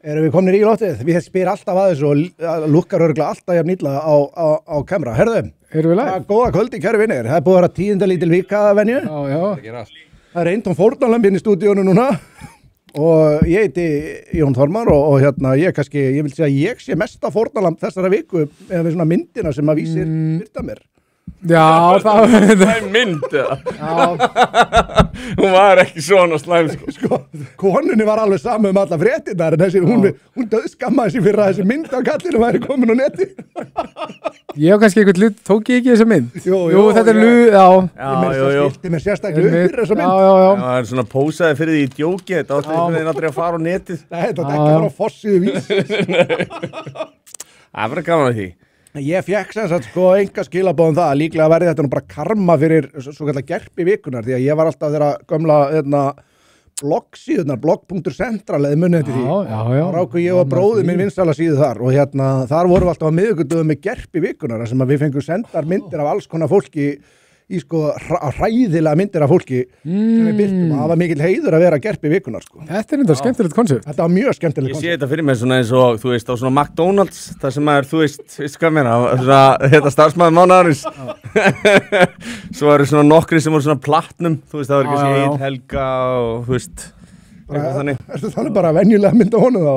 Erum við komnir í loftið? Við spyr alltaf að þessu og lukkar örgulega alltaf jafn illa á kamera. Herðu, erum við live? Góða kvöldi, kæru vinnir. Það búið að vera 10. lítil vika að venju. Já. Það eintóm fórnarlömb inn í stúdíónu núna og ég heiti Jón Þormar og hérna ég vil segja að ég sé mesta fórnarlamb þessara viku með svona myndina sem að vísir byrta mér. Já, það mynd hún var ekki svona slæm sko, konunni var alveg saman alla fréttirnar en þessi, hún döðskammaði sig fyrir að þessi mynd af kallinu væri komin á neti. Ég hef kannski eitthvað tók ég ekki þessa mynd? Jú, þetta er ég skilti mér sérstaklega upp fyrir þessa mynd. Það er svona pósaði fyrir því í djóki, þetta átti einhvern veginn aldrei að fara á netið. Nei, þetta átti ekki að fara á fossiðu vís. Það var gaman að því. Ég fekk sem sagt sko enga skilabóðum það að líklega verði þetta nú bara karma fyrir svo kallar gerpi vikunar því að ég var alltaf þeirra gömla bloggsíðunar, blog.central eða munið til því. Já. Ráku ég og bróðir minn vinsæla síðu þar og hérna þar vorum við alltaf á miðvikudögum með gerpi vikunar sem að við fengum sendar myndir af alls konar fólki í sko hræðilega myndir af fólki sem við byrtum og það var mikill heiður að vera gerpi vikunar sko. Þetta er enda skemmtilegt konsept. Þetta var mjög skemmtilegt konsept. Ég sé þetta fyrir mig svona eins og þú veist á svona McDonald's það sem er þú veist hvað meina þetta starfsmaður mánaðarins svo eru svona nokkri sem voru svona platinum þú veist það var kannski Egill Helga og þú veist Ertu þannig bara venjulega mynda honum þá?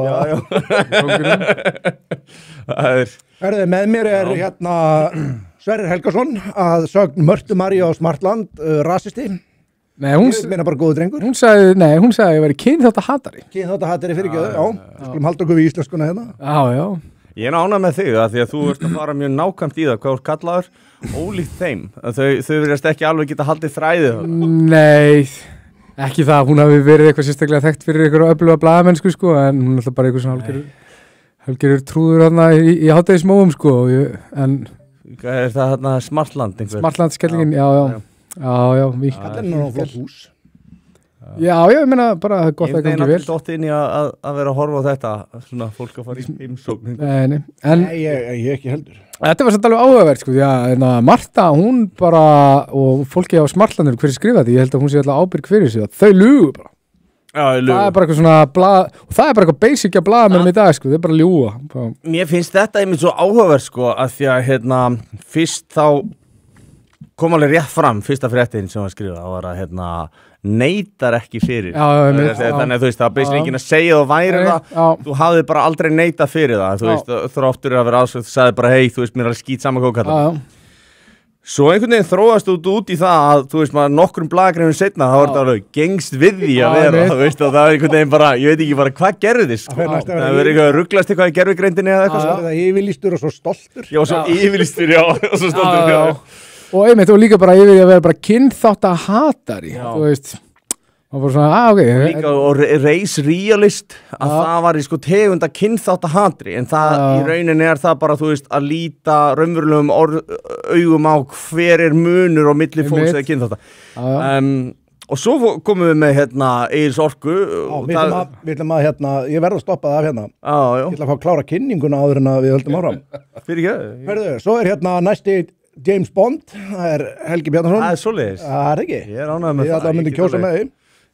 Með mér er hérna Sverrir Helgason að sögn Mörtu Maríu á Smartland rasisti. Nei, hún meina bara góðu drengur. Hún sagði að ég væri kynþáttahatari. Kynþáttahatari fyrir ekki, já. Skulum halda okkur við íslenskuna hérna. Já. Ég er ánægð með þig að því að þú ert að fara mjög nákvæmt í það hvað þú kallaður ólíkt þeim. Þau virðast ekki alveg geta haldið þræðið. Nei, ekki það. Hún hafi verið eitthvað sérstaklega þekkt fyrir eitthvað öfluga blaðamennsku sko, en hún er alltaf bara eitthvað svona hálfgerður trúður hérna í hádegismóum sko, en er það hérna Smartland einhver? Smartland skellingin, já. Það er nú flott hús. Já, ég meina bara gott að gangi vel. Ég er dótt inn í að vera að horfa á þetta, svona fólk að fara í heimsókn. Nei, ég ekki heldur. Þetta var samt alveg áhugavert sko, því að Marta, hún bara, og fólki á Smartlandur, hver skrifa þetta, ég held að hún sé alltaf ábyrg fyrir sig, þau lugu bara. Já, það er bara eitthvað svona og það er bara eitthvað basic að blaðamennum í dag sko, það er bara að ljúga. Mér finnst þetta einmitt svo áhugavert sko að því að fyrst þá kom alveg rétt fram fyrsta fréttin sem var skrifað það var að neitar ekki fyrir þannig að þú veist það var basically enginn að segja þú væri það þú hafði bara aldrei neitað fyrir það þú veist þráttur að vera ásvöld þú sagði bara hei þú veist mér er alveg skít saman hvað kallar Svo einhvern veginn þróast út í það að, þú veist maður, nokkrum blaðagreinum setna, þá var þetta alveg gengst við því að vera, þú veist, og það var einhvern veginn bara, ég veit ekki bara hvað gerðist, sko. Það verður eitthvað að rugglast eitthvað í gervigreindinni eða eitthvað. Það er yfirlýstur og svo stoltur. Já, svo yfirlýstur, já, og svo stoltur, já. Og einmitt, og líka bara yfir að vera bara kynþáttahatari, þú veist. Og líka og reis realist að það var í sko tegunda kynþáttahatri en það í rauninni er það bara þú veist að líta raunverulegum augum á hver er munur á milli fólks eða kynþátta og svo komum við með Egils Orku við ætlum að ég verð að stoppa það af ég ætla að fá að klára kynninguna áður en að við höldum áfram fyrir svo er næsti James Bond það er Helgi Bjarnason það er svoleiðis það er ekki ég er ánægður með það ég myndi kjósa með því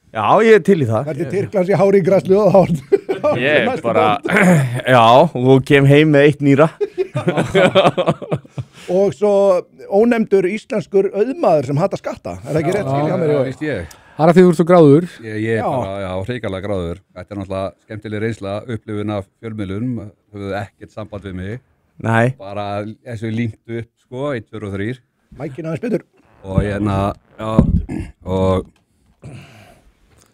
Já, ég er til í það. Þetta er Tyrklands í hári í græslu og það Ég bara, já, og kem heim með 1 nýra. Og svo ónefndur íslenskur auðmaður sem hata skatta. Er það ekki rétt skilja hann Já, veist ég. Það er að því þú ert svo gráður. Ég er bara, já, hrikalega gráður. Þetta er náttúrulega skemmtileg reynsla, upplifun af fjölmiðlun. Höfðu ekkert samband við mig. Nei. Bara eins og ég límt upp, sko, 1, 2 og 3. Mækinn aðeins betur. Og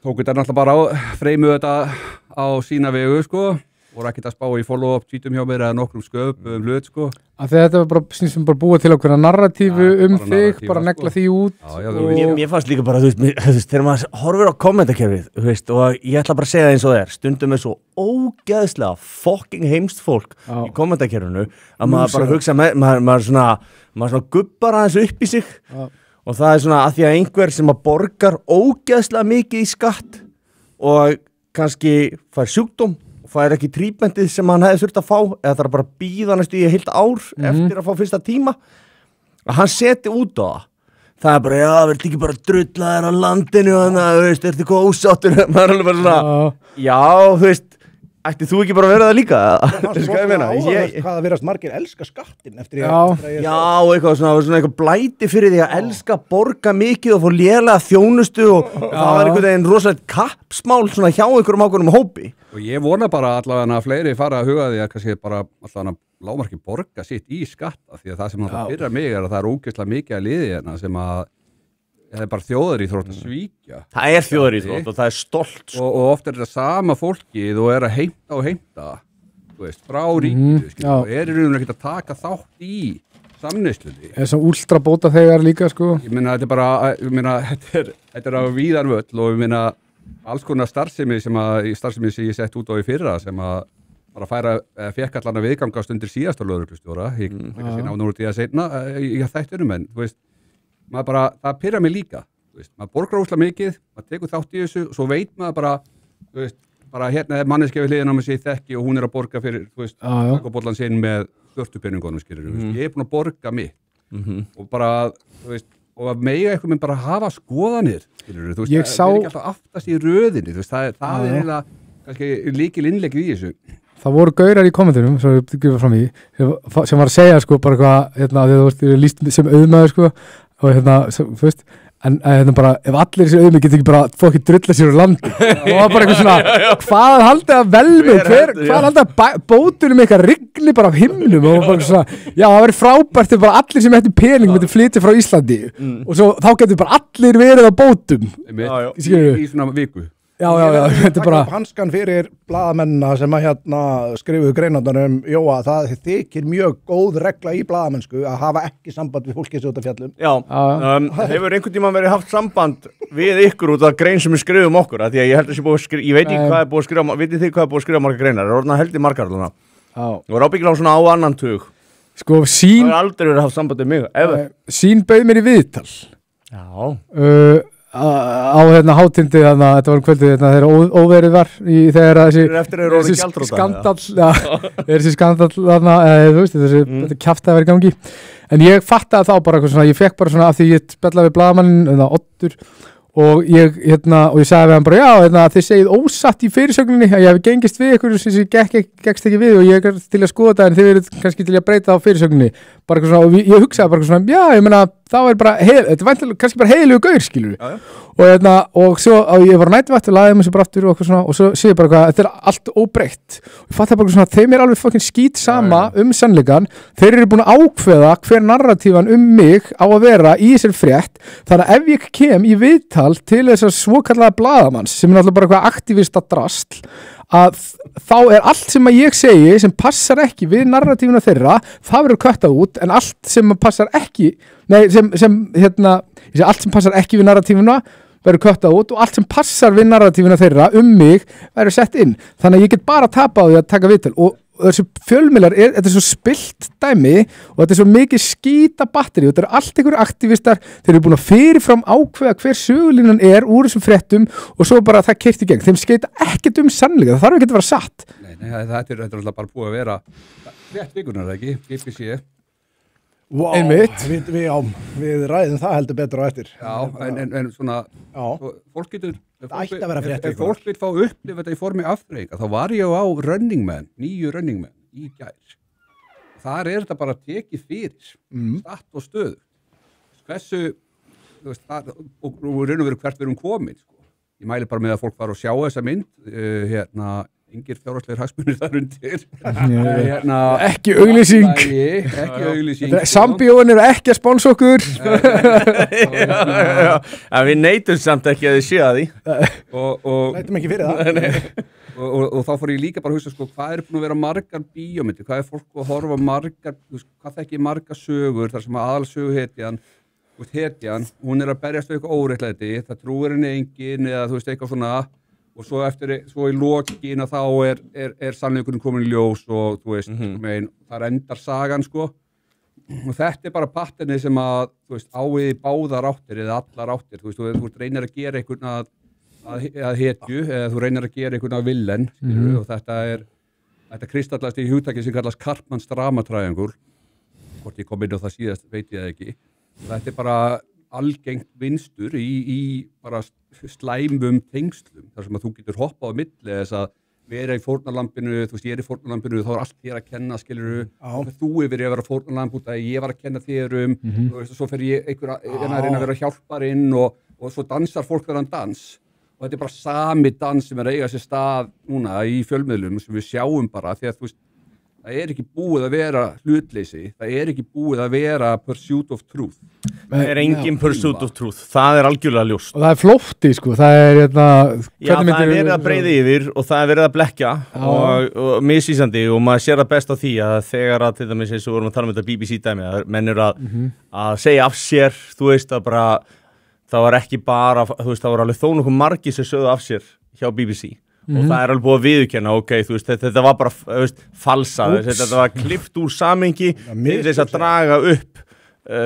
tók þetta náttúrulega bara freymu þetta á sína vegu sko voru ekkert að spá í follow-up tweetum hjá mér eða nokkrum sköpum hlut sko Þetta var bara, snýst sem bara búið til okkur narratífu þig, bara negla því út Mér fannst líka bara, þú veist, þegar maður horfir á kommentakerfið, þú veist, og ég ætla bara að segja það eins og það er, stundum er svo ógeðslega fucking heimst fólk í kommentakerfinu að maður bara hugsa, maður svona gubbar aðeins upp í sig og það er svona að því að einhver sem að borgar ógeðslega mikið í skatt og kannski fær sjúkdóm og fær ekki trípmentið sem hann hefði þurft að fá eða þarf bara að bíða næstu í heilt ár eftir að fá fyrsta tíma að hann seti út á það er bara, já, verður ekki bara drulla þér á landinu og þannig, þú veist, ertu eitthvað ósáttur maður er alveg bara svona, já, þú veist Ætti þú ekki bara að vera það líka? Hvað að verast margir elska skattin eftir Já, eitthvað svona eitthvað blæti fyrir því að elska borga mikið og fá lélega þjónustu og það var einhvern veginn rosalegt kappsmál svona hjá einhverjum ákveðnum hópi. Og ég vona bara allavega að fleiri fara að huga því að kannski bara allavega lágmarki borga sitt í skatta því að það sem það byrjar mig að það er ógeðslega mikið að liði hérna sem að það er bara þjóðaríþrótt að svíkja. Það er þjóðaríþrótt og það er stolt. Og oft er þetta sama fólkið og er að heimta, þú veist, frá ríkinu, og er í rauninu ekkert að taka þátt í samneyslunni. Er svo úlstra bóta þegar líka, sko. Ég meina, þetta er bara, þetta er á víðan völl og ég meina, alls konar starfsemi sem ég sett út á í fyrra sem að bara fekk allan að viðgangast undir síðasta lögreglustjóra, ég ekki sína á núr því að seinna í þættinum, en þú veist, maður bara, það pyrra mig líka, þú veist, maður borgar óslega mikið, maður tekur þátt í þessu og svo veit maður bara, þú veist, bara hérna er manneski við hliðina á mig sem ég þekki og hún er að borga fyrir, þú veist, takkabollan sinn með svörtupenningunum, skilur, ég er búin að borga mitt og bara, þú veist, og að mega eitthvað með bara hafa skoðanir, skilur, þú veist, það er ekki alltaf aftast í röðinni, þú veist, það er eiginlega kannski líkil innlegg í þessu. Það voru gaurar í kommentunum, svo ég grípa fram í, sem var að segja, sko, bara hvað, hérna, þegar þú veist, líst sem auðmaður, sko, og hérna, þú veist, en hérna bara, ef allir þessi auðmið getur ekki bara fókið drulla sér úr landi og það var bara eitthvað svona, hvað haldið að velmið, hvað haldið að bótunum eitthvað rigni bara af himnum og bara svona, já, það verið frábært ef bara allir sem ættu pening myndi flytja frá Íslandi og svo þá getur bara allir verið á bótum í svona viku. Já, þetta er bara hanskan fyrir blaðamennina sem að hérna skrifuðu greinarnar Jóa, það þykir mjög góð regla í blaðamennsku að hafa ekki samband við fólkið sem út af fjallum. Já, hefur einhvern tímann verið haft samband við ykkur út af grein sem við skrifum okkur, því að ég held að sé búið að skrifa, ég veit ekki hvað er búið að skrifa, vitið þið hvað er búið að skrifa margar greinar, það er orðin að held í margar alveg. Það var ábyggilega svona á annan tug. Sko, Sín það er aldrei verið haft samband við mig, Sín bauð mér í viðtal. Já. Á hérna hátindi þannig að þetta var kvöldið þegar óverið var þegar þessi skandall þú veist þetta kjaftaði að vera í gangi en ég fattaði þá bara svona, ég fekk bara svona af því ég spellaði við blaðamanninn Oddur og ég sagði við hann bara já þið segið ósatt í fyrirsögninni að ég hef gengist við ykkur sem ég gekkst ekki við og ég er til að skoða það en þið verið kannski til að breyta á fyrirsögninni bara svona og ég hugsaði bara svona já ég meina þá er bara þetta er væntanlega kannski bara heiðilegu gaur skilur og svo ég var nætvætt og laðið mér sér bara aftur og svo sé ég bara hvað þetta er allt óbreytt og ég fatt það bara svona þeim er alveg fucking skít sama sannleikan þeir eru búin að ákveða hver narratífan mig á að vera í þessari frétt þannig að ef ég kem í viðtal til þessar svokallaða blaðamanns sem er náttúrulega bara eitthvað aktivista drasl að þá er allt sem að ég segi sem passar ekki við narratífuna þeirra það verður köttað út en allt sem passar ekki allt sem passar ekki við narratífuna verður köttað út og allt sem passar við narratífuna þeirra mig verður sett inn þannig að ég get bara tapað á því að taka viðtal og þessu fjölmiðlar þetta er svo spillt dæmi og þetta er svo mikið skýta batteri og þetta eru allt einhverju aktivistar þeir eru búin að fyrirfram ákveða hver sögulínan er úr þessum fréttum og svo bara það keyrt í gegn þeim skeita ekkert sannleika, það þarf ekki að vera satt Nei, þetta er alltaf bara búið að vera frétt vikunar, ekki? BBC Wow, við ræðum það heldur betur á eftir Já, en svona fólk getur Það ætti að vera frétt Ef fólk vil fá upplifa þetta í formi afþreyinga þá var ég á Running Man, 9 Running Man í gær Þar er þetta bara tekið fyrir statt og stöðu Hversu þú veist, og raun og veru hvert við erum komin sko. Ég mæli bara með að fólk fara og sjá þessa mynd engir fjárhagslegir hagsmunir þar undir ekki auglýsing Sambíóin eru ekki að sponsa okkur við neitum samt ekki að þið séu að því neitum ekki fyrir það og þá fór ég líka bara að hugsa sko, hvað er búin að vera margar bíómyndir hvað er fólk að horfa margar hvað þekki margar sögur þar sem að aðalsögu hetjan hún er að berjast við eitthvað óréttlæti það trúir henni engin eða þú veist eitthvað svona og svo í lokin að þá er sannleikurinn komin í ljós og þú veist, þar endar sagan sko og þetta er bara patterni sem að þú veist, áiði báðar áttir eða allar áttir, þú veist, þú reynir að gera einhvern að hetju eða þú reynir að gera einhvern að villen og þetta kristallast í hugtaki sem kallast Karpmans dramatræðingur hvort ég kom inn á það síðast veit ég það ekki og þetta er bara algengt vinstur í bara slæmum tengslum þar sem að þú getur hoppað á milli þess að vera í fórnarlambinu, þú veist, ég í fórnarlambinu, þá allt þér að kenna, skilurðu, þú yfir ég að vera fórnarlamb út að ég var að kenna þér þú veist, og svo fer ég einhver að reyna að vera hjálparinn og svo dansar fólk þennan dans og þetta bara sami dans sem að eiga sér stað núna í fjölmiðlum sem við sjáum bara, því að þú veist, það ekki búið að vera hlutleysi, það ekki búið að vera pursuit of truth. Það engin pursuit of truth, það algjörlega ljóst. Og það flótti, sko, það Já, það verið að breiða yfir og það verið að blekja og misvísandi og maður sér það best á því að þegar að til dæmis eins og vorum að tala um þetta BBC-dæmi að menn að segja af sér, þú veist að bara, það var ekki bara, þú veist, það var alveg þó nokkuð margir sem sögðu af sér hjá BBC. Og það alveg búið að viðurkenna, ok, þú veist, þetta var bara, veist, falsað, þetta var klippt úr samhengi til þess að draga upp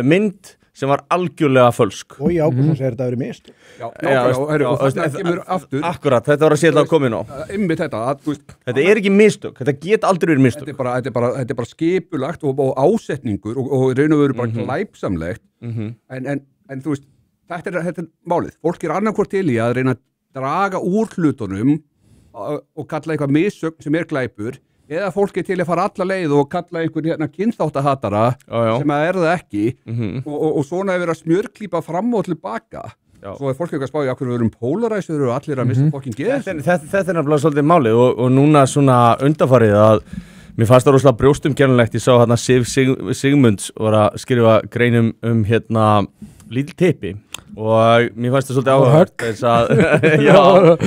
mynd sem var algjörlega fölsk. Og í Ágússon segir þetta verið mistök. Já, það kemur aftur. Akkurat, þetta var að setja að komin á. Þetta ekki mistök, þetta get aldrei verið mistök. Þetta er bara skipulagt og ásetningur og raun og veru bara glæpsamlegt, en þú veist, þetta er málið. Fólk annarkvort til í að reyna að draga úr hlutunum og kalla eitthvað missögn sem glæpur eða fólki til að fara alla leið og kalla einhvern kynþáttahatara sem að það ekki og svona verið að smjörklípa fram og tilbaka svo fólk eitthvað spáði að hverju við erum polaræsir og allir að missa fokkin geð Þetta nefnilega svolítið málið og núna svona undanfarið að mér fannst það rosalega brjóstumkennilegt ég sá hérna Sif Sigmunds var að skrifa greinum lítil tippi og mér fannst það svolítið áhugavert þess að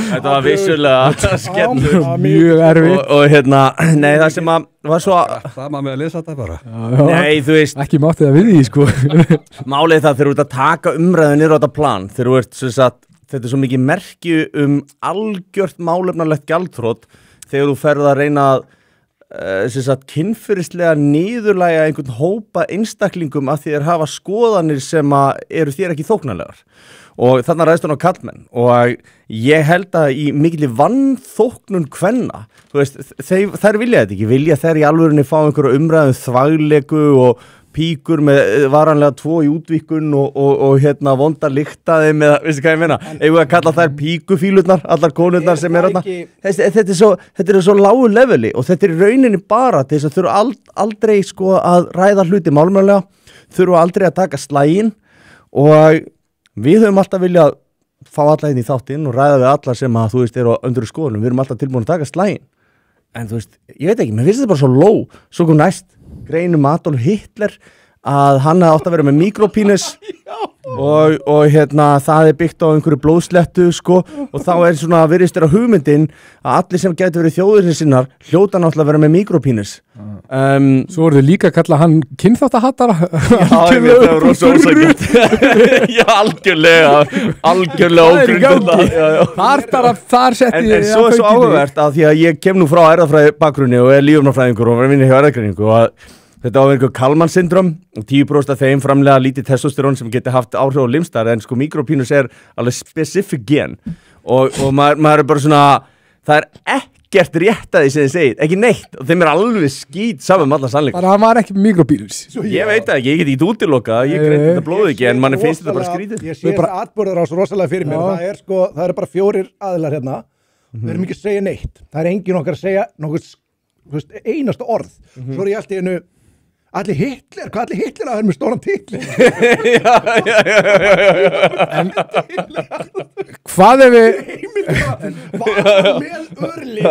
þetta var vissulega skellur mjög erfitt og nei það sem að var svo það maður með að lesa þetta bara nei þú veist ekki mátti það við því sko málið það þegar þú ert að taka umræðinu á þetta plan þegar þú ert sem sagt þetta svo mikið merki algjört málefnalegt gjaldþrot þegar þú ferð að reyna að kynferðislega niðurlægja einhvern hópa einstaklingum að þér hafa skoðanir sem eru þér ekki þóknanlegar og þarna ræðst hún á kallmenn og ég held að í mikilli vanþóknun kvenna þú veist, þær vilja þetta ekki vilja þær í alvörinni fá einhverju umræðum þvaglegu og píkur með varanlega 2 í útvíkun og vonda lyktaði með, veistu hvað ég meina eigum við að kalla þær píkufílurnar allar konurnar sem þarna þetta er svo lágu leveli og þetta er rauninni bara til þess að þurfa aldrei sko að ræða hluti málumlega þurfa aldrei að taka slaginn og við höfum alltaf viljað fá alla inn í þáttinn og ræða við alla sem að þú veist eru á öndru skoðunum, við erum alltaf tilbúin að taka slaginn en þú veist, ég veit ekki, mér finnst þetta bara svo low svo kom næst greinum Adolf Hitler að hann átt að vera með mikropínus og það byggt á einhverju blóðslettu sko og þá svona virðist þér á hugmyndin að allir sem gæti verið þjóðirinn sinnar hljóta náttúrulega að vera með mikropínus Svo voru þau líka að kalla hann kynþáttahattara Já, ég veit það var rosa ósækjart Já, algjörlega ógrundvöld Þar setti ég En svo er svo áhugavert að því að ég kem nú frá erfðafræði bakgrunni og lífefnafræðingur og var að vinna hjá erfðagreiningu og þetta á einhver Kalman-syndrom og 10% af þeim framlega lítið testosterón sem geti haft áhrif á limstar en sko mikropínus alveg specific gen og maður bara svona það ekkert rétt að því sem þið segið, ekki neitt og þeim alveg skít saman allar sannleika. Bara hann var ekki mikropínus. Ég veit það ekki, ég get ekki útilokað, ég greið þetta blóði ekki en manni finnst þetta bara skrítið. Ég sé þetta atburður á svo rosalega fyrir mér, það er bara 4 aðilar hérna, við erum ekki að segja neitt, það er engin okkar að segja nokkuð einasta orð, svo er ég allt í einu Allir Hitler, hvað allir Hitler að vera með stóran titli? Hvað ef við... Var með örlinn?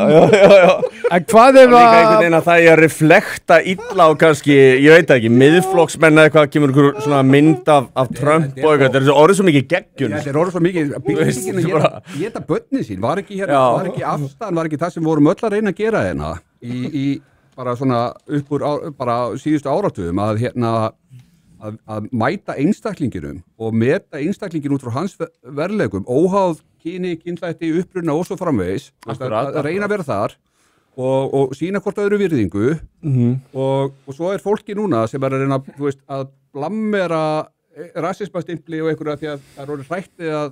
En hvað ef að... Líka einhvern veginn að það er að reflekta illa á kannski, ég veit ekki, miðflokksmenn eða eitthvað kemur einhver svona mynd af Trump og eitthvað, þetta er orðið svo mikið geggjun. Þetta er orðið svo mikið, byggingin að geta börnið sín, var ekki afstand, var ekki það sem vorum öll að reyna að gera hérna í bara svona upp úr bara síðustu áratugum að mæta einstaklinginum og meta einstaklingin út frá hans verðleikum, óháð kyni, kynþætti, uppruna og svo framvegis að reyna að vera þar og sína hvort öðru virðingu og svo er fólki núna sem er að reyna að blammera rasismastimpli og einhverja því að það er orðið hrættið að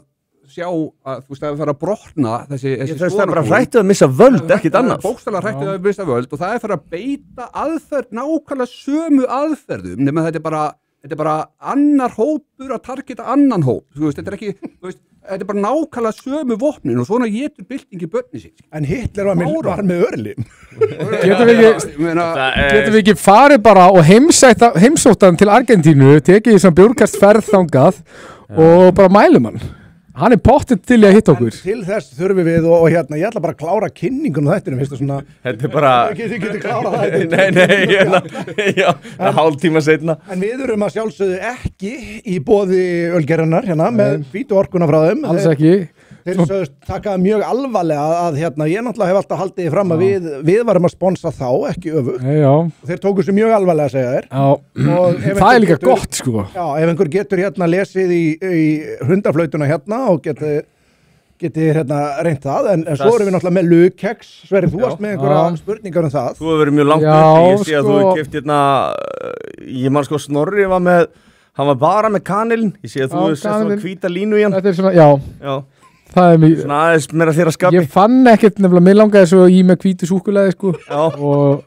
sjá að þú veist að það fara að brotna þessi það er bara hrættið að missa völd, ekkert annars. Bókstaflega hrættið að missa völd og það er fyrir að beita aðferð, nákvæmlega sömu aðferðum, nema þetta er bara annar hópur að targeta annan hóp, þú veist, þetta er ekki, þú veist, þetta er bara nákvæmlega sömu vopnin og svona getur byltingi börni sín. En Hitler var með örlim. Getum við ekki farið bara og heimsóttan til Argentínu, tekið í svona bjórkastferð þangað og bara mælum hann. Hann pottið til að hitta okkur. En til þess þurfum við og hérna, ég ætla bara að klára kynningun á þættinum, veistu svona. Þetta bara... Getur klárað það. Nei, já, hálftíma seinna. En við erum að sjálfsögðu ekki í boði ölgerðarnar hérna með hvítu orkuna frá þeim. Alls ekki. Þeir sögust taka mjög alvarlega að hérna, ég náttúrulega hef alltaf haldið fram að við varum að sponsa þá, ekki öfugt. Já. Þeir tóku sér mjög alvarlega að segja þér. Já, það er líka gott sko. Já, ef einhver getur hérna lesið í hundaflautuna hérna og geti hérna reynt það, en svo erum við náttúrulega með lukeks. Sverrir, þú varst með einhverja spurningar um það. Þú hefur verið mjög langt upp, ég sé að þú hefur keypt hérna, ég man sko Snorri var með, hann var bara með kanilin, ég sé að þú hefur sett svona hvíta línu í hann. Þetta er svona, já. Það er mjög... Svona aðeins meira þér að skapi. Ég fann ekkert nefnilega, mér langaði svo í með hvítu súkkulaði sko. Já. Og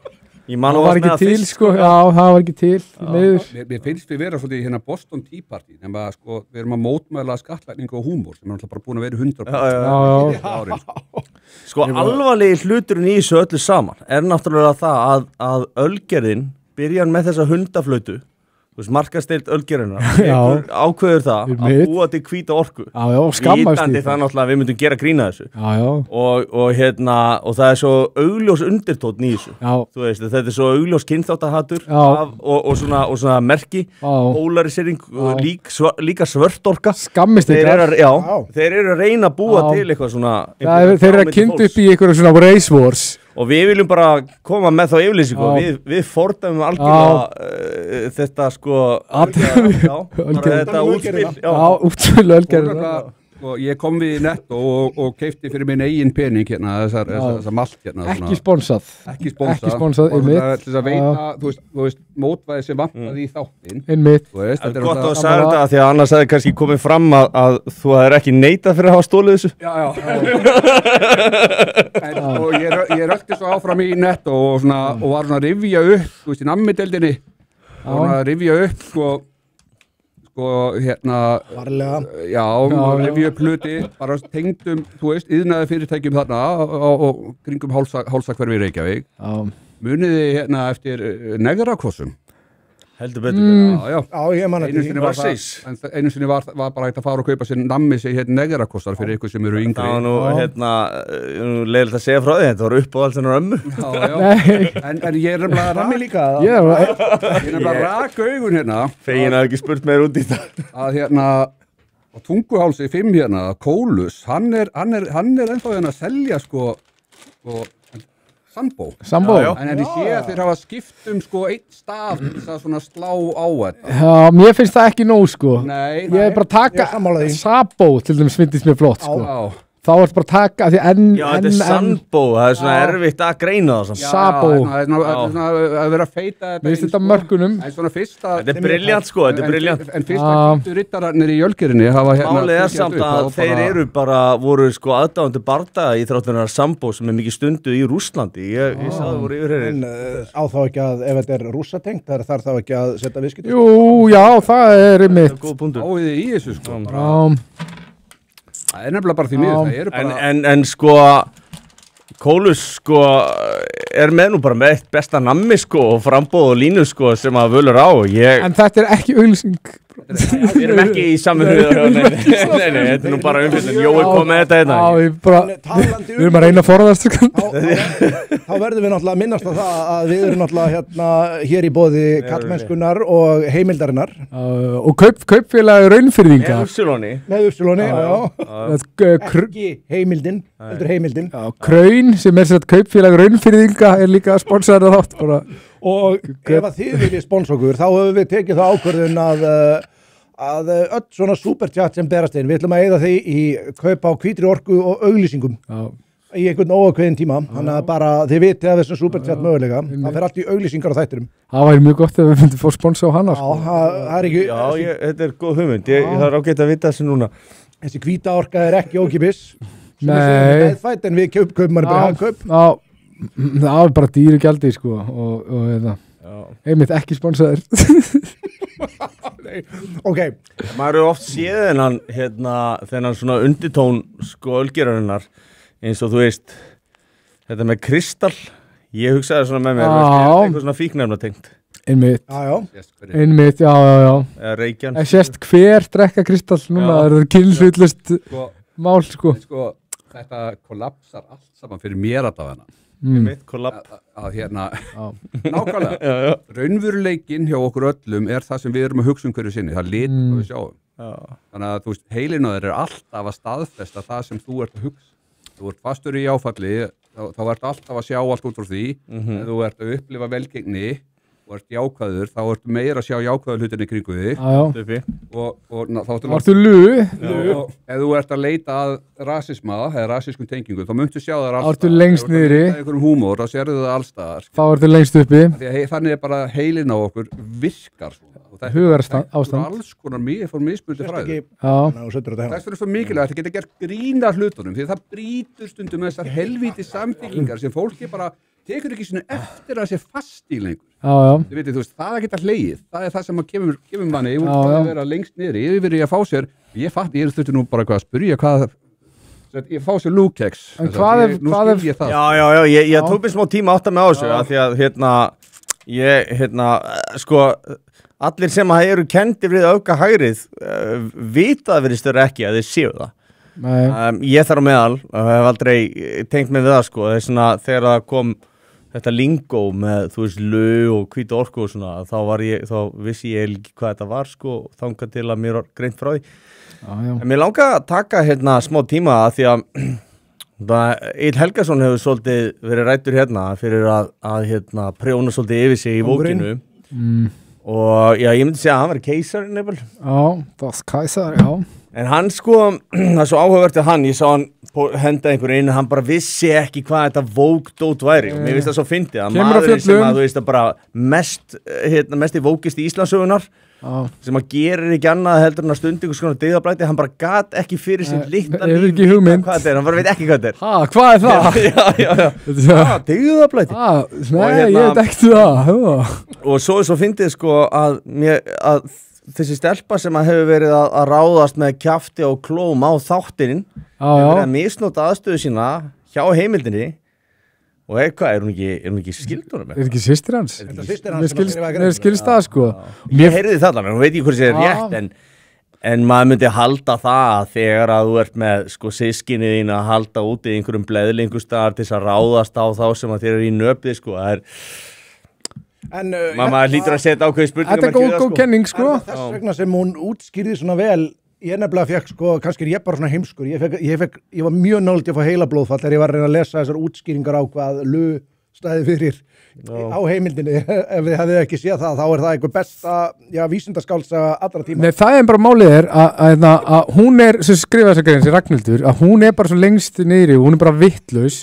það var ekki til sko, já, það var ekki til. Mér finnst við vera svolítið í hérna Boston Tea Party, nema sko, við erum að mótmæla skattlækningu og húmor, sem er náttúrulega bara búin að vera 100% árin. Sko, alvarlegi hluturinn í þessu öllu saman er náttúrulega það að ölgerðin byrjar með þessa hundaflautu. Þú veist, markasteild ölgerðina ákveður það að búa til hvíta orku. Skammast því. Það náttúrulega við myndum gera grína þessu. Og það er svo augljós undirtónn í þessu. Þú veist, þetta er svo augljós kynþáttahatur og svona merki, polarisering, líka svörtorka. Skammist ykkar. Þeir eru að reyna að búa til eitthvað svona... Þeir eru að kynna upp í eitthvað svona race wars. Og við viljum bara koma með þá yfirlýsingu. Við fordæmum algjörlega þetta sko þetta útspil. Útspil ölgerðina. Ég kom við í Netto og keipti fyrir minn eigin pening hérna, þessar malt hérna. Ekki sponsað. Ekki sponsað, einmitt. Til að veita, þú veist, mótvæði sem vantaði í þáttinn. Einmitt. Það er gott að segja þetta, því að annars hefði kannski komið fram að þú hefur ekki neitað fyrir að hafa stólið þessu. Já. Og ég rölti svo áfram í Netto og var svona að rifja upp, þú veist, í nammideldinni. Og að rifja upp, sko, hérna, varlega. Já, rifja upp hluti, bara tengdum, þú veist, iðnaði fyrirtækjum þarna og kringum hálsakverfi í Reykjavík. Muniði hérna eftir Negrakossum. Heldur betur. Já, ég man einu sinni var bara hægt að fara og kaupa sér nammi sig hérna Negrakossar fyrir ykkur sem eru yngri. Það var nú, hérna, leiðilegt að segja frá því, þetta var uppáhald hennar ömmu. Já. En ég er nefnilega nammi líka. Ég er nefnilega rak augun hérna. Fegin hafði ekki spurt meir út í það. Að hérna, á Tunguhálsi 5 hérna, Kólus, hann er ennþá hérna að selja sko Sambó. En ég sé að þeir hafa skipt sko einn staf þess að svona slá á þetta. Já, mér finnst það ekki nóg sko. Nei. Ég er bara að taka Sambó til þeim svindist mér flott sko. Já. Þá er bara að taka því Já, þetta er Sambó, það er svona erfitt að greina það samt. Sambó. Að vera að feita þetta. Mér finnst þetta mörkunum. Þetta er brilljant sko, þetta er brilljant. En fyrst að kynntu rittararnir í Jölgerinni hafa hérna... Málið er samt að þeir eru bara, voru sko aðdáðandi bardaga í þráttunar Sambó sem er mikið stundu í Rússlandi. Ég sagði það voru yfirherrir. En á þá ekki að, ef þetta er rússatengt, þarf þá ekki að setja viðskipti? Jú, já, það er mitt. Áiði í þessu sko. Það er nefnilega bara því miður, það eru bara... En sko, Kólus sko, er með nú bara með eitt besta nammi sko og frambóð og línu sko sem að völur á. En þetta er ekki auglýsing. Við erum ekki í saman huga. Nei, þetta er nú bara umfyllin. Jói kom með þetta hérna. Við erum að reyna að forðast. Þá verðum við náttúrulega að minnast á það að við erum náttúrulega hérna hér í boði kallmennskunnar og heimildarinnar. Og kaupfélagi raunfyrðinga. Með Uppsiloni, já. Ekki heimildin, heldur heimildin. Kraun sem er sett kaupfélagi raunfyrðinga er líka sponsorað þátt bara. Og ef að þið viljið sponsa okkur, þá höfum við tekið það ákvörðun að öll svona superchat sem berast inn, við ætlum að eyða því í kaupa á hvítri orku og auglýsingum í einhvern óákveðin tíma, þannig að bara þið vitið af þessum superchat mögulega, það fer allt í auglýsingar á þættinum. Það væri mjög gott ef við myndum fór sponsa á hana. Já, það er ekki... Já, þetta er góð hugmynd, það er ágætt að vita þessu núna. Þessi hvíta orka er ekki ókipis, en við kaupum bara hagkaup. Það er bara dýru gjaldi sko og einmitt ekki sponsaður. Ok, Maður er oft séð þennan svona unditón sko ölgerarinnar eins og þú veist þetta með kristall ég hugsaði svona með mér eitthvað svona fíknefna tengt Einmitt, Yes, já eða reykjan sést hver drekka kristall núna, það er kynhlutlust mál sko þetta kollapsar allt saman fyrir mér allavega að nákvæmlega raunveruleikin hjá okkur öllum er það sem við erum að hugsa hverju sinni, það litur hvað við sjáum þannig að þú veist, heilin á þér er alltaf að staðfesta það sem þú ert að hugsa þú ert fastur í áfalli þá ert alltaf að sjá allt út frá því ef þú ert að upplifa velgengni og ert jákvæður, þá ertu meira að sjá jákvæður hlutinni kringu þig og þá ertu lu ef þú ert að leita að rasisma eða rasískum tengingu, þá muntu sjá það ertu lengst niðri húmor, þá sérðu það allstaðar þá ertu lengst uppi þannig er bara heilin á okkur virkar hugarástand alls konar mismunandi fræði þess er svo mikilvægt að geta gert grína hlutunum því það brýtur stundum með þessar helvíti samtengingar sem fólki bara tekur ekki svona eftir að sé fast í lengur þið veitir, þú veist, það að geta hlegið það er það sem að kemur manni að vera lengst niðri, yfir að fá sér ég þurfti nú bara að spyrja hvað ég fá sér lúkeks ég tók mér smá tíma átt að með á þessu af því að sko allir sem eru kendir við auka hægrið vita það verið störu ekki að þeir séu það ég þarf á meðal hef aldrei tengt mig við það sko þegar það kom þetta lingó með, þú veist, lög og hvíta orku og svona, þá vissi ég ekki hvað þetta var, sko, þangað til að mér var greint frá því. En mér langar að taka smá tíma að því að Egill Helgason hefur svolítið verið ræddur fyrir að prjóna svolítið yfir sig í bókinu. Og já, ég myndi segja að hann var keisarinn nefnilega. Já, das Kaiser, já. En hann sko, það er svo áhugavert að ég sá hann henda einhverju inn, hann bara vissi ekki hvað þetta vókdót væri og mér finnst það svo fyndið að maðurinn sem að þú veist að bara mest vókist í Íslandssögunar sem að gerir ekki annað heldur en að stundi ykkur svona dauðablæti, hann bara gat ekki fyrir sér litla lífi hvað þetta er, hann bara veit ekki hvað þetta er. Hvað er það? Dauðablæti. Nei, ég veit ekki það. Og svo fyndið sko að þessi stelpa sem að hefur verið að ráðast með kjafti og klóm á þáttinn hefur verið að misnota aðstöðu sína hjá heimildinni og hvað, er hún ekki skildunum? Er ekki systir hans? Mér skilst það sko. Ég heyrði það alveg, hún veit ekki hvort það er rétt en maður myndi halda það þegar að þú ert með sko systkini þín að halda út í einhverjum bleðlingustar til þess að ráðast á þá sem að þeir eru í nöfði sko, það er maður lítur að setja ákveði spurningar þetta er góð kenning sko þess vegna sem hún útskýrði svona vel ég nefnilega fekk sko, kannski er ég bara svona heimskur ég var mjög nálægt að fá heilablóðfall þegar ég var að reyna að lesa þessar útskýringar á hvað stæði fyrir á heimildinni ef þið hefði ekki séð það þá er það einhver besta vísindaskálsa allra tíma. Nei, það er bara málið er að hún er, sem skrifa þessa grein sem Ragnhildur, að hún er bara svo lengst niðri og hún er bara vittlaus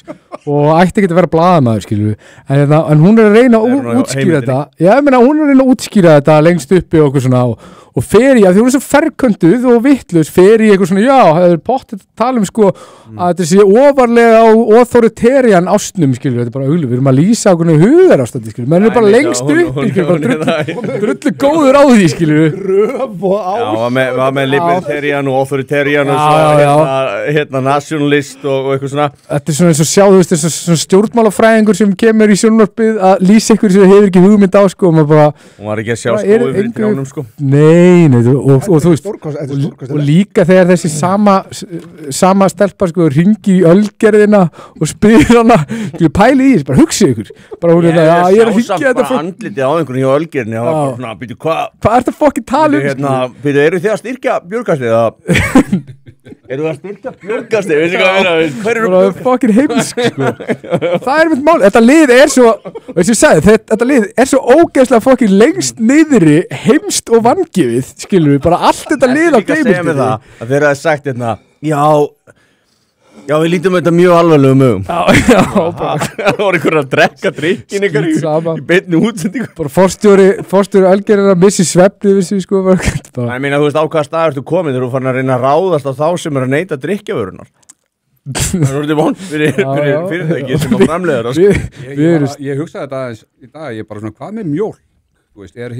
og ætti ekki að vera blaðamaður skilur en hún er að reyna að útskýra þetta hún er að reyna að útskýra þetta lengst uppi og okkur svona og fer í, að því hún er svo ferkönduð og vittlaus, fer í eitthvað svona, það er pottið að tala sko að þetta sé ofarlega á authoritarian ástnum, skilur, þetta er bara við erum að lýsa okkur hugarástandi, skilur, menn er bara lengst upp, drullu góður á því, skilur. Röf og ást. Já, var með libertarian og authoritarian og nationalist og eitthvað svona. Þetta er svona eins og sjá, þú veist, þess svona stjórnmálafræðingur sem kemur í sjónvarpið að lýsa ykkur sem hefur ekki hugmynd á, sko, og maður bara. Hún var ekki að sjá skóið fyrir trjánum, sko. Nei, og þú veist, og líka þegar þessi sama stelpa sko ringir í ölgerðina og spyr hana, pæli í þessu, bara hugsa ykkur bara hún ég er að ringja þetta bara andlitið á einhvern hjá ölgerðinni og bara svona, býtu hvað er þetta fokkin tala býtu, eru þið að styrkja björgastið eru það að styrkja björgastið veistu hvað hver eru það fokkin heimsk sko það er mitt mál, þetta lið er svo og eins og ég sagði, þetta lið er svo ógeðslega fokkin lengst niðri heimst og vangifið, skilur við, bara allt þetta lið á geimildinni að þeir hafa sagt já, við lítum þetta mjög alvarlegum mögum það voru einhverjum að drekka drikkin ykkar í beinni útsendingu bara forstjóri algjörðar að missi svefni vissi, sko, ég meina, þú veist á hvaða stað ertu komin þegar þú farin að reyna að ráðast á þá sem eru að neita drikkjavörunar það er orðið vond fyrir fyrirtæki sem á framleiðar ég hugsaði þetta í dag, ég bara svona, hvað með mjólk? þú veist, er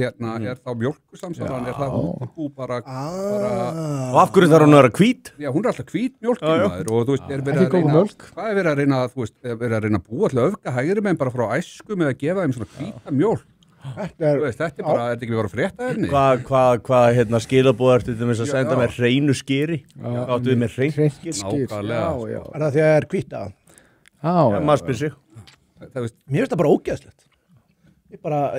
þá mjólkursamsalan, er það útibú bara Og af hverju þarf hún að vera hvít? Já, hún er alltaf hvít mjólkin maður og þú veist, er verið Ekki góð mjólk. hvað er verið að reyna, þú veist, er verið að reyna að búa til að öfga hægri menn bara frá æsku með að gefa þeim svona hvíta mjólk. Þú veist, þetta er bara, er þetta ekki verið að frétta efni? Hvað skilabóð ertu til þess að senda með hreinu skeri? Hvað áttu við með hreinu skeri? Nákvæmlega. Er það því að er hvíta? Maður spyr sig. Mér finnst það bara ógeðslegt. Ég bara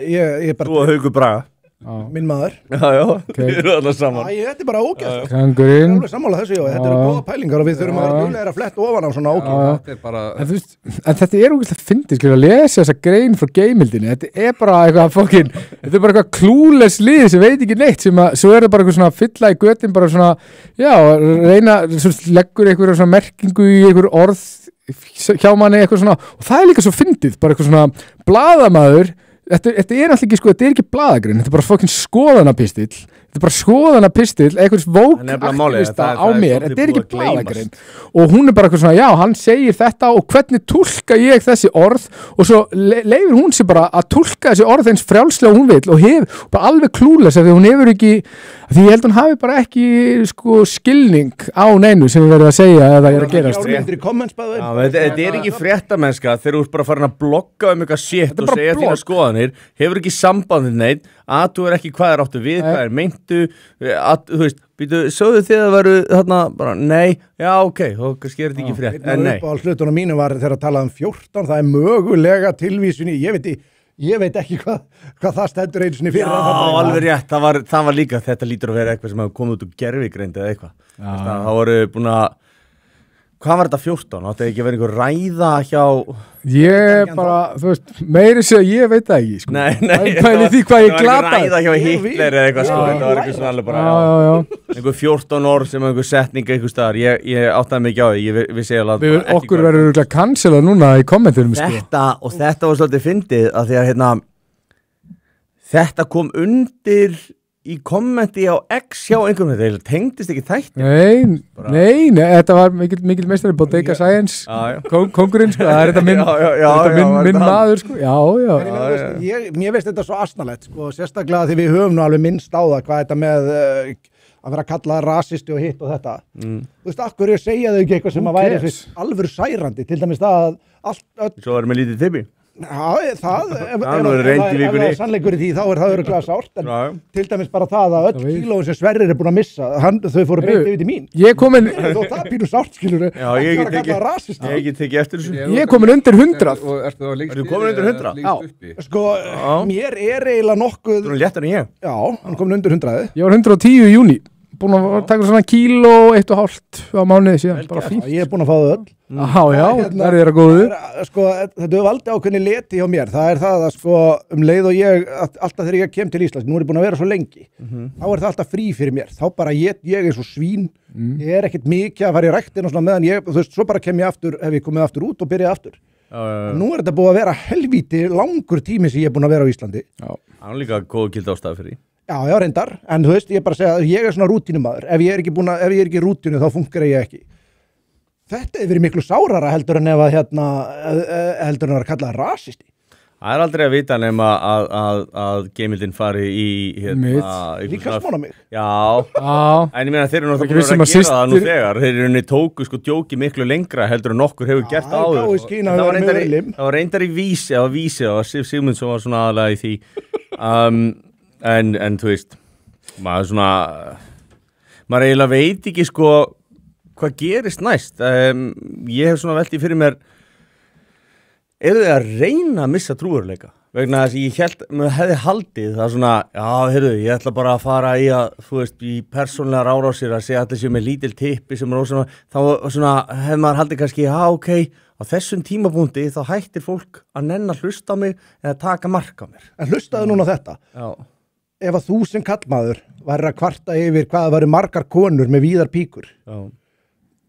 Þú og Haukur Braga. minn maður. Já, við erum alltaf saman. Þetta er bara ógeðslegt. Kangurinn. Alveg sammála þessu, já. Þetta eru góða pælingar og við þurfum að vera duglegir að fletta ofan á svona ógeð. Þetta er bara En þú veist, en þetta er ógeðslega fyndið, skilur, að lesa þessa grein frá geimildinni, þetta er bara eitthvað fokkin, þetta er bara eitthvað klúles lið sem veit ekki neitt, sem að, svo er það bara eitthvað svona fylla í götin, bara svona, já, reyna, leggur eitthvað svona merkingu í eitthvað orð hjá manni, eitthvað svona, og það er líka svo fyndið, bara eitthvað svona blaðamaður, þetta er alltaf ekki, sko, þetta er ekki blaðagrein, þetta er bara fokkin skoðanapistill, þetta er bara skoðanapistill, einhvers vók aktivista á mér, þetta er ekki blaðagrein og hún er bara eitthvað svona, já, hann segir þetta og hvernig túlka ég þessi orð og svo leifir hún sér bara að túlka þessi orð eins frjálslega hún vil og hefur bara alveg klúles af því hún hefur ekki, því ég held hún hafi bara ekki sko skilning á neinu sem við verðum að segja eða er að gerast. Þetta er ekki fréttamennska þegar þú ert bara farin að blogga eitthvað shit og segja þína skoðanir, hefur ekki sambandið neitt, að þú er ekki hvað er áttu við, hvað er meintu, þú veist, sögðu þið að veru þarna bara, nei, já, ok, þá kannski er þetta ekki frétt, en nei. Uppáhalds hlutunum mínu var þegar að tala 14, það er mögulega tilvísun í, ég veit ekki hvað það stendur einu sinni fyrir. Já, alveg rétt, það var líka, þetta lítur að vera eitthvað sem hefur komið út úr gervigreind eða eitthvað. Það voru búin að, hvað var þetta 14? Áttu ekki að vera einhver ræða hjá... Ég bara, þú veist, meiri segja, ég veit það ekki, sko. Nei, pæli því hvað ég glata. Það var einhver ræða hjá Hitler eða eitthvað, sko. Þetta var eitthvað svona alveg bara, einhver 14 orð sem einhver setning einhver staðar. Ég áttaði mig ekki á því, við segja alveg ekki. Okkur verður örugglega cancelað núna í kommenturum, sko. Þetta var svolítið fyndið, af því að, þetta kom undir í kommenti á X hjá einhverjum, þetta tengdist ekki þætti. Nei, þetta var mikil meistari Bodega Science, kongurinn, sko, það er þetta minn maður, sko, já. Mér veist þetta svo asnalegt, sko, sérstaklega því við höfum nú alveg minnst á það, hvað þetta með að vera kallað rasisti og hitt og þetta. Þú veist, akkur ég segja þau ekki eitthvað sem að væri alvöru særandi, til dæmis það að Svo erum við lítið tippi. Já, ef það er sannleikur í því þá er það örugglega sárt en til dæmis bara það að öll kílóin sem Sverrir er búin að missa þau fóru beint yfir til mín Ég komin þó það pínu sárt skilur ég get tekið eftir þessu Ég komin undir 100 Ertu komin undir 100? Já, sko, mér er eiginlega nokkuð Þú er léttar en ég Já, hann komin undir 100 Ég var 110 í júni búin að taka svona kíló 1,5 á mánuði síðan, bara fínt. Ég er búin að fá það öll. Já, það er þeirra góður. Sko, þetta hefur aldrei ákveðni leti hjá mér. Það er það að sko, leið og ég, alltaf þegar ég kem til Íslands, nú er ég búin að vera svo lengi, þá er það alltaf frí fyrir mér. Þá bara ég er svo svín, ég er ekkert mikið að fara í ræktin og svona meðan ég, þú veist, svo bara kem ég aftur, hef ég komið aftur út og byrjað aftur. Nú er þetta búið að vera helvíti langur tími sem ég er búin að vera á Íslandi. Það er líka góð gild ástæða fyrir því. Já, reyndar, en þú veist, ég bara segja að ég er svona rútínumaður, ef ég er ekki í rútínu þá funkar ég ekki. Þetta hefur verið miklu sárara heldur en ef að heldur en að kalla það rasisti. Það er aldrei að vita nema að geimildin fari í líka smána mig. Já, en ég meina þeir eru náttúrulega búin að gera það nú þegar, þeir eru tóku sko djóki miklu lengra heldur en okkur hefur gert áður. Það var reyndar í vísi, það var Sigmundsson var svona aðalega í því. En þú veist, maður eiginlega veit ekki sko hvað gerist næst. Ég hef svona velt í fyrir mér, eru þið að reyna að missa trúveruleika? Vegna þess að ég hefði haldið það svona, ég ætla bara að fara í að, þú veist, í persónlegar árásir að segja allir sem er lítil tippi sem er ósana, þá svona hefði maður haldið kannski, ok, á þessum tímapunkti þá hættir fólk að nenna hlusta á mig eða taka mark á mér. En hlustaðu núna þetta. Já. Ef að þú sem kallmaður væri að kvarta yfir hvað það væri margar konur með víðar píkur,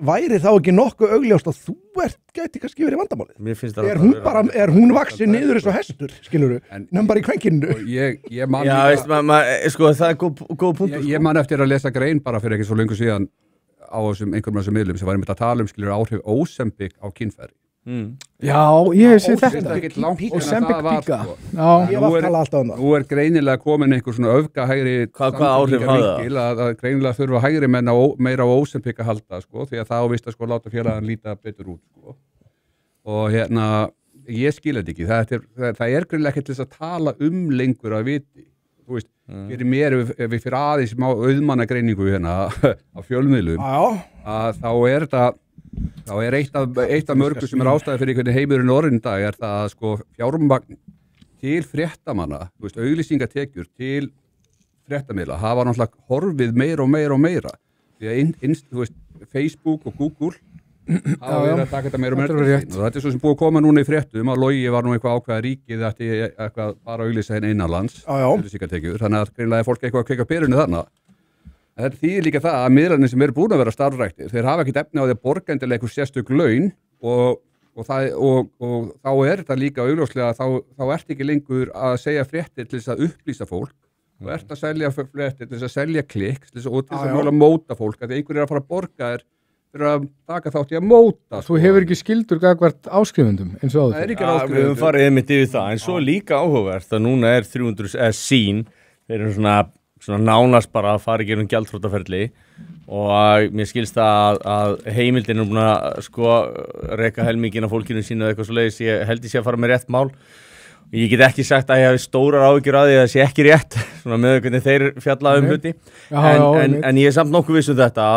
væri þá ekki nokkuð augljóst að þú gæti kannski verið vandamálið? Mér finnst það er hún vaksin niður eins og hestur, skilurðu, nefn bara í kvenkinu? Ég man... Já, veist, sko, það er góð punktur. Ég man eftir að lesa grein bara fyrir ekki svo lengur síðan á einhverjum af þessum miðlum sem var einmitt að tala skilur áhrif ósembik á kynferði. Já, ég sé Það þetta er ekkert langt Píka. en Ozempic það var, píka. sko. Já, Ég var að tala alltaf um það. Nú er greinilega komin einhver svona öfgahægri Hvað áhrif hafði það? samtengingarvinkil að greinilega þurfa hægri menn meira á Ozempic að halda, sko, því að það ávist að sko láta félagin líta betur út, sko. Og ég skil þetta ekki, það er greinilega ekki til þess að tala lengur að viti. Þú veist, fyrir mér ef við fyrir aðeins má auðmannagreiningu á fjölmiðlum, að þá er eitt af mörgu sem er ástæði fyrir hvernig heimurinn orðin í dag er það að sko fjármagn til fréttamanna, þú veist, auglýsingatekjur til fréttamiðla hafa náttúrulega horfið meira því að þú veist, Facebook og Google hafa verið að taka þetta meira og þetta er svo sem búið að koma núna í fréttum að Logi var nú eitthvað ákveða ríkið ætti eitthvað bara auglýsa innanlands auglýsingatekjur, þannig að greinlega er fólk eitthvað að kveika perunni þarna. Þetta þýðir líka það að miðlarnir sem eru búin að vera starfræktir, þeir hafa ekkert efni á því að borga endilega eitthvað sérstök laun og þá er þetta líka augljóslega, þá ert ekki lengur að segja fréttir til þess að upplýsa fólk, þú ert að selja fréttir til þess að selja klikk, til þess að mögulega móta fólk, að einhver er að fara að borga þér fyrir að taka þátt í að móta. Þú hefur ekki skildur gagvart áskrifundum eins og áður. Það er ekki Við höfum farið einmitt yfir það, en svo líka áhugavert að núna er 300 sín, þeir eru svona nánast bara að fara í gegnum gjaldþrotaferli og mér skilst að heimildin er búin að sko reka helmingin af fólkinu sínu eða eitthvað svo leiðis, ég held ég sé að fara með rétt mál. Ég get ekki sagt að ég hafi stórar áhyggjur að því að það sé ekki rétt, svona með hvernig þeir fjallaði hluti, en ég er samt nokkuð viss þetta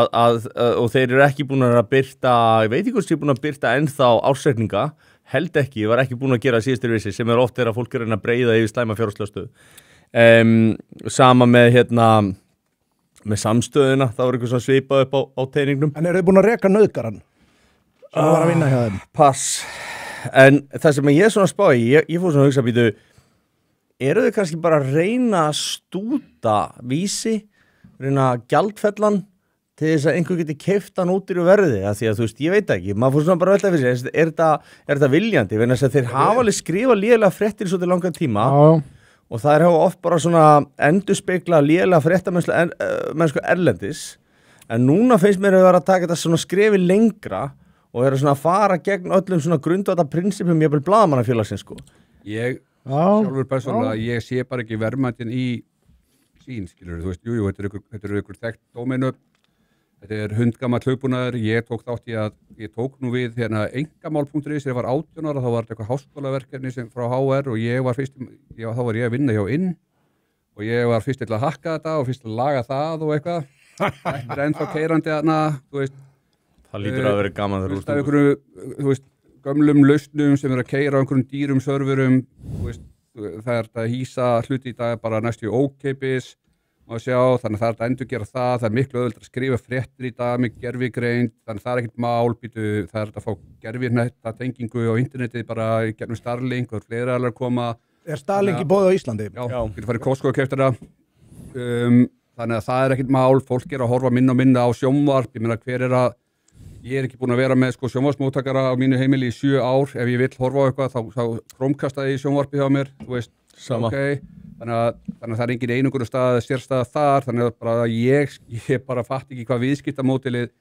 og þeir eru ekki búin að birta, ég veit ekki hvort ég er búin að birta ennþá ársreikninga, held ekki, ég var ekki búin að gera síðustir vissi, sem er oft að fólk er að breyða yfir slæma fjárhagslega stöðu. Sama með með samstöðuna, það var eitthvað svona svipað upp á teiningnum. En eru þið búin að reka nauðgaran sem var að vinna hjá þeim? Pass. En það sem ég svona spái, ég fór svona að hugsa býtu, eru þau kannski bara að reyna að stúta vísi, reyna gjaldfellan til þess að einhver geti keypt hann út í verði, að því að þú veist, ég veit ekki, maður fór svona bara velta fyrir sig, er þetta viljandi, vegna þess að þeir hafa alveg skrifað lélega fréttir í svo til langan tíma og það hafa oft bara svona endurspegla lélega fréttamennsku erlendis, en núna finnst mér að vera að taka þetta svona skrefi lengra og er að svona fara gegn öllum svona grundvata prinsipum ég vil blaðamannafélagsins sko. Ég sjálfur persónulega, ég sé bara ekki verðmætin í sín, skilur þú veist, jú, þetta er ykkur þekkt dómeinu, þetta er hundgamall hugbúnaður, ég tók nú við engamál.is, ég var 18 ára, þá var þetta eitthvað háskólaverkefni sem frá HR og þá var ég að vinna hjá inn og ég var fyrst til að hakka þetta og fyrst til að laga það og eitthvað, þetta er ennþá keirandi þarna, þú veist, það lítur að vera gaman þegar þú veist, gömlum lausnum sem eru að keyra á einhverjum dýrum serverum, þú veist, það er að hýsa hluti í dag bara næstu ókeipis, má sjá, þannig að það er að endurgera það er miklu auðvitað að skrifa fréttir í dag með gervigreind, þannig að það er ekkert mál, það er að fá gerfinetta tengingu á internetið bara í gegnum Starlink og fleira alveg að koma. Er Starlink í boði á Íslandi? Já, getur farið Costco og keypt þetta. Þannig að það er ekkert mál, fólk er að horfa minna og minna á sjónvarp, ég meina ég er ekki búin að vera með sko sjónvarpsmóttakara á mínu heimili í 7 ár, ef ég vill horfa á eitthvað þá Chromekastaði í sjónvarpi hjá mér, þú veist, okay. Þannig að það er engin einungur sérstæða þar, þannig að bara ég bara fatt ekki hvað viðskiptamódelið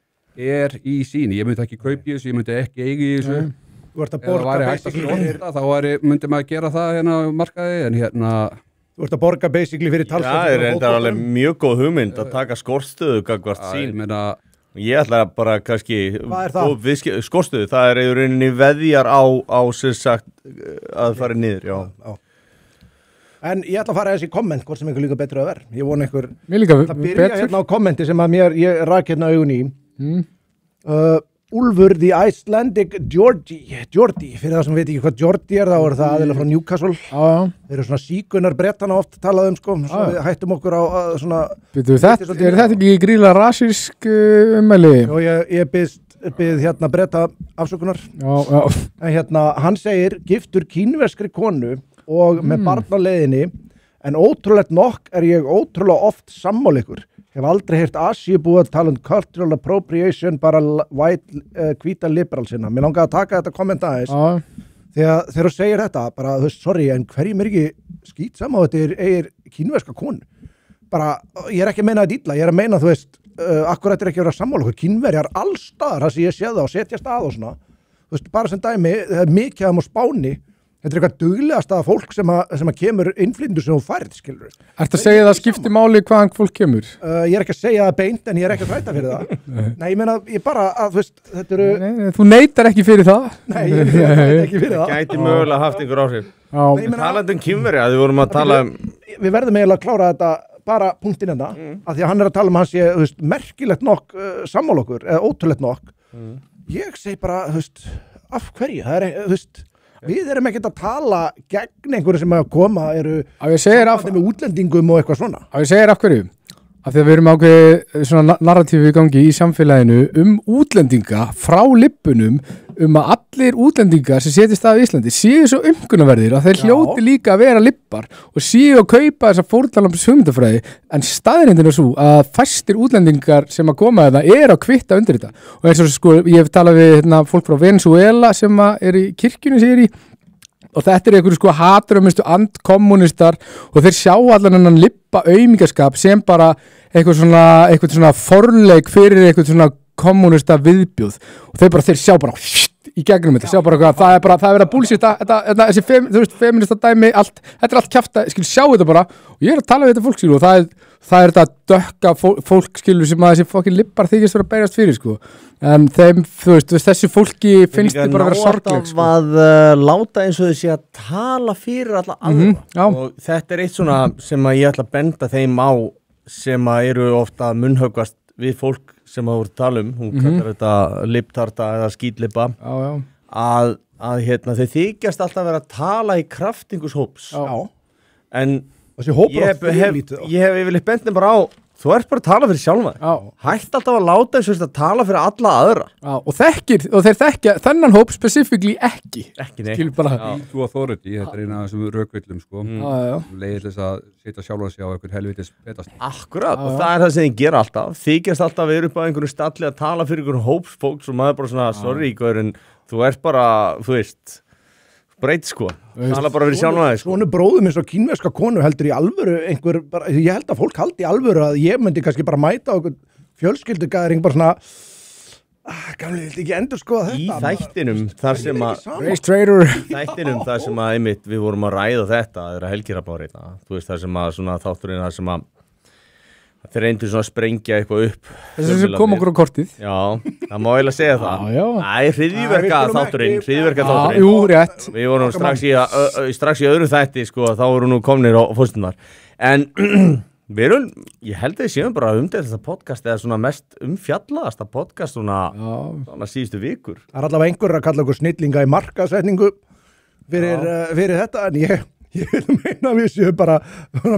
er í síni, ég myndi ekki kaupi þessu, ég myndi ekki eigi þessu, Þú ert að borga basically þá myndi maður gera það á markaði, en Þú ert að borga basically fyrir talsvöld. Já, það er alveg mjög góð hugmynd að taka skortstöðu gagvart sín. Ég ætla bara kannski skortstöðu, það er í rauninni veðjar á sem sagt að fara niður, já. En ég ætla að fara þessi komment, hvort sem einhver líka betur að vera. Ég vona einhver, það byrja hérna á kommenti sem að ég rak hérna augun í. Úlfur the Icelandic Geordie, fyrir það sem veit ekki hvað Geordie er, þá er það aðeins frá Newcastle. Þeir eru svona síkunar brettana oft talað sko, svo við hættum okkur á svona... Er þetta ekki gríla rasísk ummæli? Jó, ég bið hérna bretta afsökunar. En hérna, hann segir, giftur kínverskri konu og með barn á leiðinni, en ótrúlegt nokk er ég ótrúlega oft sammála ykkur. Hef aldrei heyrt Asíu búið að tala cultural appropriation, bara hvíta liberal sinna. Mér langaði að taka þetta kommenta aðeins. Þegar þú segir þetta, bara, þú veist, sorry, en hverjum er ekki skýtsam á þetta er kínverska konu? Bara, ég er ekki að meina þetta illa, ég er að meina, þú veist, akkur þetta er ekki að vera sammála okkur. Kínverjar allstaðar, það sem ég sé það og setja stað og svona. Þú þú veist, bara sem dæmi, það er mikið á Spáni. Þetta er eitthvað duglegasta fólk sem að kemur innflytjendur sem þú færð, skilur. Ertu að segja það skipti máli hvaðan fólk kemur? Ég er ekki að segja það beint, en ég er ekki að þræta fyrir það. Nei, ég meina, ég bara, þú veist, þetta eru... Nei, þú neitar ekki fyrir það. Nei, ég neitar ekki fyrir það. Gæti mögulega haft einhver áhrif. Talandi Kínverja, þið vorum að tala Við verðum eiginlega að klára þetta bara punktinn enda, af því að hann er að tala hann sé, þú veist, merkilegt nokk sammála okkur, eða ótrúlegt nokk. Ég segi bara, þú veist, af hverju? Það er, þú veist, við erum ekkert að tala gegn einhverju sem að koma eru með útlendingum og eitthvað svona. Ég segir af hverju? Af því að við erum ákveðið svona narratífi í gangi í samfélaginu útlendinga frá lippunum að allir útlendingar sem setjast að í Íslandi séu svo umkunnaverðir að þeir hljóti líka að vera lippar og séu að kaupa þessa fórnarlambs hugmyndafræði en staðreyndin er svo að fæstir útlendingar sem að koma að að kvitta undir þetta og eins og sko ég hef talað við fólk frá Venezuela sem er í kirkjunni sem ég er í og þetta er einhverju sko hatrömmustu andkommunistar og þeir sjá allan hennan lippa aumingaskap sem bara eitthvað svona forleik fyrir eitthvað svona kommunista viðbjóð og þeir sjá bara í gegnum þetta, sjá bara hvað, það er verið að búlsita þessi feminista dæmi, þetta er allt kjafta, sjá þetta bara og ég er að tala við þetta fólk, og það er þetta dökka fólk, sem að þessi fokkin lippar þykist vera að berjast fyrir, en þeim, þessi fólki finnst þið bara að vera sorgleg, að láta eins og þau sé að tala fyrir alla aðra og þetta er eitt svona sem að ég ætla að benda þeim á sem að eru ofta munnhöggvast við fólk sem að voru tala hún kallar þetta liptarta eða skítlipa að þau þykjast alltaf vera að tala í kraftingus hóps en ég hef yfirleitt bendin bara á þú ert bara að tala fyrir sjálfa hætt alltaf að láta eins og að tala fyrir alla aðra og þeir þekkja þennan hóp specifíkli ekki Þú og Þóriti, þetta er eina af þessum rökvillum leiðir þess að setja sjálfa sig á einhver helvitis betast Akkurat, og það er það sem þið gera alltaf þykjast alltaf að vera upp á einhverju stalli að tala fyrir einhverjum hópsfólks og maður bara svona sorry, en þú ert bara, þú veist breyt tala bara fyrir sjálfa þig Svona bróðum eins og kínverska konu heldur í alvöru einhver, bara, ég held að fólk haldi í alvöru að ég myndi kannski bara mæta á einhver fjölskyldugæðring bara svona gamli, vildi ekki endur skoða þetta í þættinum þar sem að einmitt við vorum að ræða þetta það er að helgirabáreita þú veist það sem að svona þátturinn það sem að þeir reyndu svona að sprengja eitthvað upp þessi sem kom okkur á kortið já, það má eiginlega segja það hryðjuverka þátturinn jú, rétt við vorum strax í öðru þætti þá voru nú komnir á fórstunnar en ég held að ég séum bara að þetta podcast eða svona mest umfjallaðasta podcast svona síðustu vikur það er allavega einhver að kalla okkur snillinga í markasetningu fyrir þetta en ég vil meina að við séum bara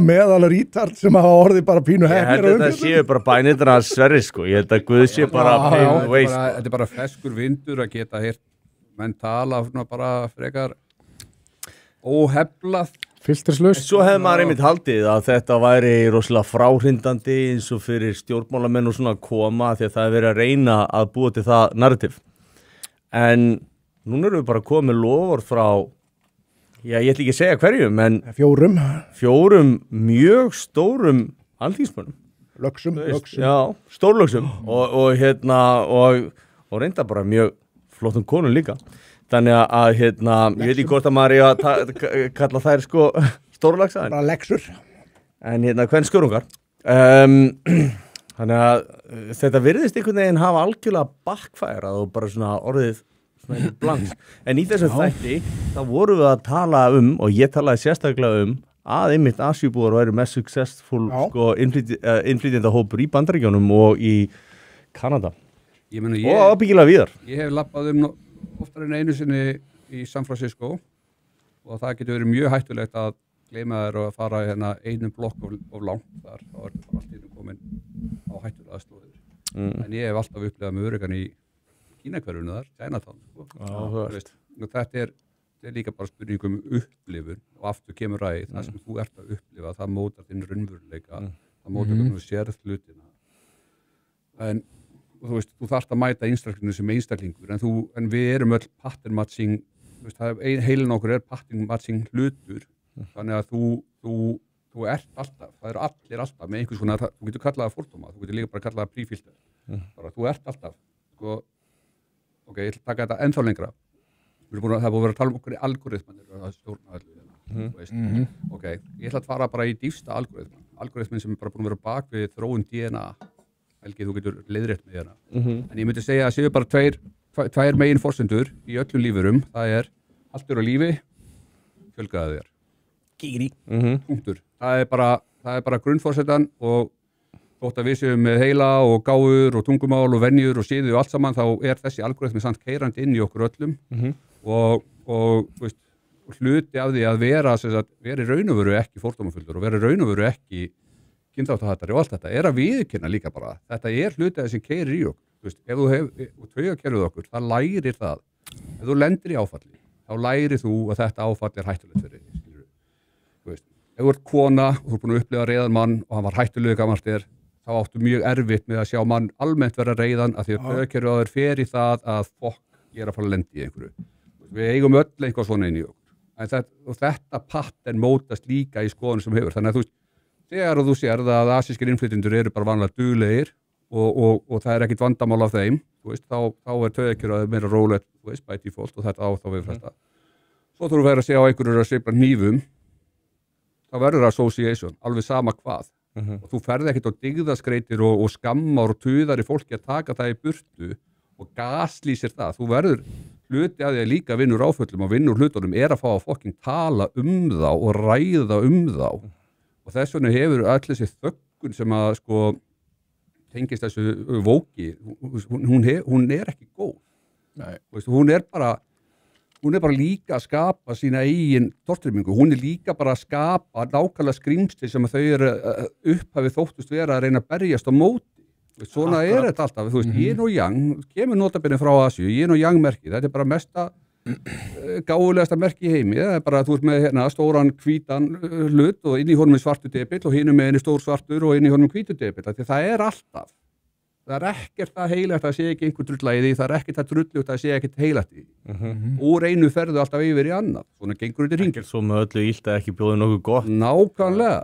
meðal rítart sem hafa orðið bara pínu ég held að þetta séu bara bænirnar að Sverri ég held að Guð sé bara þetta er bara feskur vindur að geta heyrt menn tala bara frekar óheflað filterslaust svo hefði maður einmitt haldið að þetta væri rosalega fráhrindandi eins og fyrir stjórnmálamenn og svona að koma því að það er verið að reyna að búa til það narrativ en núna erum við bara komið loforð frá ég ætla ekki að segja hverjum, en fjórum mjög stórum alþingismönnum. Lögsum. Já, stórlögsum og reynda bara mjög flottum konum líka. Þannig að ég veit ekki hvort að maður er að kalla þær stórlagsa. Bara leksur. En hvern skörungar. Þannig að þetta virðist einhvern veginn hafa algjörlega backfærað og bara svona orðið blanks. En í þessum þætti þá vorum við að tala og ég talaði sérstaklega að einmitt Asjubúar væru mest successful innflytjendahópur í Bandaríkjunum og í Kanada og ábyggilega víðar. Ég hef labbað oftar en einu sinni í San Francisco og það getur verið mjög hættulegt að gleyma þér og að fara einum blokk of langt þar þá er þetta allt komin á hættulega aðstofur en ég hef alltaf upplifað með öryggan í Kínakverfinu þar, Chinatown þetta er líka bara spurningum upplifun og aftur kemur ræði það sem þú ert að upplifa, það mótar þinn raunveruleika, það mótar hvernig þú sérð hlutina en þú veist, þú þarft að mæta einstaklinginu sem einstaklingur en við erum öll pattern matching heilin okkur pattern matching hlutur þannig að þú ert alltaf, það eru allir alltaf með einhvers konar, þú getur kallað það fordóma, þú getur líka bara kallað það prífilter þú ert alltaf ok, ég ætla að taka þetta ennþá lengra Það er búið að vera að tala okkur í algoritmanir að stjórna öllu. Ok, ég ætla að fara bara í dýfsta algoritmin sem er bara búin að vera bak við þróun DNA. Helgi, þú getur leiðrétt með hérna. En ég myndi segja að séu bara tvær megin forsendur í öllum lífurum. Það er haltur á lífi, fjölgaðu þér. Gíri. Punktur. Það er bara grunnforsendan og þótt að við séum með heila og gáfur og tungumál og venjur og síðu og allt saman, þá er þessi algoritmi samt keyrandi inn í okkur öllum og veist, hluti af því að vera í raun og veru ekki fordómafullur og vera í raun og veru ekki kynþáttahattari og allt þetta er að viðurkenna líka bara. Þetta er hluti af þessum keyrir í okkur. Veist, ef þú og taugakerfið okkur, það lærir það. Ef þú lendir í áfalli, þá lærir þú að þetta áfall er hættulegt fyrir þig. Veist, ef þú ert kona og þú er búin að upplifa reiðan mann og hann var hættulegur gamalt þér, þá áttu mjög erfitt með að sjá mann almennt vera reiðan af því að taugakerfið á þér fer í það að ég er að fara að lendi í einhverju. Við eigum öll eitthvað svona inn í okkur. Og þetta pattern mótast líka í skoðun sem hefur. Þannig að þú veist, þegar þú sér að asískir innflytjendur eru bara vanlega duglegir og það er ekkit vandamál af þeim, þú veist, þá er taugakerfið meira rólegt, þú veist, by default og þetta á þá við þetta. Svo þú verður að segja á einhverjur að sveifla hnífum, þá verður association, alveg sama hvað. Og þú ferði ekkit á dygðaskreitir og skammar og tuðar í fólki að taka það í burtu og gaslýsir það. Þú verður hluti af því að líka vinnur áföllum og vinnur hlutunum er að fá að fokking tala þá og ræða þá. Og þess vegna hefur öll þessi þöggun sem að sko tengist þessu vóki, hún er ekki góð. Veist, hún er bara líka að skapa sína eigin tortrymingu. Hún er líka bara að skapa nákvæmlega skrýmsli sem að þau eru upphafið þóttust vera að reyna að berjast á móti. Veist, svona er þetta alltaf. Þú veist, yin og yang, kemur notabene frá Asíu, yin og yang merki. Þetta er bara mesta gáfulegasta merki í heimi. Það er bara að þú ert með hérna stóran hvítan hlut og inn í honum er svartur depill og hinum með henni stór svartur og inn í honum hvítur depill. Það er alltaf. Það er ekkert að heilagt að sé ekki einhver drulla í því, það er ekkert að drullugt að sé ekkert heilagt í því. Úr einu ferðu alltaf yfir í annað. Svona gengur þetta hringir. Svo með öllu illt að ekki bjóði nokkuð gott. Nákvæmlega.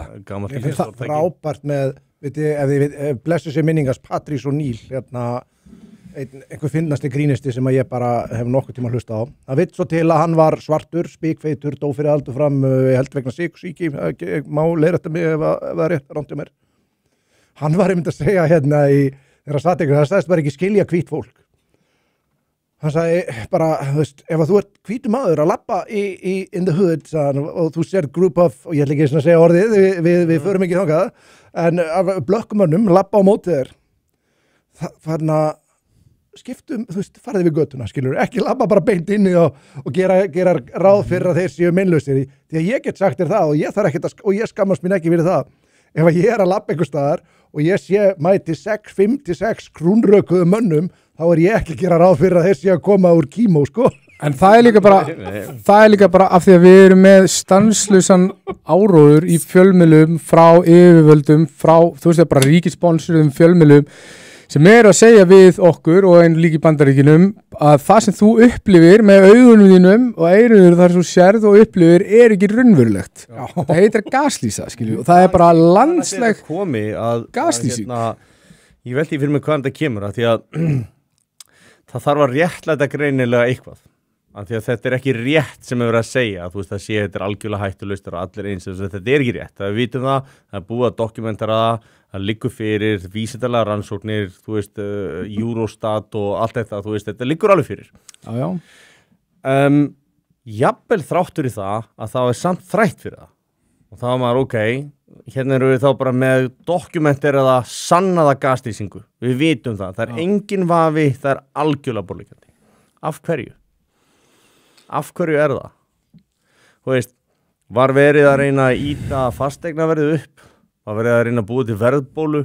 Ég finnst það frábært með, ef þið blessu sér minningast Patrís O'Neill, hérna, einhver finnasti grínisti sem að ég bara hef nokkuð tíma hlusta á. Það vill svo til að hann var svartur, spikfeitur, dó fyrir aldur fram, held vegna sykursýki, má leiðrætta mig ef það er rétt rántið mér. Hann var einmitt að segja hérna þegar hann satt ykkur, það sagðist bara ekki skilja hvít fólk. Hann sagði bara, þú veist, ef þú ert hvítur maður að labba in the hood, sagði, og þú sér group of, og ég ætla ekki að segja orðið, við förum ekki þangað, en blökkumönnum labba á móti þér. Þannig að skiptum, þú veist, farið við göttuna, skilur, ekki labba bara beint inni og gera ráð fyrir að þeir séu meinlausir. Því að ég get sagt þér það og ég skammast mín ekki fyrir það. Ef ég er að labba einhvers staðar og ég sé mæti 5-6 krúnrökuðu mönnum, þá er ég ekki að gera ráð fyrir að þeir sé að koma úr kímó, sko. En það er líka bara af því að við erum með stanslausan áróður í fjölmiðlum frá yfirvöldum, þú veist það bara ríkissponsoruðum fjölmiðlum sem eru að segja við okkur og einn líka í Bandaríkjunum að það sem þú upplifir með augunum þínum og eyrunum þar sem þú sérð og upplifir er ekki raunverulegt. Það heitir gaslýsa, skilju, og það er bara landsleg gaslýsing. Ég veldi fyrir mig hvaðan þetta kemur að því að það þarf að réttlæta greinilega eitthvað. Af því að þetta er ekki rétt sem við verðum að segja, þú veist að sé þetta er algjörlega hættulaust og allir eins, þetta er ekki rétt, það við vitum það er búið að dokumentara það liggur fyrir vísindalega rannsóknir, þú veist, Eurostat og allt þetta, þú veist, þetta liggur alveg fyrir. Já. Jafnvel þráttur í það að það er samt þrætt fyrir það. Og þá er maður, hérna erum við þá bara með dokumenteraða sannaða gaslýsingu, við vitum það er engin vafi, það er algjörlega borðliggjandi. Af hverju? Af hverju er það? Þú veist, var verið að reyna að ýta fasteignaverðið upp? Var verið að reyna að búa til verðbólu?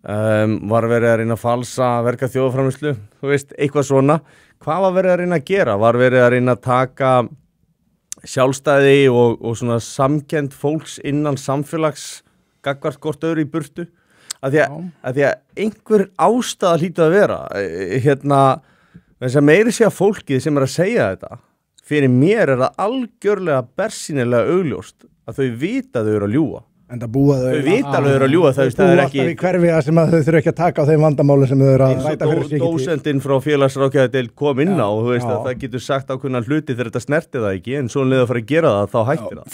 Var verið að reyna að falsa verka þjóðframleiðslu? Þú veist, eitthvað svona. Hvað var verið að reyna að gera? Var verið að reyna að taka sjálfstæði og svona samkennd fólks innan samfélags gagnvart hvort öðru í burtu? Af því að einhver ástæða hlýtur að vera. Þess að meiri sé að fólkið sem er að segja þetta, fyrir mér er það algjörlega bersýnilega augljóst að þau vita að þau eru að ljúga. En það búa Þau vita alveg að ljúga það Þau búa ekki alltaf í hverfi sem að þau þurfa ekki að taka á þeim vandamáli sem þau eru að eins ræta fyrir og sig dósendinn frá félagsráðgjafadeild kom inn á, þú veist að það getur sagt ákveðna hluti þegar þetta snerti það ekki, en svo leið að fara að gera það, þá hættir það.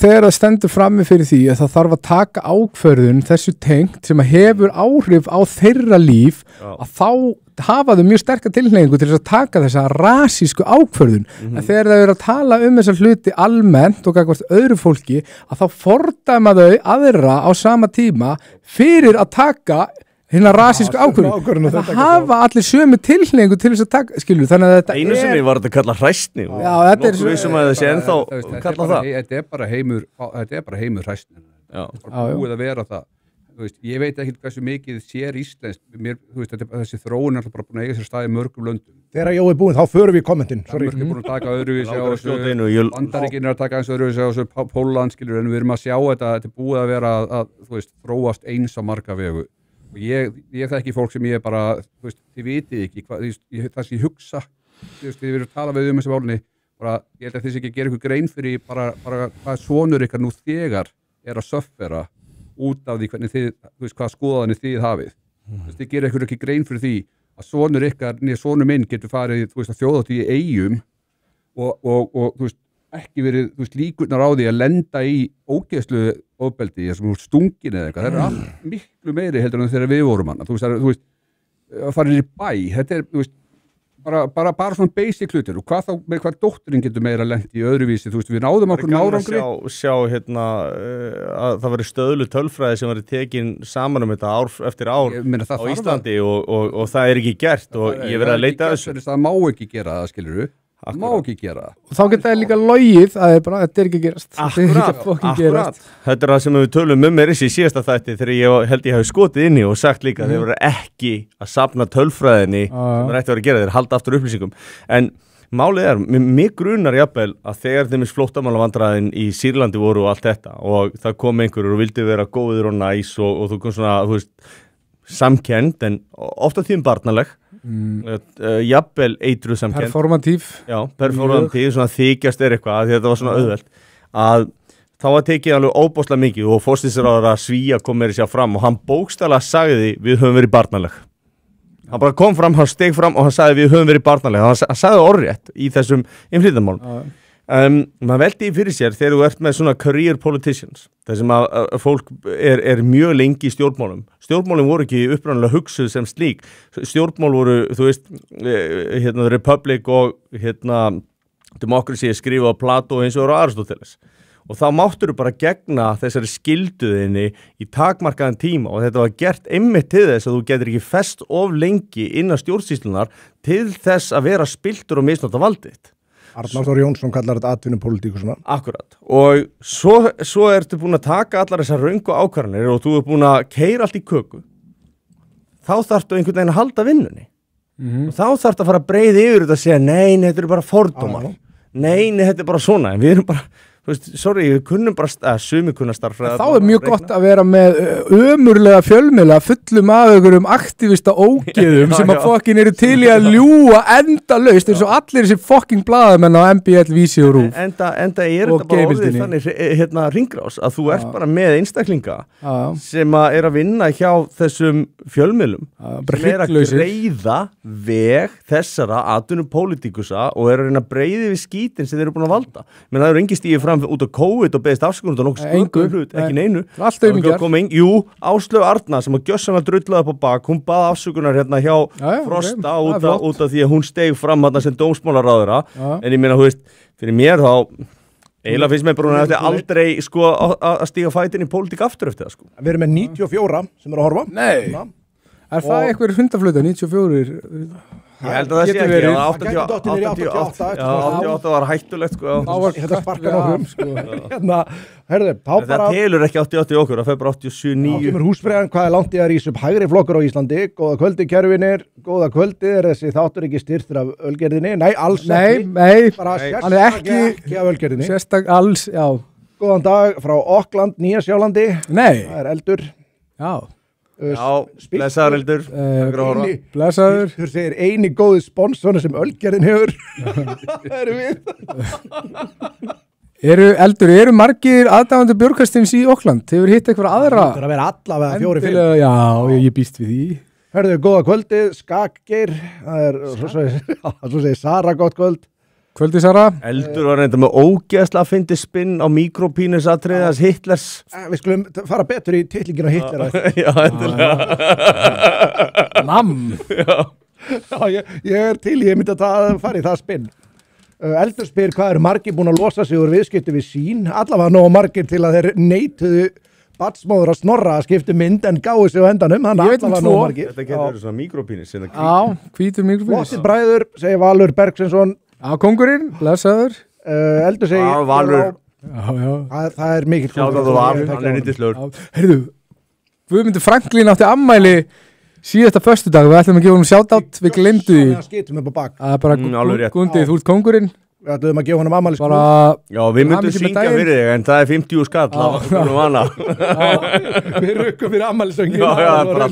Þegar það stendur frammi fyrir því að það þarf að taka ákvörðun þessu tengt sem að hefur áhrif á þeirra líf, að þá hafa þau mjög sterka tilhneigingu til þess að taka þessa rasísku ákvörðun en þegar þau eru að tala þessa hluti almennt og gagnvart öðru fólki að þá fordæma þau aðra á sama tíma fyrir að taka hérna rasísku ákvörðun það hafa allir sömu tilhneigingu til þess að taka, skilur, þannig að þetta einu sinni var þetta kallað hræstni og nokkuð vissum að þessi ennþá kallað það. Þetta er bara heimur hræstni, búið að vera það. Ég veit ekki hversu mikið sér íslenskt, þessi þróun er bara búin að eiga sér stað í mörgum löndum. Þegar Jói búinn, þá förum við í kommentin. Danmörk er búin að taka öðruvísi á þessu, Bandaríkin er að taka eins öðruvísi á þessu, Pólland, skilur, en við erum að sjá þetta er búið að vera að þróast eins á marga vegu. Og ég þekki fólk sem ég bara, þið vitið ekki, það sem ég hugsa, við erum að tala við þessi málunni, ég held að þið sé ekki að gera ykkur grein fyrir bara hvað sonur ykkar nú þegar er að söffera út af því hvernig þið, hvað skoðanir þið hafið. Þið gerir ykkur ekki grein fyrir því að sonur ykkar, sonur minn getur farið að þjóðhátíð í Eyjum og ekki verið líkurnar á því að lenda í ógeðslu ofbeldi, sem stungin eða eitthvað. Það er allt miklu meiri heldur en þegar við vorum hana. Að fara inn í bæ, þetta er bara svona basic hlutir og hvað þá með hvað dótturinn getur meira lent í öðruvísi, við náðum okkur árangri. Sjá hérna að það veri stöðlu tölfræði sem veri tekin saman þetta ár eftir ár á Íslandi og það er ekki gert og ég verið að leita þessu. Það má ekki gera það, skilur við. Það má ekki gera það. Og þá geta það líka logið að þetta er ekki gerast. Akkurat. Þetta er það sem við tölum mér í síðasta þætti þegar ég held ég hafi skotið inni og sagt líka að þeir voru ekki að safna tölfræðinni sem þeir ætti að vera að gera, þeir halda aftur upplýsingum. En málið er, mig grunar jafnvel að þegar þeim flóttamannavandræðin í Sýrlandi voru og allt þetta og það kom einhverjur og vildi vera góður og næs og þú kom svona, samkennd en ofta tíðum barnaleg jafnvel eitruð samkennd performatív, svona þykjast eitthvað því þetta var svona auðvelt að þá var tekið alveg óbóðslega mikið og forsætisráðherra Svía kom meira sér fram og hann bókstaflega sagði við höfum verið barnaleg hann bara kom fram, hann steg fram og hann sagði við höfum verið barnaleg hann sagði orðrétt í þessum innflytjandamálum maður veldi fyrir sér þegar þú ert með svona career politicians þar sem að fólk er mjög lengi í stjórnmálum voru ekki uppræðanlega hugsuð sem slík stjórnmál voru, þú veist Republic og Democracy skrifa á Plato eins og eru Aristoteles og þá máttur þú bara gegna þessari skilduðinni í takmarkaðan tíma og þetta var gert einmitt til þess að þú getur ekki fest of lengi innan stjórnsýslunar til þess að vera spiltur og misnota valdið Arnar Þór Jónsson kallar þetta atvinnupólitík og svona. Akkurat. Og svo ertu búin að taka allar þessar röngu ákvarðanir og þú er búin að keyra allt í köku. Þá þarftu einhvern veginn að halda vinnunni. Og þá þarftu að fara að breiða yfir þetta að segja, nei, þetta eru bara fordómar. Nei, þetta er bara svona. En við erum bara, við kunnum bara sumi kunna starffræða. Þá er mjög gott að vera með ömurlega fjölmiðla fullum af einhverjum aktivista ógeðum sem að fokkin eru til í að ljúga endalaust eins og allir þessi fokkin blaðamenn á MBL, Vísi og RÚV. Enda er þetta bara orðið þannig hringrás að þú ert bara með einstaklinga sem að er að vinna hjá þessum fjölmiðlum sem er að greiða veg þessara atvinnupólitíkusa og er að reyna að breiði við skítin sem þeir eru búin að valda. Men það eru engin stíði fram út af COVID og beðist afsökunar og nokkuð hlut, ekki neinu. Allt aumingjar. Jú, Áslaug Arna sem að gjössanlega drullaði upp á bak, hún baði afsökunar hérna hjá Frosta út af því að hún steig fram hérna sem dómsmálaráðherra, en ég meina, þú veist, fyrir mér þá eiginlega finnst mér bara hún eftir aldrei að stíga fætin í pólitík aftur eftir það sko. Við erum með 94 sem eru að horfa. Nei. Er það eitthvað hundaflöta, 94? Ég held að það sé ekki, 88 var hættulegt sko. Þetta sparkar nokkrum. Það telur ekki 88 okkur, það fer bara 87, 9. Þá kemur Húsfreyjan, hvað er langt í að rísa upp hægri flokkur á Íslandi? Góða kvöldi kerfinir, góða kvöldi, þessi þáttur ekki styrtur af ölgerðinni? Nei, alls ekki. Nei, bara sérstaklega ekki af ölgerðinni. Sérstaklega alls, já. Góðan dag frá Auckland, Nýja Sjálandi. Nei. Það er eldur. Já. Blessaður eldur Blessaður Þú segir eini góði sponsor sem ölgerðin hefur Það eru við Eru margir aðdáðandi bjórkastins í Auckland? Hefur hitt eitthvað aðra? Það er að vera allavega 4-5. Já, ég býst við því. Hörðu, góða kvöldið, Skakgeir, það er, svo segir Sara, gott kvöld. Kvöldið, Sara. Eldur var reynda með ógeðslega að fyndi spinn á mikropínusatriðas Hitlers. Við skulum fara betur í titlingin á Hitler. Já, endilega. Nam. Já, ég til, ég myndi að fara í það spinn. Eldur spyr hvað eru margir búin að losa sig úr viðskipti við sín, allavega nóg margir til að þeir neituðu batsmóður að Snorra að skipta mynd en gáðu sig á endanum, hann allavega nóg margir. Þetta getur verið svona mikropínus. Já, hvítur mikropínus. Flottir bræður, segir Valur Bergsensson. Já, kongurinn, blessaður. Eldur segir... Já, Valur. Já. Það er mikill kongur. Sjá það þú var, hann er yndislur. Heyrðu, Guðmundur Franklín átti ammæli síðasta föstudag, við ætlum að gefa honum shoutout, við glemdu því. Það er bara Gundi, þú ert kongurinn. Við ætlum að gefa honum ammæli sko. Já, við myndum syngja fyrir þig, en það er 50 skall á hana. Við rukkum fyrir ammælisöngin. Já, bara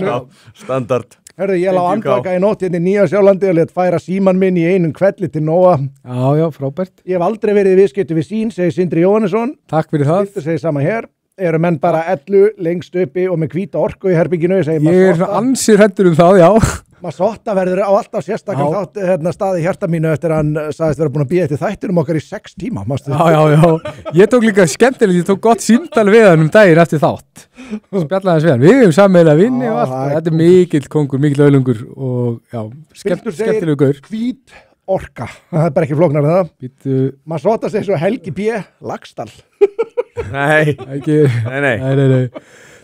standard. Herðu, ég lá andvaka í nótt hérna í Nýja-Sjálandi og let færa síman minn í einum kvelli til Nóa. Já, frábært. Ég hef aldrei verið í viðskipti við sín, segir Sindri Jóhannesson. Takk fyrir það. Þetta segir sama hér. Eru menn bara 11 lengst uppi og með hvíta orku í herbygginu? Ég er ansir hræddur það, já. Masotta verður á alltaf sérstakam þátt staði hjarta mínu eftir að hann sagðist vera búin að bíða eftir þættinum okkar í 6 tíma. Já. Ég tók líka skemmtilegt, ég tók gott símtal við hann daginn eftir þátt. Spjallaði hans við hann. Við hefum sammeðlega vinni og allt. Þetta er mikill kongur, mikill öðlungur og já, skemmtilegu gaur. Hvít orka. Það er bara ekki flóknar það. Masotta segir svo Helgi B. Lagstall. Nei.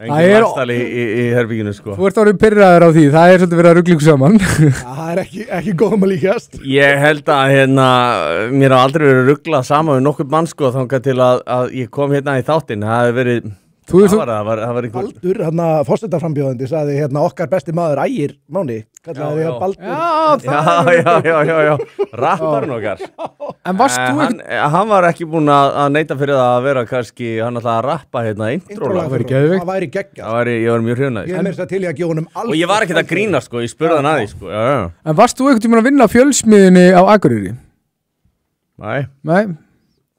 Engin Lagstall í herbygginu sko. Þú ert orðin pirraður á því, það er svolítið verið að rugla ykkur saman. Það er ekki góðum að líkast. Ég held að mér hafa aldrei verið ruglað saman við nokkuð mann sko þangað til að ég kom hérna í þáttinn. Það hefði verið það var einhver Baldur, forsetaframbjóðandi sagði okkar besti maður Ægir Máni kallaði því Baldur. Já, rapparinn okkar. En varst þú hann var ekki búinn að neita fyrir það að vera kannski, hann ætlaði að rappa introlag. Það væri geggjað. Ég var mjög hrjónaður. Ég er mér til í að gefa honum allt. Og ég var ekkert að grína sko, ég spurði hann að því sko. En varst þú einhvern tímann að vinna á Fjölsmiðjunni á Akureyri? Nei.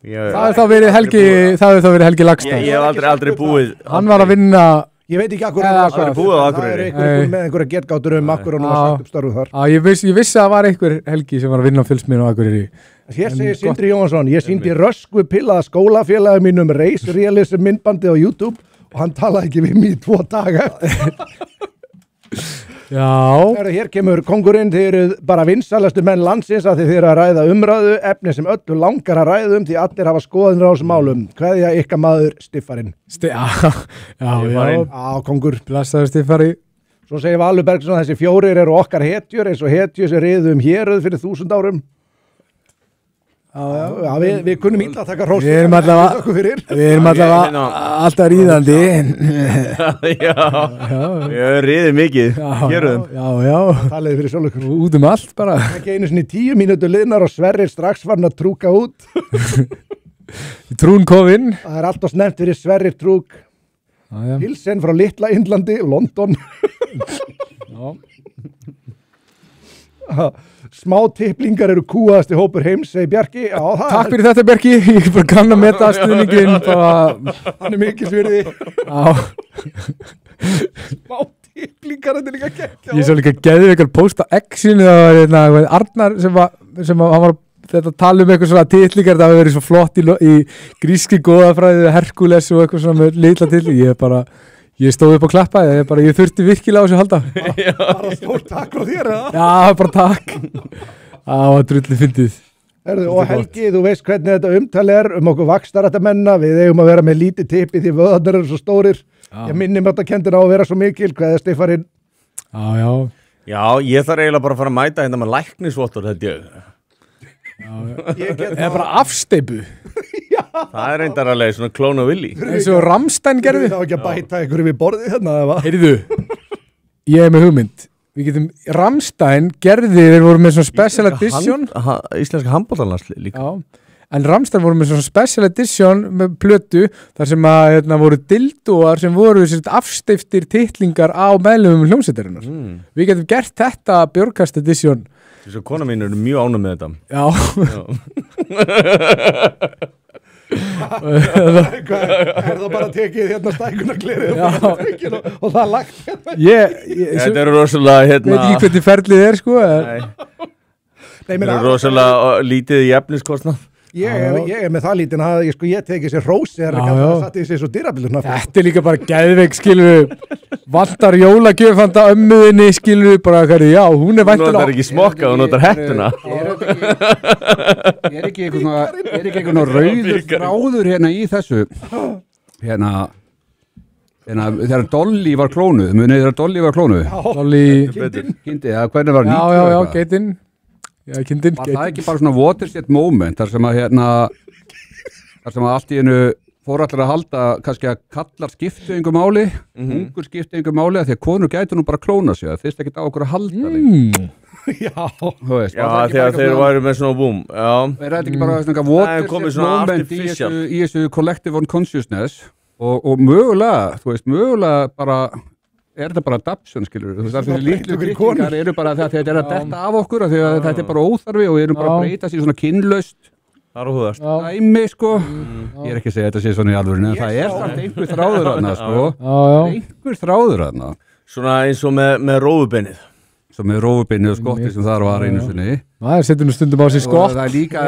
Það hefur þá verið Helgi Lagstall. Ég hef aldrei búið. Hann var að vinna. Ég veit ekki akkur búið á Akureyri. Það er með einhverja getgátur akkur og nú að sagt upp störfum þar. Ég vissi að það var einhver Helgi sem var að vinna á Fjölsmiðjunni á Akureyri. Hér segir Sindri Jóhansson, ég sýndi Röskvu pillaða skólafélagi mínum Race Realism myndbandið á YouTube og hann talaði ekki við mig í 2 daga. Já. Hér kemur kongurinn, þið eru bara vinsælastu menn landsins að þið eru að ræða umræðu, efni sem öllu langar að ræðum því allir hafa skoðanir á þessum málum. Kveðja ykkar maður Stiffarinn. Já, kongur. Blessaður Stiffari. Svo segir Valur Bergsson, þessi 4 eru okkar hetjur eins og hetjur sem riðum héruð fyrir 1000 árum. Já, við kunnum illa að taka hrósið. Við erum allavega alltaf ríðandi. Já, við ríðum mikið. Já. Talaði fyrir sjálfur. Út allt bara. Ekki einu sinni 10 mínútur liðnar og Sverrir strax farin að trúka út. Í trúnkofinn. Það er alltaf snert fyrir Sverrir trúk. Hilsen frá litla Indlandi, London. Já. Smá tipplingar eru kúaðasti hópur heims, segir Bjarki. Takk fyrir þetta Bjarki, ég bara kann að meta stuðningin. Hann er mikils virði. Smá tipplingar, þetta er líka geggja. Ég svo líka geðið ykkur posta X-inu, það var Arnar sem hann var þetta tala eitthvað svona titlingar, það hafi verið svo flott í gríski góðafræði, Herkules og eitthvað svona með litla titlingar. Ég stóð upp og klappaði, ég þurfti virkilega á þessu halda. Bara stór takk frá þér, eða? Já, bara takk. Það var drullið fyndið. Og Helgi, þú veist hvernig þetta umtali er okkur vaxtarættamennina, við eigum að vera með lítið tippi því vöðarnir eru svo stórir. Ég minnum þetta kenndina á að vera svo mikil, hvað er Stiffarinn? Já, ég þarf eiginlega bara að fara að mæta hérna með læknisvottur, þetta ég. Það er bara afsteipu. Það er reyndar alveg svona klón og villi. Eins og Rammstein gerði. Við þá ekki að bæta einhverju við borðið hérna, eða? Heyrðu, ég er með hugmynd. Við getum, Rammstein gerði, þeir voru með svona special edition. Íslenska handboltalandslið líka. Já, en Rammstein voru með svona special edition með plötu, þar sem að voru dildóar sem voru afsteiftir titlingar á meðlumum hljómsveitarinnar. Við getum gert þetta Björkast edition. Þessu kona mín eru mjög ánum með þetta. Já. Er það bara tekið hérna stækunarglerið og það lagt Þetta eru rosalega veit ekki hvernig ferlið sko Þetta eru rosalega lítið í efniskostnað Ég er með það lítinn að ég teki sér rósi þegar það satt í sig svo dyrabillur Þetta líka bara geðveik skilur vantar jólagjöf handa ömmuðinni skilur bara hverju, já, hún er væntanlega Hún notar ekki smokka, hún notar hettuna Er ekki einhvern rauður þráður hérna í þessu hérna þegar Dolly var klónuð munið þegar Dolly var klónuð Dolly Kindið, hvernig var nýtt Já, geitinn Já, kindin Var það ekki bara svona watershed moment þar sem að allt í einu fór allir að halda kannski að kallar skiptu einhver máli ungur skiptu einhver máli að því að konur gætu nú bara klóna sig það fyrst ekki á okkur að halda Já, þegar þeir væru með svona boom Er þetta ekki bara svona watershed moment í þessu collective unconsciousness og mögulega, þú veist, mögulega bara er þetta bara adaption, skilur þú veist, þessi litlu krikkingar eru bara þetta er að detta af okkur, því að þetta er bara óþarfi og eru bara að breyta sér svona kynlaust dæmi, sko ég er ekki að segja þetta sé svona í alvörinu en það er samt einhver þráður þarna, sko einhver þráður þarna svona eins og með rófubeinið svo með rófubeinið og skotti sem þar var einu sinni Það setur nú stundum á sig skott það er líka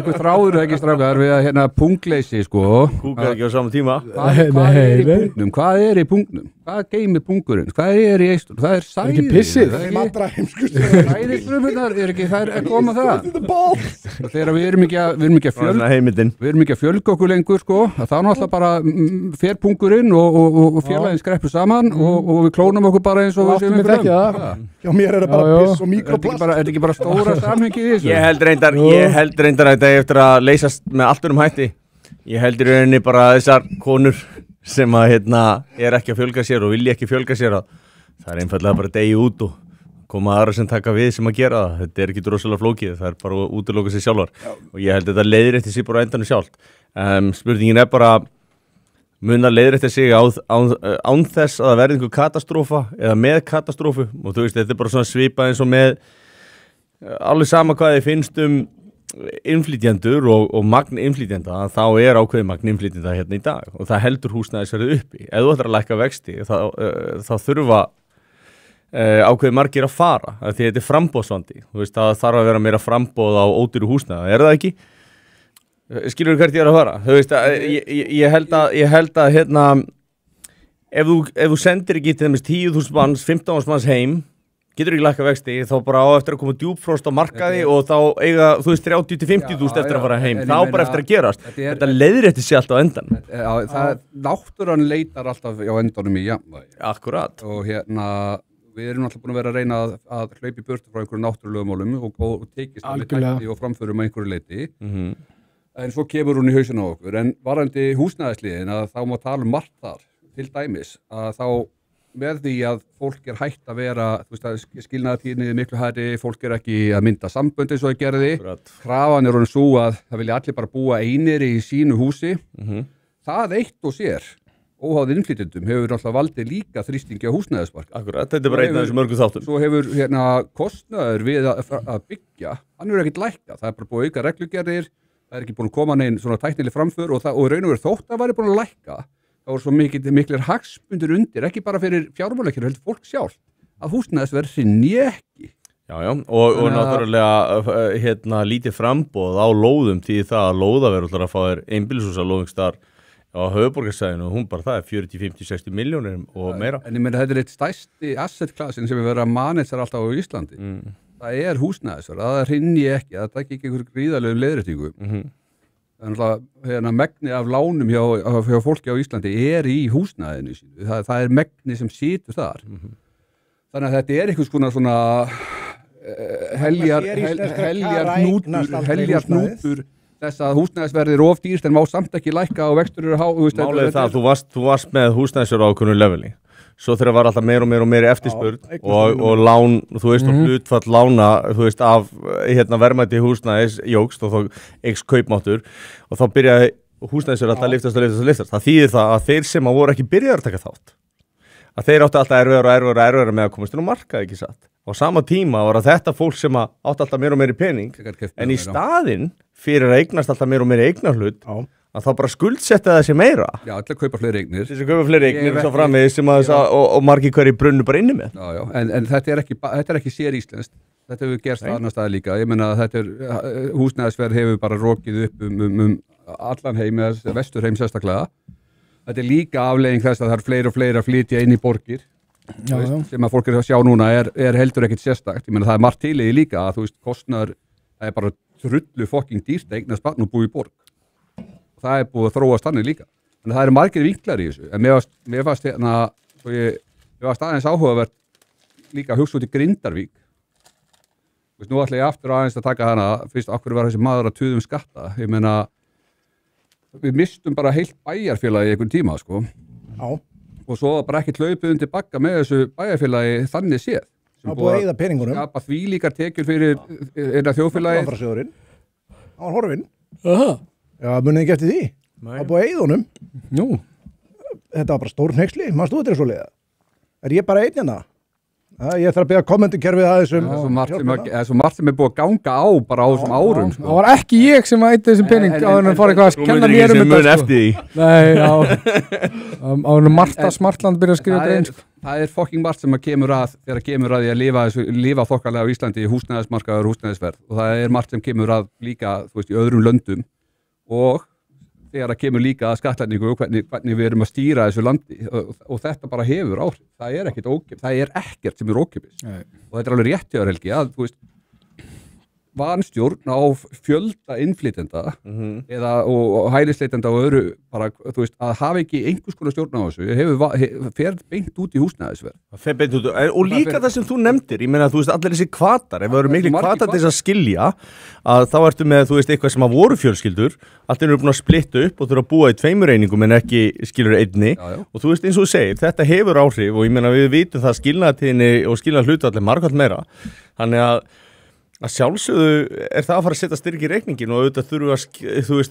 einhver þráður það ekki strákar við að hérna pungleysi sko Kúkar ekki á saman tíma Hvað er í pungnum? Hvað geymir pungurinn? Hvað er í eistur? Það er sæði ekki pissið Sæðisfrumurnar er ekki það að koma það Þegar við erum ekki að fjölga okkur lengur sko þá náttúrulega bara fer pungurinn og félaginn skreppur saman og við klónum okkur bara eins og við séum Já, mér er það bara piss og mikroplast Er þetta ekki bara stóra samhengi í þessu? Ég held reyndar að þetta eftir að leysast með allt hætti Ég held í rauninni bara þessar konur sem að er ekki að fjölga sér og vilja ekki fjölga sér það er einfallega bara degi út og koma aðra sem taka við sem að gera það þetta er ekki drosalega flókið, það er bara að útiloka sér sjálfar og ég held að þetta leiðir eftir sig bara á endanum sjálft spurningin er bara mun að leiðir eftir sig án þess að það verði einhver katastrófa eða með katastrófu og þú veist, þetta er bara svona svipað eins og með alveg sama hvað þið finnst innflytjendur og magn innflytjenda þá er ákveðið magn innflytjenda hérna í dag og það heldur húsnæðisverðið uppi ef þú ætlar að lækka vexti þá þurfa ákveðið margir að fara því þetta er framboðsvandi þú veist, það þarf að vera meira framboð á ódýru húsnæði, er það ekki? Skilur þú hvert ég er að fara? Þú veist, ég held að ef þú sendir ekki til dæmis 10.000 manns, 15.000 manns heim getur ekki lækka vexti, þá bara á eftir að koma djúpfrost á markaði og þá eiga, þú veist, 30-50.000 eftir að fara heim, þá bara eftir að gerast þetta leiðréttir sig alltaf á endan Náttúran leitar alltaf á endanum í jafnvægi Akkurat og við erum alltaf búin að vera að reyna að hlaupa í burtu frá einhverju náttúrulegumálum og tekist með tækni og framförum að einhverju leiti en svo kemur hún í hausinn á okkur en varandi húsnæðisliðin að þá má tala margt þar til dæmis að þá með því að fólk er hætt að vera skilnaðartíðni miklu hærri, fólk er ekki að mynda sambönd eins og það gerði krafan er honum svo að það vilja allir bara búa einir í sínu húsi það eitt og sér óháð innflytjendum hefur alltaf valdið líka þrýstingi á húsnæðismarkaði. Akkurat, þetta er bara einn af þessum mörgum þáttum. Svo hefur kostnaður við að byggja, hann hefur ekkert lækkað, það er bara búið að auka reglugerðir, það er ekki búin að koma neinn svona tæknileg framför og raun og verið þótt að væri búin að lækka, það voru svo miklir hagsmundir undir, ekki bara fyrir fjármálakerfið, heldur fólk sjálf, að húsnæðisverð hrynji ekki. Já, og náttúrulega lítið framboð á lóðum því það að lóðaverð ætlar að fá þér einbýlishús að lóðingstar á höfuðborgarsvæðinu og hún bara það er 40, 50, 60 milljónir og meira. En ég meina þetta er eitt stærsti asset-klassin sem við verðum að manage alltaf á Íslandi. Það er húsnæðisverð, það hrynji ekki, það er ekki einhver gríðarlegu leiðréttingu. Þannig að megni af lánum hjá fólki á Íslandi er í húsnæðinu sínu. Það er megni sem situr þar. Þannig að þetta er einhvers konar svona heljar hnútur þess að húsnæðisverðið er of dýrt en má samt ekki lækka og vextur eru há. Málið það, þú varst með húsnæðisverð á ákveðnu leveli. Svo þegar var alltaf meira og meira eftirspurn og lán, þú veist, og hlutfall lána, þú veist, af verðmæti húsnæðis jógst og þá eykst kaupmáttur og þá byrjaði húsnæðisverð alltaf að liftast. Það þýðir það að þeir sem voru ekki byrjaðir að taka þátt, að þeir áttu alltaf erfiðar með að komast inn á markað, ekki satt. á sama tíma var þetta fólk sem átt alltaf meira og meiri pening en í staðinn fyrir að eignast alltaf meira og meiri eignarhlut að þá bara skuldsetja þessi meira Já, allir kaupa fleiri eignir Þessi kaupa fleiri eignir svo framvegis sem að og margir hverju brunnu bara inni með Já, en þetta er ekki sér íslenskt þetta hefur gerst annar staði líka ég meina að þetta húsnæðisverð hefur bara rokið upp allan heim eða vesturheim sérstaklega þetta líka afleiðing þess að það fleiri og fleiri að flytja inn í borgir sem að fólk að sjá núna er heldur ekkert sérstakt ég meina það margt til í líka að þú veist kostnaður það bara trullu fokking dýrt að eignast barn og búi í borg það búið að þróast þannig líka en það margir vinklar í þessu en mér fannst aðeins áhugavert líka að hugsa út í Grindarvík nú ætla ég aftur aðeins að taka hana fyrst okkur var þessi maður að tuðum skatta ég meina við mistum bara heilt bæjarfélagi í einhvern tíma sko og svo bara ekki hlaupið undir bagga með þessu bæjarfélagi þannig séð Það var búið að eyða peningunum skapa því líkar tekjur fyrir eina þjóðfélagi Það var horfinn Já, munið ekki eftir því Það var búið að eyða honum Þetta var bara stór hneyksli, maður stóð þetta svo leiða ég bara einn hérna? Ég þarf að byrja kommentarkerfið að svo margt sem búið að ganga á bara á þessum árum sko. Það var ekki ég sem ætti þessum pening á hann að fara eitthvað að kenna mér þetta Nei, á Marta Smartland byrja að skrifa grein Það fucking margt sem kemur að þegar kemur að því að lifa þokkalega á Íslandi í húsnæðismarkaður húsnæðisverð og það margt sem kemur að líka þú veist, í öðrum löndum og þegar það kemur líka að skattlagningu og hvernig við erum að stýra þessu landi og þetta bara hefur áhrif það er ekkert sem er ókeypis og þetta er alveg rétt hjá þér Helgi að þú veist vanstjórn á fjölda innflytjenda og hælisleitenda og öðru bara, þú veist, að hafa ekki einhvers konar stjórn á þessu fer beint út í húsnæðisverð og líka það sem þú nefndir ég meina þú veist allir þessi kvatar ef það eru miklu kvatar til þess að skilja að þá ertu með þú veist eitthvað sem að voru fjölskyldur allt eru búin að splitta upp og þurfa að búa í 2 einingum en ekki skilur einni og þú veist eins og þú segir þetta hefur áhrif og ég meina við vitum það skilnaðartíðinni og skilnaðarhlutfalli margfalt meira þannig að sjálfsögðu það að fara að setja styrk í reikningin og auðvitað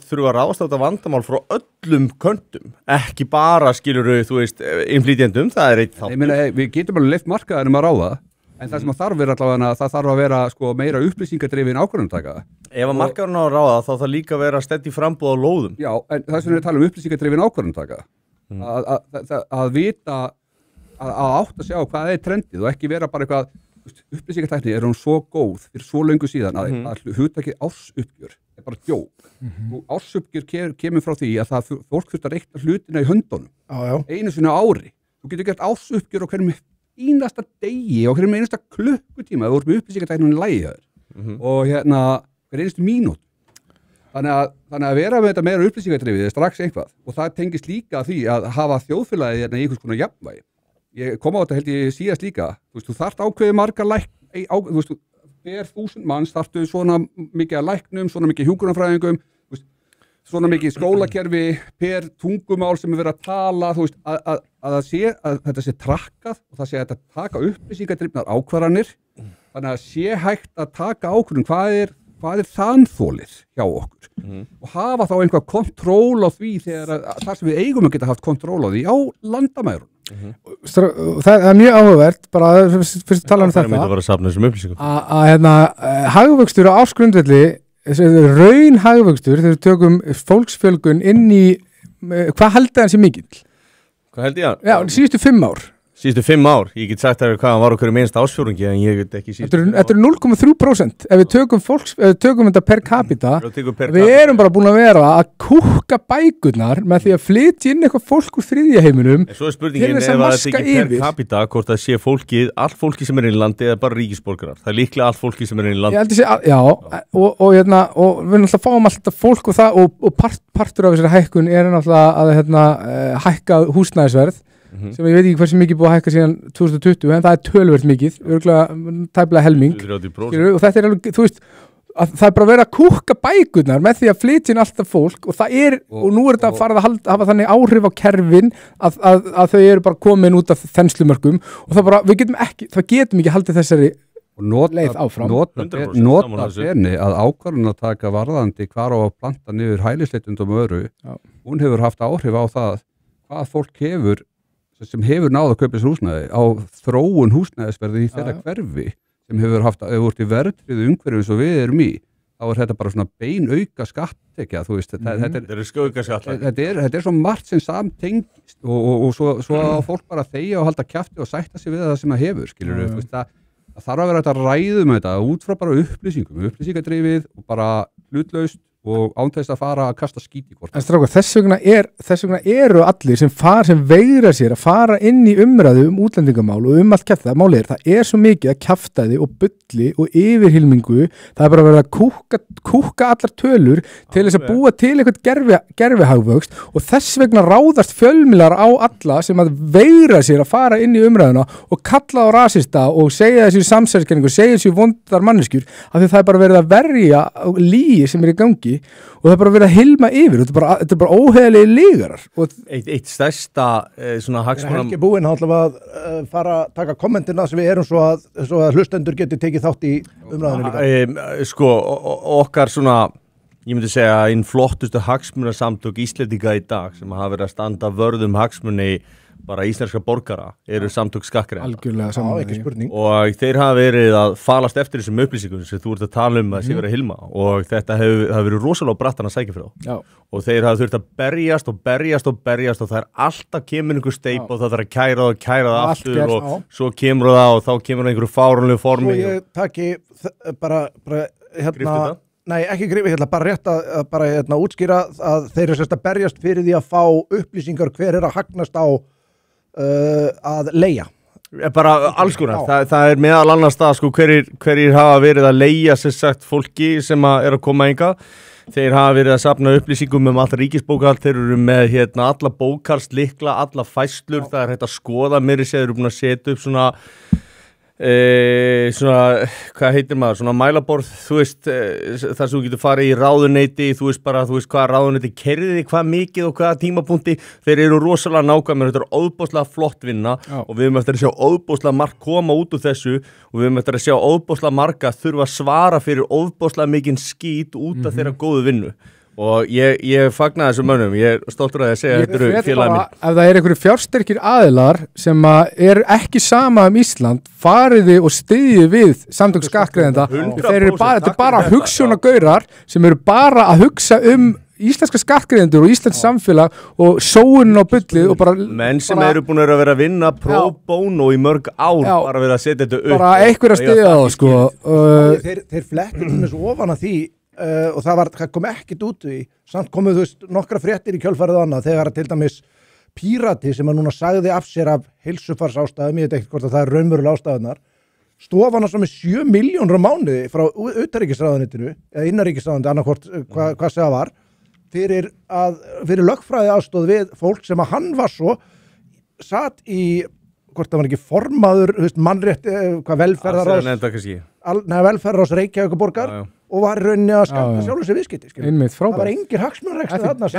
þurfa að ráðast á þetta vandamál frá öllum köntum, ekki bara skiluru, þú veist, innflytjendum, það er eitt þátt. Ég meina, við getum alveg leyft markaðinum að ráða, en það sem þarf allavega það þarf að vera sko, meira upplýsingadrifin ákvörðunartaka. Ef að markaðurinn á að ráða þá það líka vera stedd í frambúð á lóðum. Já, en það sem við tala upplýsingadrifin ákvörðunartaka, að vita, að átt að sjá hvað er trendið og ekki vera bara eitthvað upplýsingatækni hún svo góð fyrir svo löngu síðan að hugtakið ársuppgjör er bara djók og ársuppgjör kemur frá því að það fólk þurft að reikna hlutina í höndunum einu sinni á ári þú getur gert ársuppgjör á hverjum einasta degi og hverjum einasta klukkutíma þú ert með upplýsingatækni í lagi og hver einustu mínút þannig að vera með þetta meira upplýsingatækni er strax eitthvað og það tengist líka því að hafa þjóðfélagið í einhvers konar jafnvægi ég kom á þetta held ég síðast líka þú þarft ákveði margar per 1000 manns þarftu svona mikið að læknum, svona mikið hjúkrunarfræðingum svona mikið skólakerfi per tungumál sem er verið að tala að þetta sé trakkað og það sé að þetta taka upplýsingadrifnar ákvarðanir þannig að sé hægt að taka ákvörðun hvað er þanþolið hjá okkur og hafa þá einhvað kontról á því þegar þar sem við eigum að geta haft kontról á því á landamærun Það er mjög áhugavert bara fyrst að tala um þetta að hagvöxtur á ársgrundvelli raun hagvöxtur þegar við tökum fólksfjölgun inn í hvað held það sé mikill? Hvað held ég? Já, síðustu 5 ár Síðustu 5 ár, ég get sagt að hvað hann var okkur minnst ásfjórungi en ég get ekki síðustu 5 ár. Þetta er 0,3% ef við tökum þetta per capita við erum bara búin að vera að kúkka bækurnar með því að flytja inn eitthvað fólk úr þriðja heiminum Svo er spurningin ef það er ekki per capita hvort það sé fólkið, allt fólki sem er inn í landi eða bara ríkisborgarar, það er líklega allt fólki sem er inn í landi Já, og við náttúrulega fáum alltaf fólk og partur af þessari hækkun er náttúrulega að hækka húsnæðisverð sem ég veit ekki hversu mikið búið að hækka síðan 2020 en það er töluvert mikið tæplega helming og þetta er alveg, þú veist það er bara að vera að kúkka bækurnar með því að flytja inn alltaf fólk og nú er þetta að fara að hafa þannig áhrif á kerfin að þau eru bara komin út af þenslumörkum og það getum ekki haldið þessari leið áfram Nota ferni að ákvarðun að taka varðandi hvar á að planta niður hælisleitundum og öðru hún hefur haft áhrif á það hvað fólk sem hefur náð að kaupa þessu húsnæði á þróun húsnæðisverði í þeirra hverfi sem hefur haft í verðtryggðu umhverfi eins og við erum í, þá þetta bara svona bein auka skattekja, þú veist, þetta svo margt sem samtengist og svo á fólk bara þegja og halda kjafti og sætta sig við það sem það hefur, skilur þú veist, það þarf að vera þetta ræðum þetta út frá bara upplýsingadrifið og bara hlutlaust og án þess að fara að kasta skít í hvort. En strákar, þess vegna eru allir sem veigra sér að fara inn í umræðu útlendingamál og allt kjafta, málið það svo mikið að kjaftaði og bulli og yfirhylmingu, það bara verið að kúka allar tölur til þess að búa til eitthvað gervihagvöxt og þess vegna ráðast fjölmiðlar á alla sem að veigra sér að fara inn í umræðuna og kalla á rasista og segja þessi samsæriskenningu, segja þessi vondar manneskjur, af því það bara verið að verja líi sem í gangi og það bara verið að hilma yfir þetta er bara óheðalegi lígarar Eitt stærsta svona hagsmunum Helgi búinn ætlum að fara að taka kommentina sem við erum svo að hlustendur geti tekið þátt í umræðinu líka Sko, okkar svona ég myndi segja einn flottustu hagsmunasamtök Íslendinga í dag sem hafa verið að standa vörðum hagsmuni bara íslenska borgara eru samtök skakkgreiðenda. Algjörlega saman ekki spurning. Og þeir hafa verið að falast eftir þessum upplýsingum sem þú ert að tala að sé verið að hilma og þetta hefur verið rosalega brattan að sækja fyrir þá. Og þeir hafa þurft að berjast og það alltaf kemur einhver steip og það þarf að kæra það aftur og svo kemur það og þá kemur einhverju fáránlegu formi. Svo ég taki bara hérna Nei, ekki grifi, bara rétt að útskýra að þeir eru að berjast fyrir því að fá upplýsingar hver að hagnast á að leigja. Bara alls konar, það meðal annars það sko hverjir hafa verið að leigja sem sagt fólki sem að koma hingað. Þeir hafa verið að safna upplýsingum alla ríkisbókhald, þeir eru með alla bókhaldslykla, alla fæslur, það hægt að skoða meiri sér, þeir eru búin að setja upp svona hvað heitir maður, svona mælaborð þú veist, þar sem þú getur farið í ráðuneyti, þú veist hvað ráðuneyti kerði hvað mikið og hvaða tímapunkti þeir eru rosalega nákvæmir, þetta óbúslega flott vinna og við höfum eftir að sjá óbúslega margt koma út úr þessu og við höfum eftir að sjá óbúslega marga þurfa að svara fyrir óbúslega mikinn skít út af þeirra góðu vinnu og ég fagna þessum mönnum, ég er stoltur að segja þetta eru félagið minn. Ef það einhverju fjársterkir aðilar sem ekki sama Ísland, fariði og styðji við samtök skakkgreiðenda, þeir eru bara hugsjónagaurar sem eru bara að hugsa íslenska skakkgreiðendur og íslensk samfélag og sóunin á bullið og bara menn sem eru búin að vera að vinna pro bono í mörg ár bara verið að setja þetta upp bara einhver að styðja það sko þeir flekkur þessu ofan að því og það kom ekkert út í samt komuð nokkra fréttir í kjölfarið annað þegar til dæmis Pírati sem að núna sagði af sér af heilsufarsástæðum, ég veit ekkert hvort að það raunverulega ástæðunar stofana sem 7 milljónur á mánuði frá utanríkisráðuneytinu eða innanríkisráðuneytinu, annarkvort hvað sem það var fyrir lögfræði aðstoð við fólk sem að hann var svo satt í hvort það var ekki formaður mannrétt hvað velferðarás Reykjavíkurborgar og var rauninni að skapa sjálfur sér viðskipti það var engir hagsmunarekstur þarna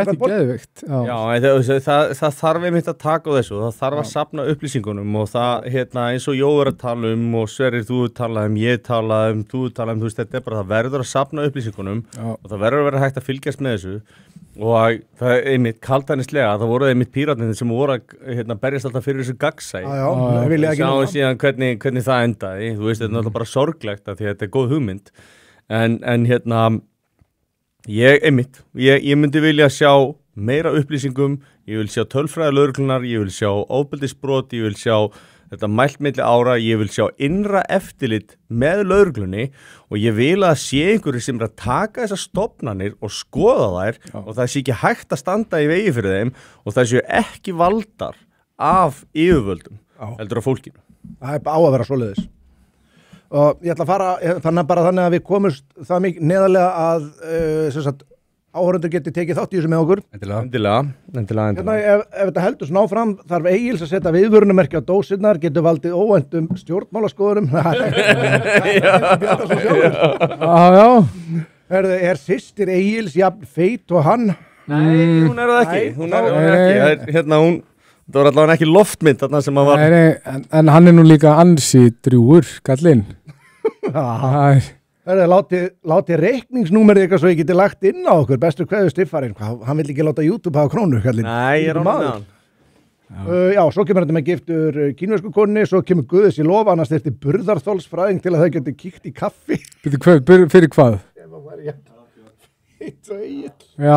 það þarf einmitt að taka á þessu það þarf að safna upplýsingunum og það eins og Jói er að tala og Sverrir þú talaði ég talaði þú talaði þú veist þetta bara það verður að safna upplýsingunum og það verður að vera hægt að fylgjast með þessu og það einmitt kaltanislega það voru einmitt píratnir sem voru að berjast alltaf fyrir þessu gagnsæ sjáum síðan hvernig það endaði þú veist þetta er náttúrulega bara sorglegt að því að þetta er góð hugmynd en ég myndi vilja sjá meira upplýsingum, ég vil sjá tölfræði lögreglunar, ég vil sjá ofbeldisbrot, ég vil sjá þetta mælt milli ára, ég vil sjá innra eftirlit með lögreglunni og ég vil að sé einhverju sem að taka þessar stofnanir og skoða þær og það sé ekki hægt að standa í vegi fyrir þeim og það sé ekki valdar af yfirvöldum heldur af fólkinu. Það á að vera svoleiðis. Og ég ætla að fara þannig að við komumst það mikið neðarlega að áhörundur geti tekið þátt í þessu með okkur. Endilega. Hérna, ef þetta heldur svona áfram þarf Egils að setja viðvörunarmerki á dósirnar, getur valdið óvæntum stjórnmálaskoðurum. Er systir Egils jafn feit og hann? Nei, hún er það ekki. Það var allavega ekki loftmynd þarna sem að var. Nei, en hann er nú líka ansi drjúgur, kallinn. Láti reikningsnúmerið eitthvað svo ég geti lagt inn á okkur, bestu kveðu stiffarinn. Hann vil ekki láta YouTube hafa krónu, kallinn. Nei, ég er ánægð með hann. Já, svo kemur þetta með giftur kínversku konni, svo kemur Guðis í lofa, annars þurfti burðarþólsfræðing til að þau geti kíkt í kaffi. Fyrir hvað? Já.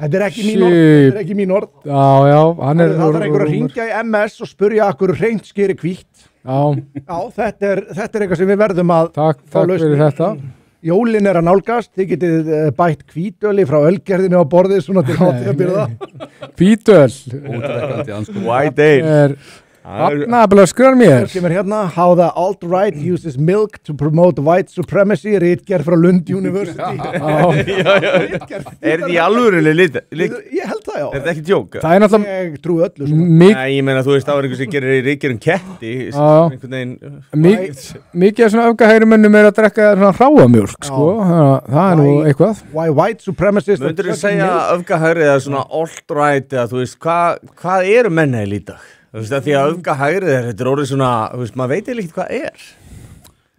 Þetta er ekki mín orð, Já, hann Það þarf einhver að ringja í MS og spurja akkur hreint skeri hvítt. Já, þetta er eitthvað sem við verðum að Takk fyrir þetta. Jólin er að nálgast, þið getið bætt hvítöli frá ölgerðinu á borðið svona til hátíðabyrða. Hvítöl. White Ale. Þarna að skræða mér. Kemur hérna, how the alt-right uses milk to promote white supremacy, ritgerð frá Lund University. Er þetta í alvörunni lítið? Ég held það, já. Er þetta ekki djók? Það er náttúrulega Ég trúi öllu svona. Nei, ég meina þú veist, það var einhver sem gerir ríkjum ketti einhvern veginn mikið af svona öfgahægrumönnum er að drekka svona hráamjólk, sko. Það er nú eitthvað. Why white supremacists... Möndur þú segja öfgahægri eða svona alt-right eða þú veist, hvað eru menni í dag? Þú veist að því að öfgahægrið þetta er orðið svona, þú veist, maður veit ekki hvað er.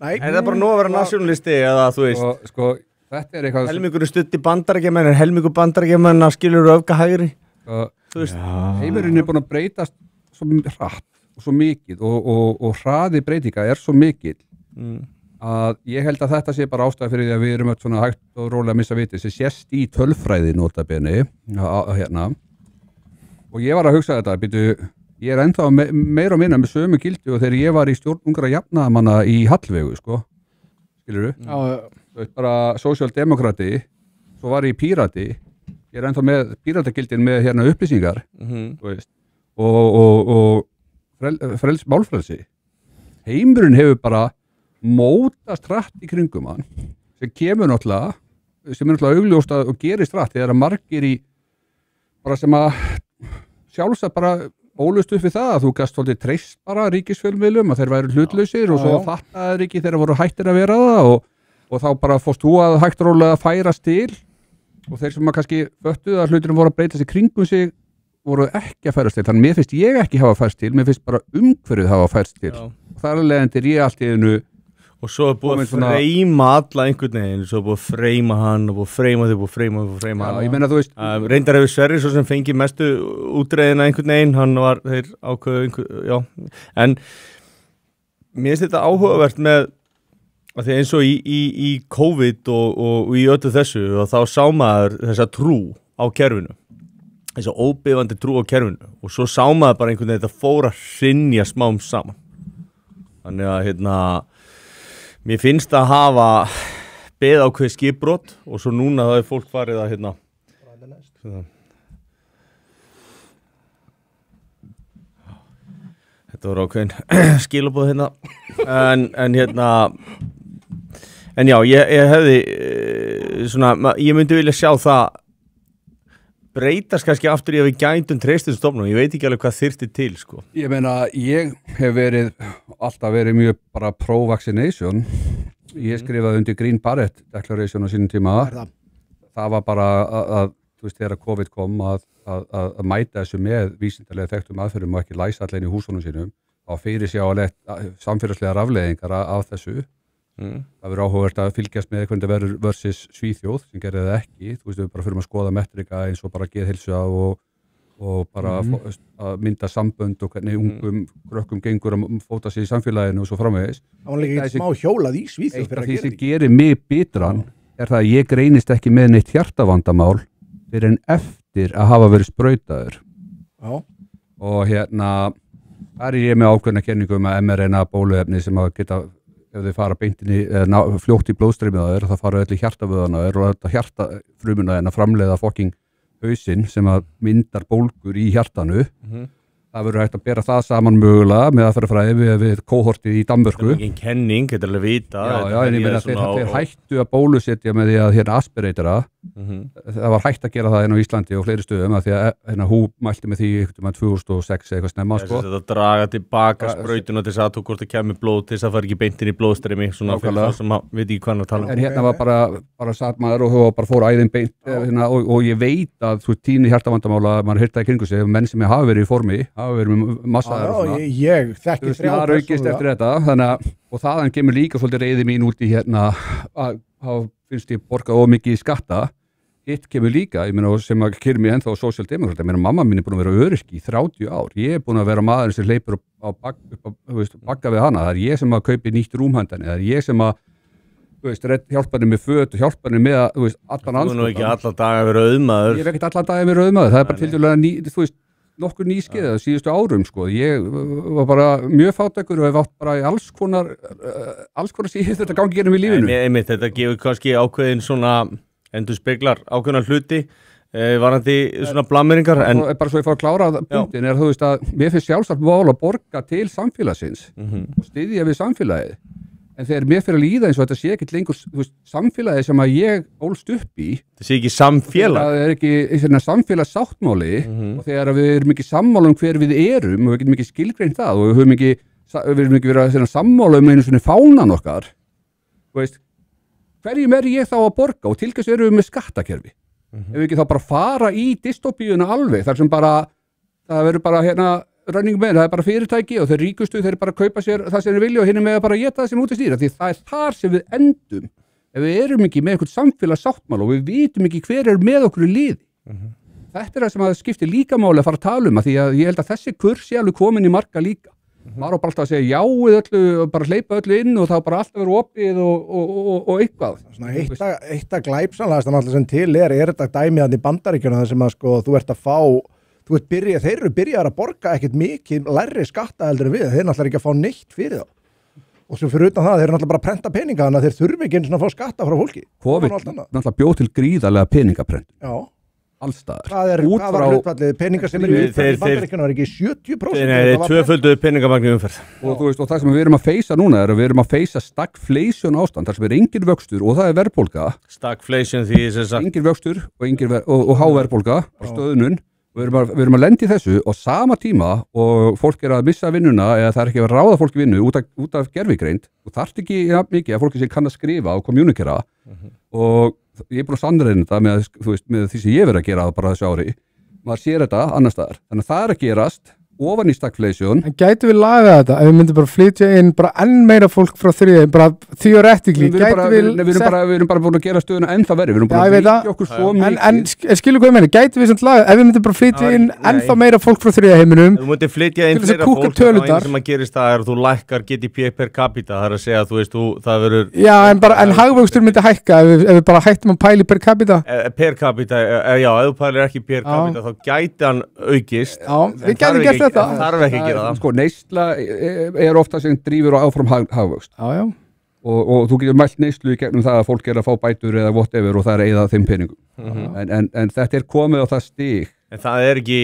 Nei. Er það bara nú að vera nationalisti eða þú veist, Sko, þetta er eitthvað helmingur stutt í bandarækjumenn, er helmingur bandarækjumenn að skilur öfgahægri? Þú veist, heimurinn er búin að breytast svo hratt og svo mikið og hraði breytinga er svo mikið að ég held að þetta sé bara ástæða fyrir því að við erum öll svona hægt og rólega að missa vitið sem sést í tölfræði notabene hérna og ég var að hugsa þetta, býtu ég er ennþá meira og minna með sömu gildi og þegar ég var í stjórn ungra jafnaðamanna í Hallvegu, sko. Skilurðu? Þú veist, bara sósíaldemokrati, svo var ég pírati, ég er ennþá með píratagildin með hérna upplýsingar, þú veist, og málfrelsi. Heimurinn hefur bara mótast hratt í kringum hann, sem er náttúrulega augljóst og gerist hratt þegar margir í, bara sem að sjálfsagt bara ólust upp við það að þú gast svolítið treyst bara ríkisfjölmiðlum að þeir væru hlutlausir og svo fattaðir ekki þegar voru hættir að vera það og þá bara fórst þú að hægt rólega að færast til og þeir sem að kannski föttuðu að hluturum voru að breyta sig kringum sig voru ekki að færast til, þannig mér finnst ég ekki hafa færst til, mér finnst bara umhverfið hafa færst til og þar er leiðandir ég allt í einu og svo er búið að freyma alla einhvern veginn, svo er búið að freyma hann og búið að freyma þig, búið að freyma hann. Ég meina þú veist reyndar hefur Sverrir svo sem fengið mestu útreiðina einhvern veginn, hann var þeir ákveðu já, en mér finnst þetta áhugavert með að því eins og í COVID og í öllu þessu og þá sá maður þessa trú á kerfinu, þessa óbifandi trú á kerfinu og svo sá maður bara einhvern veginn þetta fór að hrynja smám saman. Þannig að mér finnst að hafa beð ákveð skipbrot og svo núna það er fólk farið að þetta voru ákveðin skilabóð en já, ég hefði svona, ég myndi vilja sjá það breytast kannski aftur í að við gætum treystum stofnum, ég veit ekki alveg hvað þyrfti til, sko. Ég meina, ég hef alltaf verið mjög bara pro-vaccination. Ég skrifaði undir Green Beret Declaration á sínum tíma. Það var bara að þú veist, þegar COVID kom að mæta þessu með vísindalega þekktum aðferðum og ekki læsa allir í húsunum sínum á fyrirsjáanlegt samfélagslegar afleiðingar af þessu. Það verður áhugavert að fylgjast með hvernig það verður versus Svíþjóð sem gerði það ekki, þú veist við bara fyrir að skoða metrika eins og bara geðheilsa og bara að mynda sambönd og hvernig ungum krökkum gengur að fóta sig í samfélaginu og svo framvegis. Það var líka smá hjólað í Svíþjóð fyrir að gera því sem gerir mig bitran er það að ég greinist ekki með neitt hjartavandamál fyrir en eftir að hafa verið sprautaður. Og hérna þar er ég með ákveðna kenningu að mRNA bóluefni sem að geta ef þau fara beintinni fljótt í blóðstreymið á þér það fara öll í hjartavöðana og þetta hjartafrumuna að framleiða fokking hausinn sem að myndar bólgur í hjartanu það verður hægt að bera það saman mögulega með aðferðafræði við kóhortið í Danmörku. Þetta er engin kenning, þetta er alveg vita. Já, en ég meina þeir hættu að bólusetja með því að hérna aspiratera. Það var hægt að gera það inn á Íslandi og fleiri stöðum að því að hérna hú mælti með því einhvern veginn 2006 eitthvað snemma, sko. Þetta draga tilbaka sprautuna til þess að þú hvort það kemur blóð til þess að fara ekki beint inn í blóðstreymi, svona fyrir það sem að veit ekki hvað að tala um. En hérna var bara satt maður og bara fór æðin beint hérna, og ég veit að þú tíni hjartavandamála maður hirtaði kringu sig, menn sem hafa verið í formi hafa verið með massaðar og svona. Ég þekki það aukist eftir þetta, þannig og þaðan kemur líka svolítið reiði mín út í hérna að finnst ég borga of mikið í skatta hitt kemur líka, ég meina sem að kemur mér ennþá á sósíaldemokrat, ég meina mamma mín er búin að vera öryrki í 30 ár, ég er búin að vera maður sem leipur bakka við hana, það er ég sem að kaupi nýtt rúmhandan, það er ég sem að hjálpa henni með föt og hjálpa henni með allan anskotan. Þú nú ekki allan dag að vera auðmaður. Ég hef ekkert allan dag að vera auðmaður, það er bara tildulega nokkur nýskeið síðustu árum sko, ég var bara mjög fátækur og hef átt bara í alls konar síðan þetta gangi gerum í lífinu. Einmitt, þetta gefur kannski ákveðin svona endur speglar ákveðna hluti varandi svona blameringar en bara svo ég fá að klára punktin er að mér finnst sjálfsagt mál að borga til samfélagsins og styðja við samfélagið en þegar mér fyrir að líða eins og þetta sé ekkert lengur samfélagið sem að ég ólst upp í það sé ekki samfélag það er ekki samfélagssáttmáli og þegar við erum ekki sammála hver við erum og við getum ekki skilgreint það og við höfum ekki verið að sammála einu svona fánan okkar hverjum er ég þá að borga og til hvers erum við með skattakerfi ef við ekki þá bara fara í dystopíuna alveg þar sem bara það verður bara running man, það er bara fyrirtæki og þeir ríkustu, þeir bara kaupa sér það sem þeir vilja og hinn er með að bara geta það sem út í stýra því það er þar sem við endum ef við erum ekki með einhvern samfélagssáttmál og við vitum ekki hver er með okkur í liði þetta er það sem að skiptir líka máli að fara að tala að því að ég held að þessi kurs sé alveg komin í marga líka maður á bara alltaf að segja já við öllu, bara hleypa öllu inn og þá bara alltaf vera opið og eitthvað Svona eitt að glæpsanlega sem til er þetta dæmiðan í Bandaríkjunum þar sem að sko þú ert að fá þeir eru byrjar að borga ekkert mikið lægri skatta heldur en við, þeir náttúrulega ekki að fá neitt fyrir það og sem fyrir utan það, þeir eru náttúrulega bara að prenta peninga þannig að þeir þurfi ekki eins og að fá skatta frá fólki COVID náttúrulega bjóð til gríðarlega peningaprent allstaðar Hvað var hlutfallið, peningar sem eru í Bandaríkjunum var ekki 70%? Nei, tvöföldu peningamagni umferð og það sem við erum að feysa núna er að við erum að feysa stagflation ástand þar sem er engin vöxtur og það er verðbólga stagflation því engin vöxtur og háverðbólga stöðnun við erum að lenda í þessu og sama tíma og fólk er að missa vinnuna eða það er ekki að ráða fólk vinnu út af gervigreind og þarf ekki mikið að fólki sem kann að skrifa og kommunikera og ég er búin að sannreina þetta með því sem ég verið að gera bara þessu ári maður sér þetta annar staðar þannig að það er að gerast ofan í stagflation en gætu við laga þetta ef við myndum bara flytja inn bara enn meira fólk frá þriðja bara theoretically við erum bara búin að gera stöðuna ennþá verið við erum bara að veikja okkur svo mikið en skilur hvað ég meina, gætu við samt laga ef við myndum bara flytja inn ennþá meira fólk frá þriðja heiminum þú myndir flytja inn fleira fólk þá sem að gerist það er að þú lækkar GDP per capita það er að segja það verður já en hagvöxtur myndi hækka ef við bara hættum að pæli per capita já ef þú pælir ekki per capita þá gæti hann aukist við gætum gert þetta þarf ekki að gera það sko neysla er ofta sem drífur áfram hagvöxt og þú getur mælt neyslu í gegnum það að fólk er að fá bætur eða whatever og það er eigað þeim peningum en þetta er komið á það stig en það er ekki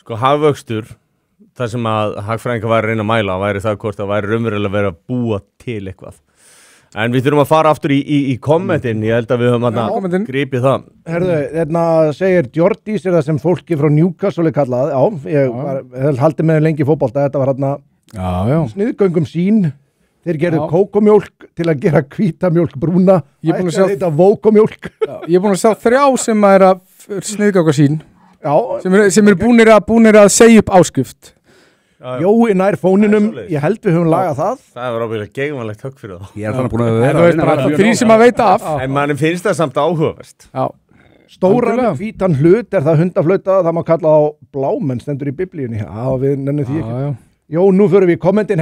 sko hagvöxtur það sem að hagfræðingar væri að reyna að mæla væri það hvort það væri raunverulega verið að búa til eitthvað en við þurfum að fara aftur í kommentin ég held að við höfum gripið það Herðu, hérna segir Jordís er það sem fólki frá Newcastle er kallað ég haldi með lengi fótbolta þetta var hérna sniðgöngum sín þeir gerðu kókomjólk til að gera hvítamjólk brúna þetta vókomjólk ég er búin að sjá 3 sem er að sniðganga sín sem eru búnir að segja upp áskrift Jói nær fóninum, ég held við höfum lagað það var ábyggilega geigvanlegt högg fyrir það ég er þannig búin að vera því sem að veita af en mann finnst það samt áhugavert stóran hvítan hlut er það hundaflauta það má kalla á blámenn stendur í biblíunni við nennum því ekki Jó, nú fyrir við í kommentin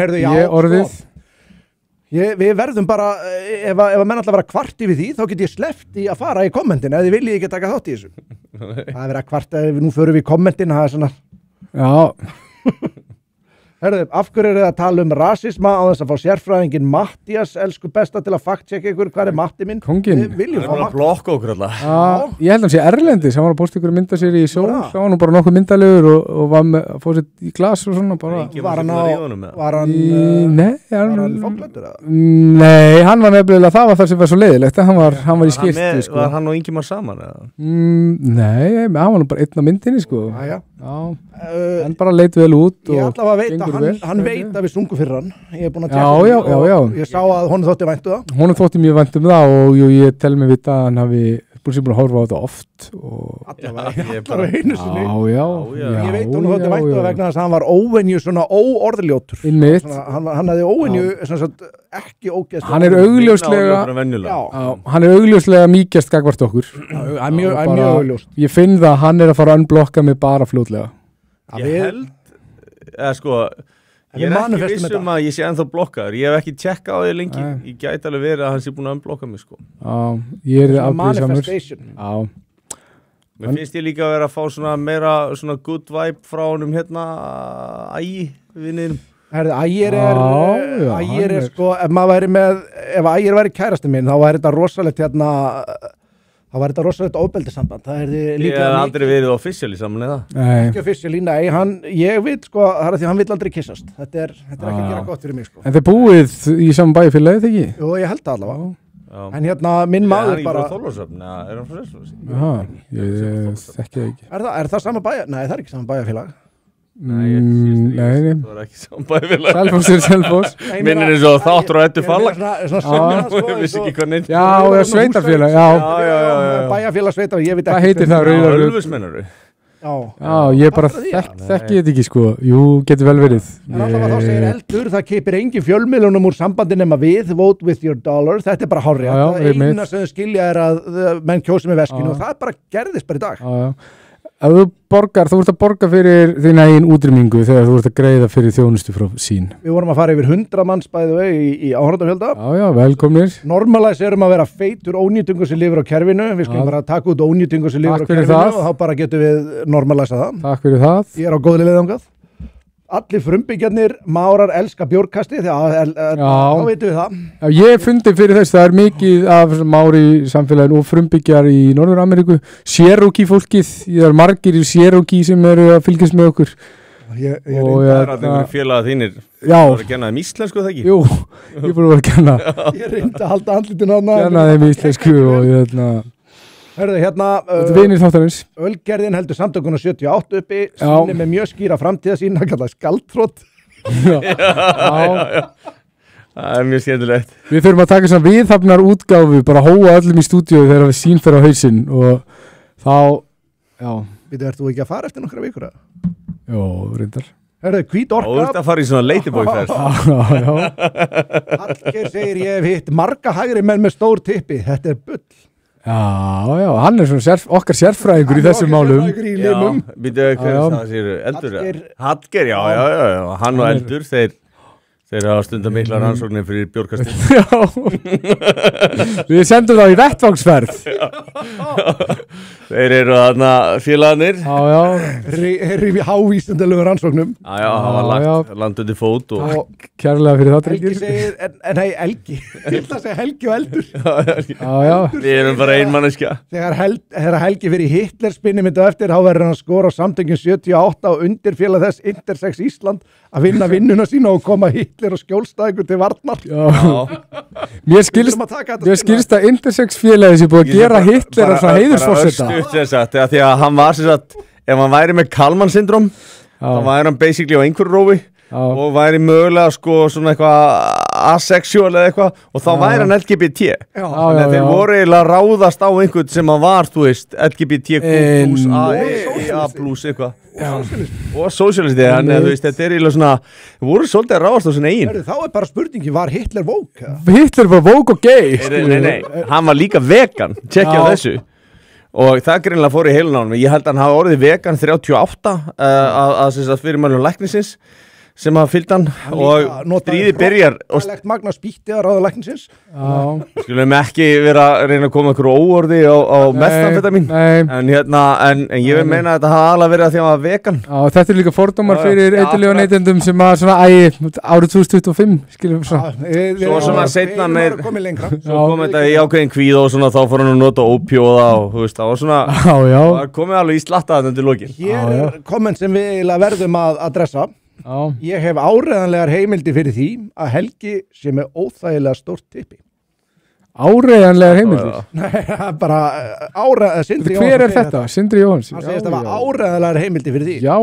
við verðum bara ef að menn alltaf vera kvart yfir því þá get ég sleppt í að fara í kommentin ef þið viljið ekki taka þátt í þessu það er vera kvart nú fyrir við í kommentin það er svona Herðu, af hverju eru að tala rasisma á þess að fá sérfræðingin Mattías, elsku besta til að fact-checka ykkur, hvað er Matti minn? Kongin. Við viljum fá Matti. Blokka okkur alltaf. Ég held að hann sé erlendis, hann var að posta ykkur mynda sér í sól, það var nú bara nokkuð myndalegur og var með að fá sér í glas og svona bara. Var hann fóklættur eða? Nei, hann var nefnilega, það var það sem var svo leiðilegt, hann var í skipti, sko. Var hann og Ingimar saman eða? Nei, hann var nú bara einn á myndinni, sko. Hann bara leit vel út og hann veit að við sungum fyrir hann ég er búin að tjá ég sá að honum þótti væntu það honum þótti mjög vænt það og ég tel mig vita að hann hafi búin að horfa á þetta oft og allavega einu sinni já, ég veit hún þótti vænt og vegna þess að hann var óvenju svona óorðljótur innmitt hann hafði óvenju ekki ógeðslega hann er augljóslega mýkjast gagvart okkur mjög augljóst ég finn það að hann er að fara að unblokka mig bara fljótlega ég held eða sko ég er ekki vissum að ég sé ennþá blokkaður ég hef ekki tjekkað á því lengi ég gæti alveg verið að hann sé búin að unblokka mig sko ég er manifestation mér finnst ég líka að vera að fá svona meira svona good vibe frá honum hérna Ægi vinninum Ægir er sko ef Ægir væri kærasti minn þá væri þetta rosalegt þá var þetta rosalegt óbeldissamband það ég hef aldrei verið officially saman eða ekki officially, nei, ég veit sko það er því hann vill aldrei kissast þetta er ekki að gera gott fyrir mig sko en þið búið í saman bæjarfélagi þegar ekki? Jú, ég held það allavega en minn maður bara er hann frá Þorlákshöfn? Ég þekki það ekki Er það sama bæjar? Nei, það er ekki sama bæjarfélag Nei, það var ekki saman bæjarfélag Selfoss er Selfoss minnir eins og þáttur og ettu fallag ég vissi ekki hvað neitt sveitarfélag bæjarfélag sveitarfélag, ég veit ekki hvað heitir það? Ölfusmennar já, ég bara þekki þetta ekki sko jú, getur vel verið en alltaf að þá segir Eldur, það keipir engin fjölmiðlunum úr sambandi nema við, vote with your dollar þetta er bara hárrétt, það eina sem þau skilja er að menn kjósi með veskinu og það bara gerðist bara í dag ef þú ert að borga fyrir þína eigin útrýmingu þegar þú ert að greiða fyrir þjónustu frá sín við vorum að fara yfir 100 manns bæði í áhorfandafjölda já, velkomnir normalæs erum að vera feitur ónýtingu sem lifir á kerfinu við skulum bara taka út ónýtingu sem lifir á kerfinu og þá bara getum við normalæsa það takk fyrir það ég er á góðri leið þangað allir frumbyggjarnir márar elska bjórkasti þá veitum við það ég fundi fyrir þess það er mikið af mári í samfélaginu og frumbyggjar í Norður-Ameríku Cherokee fólkið, það er margir í Cherokee sem eru að fylgjast með okkur það er að þau félaga þínir þú voru að kenna þeim íslensku það ekki? Jú, ég voru að kenna ég reyndi að halda andlitinu kenna þeim íslensku og Hörðu, vinir þáttarins Ölgerðin heldur samtökuna 78 uppi sýnir með mjög skýra framtíðasýn það kallast skaldtrótt já það er mjög skemmtilegt við þurfum að taka svona viðhafnar útgáfu bara hóa öllum í stúdíu þegar við sín fyrir á hausinn og þá ert þú ekki að fara eftir nokkra vikur? Jó, reyndar Hörðu, hvít orka þú ert að fara í svona leitibói Hallgeir segir ég hef hitt marga hægri menn með stór tippi þetta er bull já, hann er svona okkar sérfræðingur í þessum málum býtu hver það séu Eldur Hallgeir, já, hann og Eldur þeir hafa stundar mikla rannsóknir fyrir bjórkastin já við sendum þá í vettvangsferð þeir eru þarna félagarnir þeir hávísindalegu rannsóknum já, hafa lagt land undir fót og kærlega fyrir það Helgi segir, nei Helgi ég ætla að segja Helgi og Eldur við erum bara einmanneskja þegar Helgi fyrir Hitlerspinni myndu eftir þá verður hann að skora á samtökin 78 og undirfélag þess Intersex Ísland að vinna vinnuna sína og koma Hitler og skjólstæðingur til varnar mér skilst að Intersex félagi sem búið að gera Hitler að það heiðursforseta því að hann var sem sagt ef hann væri með Kalman syndrom þá væri hann basically á einhverju rófi og væri mögulega sko svona eitthvað asexual eða eitthvað og þá væri hann LGBT þannig að þeir voru eiginlega að ráðast á einhvern sem hann var, þú veist, LGBT plus A plus eitthvað og socialisti, þannig að þú veist, þetta er eiginlega svona voru svolítið að ráðast á svona eigin þá er bara spurningi, var Hitler woke? Hitler var woke og gay nei, hann var líka vegan, tjekkja á þessu og það greinlega fór í heilunánum ég held að hann hafa orðið vegan 38 að fyrir mannum læknisins sem að fylgd hann og stríði byrjar og magna spýtti að ráða læknisins skulum ekki vera að reyna að koma okkur óorði á methamfetamin en ég vil meina að þetta hafa alveg verið að því að hann var vegan þetta er líka fordómar fyrir eiturlyfja neytendum sem að svona árið 2025 skilum svo svona setna meir svo kom þetta í ákveðin kvíð og svona þá fór hann að nota ópjóða og þú veist það var svona það komið alveg í slattaðan undir lokin hér er komment sem við verðum að adressa ég hef áreiðanlegar heimildi fyrir því að Helgi sé með óþægilega stórt tippi áreiðanlegar heimildir? Nei, bara Sindri Jóhannsson hver er þetta? Sindri Jóhannsson? hann segist að það var áreiðanlegar heimildi fyrir því já,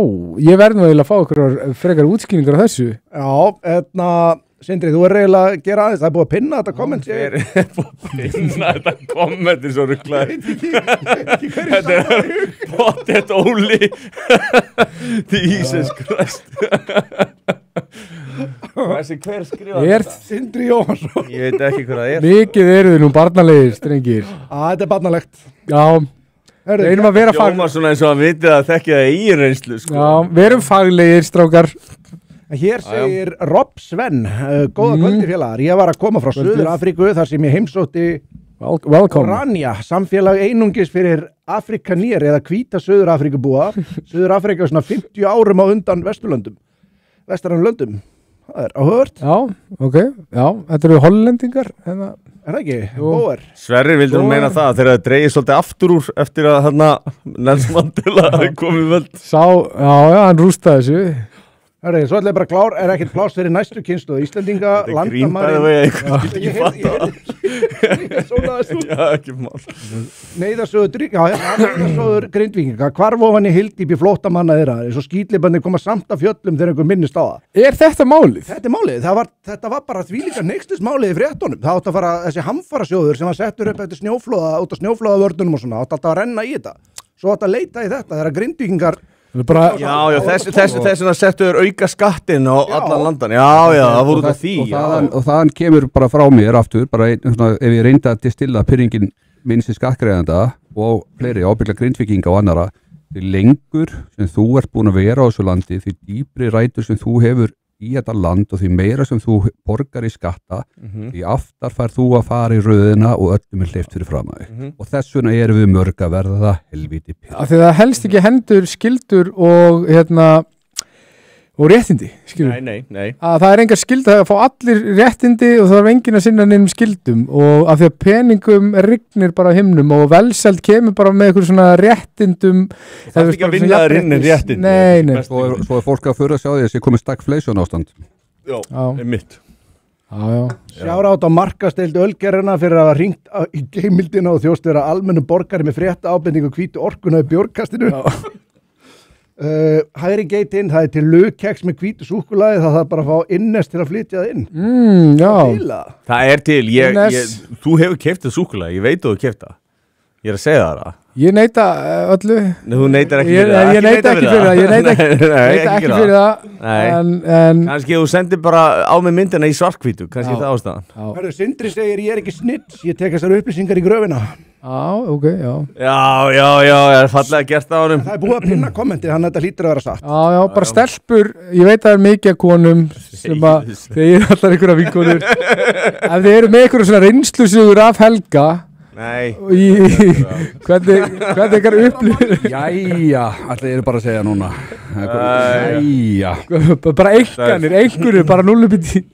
ég verð nú eiginlega að fá okkur frekar útskýringar á þessu Sindri, þú er eiginlega að gera aðeins, það er búið að pinna þetta komment Hver er búið að finna þetta kommentir svo rugglaði? Þetta er pottet Óli. Jesus Christ. Þessi hver skrifa þetta? Sindri Jóhansson. Ég veit ekki hver það er. Mikið eru þið nú barnalegir, strengir. Þetta er barnalegt. Já, reynum að vera Jóma svona eins og að vitið að þekki það eigin reynslu, sko. Já, verum faglegir, strákar. Hér segir Rob Sven, góða kvöldi félagar, ég var að koma frá Suður Afríku þar sem ég heimsótti Orania, samfélag einungis fyrir Afrikanýr eða hvíta Suður Afríkubúa. Suður Afríka er svona 50 árum á undan vestrænum löndum. Það er áhugavert. Já, ok, já, þetta eru hollendingar. Er það ekki? Bóer. Sverrir vildi nú meina það þegar það dreigir svolítið aftur úr eftir að Nelson Mandela hafi komið völd. Já, hann rústaði þessu. Svo ætla ég bara klár, er ekkert pláss fyrir næstu kynslóð Íslendinga, landamærin. Já, ekki mál. Neyðarsögur Grindvíkinga, hvarf ofan í hyldýpi flóttamanna þeirra, eins og skýtlibandi koma samt af fjöllum þegar einhver minnist á það. Er þetta málið? Þetta er málið, þetta var bara þvílíka neykstis málið í fréttunum. Það átti að fara þessi hamfarasjóður sem var settur upp eftir snjóflóða, út af snjóflóðavörnunum og svona, átti alltaf að renna í þetta. Svo átti að leita í þetta þegar Grindvíkingar Já, þess að settuður auka skattinn á allan landan. Já, það voru út af því. Og þaðan kemur bara frá mér aftur, bara ef ég reynda að distilla pyrringin minnst í skattgreiðanda og fleiri ábyggla Grindvíkinga og annara, því lengur sem þú ert búin að vera á þessu landi, því dýpri rætur sem þú hefur í þetta land og því meira sem þú borgar í skatta, því aftar fær þú að fara í röðina og öllum er hleypt fyrir fram að þig. Og þess vegna erum við mörg að verða það helvíti pyrr. Af því það helst ekki hendur, skyldur og réttindi, skilur. Nei. Að það er engar skylda að fá allir réttindi og það er enginn að sinna neinum skyldum og af því að peningum rignir bara á himnum og velsæld kemur bara með einhver svona réttindum. Það er ekki að vinna það inn í réttindi. Nei. Svo er fólk að fyrir að sjá því að þessi komið stagflation ástand. Já, mitt. Já. Sjára át á markasteild ölgerina fyrir að hafa hringt í geimildina og þjóst vera almennu borgari með frétta ábendingu hvítu orkuna í bjórkastinu. Hægri geitinn, það er til lugkeks með hvítu súkkulaði, það þarf bara að fá Innes til að flytja það inn. Já. Það er til, þú hefur keypt það súkkulaði, ég veit að þú keypt það. Ég er að segja það. Ég neita öllu. Nei, þú neitar ekki fyrir það. Ég neita ekki fyrir það. Ég neita ekki fyrir það. En kannski þú sendir bara á mig myndina í svartkvítu, kannski það ástæðan. Hörru, Sindri segir ég er ekki snitts, ég tek þessar upplýsingar í gröfina. Já, það er fallega gert á honum. Það er búið að pinna kommentið, hann þetta hlýtur að vera satt. Já, bara stelpur, ég veit að það er mikið af konum sem að þeir eru allar einhverja vinkonur. Ef þeir eru með einhverja svona reynslusugur af Helga. Nei. Hvernig ekkar upplifir? Jæja, allir eru bara að segja núna. Jæja. Bara einhverju, bara 0 upp í 10.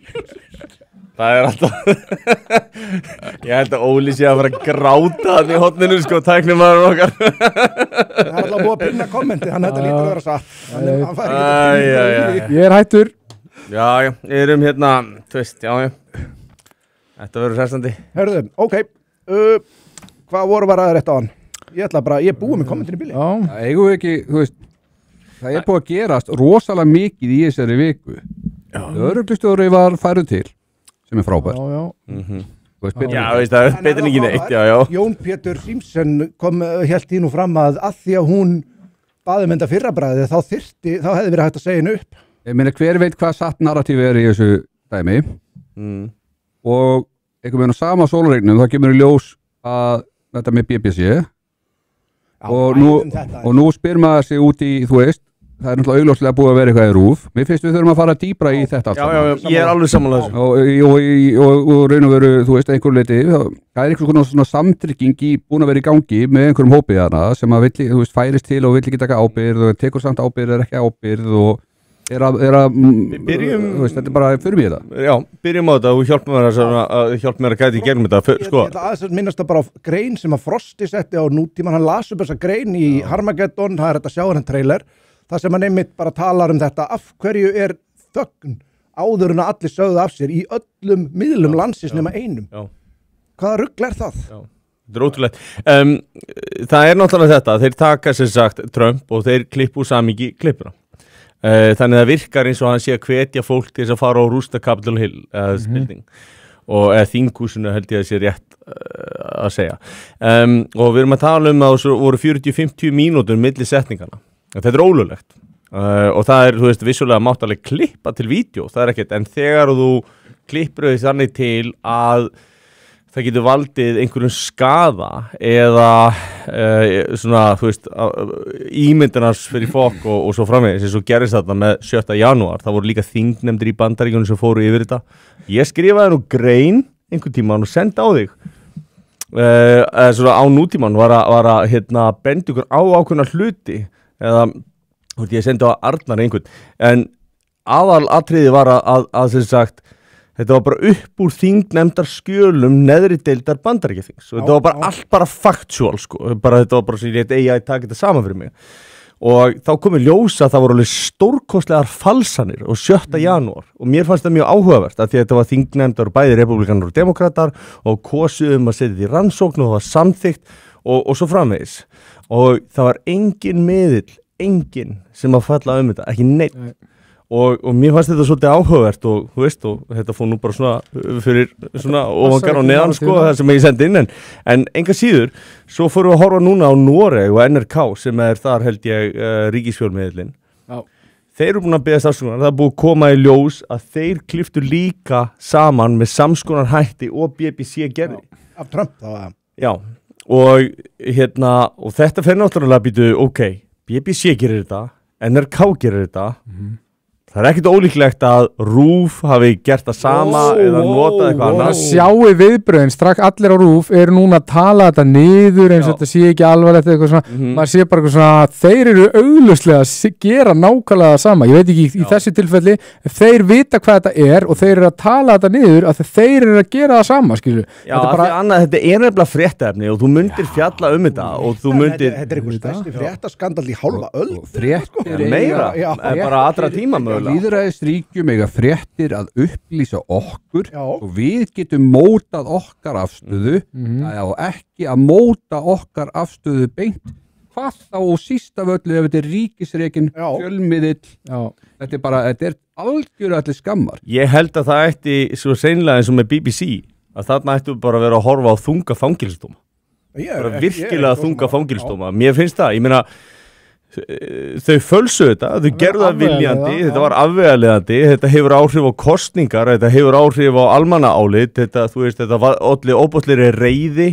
Það er alltaf Ég held að Óli sé að fara að gráta hann í hotninu, sko, tæknimaður okkar. Það er alltaf búið að pinna kommenti, hann þetta lítur að vera satt. Ég er hættur. Já, við erum hérna, tvist, já. Þetta verður hressandi. Hörðu, ok, hvað voru var aðeins rétt á hann? Ég búið með kommentinu í bíli. Já, eigum við ekki, þú veist, það er búið að gerast rosalega mikið í þessari viku. Lögreglustjóri var færður til, sem er frábært. Já, veist það, betur en ekki neitt, já. Jón Pétur Hrímsen hélt því nú fram að því að hún baði mynda fyrrabræði, þá hefði verið hægt að segja hennu upp. Ég meina, hver veit hvað satt narratífi er í þessu dæmi og einhvern veginn á sama sólarregnum þá kemur í ljós að þetta með BBC og nú spyr maður sig út í, þú veist, það er náttúrulega augljóslega búið að vera eitthvað í RÚV. Mér finnst við þurfum að fara dýpra í þetta. Já, ég er alveg sammála þessu. Og raun og veru, þú veist, einhver leiti, það er einhvers svona samtrygging búin að vera í gangi með einhverjum hópið hana sem að vill, þú veist, færist til og vill ekki taka ábyrgð og tekur samt ábyrgð er ekki ábyrgð og byrjum, þú veist, þetta er bara fyrir mig þetta. Já, byrjum á þetta og hjálp mér að gæti í gegnum þetta, sko. Ég ætla aðeins minnast það bara á grein sem að Frosti setti á nútíman, hann las upp þessa grein í Harmageddon, það er þetta sjáðan trailer, það sem hann einmitt bara talar þetta, af hverju er þögn áður en að allir sögðu af sér í öllum miðlum landsins nema einum. Hvaða rugl er það? Þetta er ótrúlegt. Það er náttúrulega þetta, þeir taka sem sagt Trump og þeir klippu samingi klippuna. þannig að það virkar eins og hann sé að hvetja fólk til þess að fara á rústa Capitol Hill building og þinghúsinu held ég að sé rétt að segja og við erum að tala að það voru 40-50 mínútur milli setningana. Þetta er ólöglegt og það er, þú veist, vissulega máttalega klippa til vídeo, það er ekkert, en þegar þú klippur þau þannig til að það getur valdið einhverjum skaða eða svona, þú veist, ímyndunars fyrir fólk og svo framvegis eins og gerist þetta með 7. janúar. Það voru líka þingnefndir í Bandaríkjunum sem fóru yfir þetta. Ég skrifaði nú grein einhvern tímann og sendi á þig svona á nútímann var að benda ykkur á ákveðna hluti eða, þú veist, ég sendi á Arnar einhvern, en aðalatriði var að sem sagt þetta var bara upp úr þingnefndar skjölum neðri deildar Bandaríkjaþings og þetta var bara allt bara factual sko, þetta var bara svo ég eigi að taka þetta saman fyrir mig og þá komið ljósa að það voru alveg stórkostlegar falsanir og 7. janúar og mér fannst það mjög áhugavert að því að þetta var þingnefndar bæði republikanar og demokratar og kosið að setja því rannsókn og það var samþykkt og svo framvegis og það var engin sem að falla þetta, ekki neitt. Og mér fannst þetta svolítið áhugavert og, þú veist, og þetta fór nú bara svona fyrir svona ofangar og neðan sko það sem ég sendi inn en enga síður, svo fórum við að horfa núna á Noreg og NRK sem þar held ég ríkisfjölmiðlinn. Þeir eru búin að beðast afsökunar, það er búið að koma í ljós að þeir klipptu líka saman með samskonar hætti og BBC gerði. Af Trump þá Já, og þetta fer náttúrulega býtu, ok, BBC gerir þetta, NRK gerir þetta, það er ekkert ólíklegt að RÚV hafi gert það sama eða notað eitthvað annað. Það sjáu viðbröðin, strax allir á RÚV eru núna að tala þetta niður eins og þetta sé ekki alvarlegt eitthvað svona, maður sé bara eitthvað svona, þeir eru augljóslega að gera nákvæmlega það sama, ég veit ekki í þessu tilfelli, þeir vita hvað þetta er og þeir eru að tala þetta niður að þeir eru að gera það sama, skilju. Já, þetta er nefnilega fréttaefni og þú myndir fjalla þetta og þú myndir... Þetta er einhver stærsti fréttaskandall í hálfa Fréttir meira, bara allra tíma mögulega. Lýðræðisríkjum eiga fréttir að upplýsa okkur og við getum mótað okkar afstöðu það á ekki að móta okkar afstöðu beint hvað þá sísta völdu ef þetta er ríkisrekin fjölmiðill þetta er algjörlega allir skammar. Ég held að það ætti svo seinlega eins og með BBC að þarna ættu bara að vera að horfa á þunga fangilsdóma bara virkilega þunga fangilsdóma. Mér finnst það, ég meina þau fölsu þetta, þau gerðu það viljandi, þetta var afvegaleiðandi, þetta hefur áhrif á kosningar, þetta hefur áhrif á almannaálit, þetta, þú veist, þetta var allir óbúsleiri reiði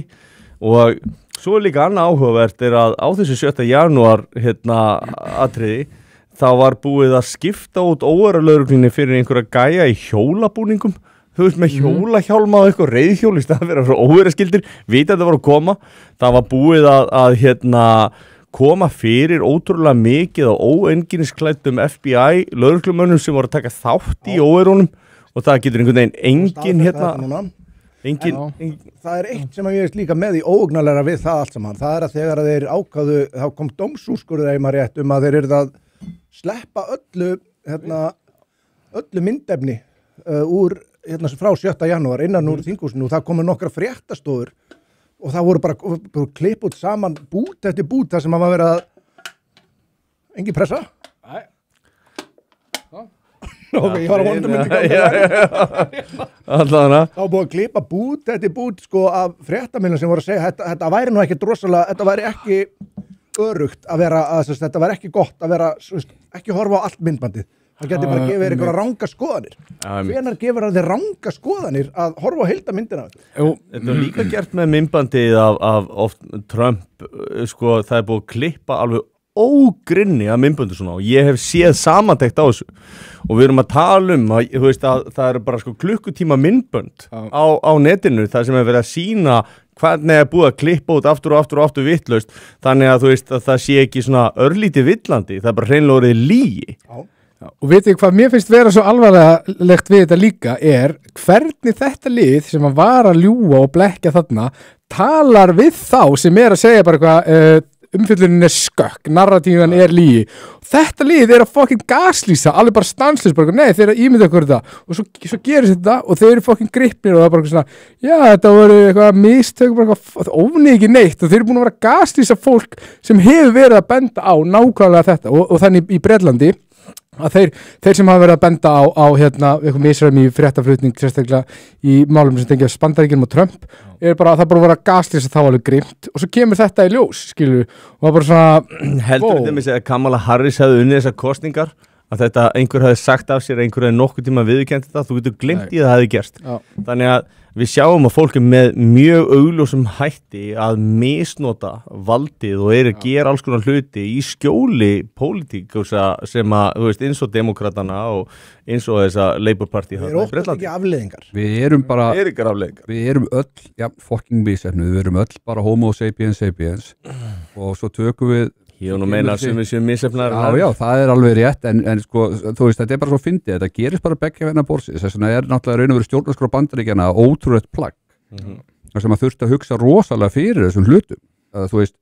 og svo líka annað áhugavert að á þessu 7. janúar atriði, þá var búið að skipta út óvaralögreglunni fyrir einhverja gæja í hjólabúningum, þú veist, með hjólahjálma og eitthvað reiðhjól í stað að vera svo óveraskildir, vita að það var að koma, það var búið að koma fyrir ótrúlega mikið á óenginnisklæddum FBI lögreglumönnum sem voru að taka þátt í óeirunum og það getur einhvern veginn engin Það er eitt sem ég veist líka með í óugnalega við það allt saman, það er að þegar þeir ákváðu, þá kom dómsúrskurður þeim að rétt að þeir eru að sleppa öllu myndefni úr frá 7. janúar innan úr þinghúsinu og það komu nokkra fréttastofur og það voru bara klipp út saman bút eftir bút þar sem maður verið að engin pressa ok, ég var að vonda myndi þá búið að klippa bút eftir bút sko af fréttamilum sem voru að segja þetta væri nú ekki drosalega, þetta væri ekki örugt að vera, þetta væri ekki gott að vera, ekki horfa á allt myndbandið það geti bara gefið þér einhverja ranga skoðanir hvenær gefur það þér ranga skoðanir að horfa á heildarmyndina Þetta er líka gert með myndbandið af oft Trump sko, það er búið að klippa alveg ógrynni að myndböndu svona og ég hef séð samantekt á þessu og við erum að tala að, þú veist, að það er bara sko klukkutíma myndbönd á netinu þar sem er verið að sína hvernig er búið að klippa út aftur og aftur og aftur vitlaust þannig að þú veist að það sé ekki svona örlítið villandi, það er bara hreinlega orðið lygi Og veitir hvað mér finnst vera svo alvarlegt við þetta líka er hvernig þetta lið sem að var að ljúga og blekja þarna talar við þá sem er að segja bara eitthvað umfyllunin er skökk, narratífan er lygi. Þetta lið er að fucking gaslýsa, alveg bara stanslýs, bara nei þeir að ímynda okkur þetta og svo gerist þetta og þeir eru fucking gripnir og það er bara svona, já þetta voru eitthvað mistök, bara eitthvað ofni ekki neitt og þeir eru búin að vera að gaslýsa fólk sem hefur verið að benda á nákvæmlega þetta og þannig í Bretlandi að þeir sem hafa verið að benda á hérna, eitthvað misræmi í fréttaflutning sérstaklega í málum sem tengja Bandaríkjunum og Trump er bara að það bara vera gaslýsa þá alveg grimt og svo kemur þetta í ljós, skilur og það bara svona heldur þetta með að Kamala Harris hefði unnið þessar kosningar að þetta einhver hefði sagt af sér einhver hefði nokkuð tíma viðurkennt þetta, þú getur glimt í það hefði gerst. Þannig að við sjáum að fólk er með mjög augljósum hætti að misnota valdið og að gera alls konar hluti í skjóli pólitík sem að, þú veist, eins og demokratana og eins og þessa Labour Party Við óttast ekki afleiðingar. Við erum bara afleiðingar. Við erum öll fucking misefnu, við erum öll bara homo sapiens og svo tökum við Ég og nú meina sem misefnar. Já, það er alveg rétt en sko, þú veist, þetta er bara svo fyndið, þetta gerist bara beggja vegna borðsins, þess vegna er náttúrulega raun og verið stjórnarskrá Bandaríkjanna ótrúlegt plagg þar sem að þurfti að hugsa rosalega fyrir þessum hlutum, þú veist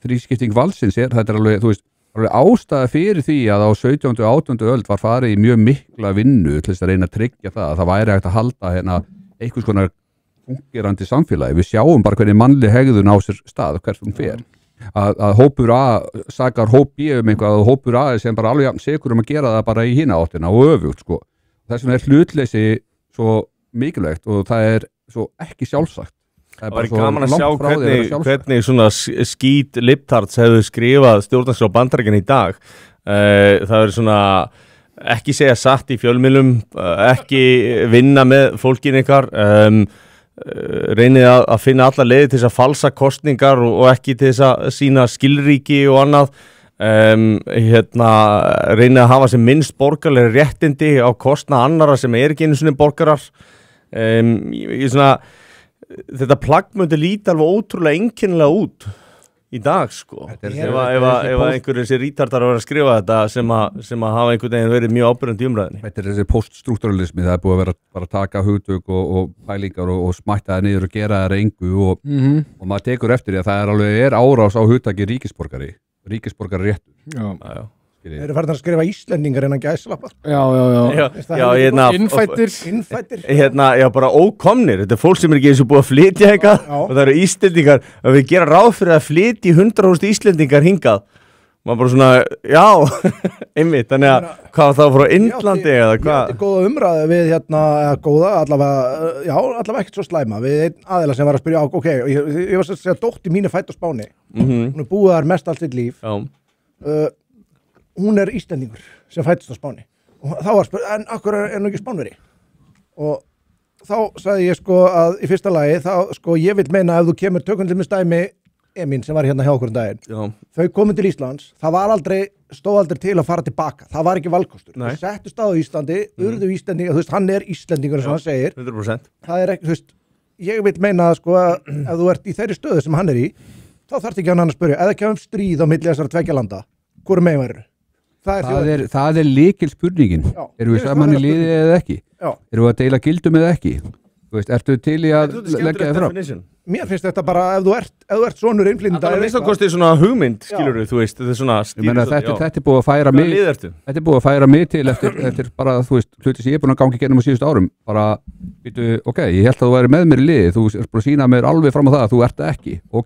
þrískipting valdsins þetta er alveg, þú veist, alveg ástæða fyrir því að á 17. og 18. öld var farið í mjög mikla vinnu til þess að reyna að tryggja það væri hægt að halda hérna einhvers konar fungerandi samfélagi, við sjáum bara hvernig mannleg hegðun á sér stað, hvert hún fer að hópur A sakar hóp B eitthvað og hópur A sem bara alveg segur að gera það bara í hina áttina og öfugt sko. Þess vegna er hlutleysi svo mikilvægt og það er svo ekki sjálfsagt. Það var gaman að sjá hvernig svona skít libtards hefðu skrifað stjórnarskrá Bandaríkjanna í dag. Það er svona ekki segja satt í fjölmiðlum, ekki vinna með fólkin ykkar reynið að finna alla leiði til þess að falsa kostningar og ekki til þess að sína skilríki og annað reynið að hafa sem minnst borgarlega réttindi á kostnað annara sem ekki einu sinni borgarar þetta plagg myndi líta alveg ótrúlega einkennilega út í dag sko ef einhverjum sé rítardar að vera að skrifa þetta sem að hafa einhvern veginn verið mjög ábyrjandi í umræðinni. Þetta er þessi poststruktúralismi, það er búið að vera bara að taka hugtök og pælingar og smætta það niður og gera það engu og maður tekur eftir því að það er árás á hugtaki ríkisborgari réttur. Já. Þeir eru farin að skrifa Íslendingar innan gæslappa. Innfættir. Já, bara ókomnir. Þetta er fólk sem ekki eins og búið að flytja eitthvað og það eru Íslendingar og við gera ráð fyrir að flytja 100.000 Íslendingar hingað. Maður bara svona, einmitt, þannig að hvað þá frá Indlandi eða hvað? Þetta er góða umræðu við allavega ekkert svo slæma við einn aðila sem var að spyrja ég var að segja dóttir mín er fædd á Spáni. Hún er búið þar mest allt sitt líf. Hún er Íslendingur sem fættist á Spáni og þá var spurt, en akkur er nú ekki Spánveri og þá sagði ég sko að í fyrsta lagi þá sko ég vil meina ef þú kemur tökundum með stæmi Emin sem var hérna hjá okkur daginn þau komið til Íslands, það var stóð aldrei til að fara tilbaka, það var ekki valkostur þau settust á Íslandi, urðu Íslendingar þú veist, hann er Íslendingur sem hann segir 100%. Það er ekki, þú veist, ég vil meina sko að ef þú ert í þeirri stöðu sem hann er í þá þarf ekki hann að spyrja, eða kemum stríð á milli þessara tveggja landa, hvorum megin væru? Það er lykil spurningin. Erum við saman í liði eða ekki? Erum við að deila gildum eða ekki? Þú veist, ertu til í að leggja þið fram? Mér finnst þetta bara ef þú ert sonur innflytjenda Það er minnst svona hugmynd, skilur þú veist, þetta er svona þetta er búið að færa mig þetta er búið að færa mig til eftir bara, þú veist, hluti sem ég er búin að gangi gennum á síðustu árum, bara, ég held að þú væri með mér í liði, þú er búin að sína mér alveg fram á það að þú ert ekki, og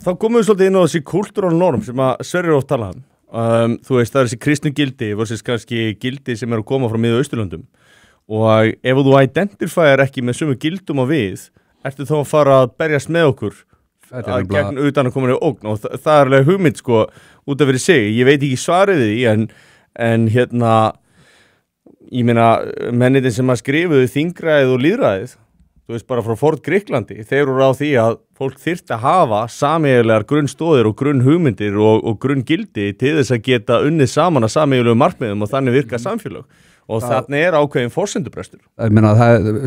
þá komum við svolítið inn á þessi kultúral norm sem að Sverrir oft tala þú veist, það er þessi kristnu gildi versus kannski gildi sem eru að koma frá Mið-Austurlöndum og ef þú identifæjar ekki með sömu gildum á við, ertu þá að fara að berjast með okkur gegn utan að koma í ógn og það er alveg hugmynd sko út af fyrir sig, ég veit ekki svarið því en hérna ég meina mennitin sem að skrifuðu þingræðið og lýðræðið þú veist bara frá Ford Gríklandi, þeir eru á því að fólk þyrfti að hafa sameiginlegar grunnstóðir og grunnhugmyndir og grunngildi til þess að geta unnið saman að sameiginlegu markmiðum og þannig virka samfélag og þannig er ákveðin forsendubrestur. Ég meina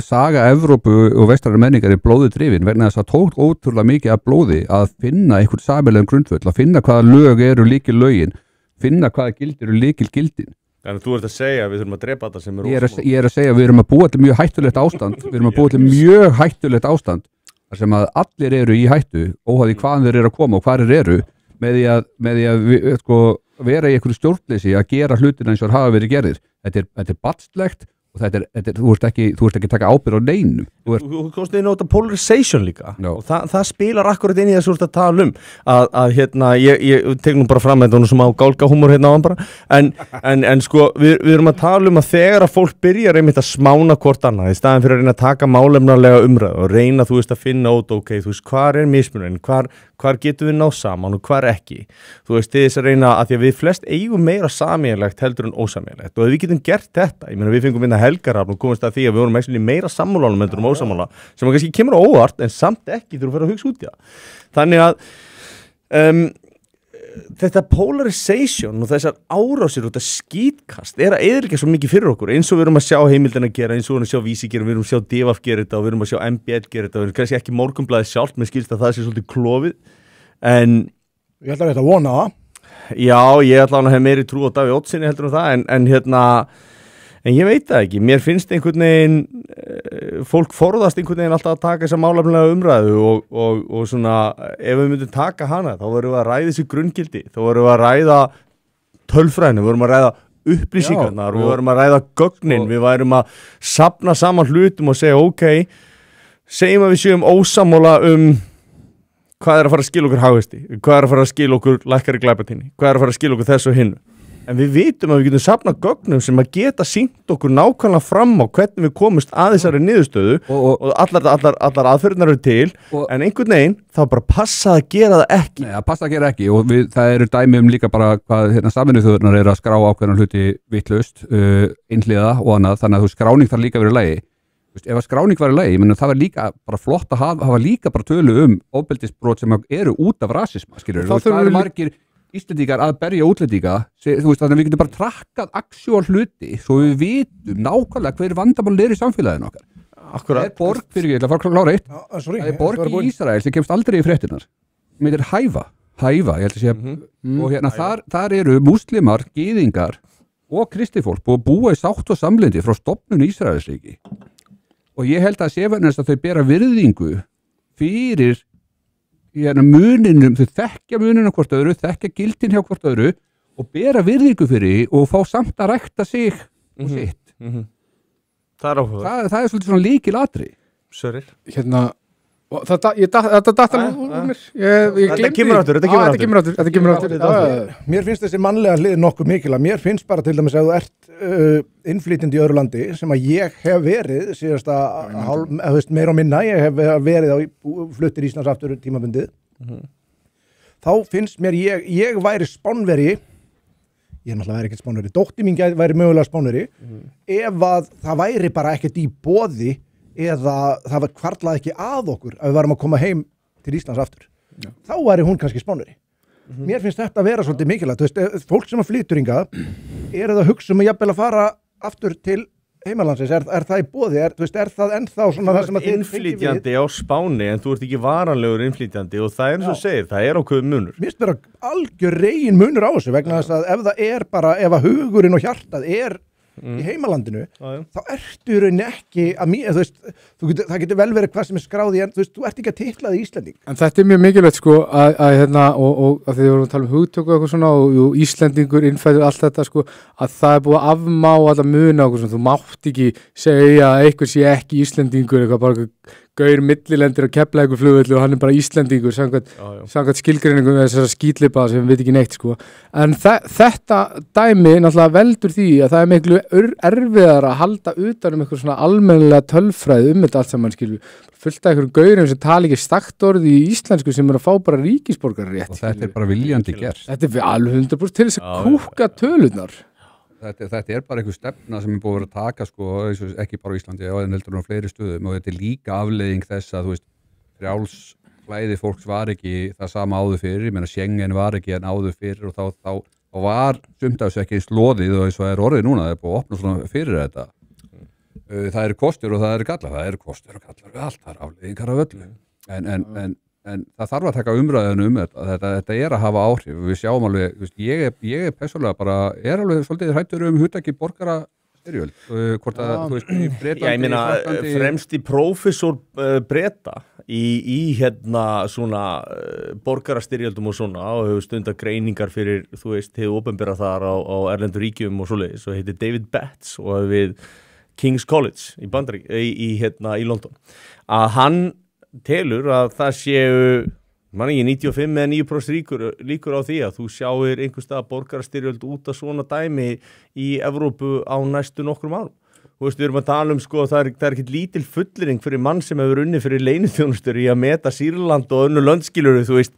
saga Evrópu og vestrænar menningar er blóði drifin vegna þess að tók ótrúlega mikið af blóði að finna einhvern sameiginlegan grundvöll, að finna hvaða lög eru líkil lögin, finna hvaða gildi eru líkil gildin. Þannig að þú ert að segja að við þurfum að drepa þetta sem er Ég er að segja að við erum að búa til mjög hættulegt ástand þar sem að allir eru í hættu óháð í hvaðan þeir eru að koma og hvar þeir eru með því að sko, vera í einhverju stjórnleysi að gera hlutina eins og hafa verið gerðir. Þetta er batslegt og þú ert ekki að taka ábyrgð á neinum. Þú komst inn á þetta polarization líka Já. og það spilar akkurat inn í þessu að tala að hérna, ég tek nú bara fram þetta sem á gálgahúmor hérna á hann bara en sko, við erum að tala að þegar að fólk byrjar einmitt að smána hvort annað í staðin fyrir að reyna að taka málefnalega umræðu og reyna, þú veist, að finna út ok, þú veist, hvar mismunurinn, hvar getum við náð saman og hvar ekki þú veist, þess að reyna að því að við flest eigum meira sameiginlegt heldur en ósameiginlegt og ef við getum gert þetta, ég meina við fengum minna helgarafn og komumst að því að við vorum ekki meira sammálanum heldur en ósammála sem kannski kemur á óvart en samt ekki þurfum að fara að hugsa út í það þannig að þetta polarization og þessar árásir og þetta skítkast að eyðileggja svo mikið fyrir okkur eins og við erum að sjá heimildina gera, eins og við erum að sjá Vísi gera, við erum að sjá DVF gera þetta og við erum að sjá MBL gera þetta og við erum kannski ekki Morgunblaðið sjálft, mér skilst að það sé svolítið klofið en Ég ætla að vona það. Já, ég ætla að hafa meiri trú á Davíð Oddssyni heldur það en ég veit það ekki, mér finnst einhvern veginn fólk forðast einhvern veginn alltaf að taka þessa málefnalega umræðu og svona, ef við myndum taka hana þá verðum við að ræða þessi grunngildi þá verðum við að ræða tölfræðinu við verðum að ræða upplýsingarnar við verðum að ræða gögnin, við værum að safna saman hlutum og segja ok, segjum að við séum ósammála hvað að fara að skila okkur hagvexti, hvað að fara að skila okkur lækkari glæpatíðni, hvað að fara að skila okkur þessu og hinnu en við vitum að við getum safnað gögnum sem að geta sýnt okkur nákvæmlega fram á hvernig við komumst að þessari niðurstöðu og allar aðferðnar eru til en einhvern veginn þá bara passa að gera það ekki. Nei, að passa að gera ekki og það eru dæmi líka bara hvað Sameinuðu þjóðirnar eru að skrá ákveðna hluti vitlaust, innhliða og annað þannig að skráning þarf líka að vera í lagi. Ef að skráning var í lagi, það var líka bara flott að hafa líka bara tölu ofbeldisbrot sem eru út af rasisma, skilur. Það eru margir Íslendingar að berja útlendinga, þú veist, þannig að við getum bara trakkað actual hluti svo við vitum nákvæmlega hver vandamál í samfélaginu okkar. Akkurat. Það borg, fyrir ég ætla að fara klára eitt, það borg í Ísrael sem kemst aldrei í fréttinar. Mér er Hæfa, ég held að segja, og hérna þar eru múslimar, gyðingar og kristifólk búið að búa í sátt og samlyndi frá stofnun Ísraelsríki. Og ég held að séfannast að þau bera virðingu fyrir muninum, þau þekkja muninu hvort öðru, þekkja gildin hjá hvort öðru og bera virðingu fyrir og fá samt að rækta sig og sitt. Það er áhuga. Það er svolítið svona líkilatri. Sörir. Þetta datt hann úr mér. Þetta kemur áttur. Mér finnst þessi mannlega hlið nokkuð mikilvæg. Mér finnst bara til dæmis að þú ert innflytjandi í öðru landi sem að ég hef verið síðasta meira og minna, ég hef verið á fluttir Íslands aftur tímabundið. Þá finnst mér ég væri Spánverji, ég náttúrulega væri ekkert Spánverji, dóttir mín væri mögulega Spánverji, ef að það væri bara ekkert í boði eða það hvarflaði ekki að okkur að við varum að koma heim til Íslands aftur. Já. Þá væri hún kannski Spánverji. Mér finnst þetta að vera svolítið mikilvægt. Þú veist, fólk sem að flytur hingað er það að hugsa að jafnvel að fara aftur til heimalandsins. Er það í boði? Er það ennþá svona það sem að þið innflytjandi á Spáni en þú ert ekki varanlegur innflytjandi og það er eins og segir, það er ákveðin munur. Mér finnst vera algjör regin munur á þessu vegna þess að ef það er bara, ef að hugurinn og hjartað er í heimalandinu, þá ertu í rauninni ekki að það getur vel verið hvað sem er skráði en þú ert ekki að titla því Íslending. En þetta er mjög mikilvægt sko að hérna og að þið vorum að tala hugtök og eitthvað svona og Íslendingur, innfæður, allt þetta sko að það er búið að afmá alla muna okkur svona, þú mátt ekki segja að einhver sé ekki Íslendingur, eitthvað bara gaur millilendir að kepla einhver flugvelli og hann er bara Íslendingur samkvæmt skilgreiningum með þessara skítlipa sem við veit ekki neitt sko. En þetta dæmi náttúrulega veldur því að það er miklu erfiðar að halda utan eitthvað svona almennilega tölfræði þetta allt saman skilur. Fullt af einhverjum gaurum sem tala ekki stakt orði í íslensku sem er að fá bara ríkisborgararétt. Og þetta er bara viljandi gert. Þetta er alveg 100% til þess að kúka tölurnar. Þetta er bara einhver stefna sem er búið að vera að taka sko, ekki bara á Íslandi en heldur á fleiri stöðum og þetta er líka afleiðing þess að þú veist, frjálsflæði fólks var ekki það sama áður fyrir, ég meina Schengen var ekki en áður fyrir og þá var sumt af þessu ekki slóðið og eins og er orðið núna, það er búið að opna svona fyrir þetta. Það eru kostur og það eru gallar, það eru kostur og gallar við allt, það er afleiðingar af öllu. En það þarf að taka umræðinu þetta er að hafa áhrif og við sjáum alveg, ég er persónulega bara, er alveg svolítið hræddur hugtaki borgara styrjöld hvort að, þú veist, í Bretlandi ég meina, fremsti prófessor Breta í hérna svona borgarastyrjöldum og svona og hefur stundar greiningar fyrir, þú veist, hefur opinberað þar á erlendur ríkjum og svoleiðis og heitir David Betts og við King's College í London, að hann telur að það séu 95 eða 9% líkur á því að þú sjáir einhverstað borgarastyrjöld út af svona dæmi í Evrópu á næstu nokkrum árum. Þú veist, við erum að tala sko, það er ekkert lítil fullyrðing fyrir mann sem hefur unnið fyrir leyniþjónustur í að meta Sýrland og önnu löndskilur, þú veist,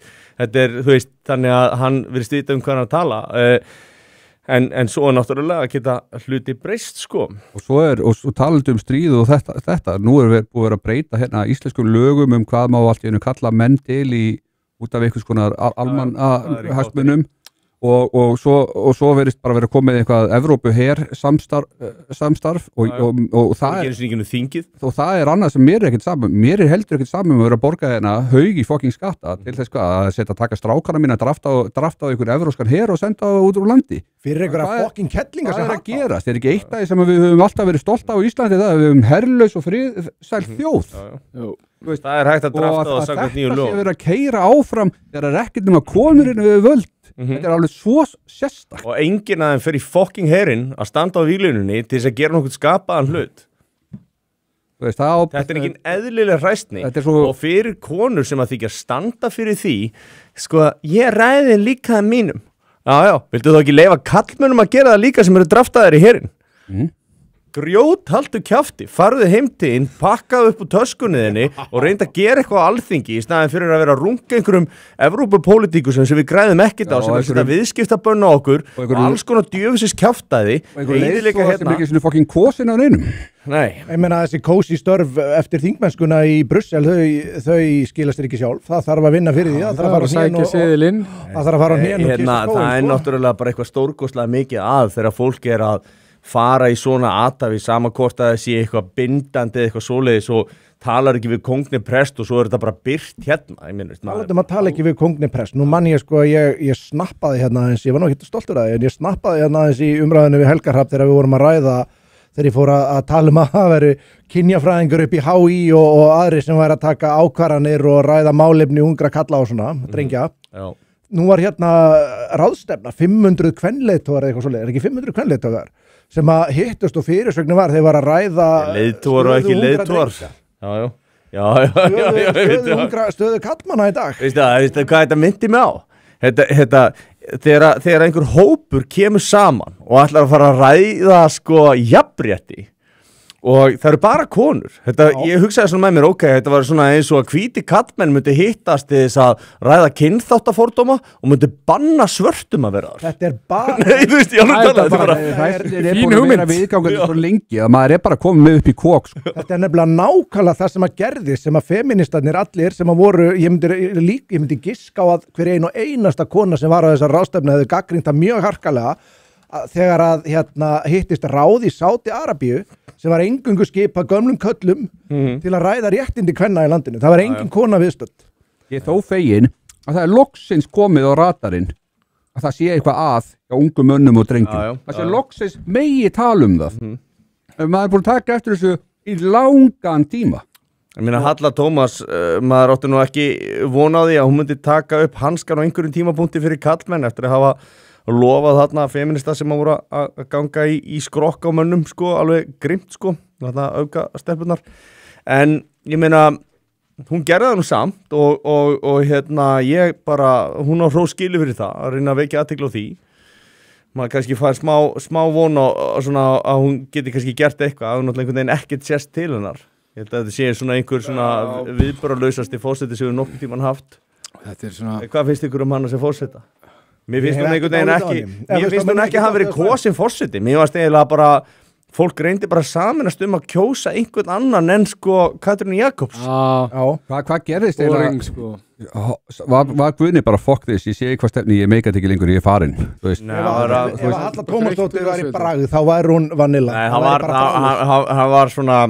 þannig að hann virðist vita hvað hann að tala, en svo náttúrulega geta hluti breyst, sko. Og svo talandi stríð og þetta, nú við búið að vera að breyta hérna íslenskum lögum hvað má allt í einu kalla menn til út af einhvers konar hagsmunum. Og svo verðist bara vera komið eitthvað Evrópuher samstarf og það er annað sem mér er heldur ekkert saman að vera að borga hérna haug í fucking skatta til þess að setja taka strákana mín að drafta á einhver evróskan her og senda út úr landi fyrir einhverja fucking kettlinga sem að gerast, er ekki eitt af því sem við höfum alltaf verið stolt á Íslandi það, við höfum herlaus og friðsæl þjóð. Það er hægt að drafta og samkvæmt nýju lög og þetta sé verið að keyra áfram þegar það er ekkert nema konurinn við völd. Þetta er alveg svo sérstak og enginn að þeim fyrir fucking herinn að standa á víglununni til þess að gera nokkuð skapaðan hlut. Þetta er ekki eðlileg hræstni og fyrir konur sem að þykja standa fyrir því sko, ég ræði líka það mínum viltu þá ekki leyfa kallmönnum að gera það líka sem eru draftaðir í herinn? Grjót haltu kjafti, farðu heimtíðin, pakkaðu upp úr töskunniðinni og reynda að gera eitthvað á alþingi í staðin fyrir að vera að runga einhverjum Evrópupólitíkusum sem við græðum ekkert á sem er þetta viðskiptabönn á okkur og alls konar djöfisins kjaftaði og einhver leiðtoga sem ekki svona fokking kosin á neinum. Nei. Ég meina þessi kósi störf eftir þingmennskuna í Brussel, þau skilast ekki sjálf, það þarf að vinna fyrir því, það þarf að fara á hnén og kissa skóin. Það er náttúrulega bara eitthvað stórkostlega mikið þegar fólk er að fara í svona athæfi sama hvort að það sé eitthvað bindandi eitthvað svoleiðis og talar ekki við kongni prest og svo er þetta bara byrt hérna. Maður tala ekki við kongni prest. Nú mann ég sko, ég snappaði hérna eins, ég var nú ekki stoltur að það, en ég snappaði hérna eins í umræðinu við Helga Hrafn þegar við vorum að ræða, þegar ég fór að tala að það veri kynjafræðingur upp í HÍ og aðri sem væri að taka ákvarðanir og ræða málefni ungra kalla og svona, drengja. Nú var hérna ráðstefna, 500 kvenleiðtogar eða eitthvað svoleiðis, er ekki 500 kvenleiðtogar sem að hittust og fyrirsögnin var þeir var að ræða leiðtogar og ekki leiðtogar. Stöðu kallmanna í dag. Veistu hvað þetta myndi mig á? Þegar einhver hópur kemur saman og ætlar að fara að ræða sko jafnrétti og það eru bara konur. Ég hugsaði svona með mér, þetta var svona eins og að hvíti kallmenn myndi hittast til þess að ræða kynþáttafordóma og myndi banna svörtum að vera þar. Þetta er bara... Nei, þú veist, ég alveg talaði þetta er búin að vera viðgangandi svo lengi að maður er bara komið með upp í kók. Þetta er nefnilega nákvæmlega það sem að gerði sem að feministarnir allir sem að voru, ég myndi giska á að hver ein og einasta kona sem var á þessar ráðstefnu hefði gagnrýnt það mjög harkalega þegar að hittist ráð í Sádi-Arabíu sem var eingöngu skipa gömlum köllum til að ræða réttindi kvenna í landinu. Það var engin kona viðstödd. Ég er þó fegin að það er loksins komið á radarinn að það sé eitthvað hjá ungum mönnum og drengjum. Það sé loksins megi tala það. Maður er búin að taka eftir þessu í langan tíma. Ég meina Halla Tómas, maður átti nú ekki vona á því að hún myndi taka upp hanskan á einhverjum tímapunkti fyrir kallmenn eftir að hafa lofað þarna feminista sem að voru að ganga í skrokk á mönnum sko, alveg grimt sko, þarna auka stelpunar, en ég meina hún gerði það nú samt og ég bara, hún á hrós skilu fyrir það, að reyna að vekja athygli á því, maður kannski fær smá von og svona að hún geti kannski gert eitthvað, að hún náttúrulega einhvern veginn ekkert sést til hennar, ég held að þetta sé svona einhver svona viðburðarlausasti forseti sem við nokkuð tíman haft. Hvað finnst ykkur hann að sé forseta? Mér finnst hún einhvern veginn ekki, mér finnst hún ekki að hafa verið kosin forseti, mér varst eiginlega bara, fólk reyndi bara saminast að kjósa einhvern annan en sko Katrín Jakobs. Hvað gerðist eiginlega? Var Guðni bara fuck this, ég sé hvað stefni, ég meika þetta ekki lengur, ég er farin. Ef Halla Tómasdóttir var í bragð, þá væri hún vanilla. Nei, hann var svona,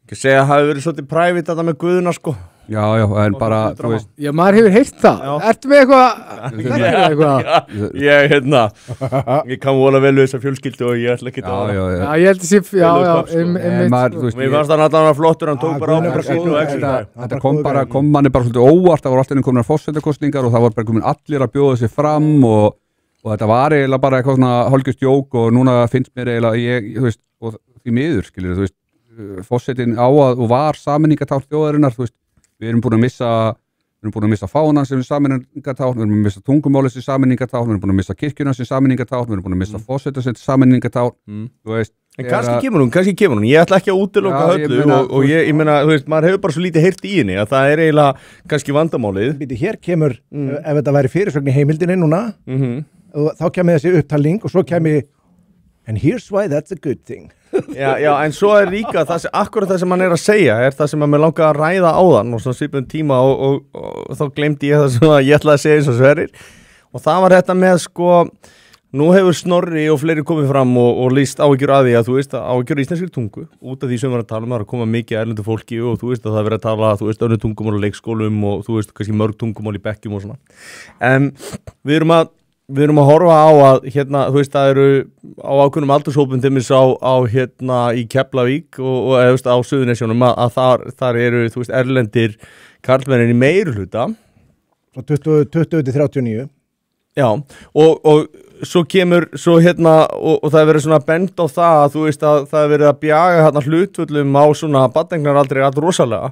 ekki segja að hafi verið svolítið private þetta með Guðna sko. Já, en bara, þú veist... Já, maður hefur heyrt það. Ertu með eitthvað? Ég kann vola vel við þessa fjölskyldu og ég ætla ekki að... Já, ég held að sé... Mér fannst það náttúrulega flottur, hann tók bara ábyrgð og extra. Þetta kom manni bara svolítið óvart, það voru alltaf komin forsetakosningar og það voru bara komin allir að bjóða sig fram og þetta var eiginlega bara eitthvað svona hálfgjörst jók og núna finnst mér eiginlega, þú veist, og því miður, skilur, þú veist, forsetinn á að og var sameiningartákn þjóðarinnar, þú veist, við erum búin að missa fánan sem sameiningartákn, við erum búin að missa tungumálið sem sameiningartákn, við erum búin að missa kirkjuna sem sameiningartákn, við erum búin að missa forseta sem sameiningartákn, þú veist. En kannski kemur hún, ég ætla ekki að útiloka Höllu og ég meina, þú veist, maður hefur bara svo lítið heyrt í henni að það eiginlega kannski vandamálið. Hér kemur, ef þetta væri fyrirsögn í heimildinni núna, þá kemur þessi upptalning og svo kemur and here's why that's a good thing. Já, en svo líka akkurat það sem hann að segja það sem að mér langar að ræða áðan og svona svipum tíma og þá glemdi ég það sem ég ætlaði að segja eins og Sverrir og það var þetta með sko nú hefur Snorri og fleiri komið fram og lýst áhyggjur að því að þú veist að áhyggjur íslenskri tungu út af því sem við erum að tala það er að koma mikið erlendu fólki og þú veist að það verið að tala þú veist önnur tungumál á leikskólum og þú veist kannski mörg tungumál í bekkjum og svona en við erum að horfa á að hérna, þú veist, það eru á ákveðnum aldurshópum til mér á hérna í Keflavík og eða, þú veist, á Suðurnesjunum að þar eru, þú veist, erlendir karlmennin í meirihluta. Frá 20 til 39. Já, og svo kemur, svo hérna, og það er verið svona bend á það að, þú veist, að það er verið að bjaga hérna hlutfullum á svona baddengnaraldri allt rosalega.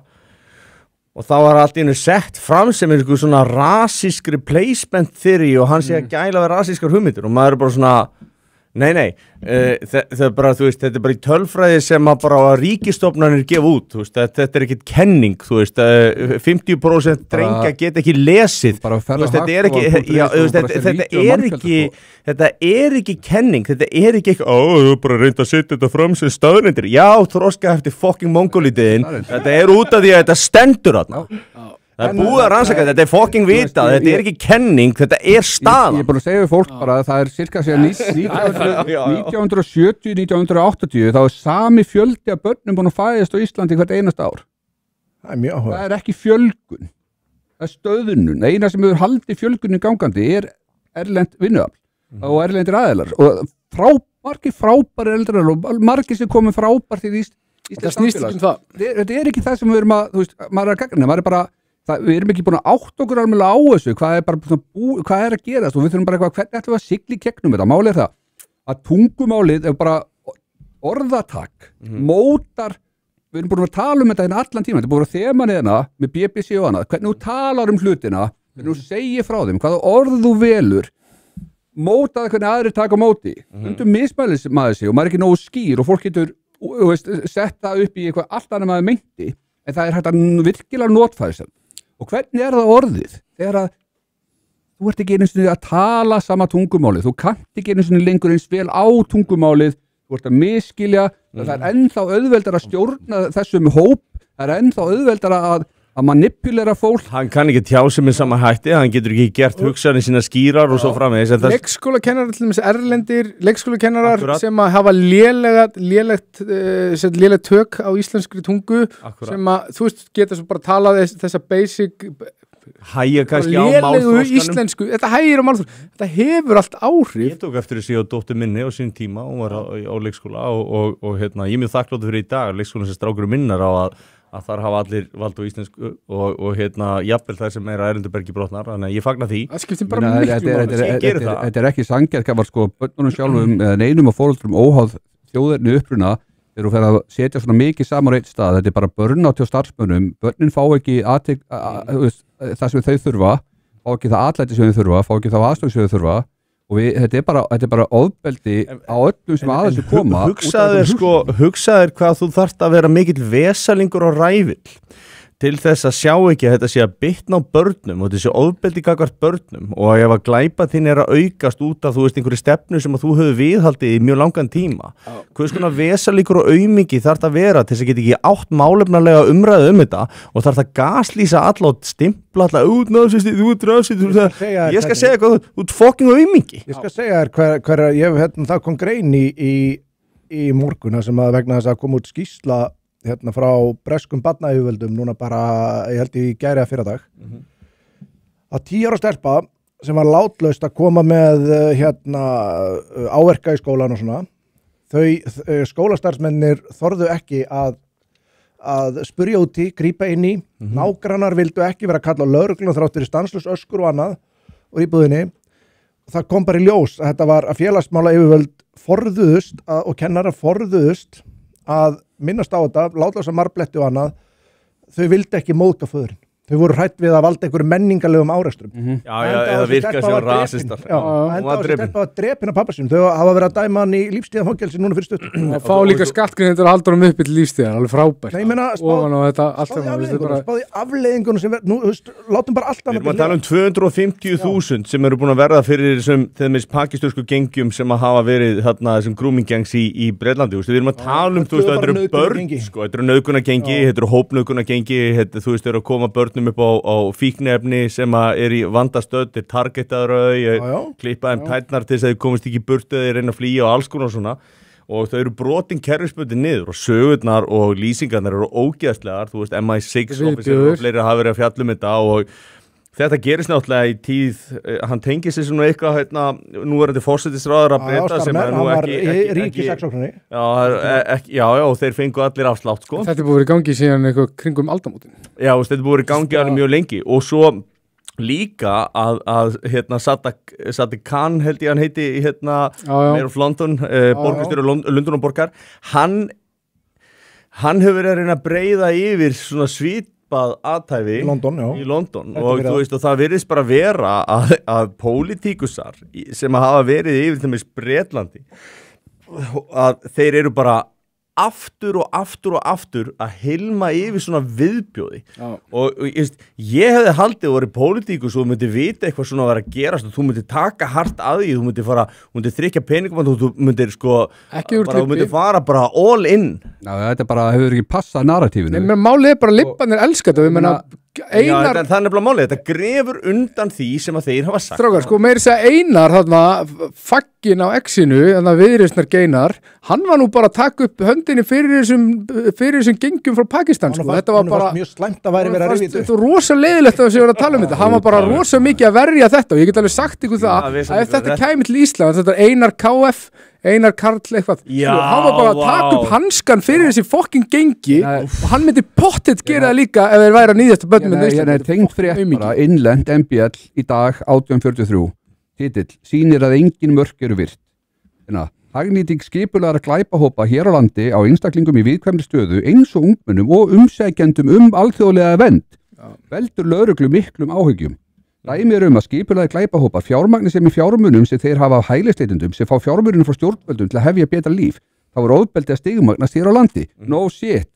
Og það var allt í hennu sett fram sem einhver svona rasísk replacement theory og hann sé að gæla við rasískar hugmyndir og maður er bara svona, nei, það er bara, þú veist, þetta er bara í tölfræði sem að bara ríkistofnanir gefa út, þú veist, þetta er ekkit kenning, þú veist, 50% drengja get ekki lesið, þú veist, þetta er ekki, já, þetta er ekki kenning, þetta er ekki þú bara reynd að setja þetta fram sem staðrendir, já, þroska eftir fucking mongolítiðin, þetta er út af því að þetta stendur þarna. Það er búið að rannsaka, þetta er fucking vitað, þetta er ekki kenning, þetta er staðan. Ég er búin að segja við fólk bara að það er cirka síðan 1970-1980 þá er sami fjöldi af börnum búin að fæðast á Íslandi hvert einasta ár. Það er mjög áhuga. Það er ekki fjölgun, það er stöðunum. Eina sem hefur haldið fjölgunni gangandi er erlend vinnuafl og erlendir aðilar og margir frábæri erlendir og margir sem komið frábær til Íslands samfélags. Þetta er ekki það sem við erum að, þú veist, maður er að gagna, maður er bara við erum ekki búin að átta okkur alveg á þessu hvað er að gerast og við þurfum bara hvernig ætlum við að sigla í gegnum þetta málið er það að tungumálið er bara orðatak mótar, við erum búin að tala um þetta hérna allan tíma, þetta er búin að þema hérna með BBC og annað, hvernig þú talar um hlutina hvernig þú segir frá þeim, hvaða orð þú velur mótaði hvernig aðrir taka á móti mismælis maður sig og maður er ekki nógu skýr og fólk getur setta upp í eitthvað allt annað maður meinti en það er hægt að virkilega notfæra sér og hvernig er það orðið þegar að þú ert ekki einu sinni að tala sama tungumálið, þú kannt ekki einu sinni lengur eins vel á tungumálið, þú ert að miskilja, það er ennþá auðveldar að stjórna þessum hóp, það er ennþá auðveldar að manipulera fólk. Hann kann ekki tjá sig með sama hætti, hann getur ekki gert hugsanir sína skýrar og svo framvegis. Leikskólakennarar til dæmis erlendir, leikskólakennarar sem að hafa lélegt tök á íslenskri tungu sem að, þú veist, geta svo bara talað þessa basic hægja kannski á málþroskanum þetta hægir á málþroskanum, þetta hefur allt áhrif. Ég tók eftir þessi á dóttur minni á sín tíma, hún var á leikskóla og hérna, ég er mjög þakkláttur fyrir í dag leikskólan sem strákurum minnar á að þar hafa allir vald á íslensku og hérna, jafnvel það sem er að Erlendubergi brotnar, þannig að ég fagna því. Það skiptir bara miklu máli. Þetta er ekki sanngjarnt, var sko börnunum sjálfum eða neinum og foreldrum óháð þjóðerni uppruna þegar þú fer að setja svona mikið saman á einn stað, þetta er bara burnout hjá starfsmönnum, börnin fá ekki það sem þau þurfa, fá ekki það atlæti sem þau þurfa, fá ekki það aðstöðu sem þau þurfa og þetta er bara ofbeldi á öllum sem aðeins koma. Hugsaðir hvað þú þarft að vera mikill vesalingur og rævill til þess að sjá ekki að þetta sé að bitna á börnum og þetta sé ofbeldi gagnvart börnum og ef að glæpa þín er að aukast út af þú veist einhverju stefnu sem að þú hefur viðhaldið í mjög langan tíma. Hvað svona vesalingur og aumingi þarf það að vera til þess að geta ekki átt málefnalega umræðu þetta og þarf það að gaslýsa alla og stimpla alla út náðsist, þú ert rafsist, ég skal segja hvað, þú ert fucking aumingi. Ég skal segja þér hver það kom grein í morguna sem að vegna þess að kom út skýrsla hérna frá breskum barnayfirvöldum núna bara, ég held í gæri að fyrradag að 10 ára stelpa sem var látlaust að koma með hérna áverka í skólan og svona þau skólastarfsmennir þorðu ekki að spurja úti, grípa inn í nágrannar vildu ekki vera að kalla á lögregluna þrátt fyrir stanslaus öskur og annað og íbúðinni og það kom bara í ljós að þetta var að félagsmála yfirvöld forðuðust og kennarar forðuðust að minnast á þetta, látlása marbletti og annað, þau vildi ekki móðga föðurinn. Þau voru hrætt við að valda einhverjum menningarlegum árekstrum. Já, eða virka sem rasistar. Já, enda á þessi stelpa að drepina pappa sín. Þau hafa verið að dæma hann í lífstíðafangelsi núna fyrir stutt. Og fá líka skattgreiðendur að halda honum upp til lífstíðan, alveg frábært. Nei, ég meina, spáði afleiðingunum sem verð, nú, látum bara allt annað. Við erum að tala 250.000 sem eru búin að verða fyrir þeim pakistönsku gengjum sem að hafa verið þarna þessum grooming gangs í Bretlandi. Við erum að tala þetta eru börn, sko, þetta eru nauðgunargengi, þetta eru hópnauðgunargengi, þú veist, eru að koma börnum upp á fíknefni sem er í vandastödd, er targetaður klippa þeim tætnar til þess að þau komist ekki í burtu eða reyna að flýja og alls konar svona og þau eru brotin kerfisbundin niður og sögurnar og lýsingarnar eru ógeðslegar, þú veist, MI6 officer og fleiri hafa verið að fjalla þetta og þetta gerist náttúrulega í tíð, hann tengir sér svona eitthvað, nú þetta forsætisráður að breyta sem er nú ekki ríkisaksóknari. Já, og þeir fengu allir afslátt, sko. Þetta búið verið í gangi síðan eitthvað kringum aldamótin. Já, þetta búið verið í gangi alveg mjög lengi og svo líka að Sadiq Khan held ég hann heiti Mayor of London, borgarstjóri Lundúnaborgar, hann hefur verið að reyna að breyða yfir svona aðtæfi í London og þú veist og það virðist bara vera að pólitíkusar sem hafa verið yfir til Bretlandi að þeir eru bara aftur að hilma yfir svona viðbjóði og ég hefði haldið að vera pólitíkus og þú myndir vita eitthvað svona að vera að gerast og þú myndir taka hart að því, þú myndir þrykja peningum og þú myndir þú myndir fara bara all in. Já, þetta bara hefur ekki passað narratífinu. Nei, málið bara lippanir elska þetta, við menna Einar... Já, það er nefnilega málið, þetta grefur undan því sem að þeir hafa sagt. Strákar, sko, meiri segja Einar þarna, faggin á exinu, þannig að viðreisnar Geinar, hann var nú bara að taka upp höndinni fyrir þessum gengjum frá Pakistan, sko. Þetta var bara mjög slæmt að væri verið að rifja þetta var rosa leiðilegt að þessi verið að tala um þetta. Hann var bara rosa mikið að verja þetta og ég get alveg sagt ykkur það að ef þetta kæmi til Ísland, þetta er Einar KF Einar Karl eitthvað hann var bara að taka upp hanskan fyrir þessi fokking gengi og hann myndi pottet gera það líka ef þeir væri að nýðast börnum með Íslandi. Ég tengt frétt bara innlend MBL í dag 1843 titill, sýnir að engin mörk eru virt. Hagnýting skipulegra glæpahópa hér á landi á einstaklingum í viðkvæmri stöðu eins og ungmennum og umsækjendum alþjóðlega vernd veldur lögreglu miklum áhyggjum. Dæmi að skipulagðir glæpahópar fjármagni sem í fjármunum sem þeir hafa af hælisleitendum sem fá fjármunum frá stjórnvöldum til að hefja betra líf. Þá er ofbeldi að stigmagnast hér á landi. No shit.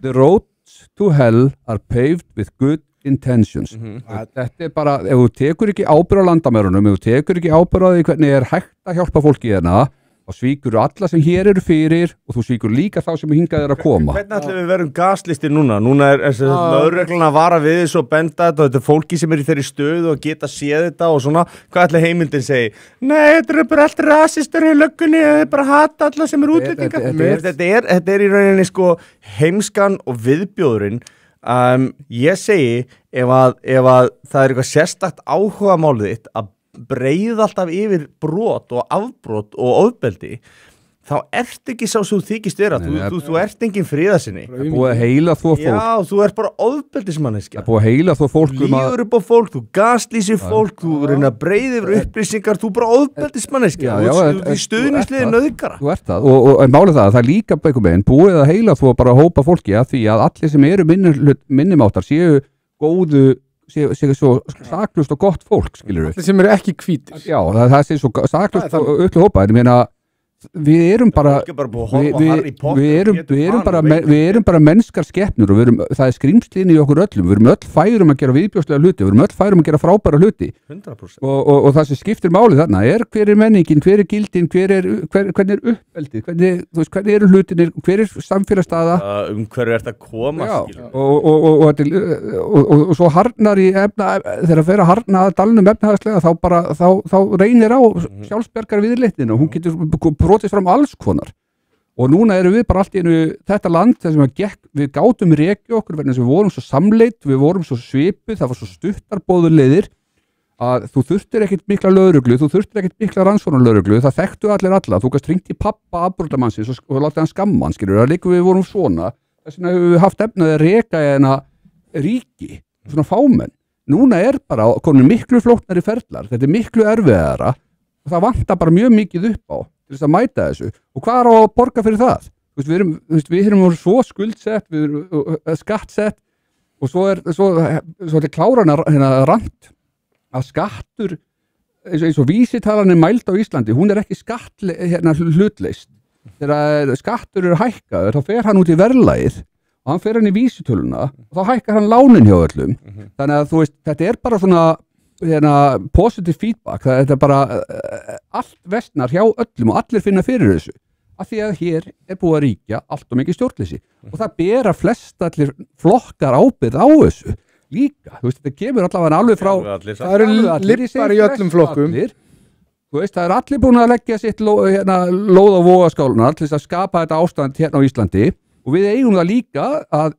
The roads to hell are paved with good intentions. Þetta er bara, ef þú tekur ekki ábyrgð á landamærunum, ef þú tekur ekki ábyrgð á því hvernig er hægt að hjálpa fólki hérna, og svíkur alla sem hér eru fyrir og þú svíkur líka þá sem hingað er að koma. Hvernig ætlum við verum gaslistir núna? Núna er lögreglan að vara við þessu og benda þetta og þetta er fólki sem er í þeirri stöðu og geta séð þetta og svona. Hvað ætla heimildin segi? Nei, þetta eru bara allt rasistar í löggunni, þetta er bara hata alla sem er útlendingar. Þetta er í rauninni sko heimskan og viðbjóðurinn. Ég segi ef að það er eitthvað sérstakt áhugamálið þitt að breiða alltaf yfir brot og afbrot og ofbeldi þá ert ekki sá sem þú þykist vera þú ert engin friðasinni það er búið að heila þó fólk já, þú ert bara ofbeldismanneskja það er búið að heila þó fólk líður upp á fólk, þú gaslýsir fólk þú reyna að breiða yfir upplýsingar þú er bara ofbeldismanneskja þú stuðningsliðir nauðgara þú ert það og málið það er líka búið að heila þó bara að hópa fólki að því að allir sem eru minnimáttar séu góðu séu svo saklust og gott fólk skilur við. Allir sem eru ekki hvítir. Já, það sé svo saklust og öllu hópa, en ég meina við erum bara við erum bara mennskar skepnur og það er skrýmslinni í okkur öllum, við erum öll færum að gera viðbjóðslega hluti, við erum öll færum að gera frábæra hluti 100% og það sem skiptir máli þarna er hver er menningin, hver er gildin, hvernig er uppeldið, hvernig eru hlutinir, hver er samfélagsstaða hver er þetta að koma og svo harnar í þegar fer að harna að dalnum efnahagslega þá reynir á sjálfsbjargar viðleittin og hún getur brotist fram alls konar og núna erum við bara allt í einu þetta land þar sem við gátum rekja okkur vegna sem við vorum svo samleitt, við vorum svo svipuð, það var svo stuttarboðuleiðir að þú þurftir ekkert mikla lögreglu, þú þurftir ekkert mikla rannsóknarlögreglu, það þekktu allir alla, þú gast hringt í pappa afbrotamannsins og látið hann skamma hann, skilur, það líka við vorum svona, þess vegna hefur við haft efnaði að reka eina ríki, svona fámenn. Núna er bara komin miklu flóknari ferlar, þetta er miklu erfiðara og það vantar bara mjög mikið upp á til þess að mæta þessu og hvað er á að borga fyrir það? við erum svo skuldsett, við erum skattsett og svo þetta klárana rand að skattur eins og vísitalan mæld á Íslandi, hún ekki hlutleist. Þegar skattur hækkaður, þá fer hann út í verðlagið og hann fer hann í vísitöluna og þá hækkar hann lánin hjá öllum. Þannig að þetta bara svona positive feedback, þetta bara allt vestnar hjá öllum og allir finna fyrir þessu. Af því að hér búið að ríkja allt og mikið stjórnleysi og það bera flestallir flokkar ábyrgð á þessu líka, þetta kemur allavega alveg frá það lippar í öllum flokkum það allir búin að leggja sitt lóð á vogaskáluna til að skapa þetta ástand hérna á Íslandi og við eigum það líka að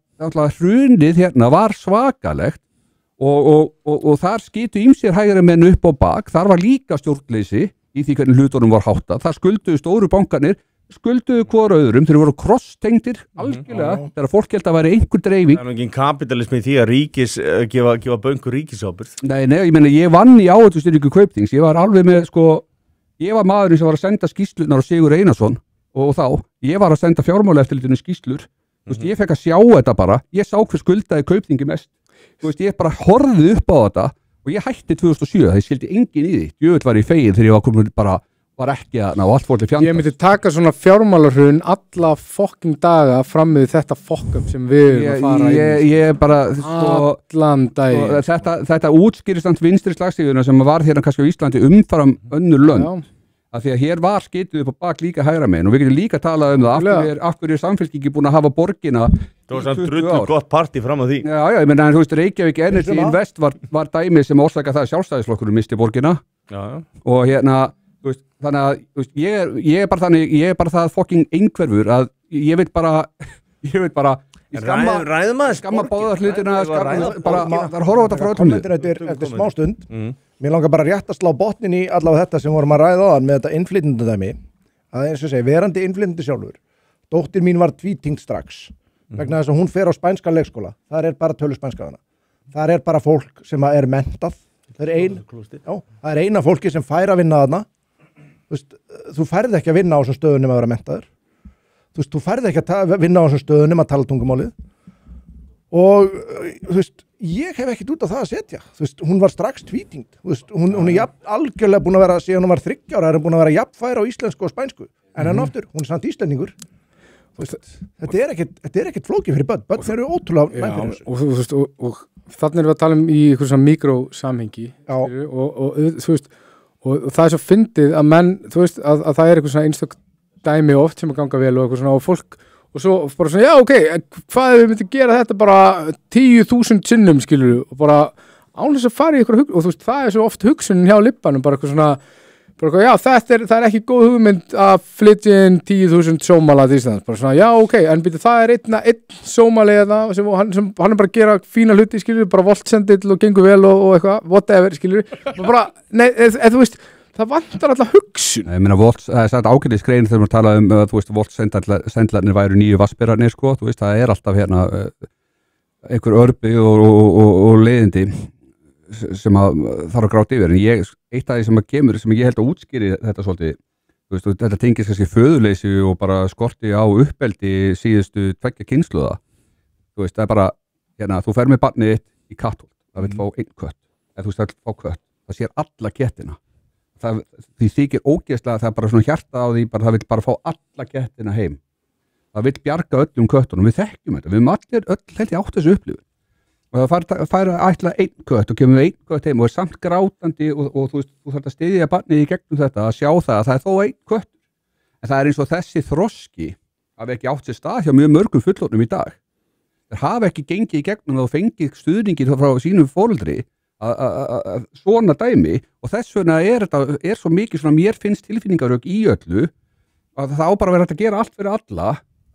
hrunið hérna var svakalegt og þar skitu ýmsir hægri menn upp á bak, þar var líka stjórnleysi í því hvernig hlutunum var háttað, þar skulduðu stóru bankarnir skulduðu hvor öðrum, þeir voru krosstengdir algjörlega, þegar fólk held að væri einhver dreifing. Það engin kapitalismi í því að gefa bönkur ríkisábyrgð. Nei, ég meina, ég vann í áhættustýringu Kaupþings, ég var alveg með, ég var maðurinn sem var að senda skýslunar á Sigur Einarsson og ég var að senda fjármálaeftirlitinu skýslur, ég fekk að sjá þetta bara, ég sá hver skuldaði Kaupþingi mest, ég bara horfði upp á þetta og ég hætti 2007, það skildi enginn í því, djöfull var ég fegin þegar ég var komin var ekki að ná allt fór til fjandans. Ég myndi taka svona fjármálarhrun alla fokking daga fram með þetta fokkum sem við erum að fara í. Ég bara allan daginn. Þetta útskýristans vinstri slagsíðuna sem var hérna kannski á Íslandi umfram önnur lönd. Af því að hér var skitið upp á bak líka hægra megin og við getum líka talað það af hverju samfélkingi búin að hafa borgina Það var samt drullu gott partí fram á því. Já, ég meina, Reykjavík Energy Invest var dæmi sem orsaka það að Sjálfstæðisflokkurinn misti borgina og hérna þannig að ég er bara það fucking einhverfur að ég veit bara skamma báða hlutina bara horfa á þetta frá öllum eftir smá stund mér langar bara rétt að slá botnin í allavega þetta sem vorum að ræða á með þetta innflytjendadæmi að eins og segi, verandi innflytjandi sjálfur dóttir mín var tvítingt strax vegna þess að hún fer á spænskan leikskóla þar bara tölu spænskaðana þar bara fólk sem er mentað það er eina fólki sem fær að vinna þarna þú færð ekki að vinna á þessum stöðunum að vera menntaður þú færð ekki að vinna á þessum stöðunum að tala tungumálið og ég hef ekkert út á það að setja hún var strax tvítingt hún er algjörlega búin að vera síðan hún var 3 ára búin að vera jafnfær á íslensku og spænsku en enn aftur, hún er samt íslendingur þetta er ekkert flókið fyrir börn eru ótrúlega næm fyrir þessu og þannig erum við að tala í einhverjum svona mikrósamhengi og það svo fyndið að menn, að það eitthvað svona einstök dæmi oft sem að ganga vel og eitthvað svona og fólk, og svo bara svona, já, ok, hvað ef við myndum gera þetta bara 10.000 sinnum, skilur og bara án þess að fara í eitthvað og það svo oft hugsunin hjá Libbanum, bara eitthvað svona, já, það ekki góð hugmynd að flytja inn 10.000 sómala til Íslands, bara svona, já, ok, en býta það einn sómali sem hann bara að gera fína hluti, skilur, bara voltsendill og gengur vel og eitthvað, whatever, skilur, bara, nei, þú veist, það vantar alltaf hugsun. Ég meina, það er ágætis grein þegar maður tala voltsendlarnir væru nýju vassberarnir, það er alltaf hérna einhver örbi og leiðindi sem að þarf að gráta yfir en eitt af því sem að kemur sem ég held að útskýri þetta svolítið þetta tengist kannski föðuleysi og bara skorti á uppeldi síðustu 2 kynslóða það er bara, hérna, þú fer með barnið í katthól, það vil fá einn kött eða það vil fá kött, það sér alla kettina því þykir ógeðslega það er bara svona hjarta á því það vil bara fá alla kettina heim það vil bjarga öllum köttunum, við þekkjum þetta við erum allir held ég átt þessu upplifun og það fær að ætla einn kött og kemur einn kött heim og er samt grátandi og þú þarf að styðja barnið í gegnum þetta að sjá það að það er þó einn kött en það er eins og þessi þroski hafi ekki átt sér stað hjá mjög mörgum fullorðnum í dag þeir hafa ekki gengið í gegnum og fengið stuðningi frá sínum foreldri að svona dæmi og þess vegna er svo mikið svona mér finnst tilfinningarök í öllu að það á bara verið að gera allt fyrir alla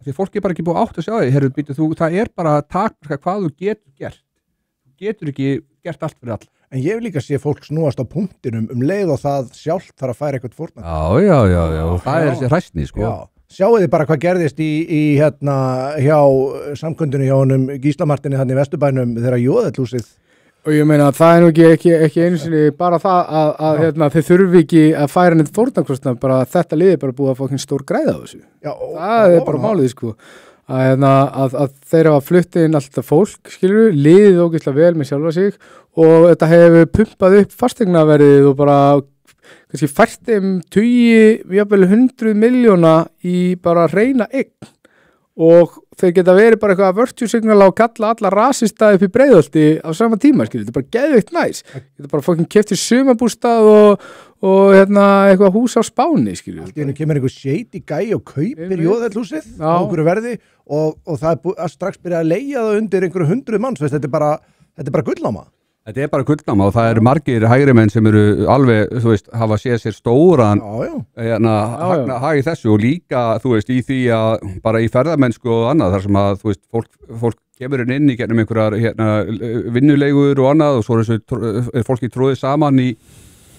því fólk er bara ekki búið átt að sjá því það er bara að takmarka hvað þú getur ekki gert allt fyrir all. En ég vil líka sé fólk snúast á punktinum leið og það sjálft þarf að færa eitthvað fórnað. Já, það er þessi hræstni, sko. Já, sjáu þið bara hvað gerðist í hjá samkundinu hjá honum Gísla Martini þannig í Vesturbænum þegar Jóðellhúsið Og ég meina það nú ekki einu sinni bara það að hérna, þeir þurfi ekki að færa neitt fórnarkostnað, bara þetta liði bara búið að fá ekki stór græða á þessu. Já, það bara málið sko. Að þeir hafa flutt inn alltaf fólk, skilur, liðið ógeðslega vel með sjálfa sig og þetta hefur pumpað upp fasteignaverðið og bara kannski fært þeim 100 miljóna í bara reyna eign og þeir geta verið bara eitthvað virtue-signal og kalla alla rasista upp í Breiðholti á sama tíma, skilur, þetta er bara geðveikt næs. Þetta er bara fokkin keypt í sumarbústað og hérna eitthvað hús á Spáni, skilur. Allt í henni kemur einhver shady gæi og kaupir jóðhúsið á einhverju verði og það er strax byrjað að leigja það undir einhverju 100 manns, þetta er bara gullnáma. Þetta er bara gullnáma og það eru margir hægrimenn sem eru alveg, þú veist, hafa séð sér stóran hag í þessu og líka, þú veist, í því að bara í ferðamennsku og annað þar sem að, þú veist, fólk kemur inn í gennum einhverjar vinnuleigur og annað og svo er fólki tróðið saman í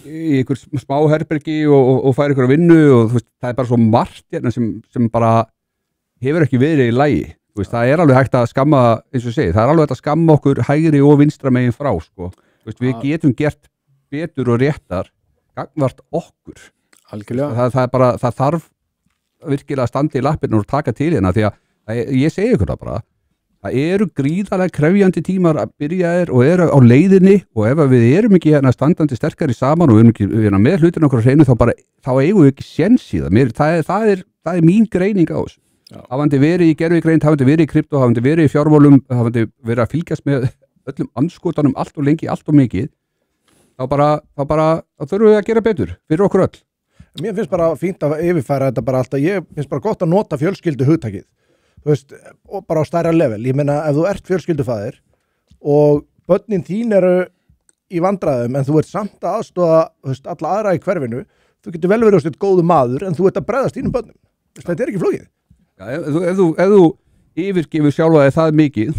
einhver smá herbergi og fær einhverja vinnu og þú veist, það er bara svo margt sem bara hefur ekki verið í lagi. Veist, það er alveg hægt að skamma, eins og segi, það er alveg hægt að skamma okkur hægri og vinstra megin frá, sko. Veist, við getum gert betur og réttar gagnvart okkur. Algjörlega. Það er bara, það þarf virkilega að standa í lappirnar og taka til hérna, því að ég segi ykkur það bara, það eru gríðarlega krefjandi tímar að byrja og eru á leiðinni og ef við erum ekki hérna standandi sterkari saman og við erum ekki hérna, með hlutin okkur á hreinu þá eigum við ekki séns í það. Það er mín greining á þessu. Hafandi verið í gervigreind, hafandi verið í krypto, hafandi verið í fjármálum, hafandi verið að fylgjast með öllum andskotanum allt og lengi, allt og mikið, þá þurfum við að gera betur fyrir okkur öll. Mér finnst bara fínt að yfirfæra þetta bara alltaf, ég finnst bara gott að nota fjölskyldu hugtakið, þú veist, og bara á stærra level. Ég meina, ef þú ert fjölskyldufaðir og börnin þín eru í vandræðum en þú ert samt að aðstoða, þú veist, alla aðra í hverfinu, þú getur vel verið góðu maður en þú ert að bregðast þínum börnum. Þetta er ekki flókið. Ef þú yfirgefur sjálfa þig það mikið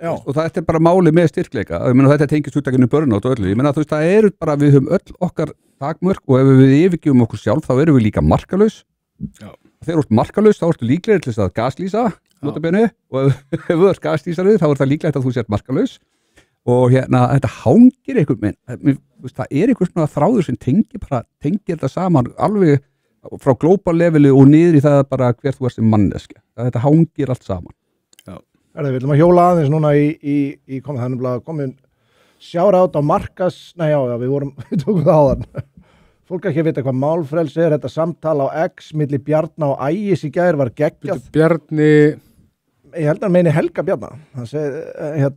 og þetta er bara máli með styrkleika, þetta tengist hugtakinu burnout og öllu, ég meina þú veist það eru bara, við höfum öll okkar takmörk og ef við yfirgefum okkur sjálf þá erum við líka markalaus. Þegar þú ert markalaus þá ertu líklegri til að gaslýsa notabene, og ef þú ert gaslýsari þá er það líklegt að þú sért markalaus og hérna þetta hangir einhvern veginn, það er einhvern svona þráður sem tengir þetta saman alveg frá global leveli og niður í það bara hver þú ert sem manneskja. Þetta hangir allt saman. Við viljum að hjóla aðeins núna í komin sjára át á markas, við tókum það áðan. Fólk ekki að vita hvað málfrelsi er, þetta samtal á X milli Bjarna og Ægis í gær var geggjað. Bjarni... Ég held að hann meini Helga Bjarna. Hann segi, ég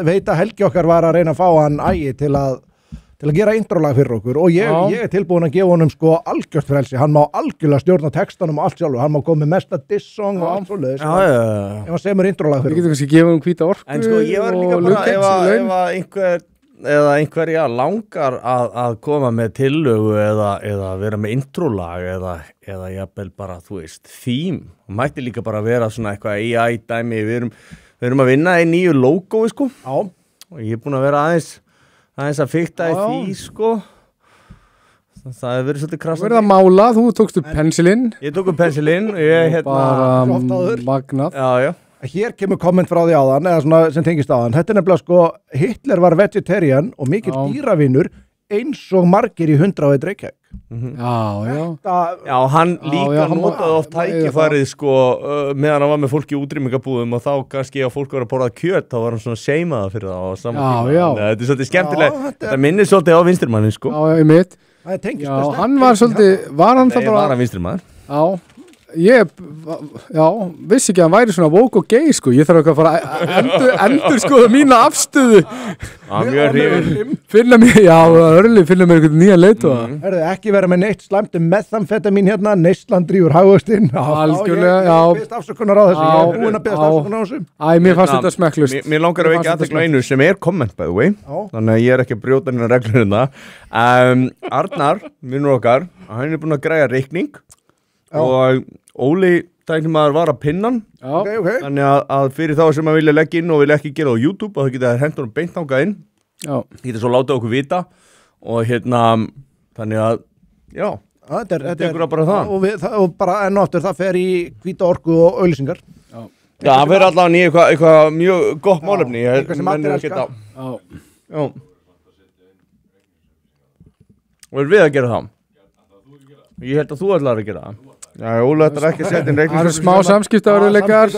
veit að Helgi okkar var að reyna að fá hann Ægi til að gera introlag fyrir okkur og ég er tilbúin að gefa honum sko algjört frelsi, hann má algjörlega stjórna textanum og allt sjálfur, hann má koma með mesta diss-song og allt svoleiðis ef hann semur introlag fyrir okkur. Við getum kannski gefa honum hvíta orku en sko ég var líka bara ef einhver langar að koma með tillögu eða vera með introlag eða jafnvel bara, þú veist, theme og mætti líka bara vera svona eitthvað AI dæmi, við erum að vinna í nýju logoi sko og ég er búin að vera aðeins að fikta í því sko það hefur verið svolítið krassandi. Þú verið að mála, þú tókstu pensilinn. Ég tók pensilinn bara magnað. Já. Hér kemur komment frá því áðan eða svona sem tengist áðan, þetta er nefnilega sko Hitler var vegetarian og mikill dýravinur eins og margir í 101 Reykjavík. Já, hann líka notaði oft tækifærið sko meðan hann var með fólk í útrýmingabúðum og þá kannski að fólk var að borða kjöt þá var hann svona seimaða fyrir það á sama tíma. Þetta er svolítið skemmtilegt, þetta minnir svolítið á vinstrimannin sko. Já, ég mitt. Já, hann var svolítið, var hann það bara... Nei, var hann vinstrimann. Já. Ég vissi ekki að hann væri svona woke og gay sko, ég þarf ekki að fara að endur skoða mína afstöðu mjög hrifinn finna mér eitthvað nýja leiðtoga ekki vera með neitt slæmt methamfetamín hérna, neyslan drífur hagvöxtinn algjörlega, ég beðist afsökunar á þessu, ég er búinn að beðast afsökunar á þessu mér fannst þetta smekklust mér langar að vekja aðtekla einu sem er comment by the way þannig að ég er ekki að brjóta nýna reglur hérna Arnar, vinnur okkar, hann er búinn að græja reikning og Óli tæknimaður var að pinnan þannig að fyrir þá sem að vilja leggja inn og vilja ekki gera á YouTube og það geta hendur beint ángað inn geta svo láta okkur vita og hérna þannig að þetta er bara það og bara enn og aftur það fer í hvíta orku og auglýsingar Já, hann fyrir allavega í eitthvað mjög gott málefni. Eitthvað sem allir elska. Já. Og er við að gera það? Ég held að þú ætlar að gera það. Já, Óla, þetta ekki að setja inn reikning. Það eru smá samskiptaörðuleikar.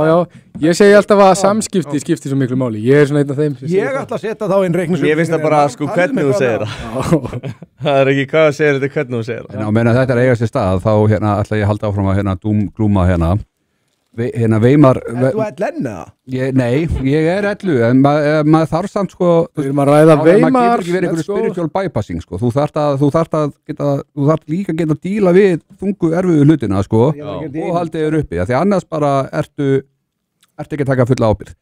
Já, ég segi alltaf að samskipti skiptir svo miklu máli. Ég svona einn af þeim. Ég ætla að setja þá inn reikning. Ég finnst það bara sko hvernig þú segir það. Það ekki hvað þú segir, þetta hvernig þú segir það. En á meðan þetta eiga sér stað, þá ætla ég að halda áfram að glúma Veimar. Þú ell eða? Nei, ég 11, en maður þarf samt sko. Við erum að ræða Veimar. Maður getur ekki verið einhverju spiritual bypassing sko. Þú þarft líka að geta að díla við þungu erfiðu hlutina sko. Og haldið þér uppi, því annars bara ertu ekki að taka fulla ábyrgð.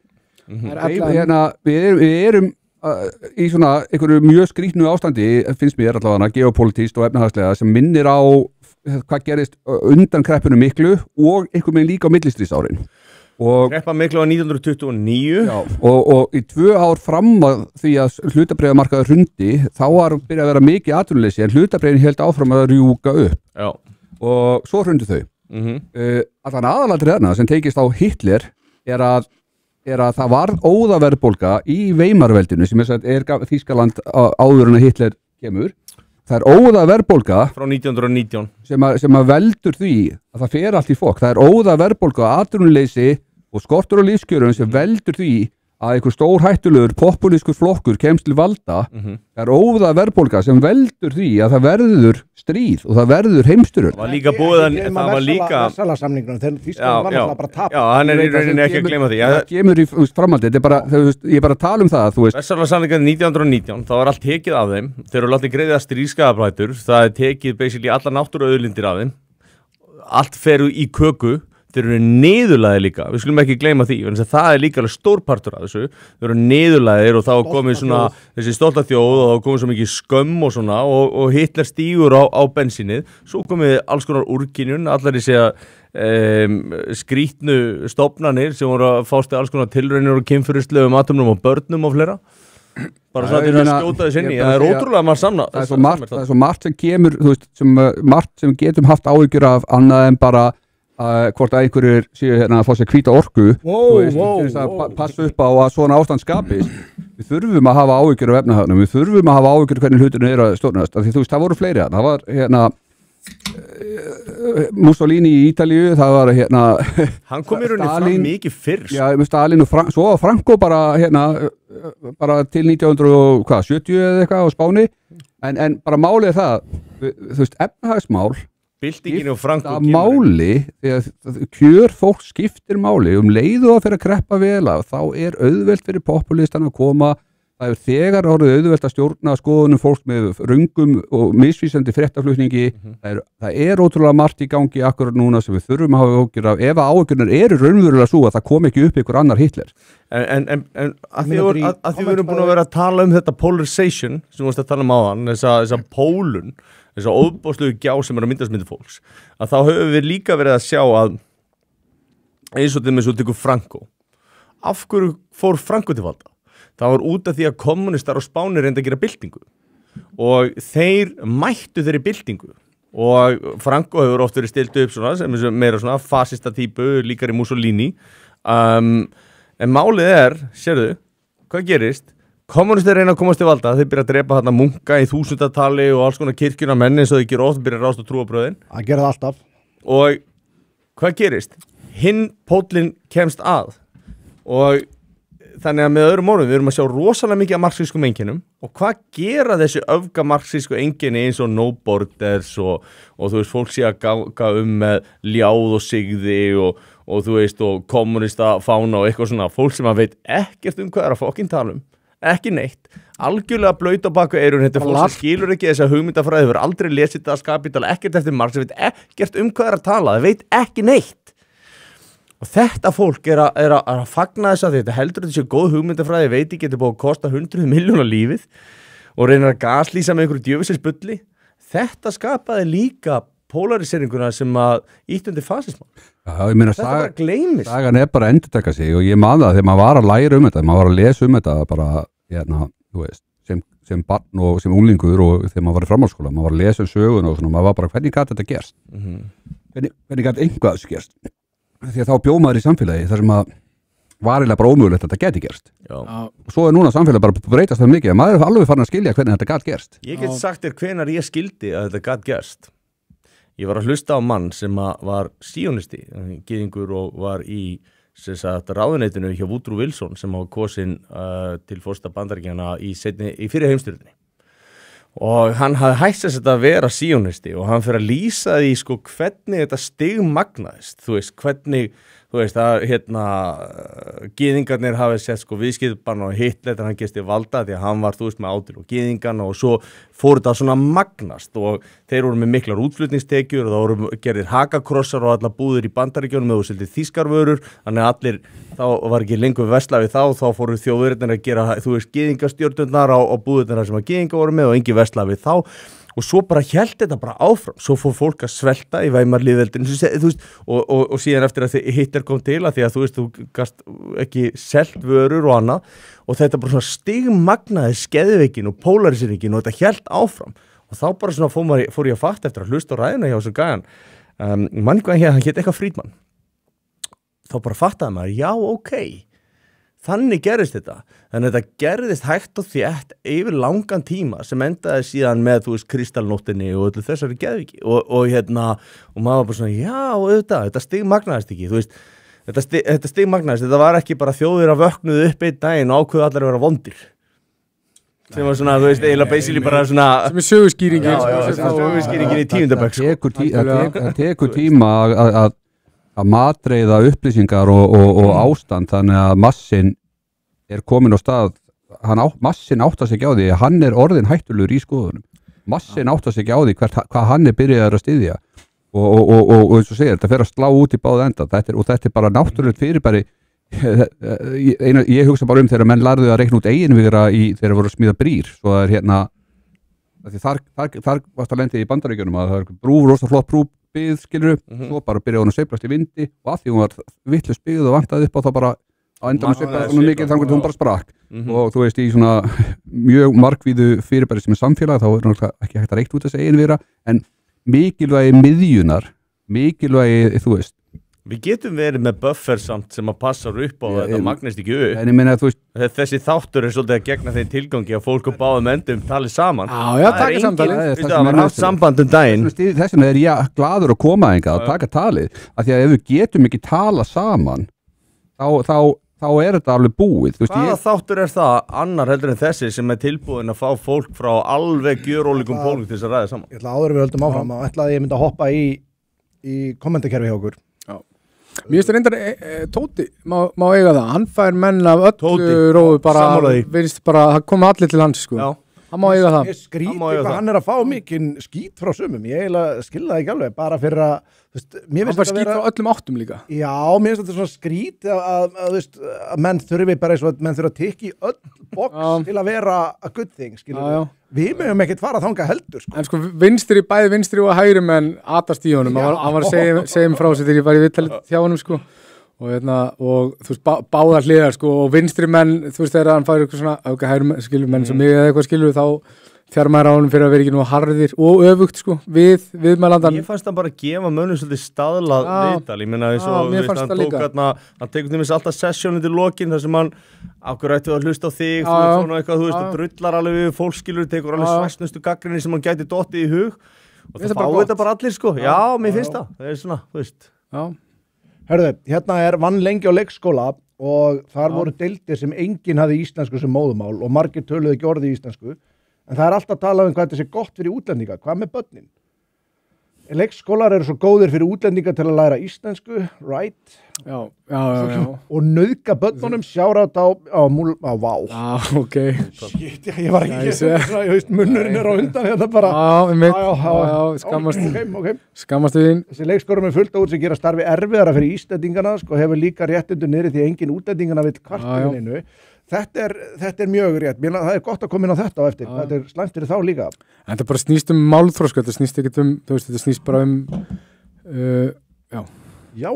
Við erum í svona einhverju mjög skrýtnu ástandi, finnst mér allavega geopolítískt og efnahagslega, sem minnir á hvað gerist undan kreppunum miklu og einhvern veginn líka á millistríðsárin. Kreppa miklu á 1929. Já, og í 2 ár fram að því að hlutabréfamarkaður hrundi, þá var byrjað að vera mikið atvinnuleysi, en hlutabréfin hélt áfram að rjúka upp. Já. Og svo hrundu þau. Allan aðalatrið þarna sem teikist á Hitler er að það var óðaverðbólga í Weimarveldinu, sem er Þýskaland áður en að Hitler kemur. Það er óðaverðbólga frá 1919 sem að veldur því að það fer allt í fokk. Það er óðaverðbólga, atvinnuleysi og skortur og lífskjörum sem veldur því að einhver stór hættulegur populískur flokkur kemst til valda. Það er óðaverðbólga sem veldur því að það verður stríð og það verður heimsstyrjöld. Það var líka búið að það var líka Versailles-samningnum, þegar Þýskaland var náttúrulega bara tap. Já, hann er í rauninni ekki að gleyma því. Það kemur í framhaldi, þetta er bara, ég er bara að tala um það, þú veist. Versailles-samningnum 1919, það var allt tekið af þeim. Þeir eru látið greiða stríðskaðabrætur, það er tekið basically alla náttúruauðlindir af þeim. Allt fer í köku. Þeir eru niðurlæðir líka, við skulum ekki gleyma því, en það er líka alveg stórpartur af þessu. Þeir eru niðurlæðir og þá komið svona þessi stolta þjóð og þá komið svo mikið skömm og svona og Hitler stígur á bensínið. Svo komið alls konar úrkynjun, allar í segja skrýtnu stofnanir sem voru að fást alls konar tilraunir og kynferðislegum atomnum og börnum og fleira. Bara svo að þeir eru að skjóta þess inn í. Það er ótrúlega maður samna. Það er svo margt sem kemur, þú veist, margt sem getum haft áhyggjur af annað en bara hvort að einhverjir séu hérna að fá sér hvíta orku passa upp á að svona ástand skapist. Við þurfum að hafa áhyggjur af efnahagnum, við þurfum að hafa áhyggjur hvernig hluturinn er að stjórnast, því þú veist, það voru fleiri hérna, það var hérna Mussolini í Ítalíu, það var hérna hann kom í rauninni fram mikið fyrst. Já, Stalin og svo var Franco bara hérna bara til 1970 eða eitthvað á Spáni, en bara málið er það, þú veist, efnahagsmál byltingin og Franco máli, þegar kjör fólk skiptir máli, leiðu það fyrir að kreppa vel af, þá er auðvelt fyrir populistan að koma, það er þegar orðið auðvelt að stjórna skoðunum fólks með röngum og misvísandi fréttaflutningi, það er ótrúlega margt í gangi akkurat núna sem við þurfum að hafa áhyggjur af, ef áhyggjurnar eru raunverulega svo að það kom ekki upp ykkur annar Hitler. En að því við erum búin að vera að tala um þetta polarization, sem við varst að tala um áðan, þessa pólun, þess að óbásluðu gjá sem er að myndast mynda fólks, að þá höfum við líka verið að sjá að eins og þeim eins og tekur Franco. Af hverju fór Franco til valda? Það var út af því að kommunistar á Spáni reynda að gera byltingu og þeir mættu þeirri byltingu og Franco hefur oft verið stilt upp svona, sem er meira svona fasista típu, líkar í Mussolini, en málið er, sérðu, hvað gerist? Kommunistar reyna að komast til valda, þeir byrja að drepa þarna munka í 1000-tali og alls konar kirkjuna menn eins og þeir gera oft, byrja að rásta trúarbröðin. Það gera það alltaf. Og hvað gerist? Hinn póllinn kemst að og þannig að með öðrum orðum við erum að sjá rosalega mikið af marxískum einkennum og hvað gera þessi öfga marxísku einkenni eins og no borders og þú veist fólk sé að ganga með ljáð og sigði og þú veist og kommunista fána og eitthvað svona fólk sem að veit ekkert hvað er að fokkin tala ekki neitt, algjörlega blöyt á baku eirun, þetta fólk sem skilur ekki þessa hugmyndafræði, hefur aldrei lesið þetta Kapital, ekkert eftir Marx, veit ekkert hvað er að tala, það veit ekki neitt. Og þetta fólk er að fagna þess að þetta heldur þetta sé góð hugmyndafræði, veit ekki, þetta búið að kosta 100 milljóna lífið og reynir að gaslýsa með einhverju djöfisins bulli. Þetta skapaði líka polariseringunna sem að ítundi fasismann. Já, ég meina, þetta bara gleymist. Sagan er bara að endurtaka sig og ég man það þegar maður var að læra þetta, maður var að lesa þetta bara, hérna, þú veist, sem barn og sem unglingur og þegar maður var í framhaldsskóla, maður var að lesa sögun og svona, maður var bara, hvernig gat þetta gerst? Hvernig gat einhvað þessu gerst? því að þá bjómaður í samfélagi þar sem að var eiginlega bara ómögulegt að þetta geti gerst og svo núna samfélagi bara breytast það mikið að maður er alveg farin að skilja hvernig þetta gat gerst. Ég get sagt þér hvenar ég skildi að þetta gat gerst. Ég var að hlusta á mann sem var síonisti, gyðingur og var í ráðuneytinu hjá Woodrow Wilson sem var kosin til forseta Bandaríkjanna í fyrri heimsstyrjöldinni. Og hann hafði hægt þess að vera síonisti og hann fyrir að lýsa því sko hvernig þetta stigmagnaðist, þú veist, hvernig að gyðingarnir hafi sett sko viðskiptabann og Hitler hann gesti valda því að hann var, þú veist, með átil og gyðingarna og svo fór þetta svona magnast og þeir voru með miklar útflutningstekjur og það voru gerðir hakakrossar og allar búðir í Bandaríkjunum með úrseldi þýskarvörur, þannig að allir, þá var ekki lengur verslað við þá fóru þjóðverðirnir að gera, þú veist, gyðingastjórnirnar á búðirnar sem að gyðingar voru með og engi verslað við þá. Og svo bara hélt þetta bara áfram, svo fór fólk að svelta í Weimarlýðveldinu, þú veist, og síðan eftir að Hitler kom til að því að þú veist, þú gast ekki selt vörur og annað og þetta bara svona stigmagnaði skeðveikin og polarisíkin og þetta hélt áfram og þá bara svona fór ég að fatta eftir að hlusta á ræðina hjá þessu gæjan, mann hvað hann hét eitthvað Friedman, þá bara fattaði maður, já, ok, þannig gerðist þetta, þannig að þetta gerðist hægt og þétt yfir langan tíma sem endaði síðan með, þú veist, kristalnóttinni og öllu þessari geðviki og maður var bara svona, já, auðvitað, þetta stigmagnaðist ekki, þú veist, þetta stigmagnaðist, þetta var ekki bara þjóðir að vöknuðu upp einn daginn og ákveðu allir að vera vondir, sem var svona, þú veist, eiginlega basically bara svona sem söguskýringin söguskýringin í tíundabæk, það tekur tíma að matreiða upplýsingar og ástand þannig að massin er komin á stað massin áttar sig ekki á því að hann er orðin hættulegur í skoðunum massin áttar sig ekki á því hvað hann er byrjaður að styðja og eins og segir, þetta fer að slá út í báða enda þetta er bara náttúrulegt fyrirbæri ég hugsa bara þegar menn lærðu að reikna út eiginvíra þegar voru að smíða brýr svo það er þar varst að lendi í Bandaríkjunum að það er brú, rosa flott brúbyggð skilur svo bara byrjaði hún að sveiflast í vindi og að því hún var vitlaus byggð og vantaði upp á það bara á endanum sveiflaði hún mikið þannig að hún bara sprakk og þú veist í svona mjög margvíðu fyrirbæri sem er samfélag þá er náttúrulega ekki hægt að reikna út þessi eiginvíra en mikilvægi miðjunar mikilvægi, þú veist Við getum verið með buffer samt sem að passar upp á þetta magnist ekki upp. En ég meina að þú veist þessi þáttur er svolítið að gegna þeim tilgangi að fólk og báðum endum tali saman. Já, taka samtalið. Það var haft samband daginn. Þess vegna er ég gladur að koma enga að taka talið. Af því að ef við getum ekki tala saman þá er þetta alveg búið. Hvaða þáttur er það annar heldur en þessi sem er tilbúin að fá fólk frá alveg gjörólíkum pólum til þess að ræða saman? Ég ætla áður við höldum áfram að ætla að ég myndi að hoppa í kommentakerfi hjá okkur. Mér finnst það reyndar Tóti má eiga það, hann fær menn af öllu róðu bara, finnst bara, það koma allir til hans sko. Hann má eiga það. Ég skrýti hvað hann er að fá mikinn skít frá sumum, ég eiginlega skilða það ekki alveg, bara fyrir að, þú veist, mér finnst þetta skít frá öllum áttum líka. Já, mér finnst þetta svona skrít að menn þurfi bara eins og að menn þurfa að tikka í öll box til að vera a good thing, skiljum við. Við mögum ekkert fara þangað heldur sko. En sko bæði vinstri og hægri menn atast í honum, hann var að segja mig frá sig þegar ég var í viðtalið hjá honum sko og þú veist báðar hliðar sko og vinstri menn þú veist þegar hann fær eitthvað svona hægri menn skilur menn sem mig eða eitthvað skilur þá þjarmaður á honum fyrir að vera ekki nú harðir og öfugt sko við meðlandan. Ég fannst það bara að gefa mönnum svolítið staðlað viðtal, ég meina eins og hann tekur til mér alltaf sessjónu til lokin þar sem hann ákveður ættu að hlusta á þig þú veist og drullar alveg við fólkskilur tekur alveg svæsnustu gaggrinni sem hann gæti dottið í hug og það fá þetta bara allir sko já, mér finnst það er svona, þú veist Hörðu, hérna er vann lengi á leikskóla og þar voru deildir sem enginn hafði íslensku sem móðumál og margir töluðu ekki orði í íslensku en það er alltaf að tala um hvað þetta sé gott fyrir útlendinga, hvað með börnin? Leikskólar eru svo góðir fyrir útlendinga til að læra íslensku, right? Já. Og nauðga börnunum sjárat á vá. Já, ok. Shit, ég var ekki ég veist, munnurinn er á undan hérna bara. Skammast við þín. Þessi leikskólar með fullt út sem gera starfi erfiðara fyrir íslendingana, sko, hefur líka réttindu niðri því engin útlendingana vill kvartinu. Þetta er mjög rétt, það er gott að koma inn á þetta á eftir, þetta er slæmt fyrir þá líka. En þetta bara snýst málþroska, þetta snýst ekkert þú veist, þetta snýst bara Já.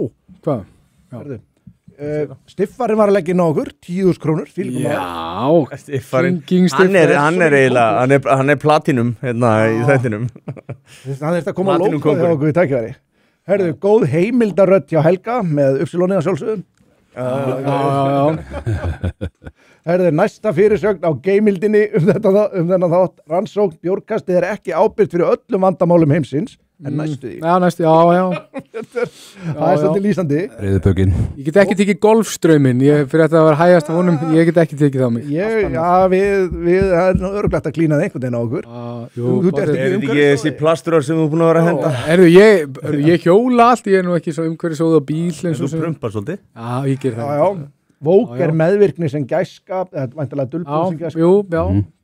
Hvað? Stiffarinn var að leggja inn á okkur 10.000 krónur. Já, Stiffarinn, hann er platinum hérna í þættinum. Hann er þetta að koma að lóta þegar okkur í tækifæri. Herðu, góð heimildarödd hjá Helga með uppsilónið að sjálfsögum. Herðu, næsta fyrirsögn á geimildinni þennan þátt. Rannsókn bjórkastið ekki ábyrgt fyrir öllum vandamálum heimsins, en næstu því. Já, næstu, já. Það svolítið lýsandi. Reyðupökin. Ég get ekki tekið golfströmmin, fyrir þetta að vera hægast af honum, ég get ekki tekið það mig. Við erum örglegt að klína það einhvern veginn á okkur. Þú ert ekki ekki þessi plasturár sem þú er búin að vera að henda? Ég hjóla allt, ég nú ekki svo umhverfisóð á bíl. Þú prumpar svolítið? Já, ég ger það. Vók meðvirkni sem gæskap, eða væntanlega dulbúð sem gæskap. Já.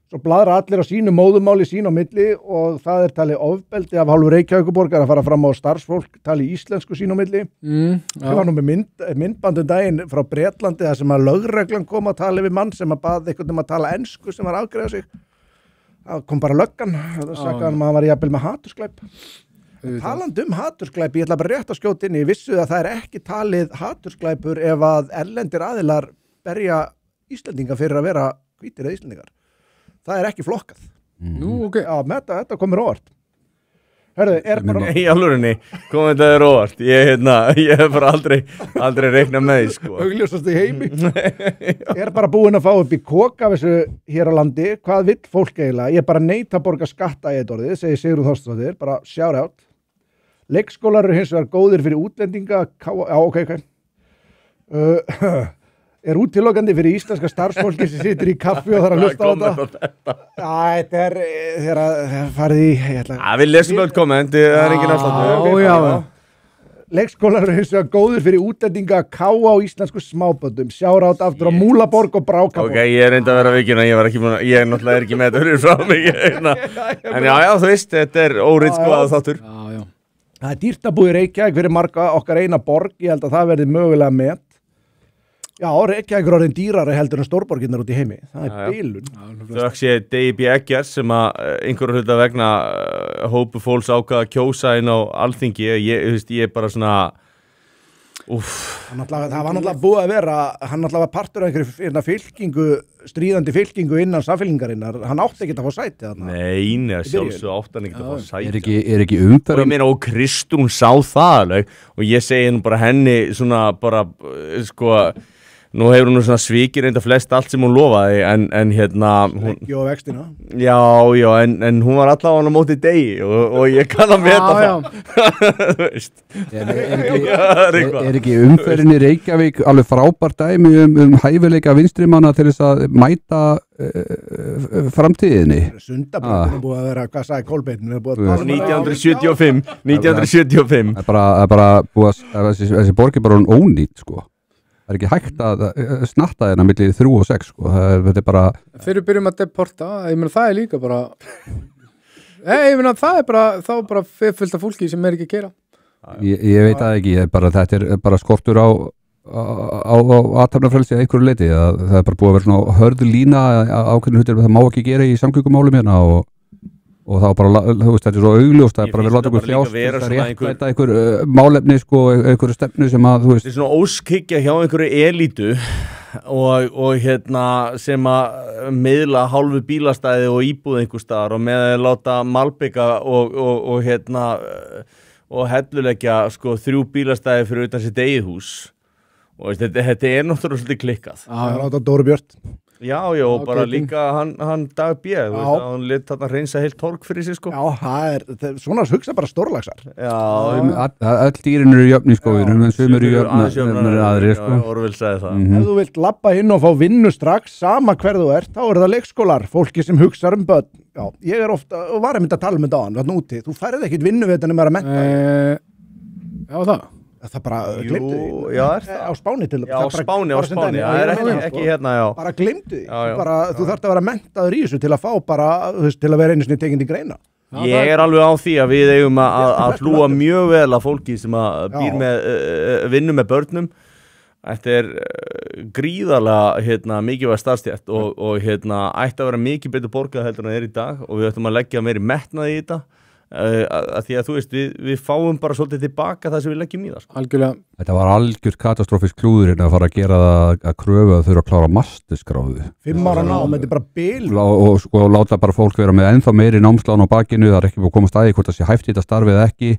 Svo bladra allir á sínu móðumáli sín á milli og það talið ofbeldi af hálfu Reykjavíkurborgar að fara fram á starfsfólk tali íslensku sín á milli. Ég var nú með myndbandum daginn frá Bretlandi þar sem að lögreglan kom að tala við mann sem að bað einhvern að tala ensku sem var að afgreiða sig. Það kom bara löggan, það sagði hann að hann var jafnvel með hatursglæp. Talandi hatursglæp, ég ætla bara rétt að skjóta inn í vissu að það ekki talið hatursglæpur ef að erlendir aðilar berja Íslendinga fyrir að vera hvítir eða Íslendingar. Það ekki flokkað. Nú, ok. Já, með þetta komir óvart. Herðu, bara... Nei, í alvörinni, komið þetta óvart. Ég hef bara aldrei reiknað með því, sko. Augljósast í heimi. Bara búin að fá upp í kokafessu hér á landi. Hvað vill fólk eiginlega? Ég bara neita að borga skatta í eitt orðið, segir Sigrún Þorstadóttir, bara shout out. Leikskólar eru hins vegar góðir fyrir útlendinga. Já, ok. Útilokandi fyrir íslenska starfsfólki sem situr í kaffi og þarf að hlusta á þetta. Já, þetta þegar farið í... Við lesum öll komment, það engin afsláttur. Já. Leikskólar eru hins vegar góður fyrir útlendinga að káa á íslensku smáböndum. Sjárátt aftur á Múlaborg og Brákaborg. Ok, ég reyndi að vera vikina, ég náttúrulega ekki með þetta fyrir frá mig. En já, þú veist, þetta óreitt skoðað þáttur. Já. Það dýrt að búi Reykjavík fyrir marga okkar eina borg. Ég held að það verði mögulega met. Já, Reykjavík orðin dýrari heldur en stórborginnar út í heimi. Það bilun. Þau sé Dave B. Eggers sem að einhverju hluta vegna hópu fólks ákvaða að kjósa inn á Alþingi. Ég bara svona... Það var náttúrulega búið að vera, hann náttúrulega var partur af einhverju fylkingu, stríðandi fylkingu innan samfélkingarinnar. Hann átti ekki að fá sæti þarna. Nei, sjálfsög átti hann ekki að fá sæti. Er ekki umferð... Og ég meina, og Kristrún sá það alveg. Og ég segi nú bara henni svona bara, sko... Nú hefur hún svona svikið reynda flest allt sem hún lofaði, en hérna... Ekki á vextina. Já, en hún var allavega á móti degi og ég kann að meta það. Þú veist. Er ekki umferðinni Reykjavík alveg frábært dæmi hæfileika vinstrimanna til þess að mæta framtíðinni? Sundabræðin er búið að vera, hvað sagði Kolbeinn? 1975. Það bara búið að þessi borg bara ónýtt, sko. Það ekki hægt að snatta hérna millir 3 og 6 sko. Þetta bara... Þegar við byrjum að deporta, ég meina það líka bara... Ég meina það bara, þá bara fullt af fólki sem ekki að keyra. Ég veit það ekki, þetta er bara skortur á athafnafrelsi að einhverju leiti. Það er bara búið að vera svona hörðu lína ákveðinu hlutir, það má ekki gera í samgöngumálum hérna og það var bara, þú veist, þetta er svo augljóst að bara við láta ykkur þjást réttlæta ykkur málefni, sko, ykkur stefnu sem að, þú veist. Þetta er svona óskhyggja hjá einhverju elítu og hérna sem að miðla hálfu bílastæði og íbúð einhver staðar og með að láta malbika og hérna og helluleggja, sko, 3 bílastæði fyrir utan sitt eigið hús og þetta er náttúrulega svolítið klikkað. Það láta Dóri Björt. Já, og bara líka hann Dag B. Hann lit þarna reynsa heilt torg fyrir sig, sko. Já, svona hugsa bara stórlagsar. Já. Öll dýrin eru jöfn í skóginum, en sum eru jöfn aðrir, sko. Orwell sagði það. Ef þú vilt labba inn og fá vinnu strax, sama hver þú ert, þá það leikskólar, fólki sem hugsa börn. Já, ég ofta, og var að mynda að tala um þetta á hann, þarna úti. Þú færið ekkit vinnu við þetta nema að mennta. Já, það. Það bara glemdu því. Já, er það? Á Spáni til. Já, á Spáni. Það er ekki hérna, já. Bara glemdu því. Þú þarft að vera menntaður í þessu til að fá bara, þú veist, til að vera einu sinni tekinn til greina. Ég er alveg á því að við eigum að hlúa mjög vel að fólki sem að býr með, vinnu með börnum. Þetta er gríðarlega mikilvæg starfstétt og ætti að vera mikið betur borgað heldur en það er í dag og við ættum að leggja meiri metnað í þetta. Að því að þú veist, við fáum bara svolítið tilbaka það sem við leggjum í það, sko. Algjörlega. Þetta var algjör katastrófisk klúðurinn að fara að gera það að kröfu að þurfa að klára masterskráðu 5 ára nám, þetta er bara bil og sko láta bara fólk vera með ennþá meiri námslán á bakinu, það er ekki búið að komast að því hvort það sé hæft í þetta starfið eða ekki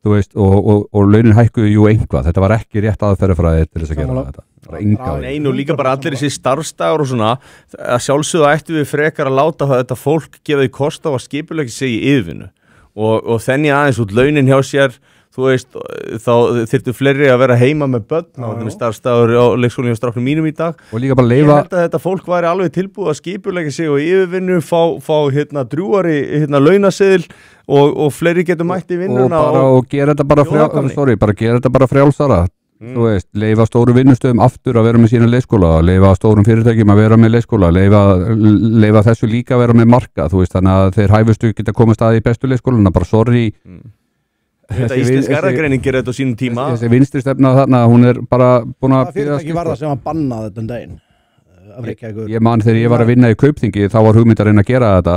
þú veist, og launin hækkuðu jú einhvað, þetta var ekki rétt aðferðafræði til þess að gera þetta, bara enga Nei, nú líka bara allir þessi starfsdagur og svona, að sjálfsögðu ættu við frekar að láta þetta fólk gefa því kost á að skipulegja sig í yfirvinnu og þenni aðeins út launin hjá sér, þú veist, þá þyrftu fleiri að vera heima með börn á þenni starfsdagur á leikskólinni og stráknum mínum í dag og líka bara Ég leifa held að þetta fólk væri alveg tilbúið að skipulegja sig og yfirvinnu, fá drjúari launaseðil og fleiri getur mætt í vinnuna og gera þetta bara frjálsara þú veist, leifa stóru vinnustöðum aftur að vera með sína leikskóla, leifa stórum fyrirtækjum að vera með leikskóla, leifa þessu líka að vera með marka, þú veist, þannig að þeir hæfustu geta komast að í bestu leikskóluna, bara sorry Þetta íslenska erðagreining gerir þetta á sínum tíma Þessi vinstri stefna þarna, hún er bara búin að Það fyrirtæki var það sem var bannað þetta daginn Ég man þegar ég var að vinna í Kaupþingi þá var hugmynd að reyna að gera þetta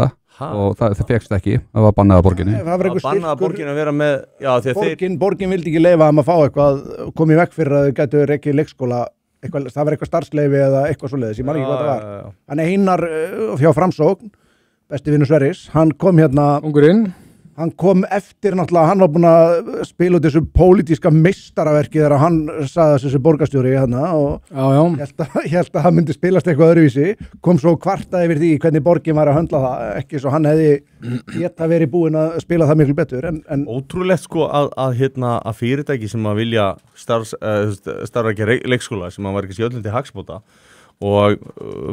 og það fékkst ekki, það var bannað að borginni Það var einhver bannað að borginni að vera með Borgin vildi ekki leyfa að fá eitthvað komið vekk fyrir að þau gætu ekki leikskóla það var eitthvað starfsleyfi eða eitthvað svoleiðis, ég man ekki hvað það var Hann Einar hjá Framsókn besti vinur Sverris, hann kom hérna Hann kom eftir náttúrulega, hann var búinn að spila út þessu pólitíska meistaraverki þegar hann sagði þessu borgarstjóri hérna og held að það myndi spilast eitthvað öðruvísi, kom svo kvartaði yfir því hvernig borgin var að höndla það, ekki svo hann hefði geta verið búinn að spila það miklu betur. En Ótrúlegt sko að fyrirtæki sem að vilja starfrækja leikskóla sem að var ekki sjöldin til hagsbóta og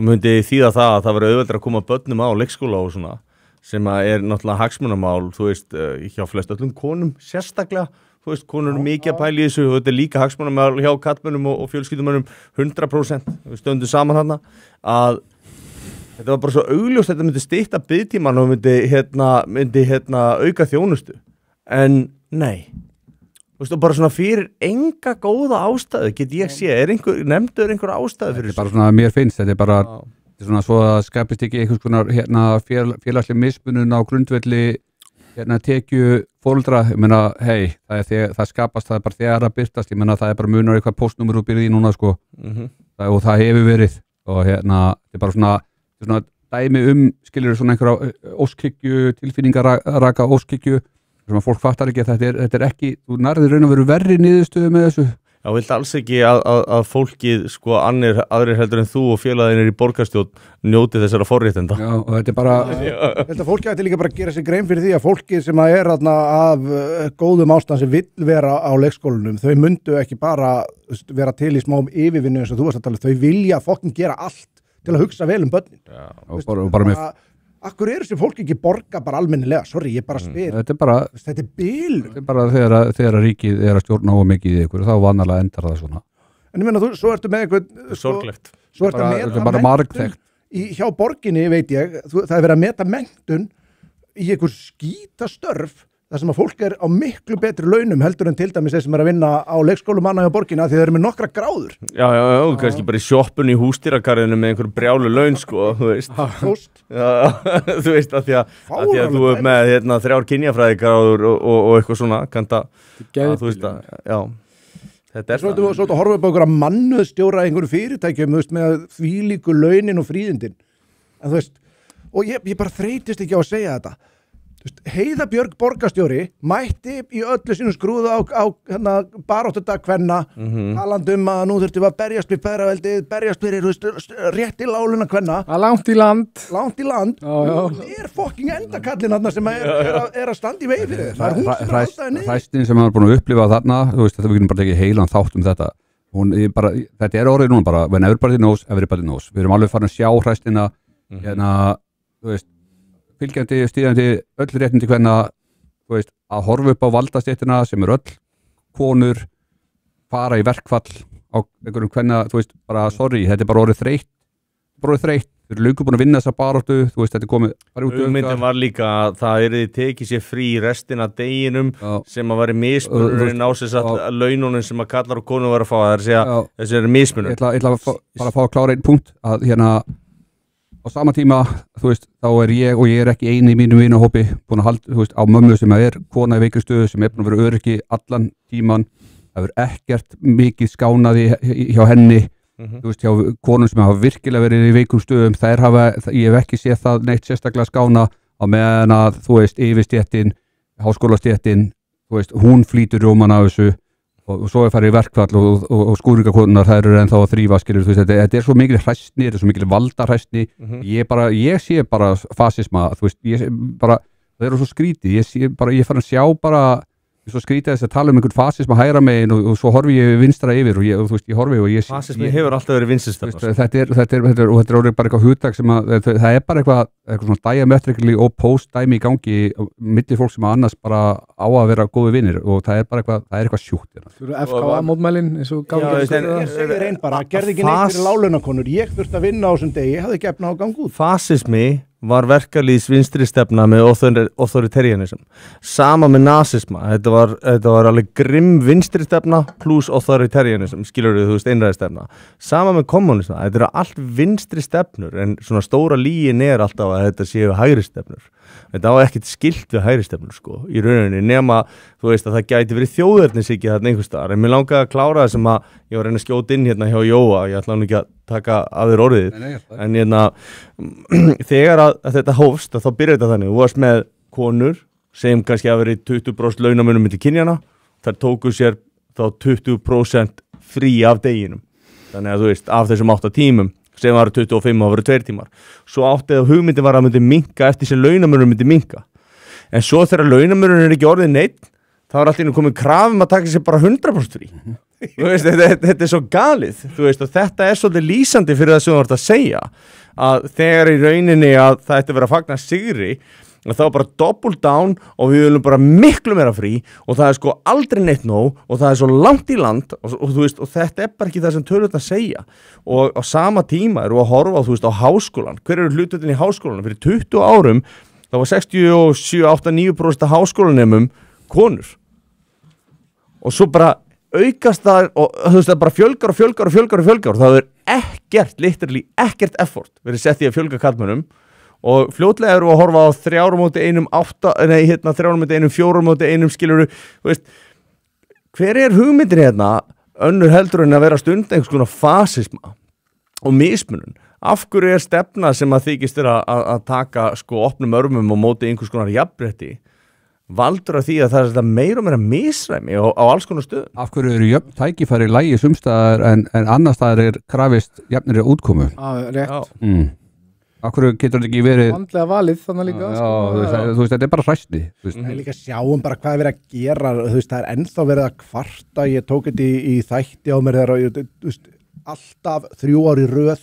myndi þýða það að það verið auðveldur að koma börnum á leikskóla og svona sem er náttúrulega hagsmunamál, þú veist, hjá flest öllum konum sérstaklega, þú veist, konur eru mikið að pæla í þessu og þetta er líka hagsmunamál hjá karlmönnum og fjölskyldumönnum 100%, við stöndum saman þarna að þetta var bara svo augljóst, þetta myndi stytta biðtíman og myndi auka þjónustu, en nei, þú veist, og bara svona fyrir enga góða ástæðu, get ég sé, nefndur einhver ástæðu fyrir þessu? Þetta er bara svona, mér finnst, þetta er bara svona svo að skapist ekki einhvers konar félagslega mismunun á grundvelli tekju fóreldra, ég meina, það skapast það bara þegar að byrtast, ég meina það er bara munur eitthvað postnúmer og byrði í núna sko og það hefur verið og þetta er bara svona dæmi skilur svona einhverja óskhyggju, tilfinningaraka óskhyggju sem að fólk fattar ekki að þetta er ekki, þú nærðir raun og veru verri niðurstöðu með þessu Já, vilt alls ekki að fólkið, sko, aðrir heldur en þú og félagðinir í borgarstjórn njóti þessara forréttinda. Já, og þetta er bara... Ég held að fólki ætti líka bara að gera sig grein fyrir því að fólkið sem að er af góðum ástæðan sem vill vera á leikskólanum, þau myndu ekki bara vera til í smá yfirvinnu eins og þú varst að tala, þau vilja fokkin gera allt til að hugsa vel börnin. Já, og bara með... Akkur eru sem fólk ekki borga bara almennilega, sorry, ég bara spyr. Þetta er bil. Þetta er bara þegar ríkið er að stjórna á mikið í ykkur, þá vanalega endar það svona. En ég meina, svo ertu með eitthvað... Sorglegt. Svo ertu að meta bara margþekkt. Hjá borginni, veit ég, það er verið að meta menntun í einhver skítastörf, þar sem að fólk er á miklu betri launum heldur en til dæmis þeir sem er að vinna á leikskólumanna hjá borginna því þeir eru með nokkra gráður. Já, kannski bara í sjoppunni í hústýragarðinu með einhver brjálu laun, sko, þú veist. Þú veist, að því að þú er með 3 kynjafræðigráður og eitthvað svona, þú veist að, já. Þetta er það. Svo horfum við bara okkur að mannuðstjóra einhverju fyrirtækjum, þú veist, með þvílíku launin og fríðindin. En þú veist, og ég bara þreytist ekki á að segja þetta. Heiða Björg borgarstjóri mætti í öllu sínu skrúða á baráttudag kvenna talandi að nú þurftum að berjast við feðraveldið, berjast fyrir rétt í láluna kvenna langt í land hún er fokking endakallin þarna sem er að standa í vegi fyrir það er hún sem er alltaf niður hræstin sem maður er búin að upplifa þarna þú veist þetta við getum bara tekið heilan þátt þetta þetta er orðið núna bara when everybody knows, við erum alveg farin að sjá hræstina þú veist fylgjandi, stíðandi, öll réttindi hvenna, þú veist, að horfa upp á valdastéttina sem öll konur fara í verkfall á einhverjum hvenna, þú veist, bara sorry, þetta er bara orðið þreytt, þeir eru löngu búin að vinna þessa baráttu, þú veist, þetta er komið Hugmyndin var líka að það tekið sér frí restina deginum sem að veri mismunurinn á þess að laununum sem að kallar og konur var að fá, það er að segja, þessi eru mismunur. Ég ætla bara að fá að klára einn punkt, að á sama tíma, þú veist, þá er ég ekki eini í mínum vinahópi búin að halda, þú veist, á mömmu sem er kona í veikri stöðu sem er búin að vera öryggi allan tíman, það er ekkert mikið skánaði hjá henni, þú veist, hjá konum sem hafa virkilega verið í veikum stöðum, ég hef ekki séð það neitt sérstaklega skána á meðan að, þú veist, yfirstéttin, háskólastéttin, þú veist, hún flýtur rjóman af þessu og svo farið í verkfall og skúringakonunar þær eru ennþá að þrífa, skilur, þú veist, þetta svo mikil hræstni, þetta svo mikil valdarhræstni, ég sé bara fasisma, þú veist, það eru svo skrítið, ég fann að sjá bara svo skrítið þess að tala einhvern fasisma hægra megin og svo horfi ég vinstra yfir og þú veist, ég horfi og ég fasismi hefur alltaf verið vinstristefna þetta er orðið bara eitthvað hugtak sem að það er bara eitthvað svona diametrically opposed dæmi í gangi milli fólk sem annars bara á að vera góði vinir og það er bara eitthvað sjúkt FKA-mótmælin eins og ég segir einn bara, gerði ekki neitt fyrir lálaunakonur ég þurfti að vinna á þessum degi, ég hafði ekki efna á að ganga út fasismi var verkalýðs vinstri stefna með authoritarianism sama með nazisma, þetta var alveg grimm vinstri stefna pluss authoritarianism, skilur þú veist einræðistefna, sama með kommunisma þetta eru allt vinstri stefnur en svona stóra líin alltaf að þetta séu hægri stefnur, þetta á ekkert skilt við hægri stefnur sko, í rauninni nema þú veist að það gæti verið þjóðernishyggja þarna einhvers staðar, en mér langaði að klára það sem að ég var að reyna að skjóta inn hérna hjá Jóa, ég ætla hann ekki að taka af þér orðið, en hérna þegar að þetta hófst þá byrjaði þetta þannig, þú varst með konur sem kannski að verið 20% launamunum milli kynjana, þær tóku sér þá 20% frí af deginum, þannig að þú veist af þessum 8 tímum sem var 25 og voru 2 tímar svo átti að hugmyndin var að myndi minka eftir sem launamunum myndi minka en svo þegar launamunum ekki orðið neitt þá var allir komið krafum að taka sér bara 100% frí þú veist, þetta svo galið þú veist, og þetta svolítið lýsandi fyrir það sem þú vart að segja að þegar í rauninni að það ætti að vera að fagna sigri og þá bara double down og við viljum bara miklu meira frí og það sko aldrei neitt nóg og það svo langt í land og þú veist, og þetta bara ekki það sem tölurnar segja og á sama tíma erum við að horfa á, þú veist, á háskólan hver eru hlututin í háskólanum? Fyrir 20 árum þá var 67-89% af háskólanemum konur og svo bara aukast það og þú veist, það bara fjölgar og það literally ekkert effort verið sett í að fjölga karlmönnum og fljótlega eru að horfa á 3-1-4 skilur þú veist hver hugmyndin hérna önnur heldur en að vera stund einhvers konar fasisma og mismunun af hverju stefna sem að þykist að taka sko opnum örmum og móti einhvers konar jafnrétti valdur af því að það meira og meira misræmi á alls konar stöðum af hverju eru jöfn tækifæri lægi sumstaðar en annars staðar krafist jafnri útkomu rétt Akkur getur þetta ekki verið vandlega valið þannig líka þú veist, þetta bara hræstni Það líka sjáum bara hvað verið að gera þú veist, það ennþá verið að kvarta ég tók þetta í þætti á mér þegar alltaf 3 ár í röð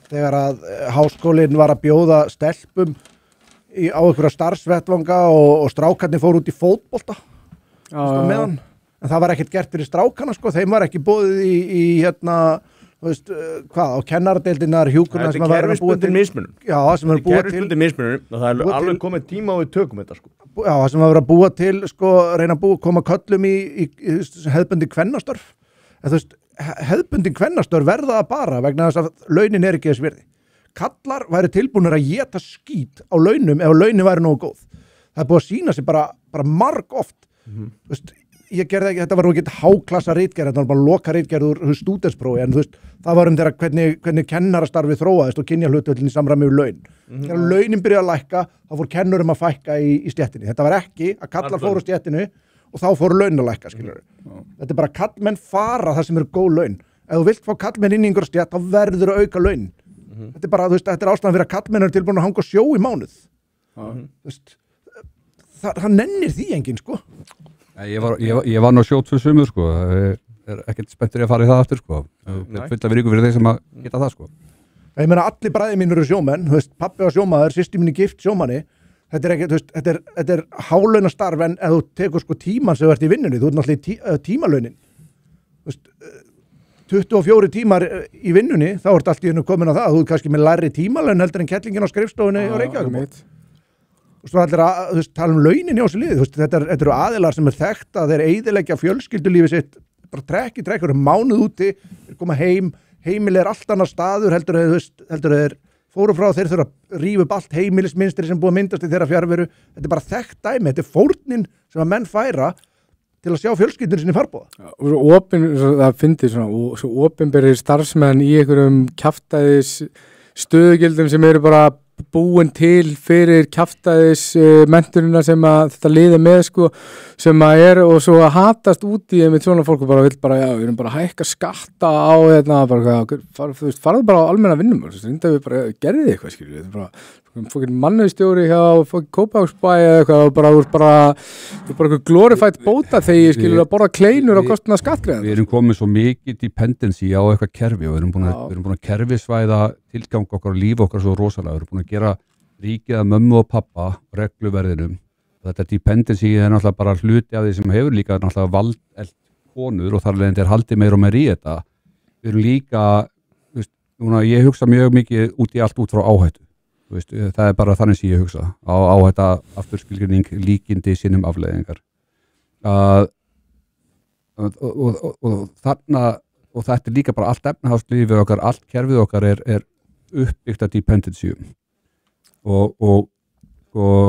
þegar að háskólinn var að bjóða stelpum á einhverja starfsvettvanga og strákarnir fóru út í fótbolta meðan en það var ekkert gert fyrir strákana sko, þeim var ekki boðið í hérna þú veist, hvað, á kennaradeildinar hjúkurna sem að vera að búa til mismunum já, sem er að búa til mismunum og það er alveg komið tíma á við tökum þetta sko já, sem að vera að búa til sko, reyna að koma köllum í hefðbundi kvennastörf en þú veist, hefðbundi kvennastörf verða það bara vegna þess að launin ekki þess virði kallar væri tilbúinir að éta skít á launum ef launin væri nógu góð það er búið að sína sig bara marg oft þú veist ég gerði ekki, þetta var nú ekki háklassa ritgerð, þetta var bara loka ritgerð úr stúdentsprófi, en þú veist, það var þeirra hvernig kennarastarfi þróaðist og kynjahlutföllin í samræmi við laun. Þegar launin byrjaði að lækka, þá fór kennurum að fækka í stéttinni. Þetta var ekki að kallar fóru stéttinu og þá fóru laun að lækka, skilur. Þetta er bara kallmenn fara það sem eru góð laun. Ef þú vilt fá kallmenn inn í einhver stétt, þá verður að auka laun. Þetta er bara, þú veist, þetta er ástæðan fyrir að kallmenn eru tilbúin að hanga sjó í mánuð. Þú veist, það nennir því enginn, sko. Ég var nú sjót fyrir sumur sko, er ekkert spenntur að fara í það aftur sko, fullt af ríku fyrir þeir sem að geta það sko. Ég meina allir bræði mínur eru sjómenn, þú veist, pappi var sjómaður, systir mín gift sjómanni, þetta er ekki, þú veist, þetta er hálauna starf en ef þú tekur sko tíman sem þú ert í vinnunni, þú ert náttúrulega í tímalaunin, þú veist, 24 tímar í vinnunni, þá ert allt í hennu komin á það, þú ert kannski með lægri tímalaun heldur en kettlingin á skrifstofunni og Reykjavík. Þú veist, allir að tala launin hjá þessu liði, þú veist, þetta eru aðilar sem þekkt að þeir eyðileggja fjölskyldulífi sitt, bara trekk, mánuð úti, þeir koma heim, heimili allt annar staður, heldur þeir fóru frá þeir þurfa að rífa upp allt heimilisminstri sem búið að myndast í þeirra fjarveru, þetta er bara þekkt dæmi, þetta er fórnin sem að menn færa til að sjá fjölskyldunni sinni farbóða. Það fyndi svona, svo opinberir starfsmenn í einhverjum kjaftaðis stöðugildum sem eru bara búin til fyrir kjaftaðis mentunina sem að þetta liði með sko, sem að og svo að hatast út í með svona fólk og bara vill bara, já, við erum bara að hækka skatta á þetta, farðu bara á almenna vinnum, reynda við bara gerði eitthvað, skilju, þetta bara fókinn mannustjóri hjá fókinn Kópavogsbæ eða eitthvað og bara, þú ert bara eitthvað glorified bóta þegar skilur að borða kleinur á kostnað skattgreiðan. Við erum komið svo mikið dependency á eitthvað kerfi og við erum búin að kerfisvæða tilgang okkar og líf okkar svo rosalega. Við erum búin að gera ríkið að mömmu og pappa regluverðinum. Þetta dependency náttúrulega bara hluti af því sem hefur líka náttúrulega valdelt konur og þar leiðandi haldið meira og meira í þetta. Við erum líka, núna, ég hugsa mjög mikið út í allt út frá áhættu. Það bara þannig sem ég hugsa á þetta afturskilgreining líkindi sínum afleiðingar og þarna og þetta líka bara allt efnahagslífið okkar, allt kerfið okkar er uppbyggt að dependency og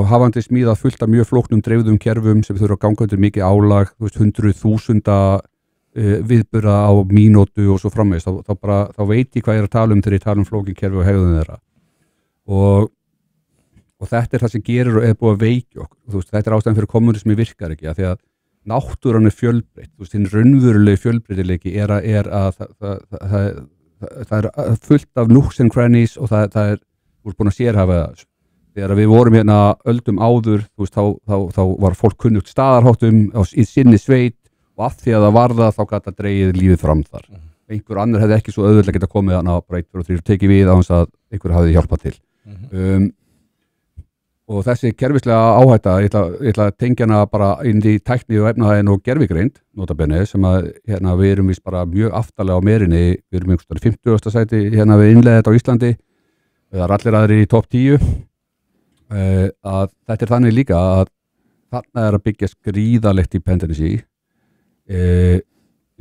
hafandi smíðað fullt af mjög flóknum dreifðum kerfum sem þurfa að ganga undir mikið álag 100.000 viðburða á mínútu og svo framvegis þá veit ég hvað ég er að tala þegar ég tala flókin kerfi og hegðun þeirra og þetta það sem gerir og búið að veikja okkur þetta ástæðan fyrir kommunismi virkar ekki því að náttúran fjölbreytt hinn raunverulegi fjölbreytileiki að það fullt af nooks and crannies og það úr búin að sérhafa það þegar við vorum hérna öldum áður þá var fólk kunnugt staðarháttum í sinni sveit og af því að það var það þá gæti að dreigið lífið fram þar einhver annar hefði ekki svo auðvitað geta komið þarna bara 1 og 3 tekið við á þess að einhver hafði hjálpað til og þessi kerfislega áhætta ég ætla að tengja hana bara inn í tækni og efnahæðin og gervigreind notabenni sem að hérna við erum vist bara mjög aftarlega á merinni við erum einhverstað í 50. sæti hérna við innleiðum þetta á Íslandi það er allir aðrir í topp 10 að þetta er þannig líka að þarna er að byggja gríðarlegt dependency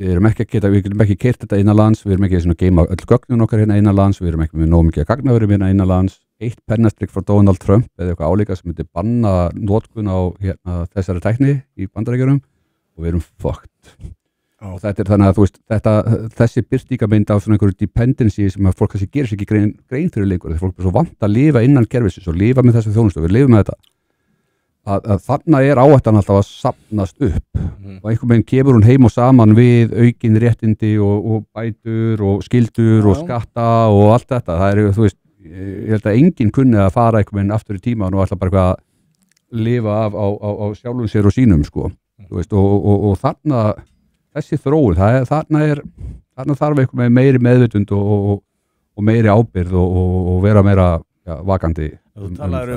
við getum ekki keyrt þetta innanlands, við erum ekki að geima öll gögnun okkar hérna innanlands, við erum ekki með nóg mikið að gagnaverum hérna innanlands, eitt pennastrikk frá Donald Trump eða eitthvað álíka sem myndi banna notkun á hérna, þessari tækni í Bandaríkjunum og við erum fucked. Og þetta er þannig að þessi birtingarmynd af svona einhverju dependency sem að fólk kannski gerir sér ekki grein fyrir lengur, þegar fólk er svo vant að lifa innan kerfisins og lifa með þessu þjónustu, við lifum með þetta. Að þarna er áhættan alltaf að safnast upp og einhvern veginn kemur hún heim og saman við aukin réttindi og bætur og skildur og skatta og allt þetta. Það ég held að enginn kunni að fara einhvern veginn aftur í tíman og alltaf bara eitthvað að lifa á sjálfum sér og sínum sko. Og þarna þessi þróun, þarna þarf einhvern veginn meiri meðvitund og meiri ábyrgð og vera meira vakandi. Þú talar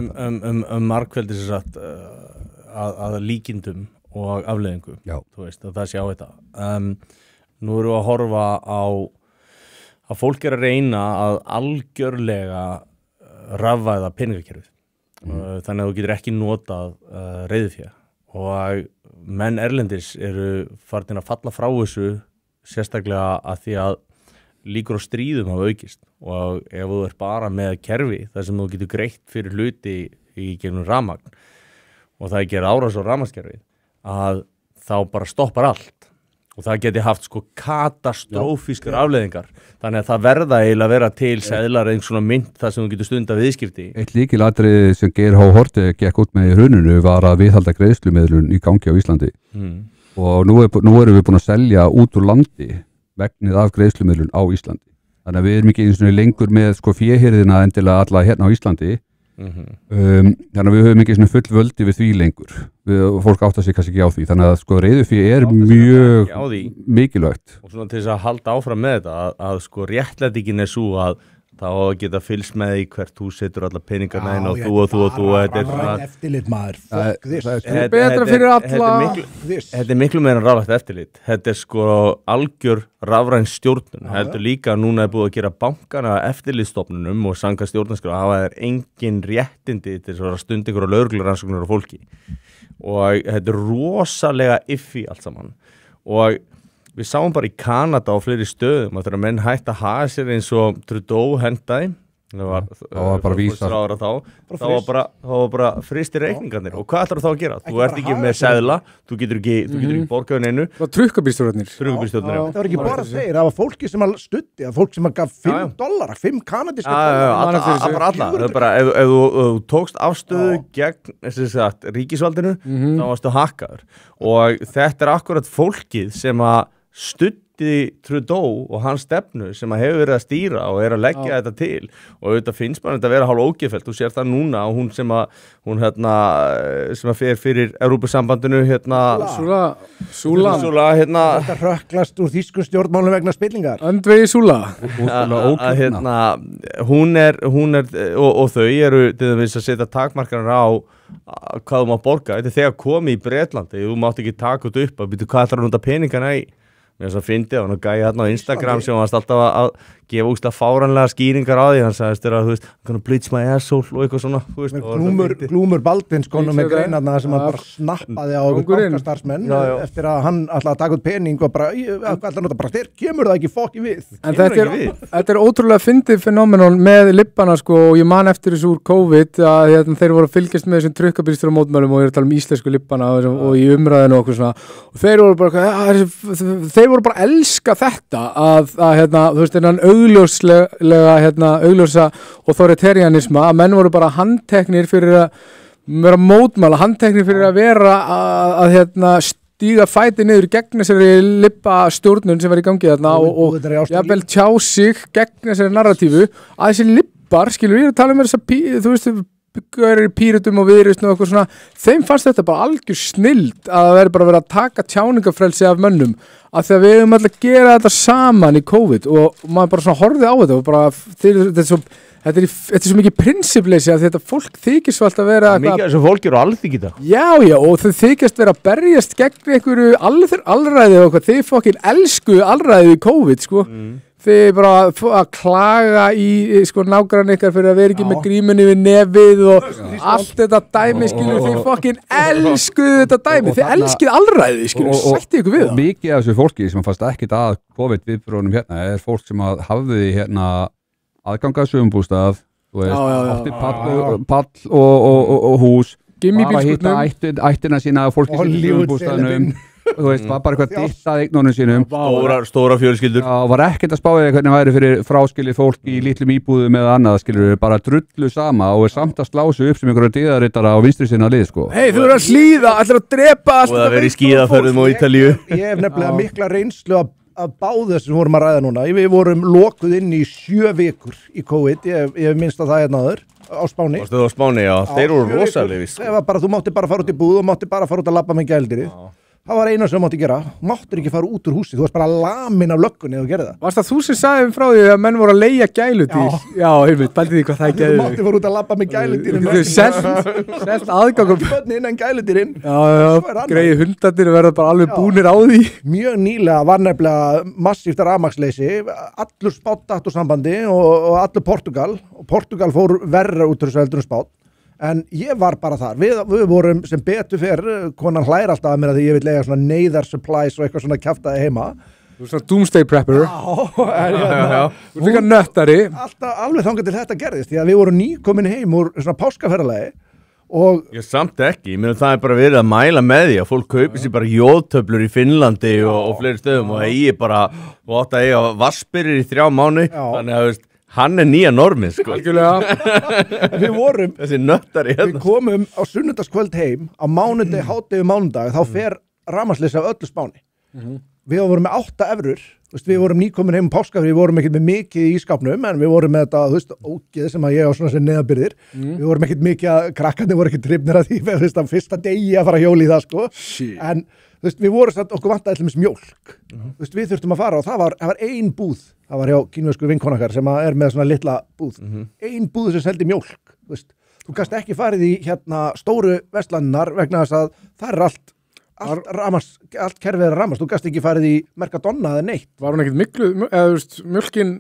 margfeldi sem sagt að líkindum og afleiðingu, þú veist, að það sé á þetta. Nú erum við að horfa á að fólk er að reyna að algjörlega rafvæða peningakerfið. Þannig að þú getur ekki notað reiðufé og menn erlendis eru farin að falla frá þessu sérstaklega að því að líkur á stríðum hafa aukist og ef þú ert bara með kerfi þar sem þú getur greitt fyrir hluti í gegnum rafmagn og það gerir árás á rafmagnskerfið að þá bara stoppar allt og það geti haft sko katastrófískar afleiðingar þannig að það verða eiginlega að vera til seðlar eins svona mynt þar sem þú getur stunda viðskipti. Eitt lykilatriði sem Geir H. Haarde gekk út með í hruninu var að viðhalda greiðslumiðlun í gangi á Íslandi og nú erum við búin að selja út úr landi vegnið af greiðslumiðlun á Íslandi. Þannig að við erum ekki eins og lengur með sko féhirðina endilega alla hérna á Íslandi. Þannig að við höfum ekki svona full völdi við því lengur. Fólk áttar sig kannski ekki á því. Þannig að sko reiðufé er mjög mikilvægt. Og svona til þess að halda áfram með þetta að sko réttlætingin er svo að þá geta fylgst með í hvert þú setur alla peningarna inn og þú þetta er svona eftirlit maður, betra fyrir alla. Þetta er miklu meira en rafrænt eftirlit, þetta er sko algjör rafræn stjórnun, heldur líka núna er búið að gera bankana eftirlitsstofnunum og samkvæmt stjórnarskrá hafa þær engin réttindi til þess að stunda ykkur á lögreglurannsóknir á fólki og þetta er rosalega iffi allt saman og við sáum bara í Kanada á fleiri stöðum að þegar menn hægt að hafa sér eins og Trudeau hendaði Það var bara vísa. Það var bara fristir reikningarnir. Og hvað ætlar þá að gera? Þú ert ekki með seðla, þú getur ekki borgaðun einu. Það var trukkabílstjórnarnir. Það var ekki bara þeir, það var fólki sem að studdi, fólk sem að gaf $5, 5 kanadíska dollara. Það er bara, ef þú tókst afstöðu gegn ríkisvaldinu, þá varstu hakkaður. Og þetta akkurat fólkið sem að studdi Trudeau og hans stefnu sem að hefur verið að stýra og að leggja þetta til og auðvitað finnst mann þetta að vera hálf ógeðfellt. Þú sér það núna og hún sem að fer fyrir Evrópusambandinu Súla Þetta rökklast úr þýsku stjórnmálum vegna spillingar Andvegi Súla hún er og þau eru til þess að setja takmarkanir á hvað þú má borga. Þetta er þegar komið í Bretlandi, þú mátt ekki taka þetta upp að byrja hvað ætlar að nota peningana í. Mér finnst það fyndið, hann gæði hérna á Instagram sem hann alltaf að gefa úkslega fáranlega skýringar á því, hann sagðist þér að, I'm gonna bleach my asshole og eitthvað svona, Glúmur Baldvins konum með greinarna sem hann bara snappaði á bankastarfsmenn eftir að hann ætlaði að taka út pening og bara, þér kemur það ekki fokki við. En þetta er ótrúlega fyndið fenómenon með lippana sko og ég man eftir þessu úr COVID að þeir voru að fylgjast með þessum trukkabílstjóra mótmælum og ég er að tala íslensku lippana og í umræðinu og okkur svona og þeir voru bara að elska þetta að þú veist, augljósa authoritarianisma að menn voru bara handteknir fyrir að vera mótmæla, handteknir fyrir að vera að stíga fæti niður gegn þessari lippa stjórnun sem var í gangi þarna og jafnvel tjá sig gegn þessari narratífu að þessi lippar, skilur ég að tala um þess að þú veist, í Pírötum og Viðreisn og eitthvað svona, þeim fannst þetta bara algjör snild að það veri bara verið að taka tjáningafrelsi af mönnum af því að við höfum alltaf að gera þetta saman í COVID og maður bara svona horfði á þetta og bara, þetta er svo mikið prinsippleysi að þetta fólk þykist svo alltaf að vera mikið þessum fólk eru alþingi í dag. Já, og þau þykist vera að berjast gegn einhverju allræði og eitthvað, þið fokkin elsku allræði í COVID, sko. Þið bara að klaga í sko nágrann ykkar fyrir að vera ekki með grímunni við nefið og allt þetta dæmi, skilur, þið fokkin elskuðu þetta dæmi, þið elskið allræði, skilur, sætti ykkur við það. Mikið af þessu fólki sem fannst ekkit að COVID-viðbröðunum er fólk sem hafði aðgangað sumumbústað, þú veist, átti pall og hús, bara hitta ættina sína fólki sem í sumumbústaðnum. Þú veist, var bara eitthvað dittað eignunum sínum stóra fjölskyldur og var ekkert að spáði hvernig væri fyrir fráskilið fólk í litlum íbúðum eða annað, skilur, bara drullu sama og samt að slásu upp sem einhverja dyðarittara á vinstri sinna lið, sko. Hei, þú eru að hlýða, ætlar að drepa og það veri í skíðaferðum á Ítalíu. Ég hef nefnilega mikla reynslu að báðu þessu sem vorum að ræða núna. Við vorum lokuð inn í 7 vikur í COVID, ég hef minnst að það áður á Spáni. Varstu þú á Spáni, já, þeir voru rosalegir. Þú mátti bara fara út í búð og mátti bara fara út að labba með gældirið. Það var eina sem mátti gera, máttur ekki fara út úr húsi, þú varst bara lamin af löggunni eða þú gerði það. Varst það þú sem sagði frá því að menn voru að leigja gæludýr? Já, einmitt, bælti því hvað það Þú mátti fara út að labba með gæludýrin. Þú selt aðgangum. Bönni innan gæludýrin. Já, greiði hundarnir verða bara alveg búnir á því. Mjög nýlega var nefnilega massíft rafmagnsleysi, allur Spánn datt úr sambandi og allur Portugal. Og Portugal fór verra út úr þessu heldur en Spánn. En ég var bara þar, við vorum sem betur fyrr, konan hlæra alltaf að mér að því ég vil lega svona neyðar supplies og eitthvað svona kjaftaði heima. Þú er svona doomsday prepper. Já. Þú er líka nöttari. Alltaf alveg þangað til þetta gerðist, því að við vorum nýkomin heim úr svona páskaferðalagi og... Ég samt ekki, ég meina það er bara verið að mæla með því að fólk kaupir sér bara jóðtöflur í Finnlandi og fleiri stöðum og eigi bara, og átt að eiga vassbyrjir í 3 mánuði, þannig að hann er nýja normið, sko. Við vorum, þessi nöttari við komum á sunnudagskvöld heim, á mánudegi, hádegi mánudag, þá fer rafmagnsleysi af öllu Spáni. Við vorum með 8 evrur, við vorum nýkomin heim páskafri, við vorum ekkert með mikið í skápnum, en við vorum með þetta, þú veist, ógeð sem að ég á svona sem neðabyrðir. Við vorum ekkert mikið að, krakkarnir voru ekkert hrifnir að því, þú veist, á fyrsta degi að fara að hjóla í það, sko. En þú veist, við vorum satt, okkur vantaði allmis mjólk. Þú veist, við þurftum að fara og það var ein búð. Það var hjá kínversku vinkonakar sem er með svona litla búð. Ein búð sem seldi mjólk. Þú veist, þú gast ekki farið í stóru verslanirnar vegna þess að það er allt kerfið er ramast. Þú gast ekki farið í Mercadona eða neitt. Var hún ekkert miklu, eða þú veist, mjólkin,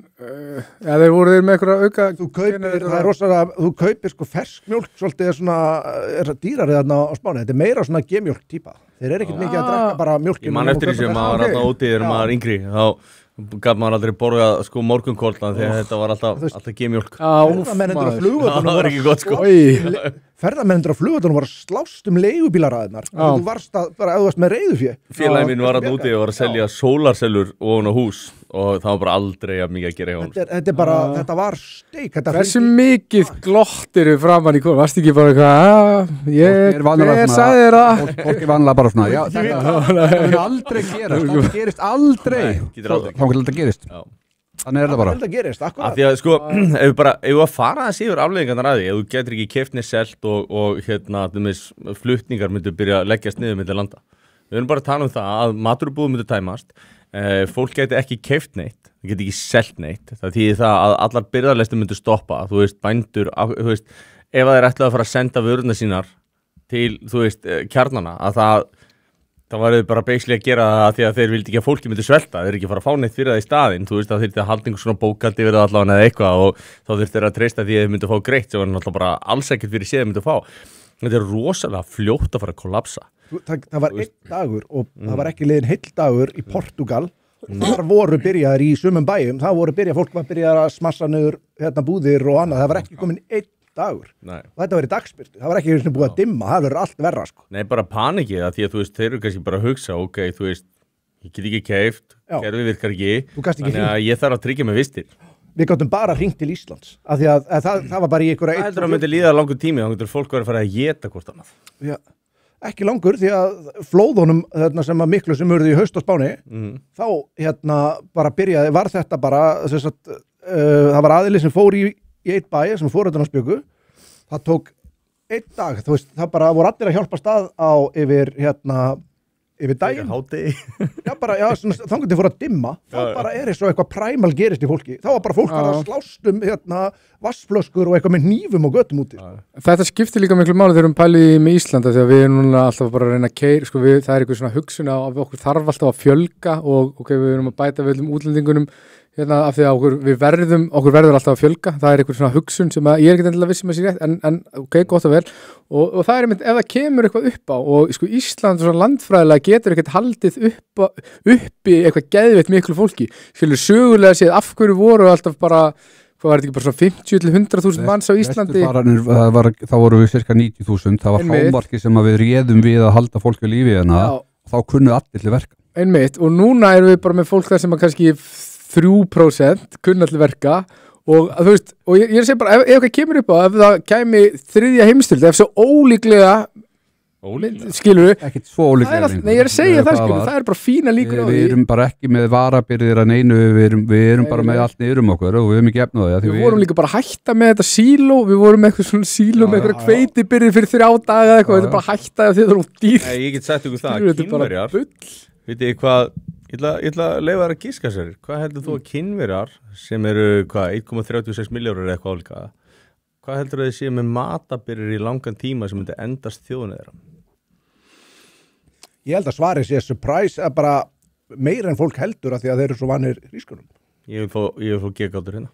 eða þeir voru þeir með eitthvað auka... Þú kaupir sko fersk mjólk, svolítið er dýrarið þarna á Spáni. Þetta er meira svona gemjólk típa. Þeir eru ekkert mikið að drekka bara mjólkin. Ég man eftir því sem maður var þarna úti þegar maður yngri, þá gaf maður aldrei borgað sko morgunkólna þegar þetta var alltaf gemjólk. Ferðamennendur á flugvöllunum Það var ekki gott sko. Ferðamennendur á flugvöllunum var að slást leigubílaræðirnar. Þú varst bara, ef þú varst með reiðufé. Félaginn minn var að úti og var að selja sólarsellur ofan á hús og það var bara aldrei að mikið að gera hjá honum. Þetta er bara, þetta var steik. Hversu mikið glottir við framan í konu? Varst ekki bara eitthvað, ég sagði þér það? Fólk er vanlega bara svona, já, þetta mun aldrei gerast, það gerist aldrei. Þá vil þetta gerist. Þannig það bara. Það gerist, akkurat. Af því að sko, ef við að fara að síður afleiðingarnar að því, ef þú getur ekki keypt neitt selt og flutningar myndu byrja að leggjast niður milli landa. Við erum bara að tala um það að maturubúðum myndu tæmast, fólk geti ekki keypt neitt, það geti ekki selt neitt, það þýðir það að allar birgðarlestir myndu stoppa, þú veist, bændur, þú veist, ef það er ætlað að fara að senda vörurnar sínar til, þú veist, kjarnana, að það var bara basically að gera það því að þeir vildi ekki að fólki myndi svelta, þeir ekki fara að fá neitt fyrir það í staðinn, þú veist, það þyrfti að halda einhver svona bókaldi við það allavega eða eitthvað og þá þyrfti þeir að treysta því að þeir myndu fá greitt sem var náttúrulega bara alls ekkert fyrir séð þeir myndu fá. Þetta er rosalega fljótt að fara að kollapsa. Það var einn dagur og það var ekki liðin heill dagur í Portugal. Þar voru byrjaðir í sumum bæjum, fólk var byrjað að smassa niður búðir og annað, það var ekki komin einn dagur. Og þetta var í dagsbyrtu, það var ekki búið að dimma, það verður allt verra sko. Nei, bara panikið það því að þú veist, þeir eru kannski bara að hugsa, ok, þú veist, ég get ekki keypt, kerfið virkar ekki, þannig að ég þarf að tryggja mig vistir. Við gáttum bara hringt til Íslands, af því að það var bara í einhverja... Það heldur að myndi líða langur tími, þá getur fólk verið að fara að éta hvort annað. Já, ekki langur, því að flóðunum sem að miklu sem urðu í haust á Spáni, þá bara byrjaði, var þetta bara, það var aðili sem fór í einn bæ, sem fórhundarnarsbyggu, það tók einn dag, þú veist, það bara voru allir að hjálpa stað á yfir daginn. Já, bara, þá getur fór að dimma, þá bara er eins og eitthvað præmal gerist í fólki. Þá var bara fólk að slást vassflöskur og eitthvað með hnífum og göttum úti. Þetta skiptir líka miklu máli þegar pælið með Íslanda, þegar við erum núna alltaf bara að reyna að keyra, sko, það er eitthvað svona hugsun að okkur þarf alltaf að fjölga og við erum að bæta við útlendingunum af því að okkur verður alltaf að fjölga, það er eitthvað svona hugsun sem ég er ekki endilega viss með sér rétt, en ok, gott og vel og það er ef það kemur eitthvað upp á og sko Ísland svona landfræðilega getur ekkert haldið uppi eitthvað geðveitt miklu fólki, skilur sögulega séð af hverju voru alltaf bara hvað var þetta ekki bara svona 50-100.000 manns á Íslandi? Þá voru við cirka 90.000, það var hámarki sem við réðum við að halda fólki á lífi þá kunnu allir verka. Einmitt, og núna erum við bara með fólk þar sem að kannski 3% kunna allir verka og þú veist, og ég er að segja bara ef eitthvað kemur upp á, ef það kæmi þriðja heimsstyrjöld, ef svo ólíklega skilur við ekkert svo ólíklega nei, ég er að segja það skilur, það er bara fína líkur á því við erum bara ekki með varabyrðir að neinu við erum bara með allt niður okkur og við höfum ekki efna það við vorum líka bara að hætta með þetta síló við vorum með eitthvað svona síló með eitthvað hveitibyrðir fyrir 3 daga eitthvað, þetta er bara að hætta því það er út dýr ég get sagt ykkur það, Kínverjar vitið þið hvað Ég ætla að leyfa þær að gíska sér. Hvað heldur þú að Kínverjar sem eru 1,36 milljórar eða eitthvað álíka, hvað heldur þið séu með matabirgðir í langan tíma sem myndi endast þjóðinni þeirra? Ég held að svarið sé surprise að bara meira en fólk heldur að því að þeir eru svo vanir hrískunum. Ég vil fá geggátur hérna.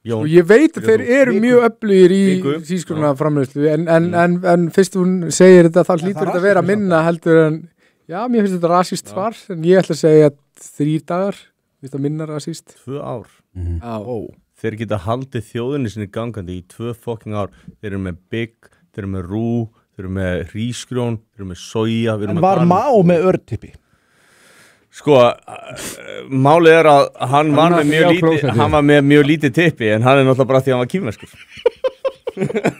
Jón, ég veit að þeir eru mjög öflugir í hrískunna framleiðslu en fyrst hún segir þetta þá hlýtur þetta að vera minna heldur en já, mér finnst þetta rasíst svar, en ég ætla að segja 3 dagar, finnst það minna rasíst. 2 ár. Þeir geta haldið þjóðinni sinni gangandi í 2 fucking ár. Þeir eru með bygg, þeir eru með rú, þeir eru með hrísgrjón, þeir eru með soja. En var Má með örtippi? Sko, málið er að hann var með mjög lítið tippi, en hann er náttúrulega bara því að hann var kínverskur.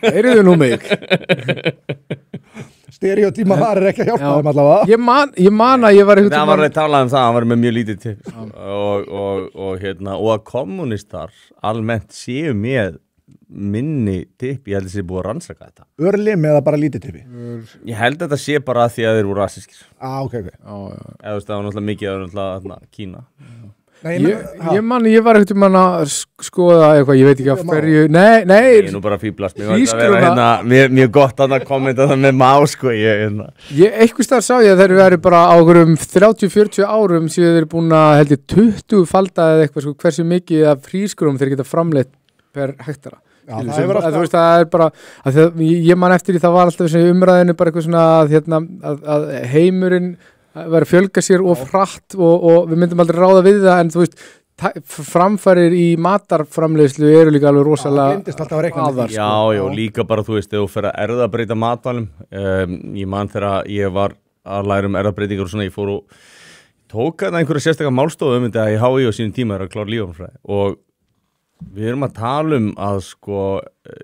Heyrðu nú mig. Stereotíma þar er ekki að hjálpa þeim allavega. Ég man að ég var það var að tala um það, hann var með mjög lítið tips og að kommunistar almennt séu með minni tippi, ég held að það sé búið að rannsaka þetta. Örlim eða bara lítið tippi? Ég held að þetta sé bara því að þeir voru rasískir. Ok. Eða það var náttúrulega mikið af Kína. Ég var ekkert að skoða eitthvað, ég veit ekki af hverju nei ég er nú bara fíblast mjög gott að kommenta það með Má sko eitthvað starf sá ég að þeir eru bara á 30-40 árum síðan þeir eru búin að held ég 20 falda eða eitthvað sko, hversu mikið af hrísgrjónum þeir geta framleitt per hektara. Þú veist það er bara ég man eftir því það var alltaf umræðinu bara eitthvað svona að heimurinn það verður fjölga sér of hratt og við myndum aldrei ráða við það en þú veist, framfærir í matarframleiðslu eru líka alveg rosalega aðar Já, líka bara þú veist, ef þú fer að erfðabreyta matvælum ég man þegar ég var að læra erfðabreytingar og svona, ég fór og tók að einhverja sérstaklega málstofu þetta í HÍ á sínum tíma að klára lífefnafræði og við erum að tala að sko,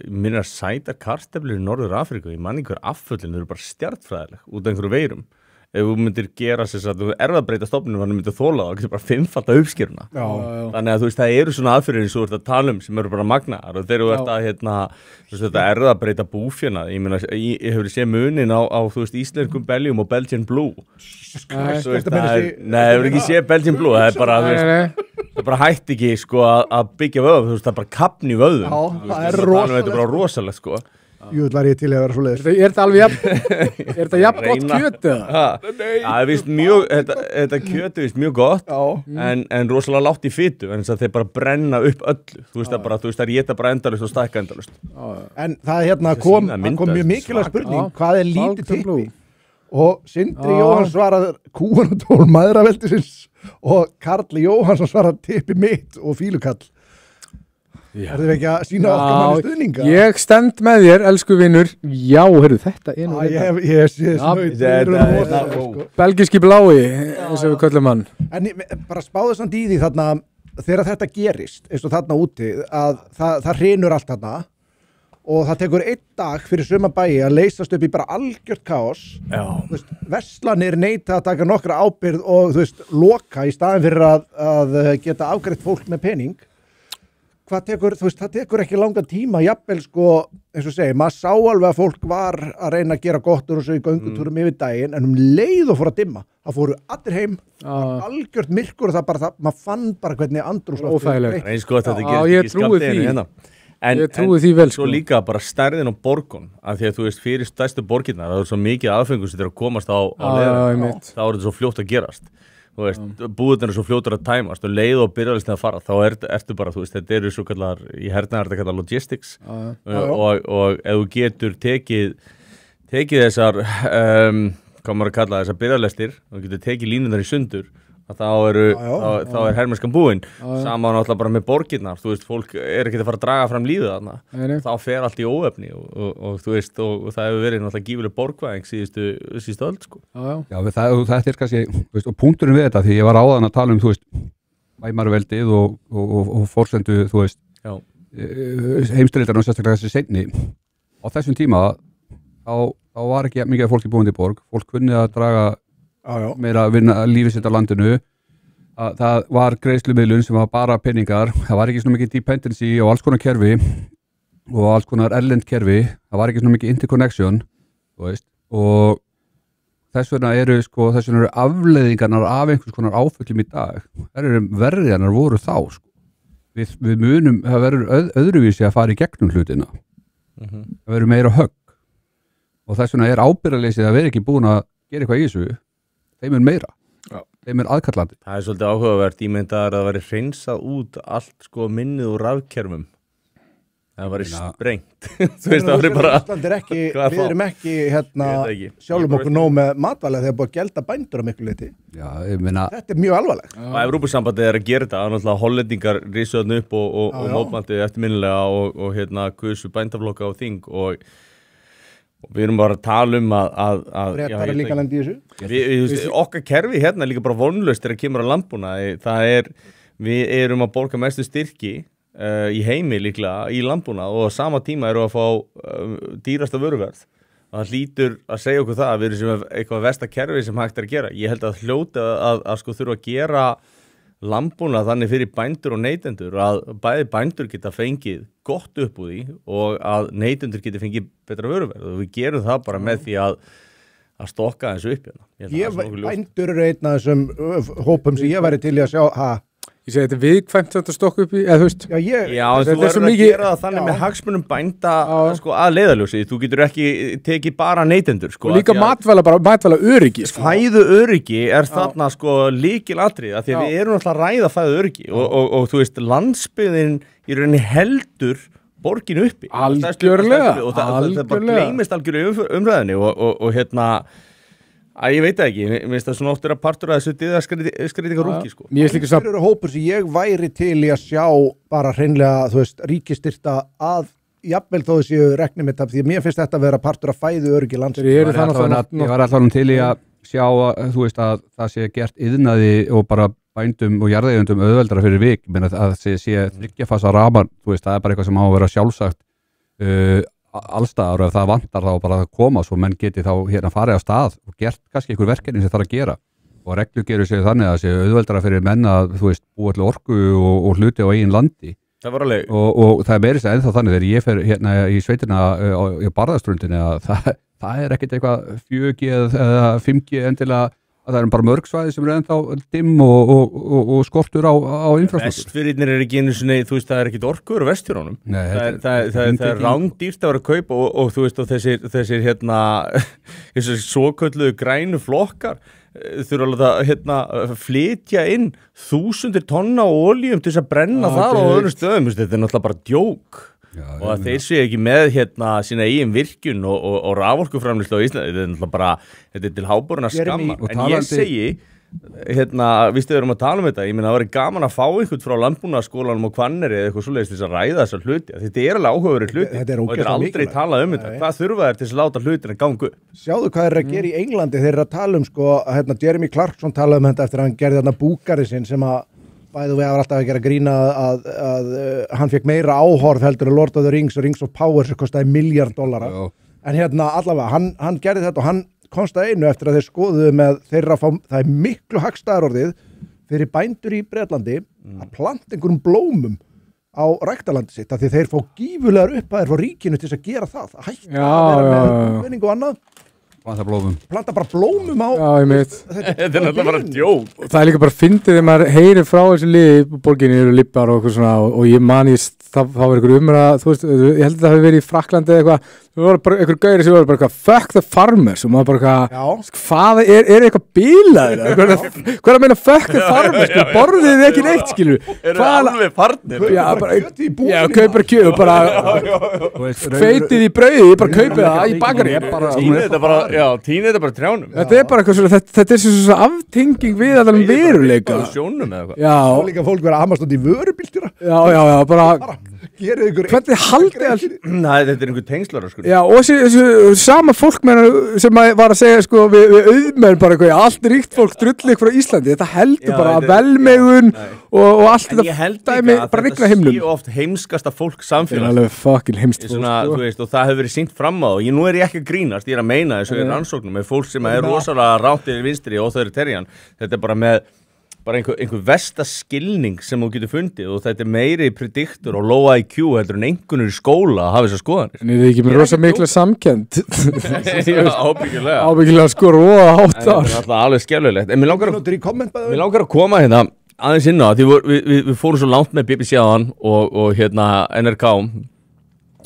minna sæta kartöflur í Norður Afríku, ég man einhver afföllin, þau eru bara stjartfræðileg út af einhverju veirum ef þú myndir gera sér að þú erfðabreyta stofnunum þannig myndir þóla það, getur bara fimmfalda uppskýruna þannig að þú veist, það eru svona aðferðir eins og þú ert að tala sem eru bara magnaðar og þegar þú ert að erfðabreyta búfjana ég meina, ég hefur séð munin á þú veist, íslenskum Belgium og Belgian Blue Nei, hefur ekki séð Belgian Blue það er bara, þú veist það bara hætti ekki sko að byggja vöðum, þú veist, það er bara kappn í vöðum það er bara rosalegt sko Jú, það ég til að vera svo leiðis. Er þetta jafn gott kjöt eða? Það er vist mjög, þetta kjöt er vist mjög gott, en rosalega látt í fitu, en þess að þeir bara brenna upp öllu. Þú veist það éta bara endalaust og stækka endalaust. En það kom mjög mikilvæg spurning, hvað er lítið tippi? Og Sindri Jóhanns svaraði kúanatól mæðraveldisins og Karli Jóhannsson svaraði tippi mitt og fílukall. Ertu ekki að sína okkar manni stuðninga? Ég stend með þér, elsku vinnur. Já, heyrðu, þetta er nú Ég sé snöð Belgíski blái, eins og við köllum hann. En bara spáðu samt í því þarna þegar þetta gerist, eins og þarna úti að það hrynur allt þarna og það tekur 1 dag fyrir suma bæi að leysast upp í bara algjört kaos. Verslanir neita að taka nokkra ábyrgð og þú veist, loka í staðin fyrir að geta afgreitt fólk með pening. Hvað tekur, þú veist, það tekur ekki langan tíma, jafnvel sko, eins og segi, maður sá alveg að fólk var að reyna að gera gott og svo í göngutúrum yfir daginn, en leið og fór að dimma. Það fóru allir heim, algjört myrkur og það bara, maður fann bara hvernig andrúmsloftið breytt. Eins gott að þetta gerist ekki skammdeginu hérna. Ég trúi því vel, sko. Svo líka bara stærðin á borgun, af því að þú veist, fyrir stærstu borginnar, það er svo mikið aðfengur sem þeir að komast á leiðina, þá er þetta svo fljótt að gerast. Þú veist, búðunar er svo fljótur að tæmast og leið og byrjarlistin að fara, þá ertu bara, þú veist, þetta eru svo kallar, í hernaðar þetta kallar logistics og ef þú getur tekið þessar, hvað maður að kalla þessar byrjarlistir, þú getur tekið línunar í sundur, að þá er hermennskan búinn, sama náttúrulega bara með borgirnar, þú veist, fólk er ekki að fara að draga fram lífið þarna, þá fer allt í óefni og þú veist, og það hefur verið náttúrulega gífuleg borgvæðing síðustu öld, sko. Já, þetta er kannski, veist, og punkturinn við þetta, því ég var áðan að tala þú veist, Weimarveldið og forsendu, þú veist, heimsstyrjaldarinn og sérstaklega þessi seinni, á þessum tíma, þá var ekki mikið fólk í búandi borg, fólk kunni að draga meira að vinna lífið sitt á landinu það var greiðslumiðlun sem var bara peningar, það var ekki svona mikið dependency og alls konar kerfi og alls konar erlend kerfi, það var ekki svona mikið interconnection, þú veist, og þess vegna eru afleiðingarnar af einhvers konar áföllum í dag, þær eru verðjarnar voru þá, sko. Við munum, það verður öðruvísi að fara í gegnum hlutina, það verður meira högg og þess vegna er ábyrgðarleysið að vera ekki búin að gera eitthvað í þessu, þeim er meira, þeim er aðkallandi. Það er svolítið áhugavert, ímyndaðar að það væri hreinsað út allt sko minnið úr rafkerfum. Það væri sprengt. Þú veist, það væri bara... Við erum ekki sjálfum okkur nóg með matvæli þegar búið að gelda bændur á miklu leyti. Já, ég meina... Þetta er mjög alvarlegt. Og Evrópusambandið er að gera þetta, náttúrulega hollendingar risu þarna upp og mótmæltu eftirminnilega og kusu bændaflokka á þing og við erum bara að tala að Bretar er líka lendi í þessu. Okkar kerfi hérna er líka bara vonlaust þegar kemur að landbúnaði. Við erum að borga mestu styrki í heimi líklega í landbúnað og á sama tíma erum við að fá dýrasta vöruverð. Það hlýtur að segja okkur það að við erum sem eitthvað versta kerfi sem hægt er að gera. Ég held að hljóta að sko þurfa að gera landbúnað þannig fyrir bændur og neytendur að bæði bændur geta fengið gott upp úr því og að neytendur geta fengið betra vöruverð og við gerum það bara með því að stokka þessu upp hérna. Bændur eru einn af þessum hópum sem ég væri til í að sjá Ég segi þetta viðkvæmt að stokka upp í, eða þú veist. Já, en þú verður að gera það þannig með hagsmunum bænda sko, að leiðarljósi. Þú getur ekki tekið bara neytendur. Sko, og líka matvæla öryggi. Sko. Fæðu öryggi er þarna sko, líkilatriði að því að við erum alltaf að ræða fæðu öryggi og þú veist, landsbyggðin í rauninni heldur borginu uppi. Algjörlega. Og það bara gleymist algjörlega umræðinni og hérna Ég veit það ekki, mér finnst það svona oft að partur að þessu diðaskreitingar rúki sko. Mér finnst líka Það eru hópur sem ég væri til í að sjá bara hreinlega, þú veist, ríkistyrta að jafnvel þó þessi rekni með það, því að mér finnst þetta að vera partur að fæðu öryggi landsins. Ég var alltaf til í að sjá að, þú veist, að það sé gert iðnaði og bara bændum og jarðeigendum auðveldara fyrir vik, menn að það sé þryggjafasa ramar, þú veist, það er bara eitthvað sem á að vera sjálfsagt allstaðar og ef það vantar þá bara að koma svo menn geti þá hérna farið á stað og gert kannski einhver verkefni sem þarf að gera og reglur gerur sig þannig að það sé auðveldara fyrir menn að þú veist búa til orku og hluti á eigin landi og það er meirist ennþá þannig þegar ég fer hérna í sveitina í Barðaströndinni að það er ekkert eitthvað 4G eða 5G endilega að það eru bara mörg svæði sem eru ennþá dimm og skortur á infrastruktúr. Vestfirðirnir er ekki einu sinni, þú veist, það er ekkit orkur á Vestfjörðunum. Það er rándýrt að vera að kaupa og þú veist, og þessir hérna, þessir svokölluðu grænu flokkar þurfa alveg að hérna, flytja inn 1000 tonna olíum til þess að brenna það á öðrum stöðum. Þetta er náttúrulega bara djók. Og að þeir séu ekki með hérna sína eigin virkjun og raforkuframleiðslu á Íslandi, þetta er bara þetta er til háboruna skamma, en ég segi hérna, við erum að tala um þetta, ég meina það væri gaman að fá einhvern frá landbúnaðarskólanum og Hvanneyri eða eitthvað svoleiðis til þess að ræða þessar hluti, þetta er alveg áhugaverður hluti og þetta er aldrei talað um þetta, hvað þurfa þær til þess að láta hlutin að ganga upp? Sjáðu hvað er að gera í Englandi, þeir eru að tala um sko, hérna Jeremy Clarkson talaði um þetta eftir að hann gerði þarna búkari sinn sem að bæðu við var alltaf að gera grína að hann fekk meira áhorf heldur að Lord of the Rings og Rings of Power sem kostaði $1 miljard. En hérna allavega, hann gerði þetta og hann komst að einu eftir að þeir skoðuðu með þeirra það er miklu hagstæðarorðið fyrir bændur í Bretlandi að planta einhverjum blómum á ræktarlandi sitt, af því þeir fá gífurlegar upphæðir frá ríkinu til þess að gera það. Það hætti að vera með vinning og annað. Planta bara blómum á þetta er náttúrulega bara djók og það er líka bara fyndið þegar maður heyrir frá þessu liði í borginni eru lippar og eitthvað svona og ég mani það var einhver umræða, þú veist, ég held að það hefði verið í Frakklandi eða eitthvað, það voru bara einhver gæri sem voru bara eitthvað, fuck the farmers og maður bara eitthvað, hvað er eitthvað bílaður, hvað er að meina fuck the farmers, borðið þið ekki neitt skilur, eru alveg farnir já, kaupir kjöð og bara feitið í brauðið, ég bara kaupið það í bakari tíni þetta bara trjánum þetta er bara eitthvað svona, þetta er svona aftenging við allan veruleika og líka fólk vera amast út í vörubílstjóra já, bara gerið ykkur hvernig haldið all Nei, þetta er einhver tengslar sko. Já, og þessi sama fólk sem var að segja sko, við auðmenn bara eitthvað, allt ríkt fólk drullig frá Íslandi, þetta heldur bara velmegun og allt þetta dæmi bara rigna himnum. En ég held líka að þetta sé oft heimskasta fólk samfélags. Það er alveg fucking heimst fólk. Þú veist, og það hefur verið sýnt fram á og nú er ég ekki að grínast, ég er að meina þessu í rannsóknum með fólk sem er rosalega ráttið vinstri og þau eru terjan. Þetta er bara með einhver versta skilning sem þú getur fundið og þetta er meiri prediktor og low IQ heldur en einhvernur í skóla að hafa þessar skoðanir. En er þið ekki með rosa mikla samkennd? Ábyggilega sko róa hátt þar. Það er alltaf alveg skjálfilegt. En mér langar að koma hérna aðeins inn á því við fórum svo langt með BBC áðan og hérna NRK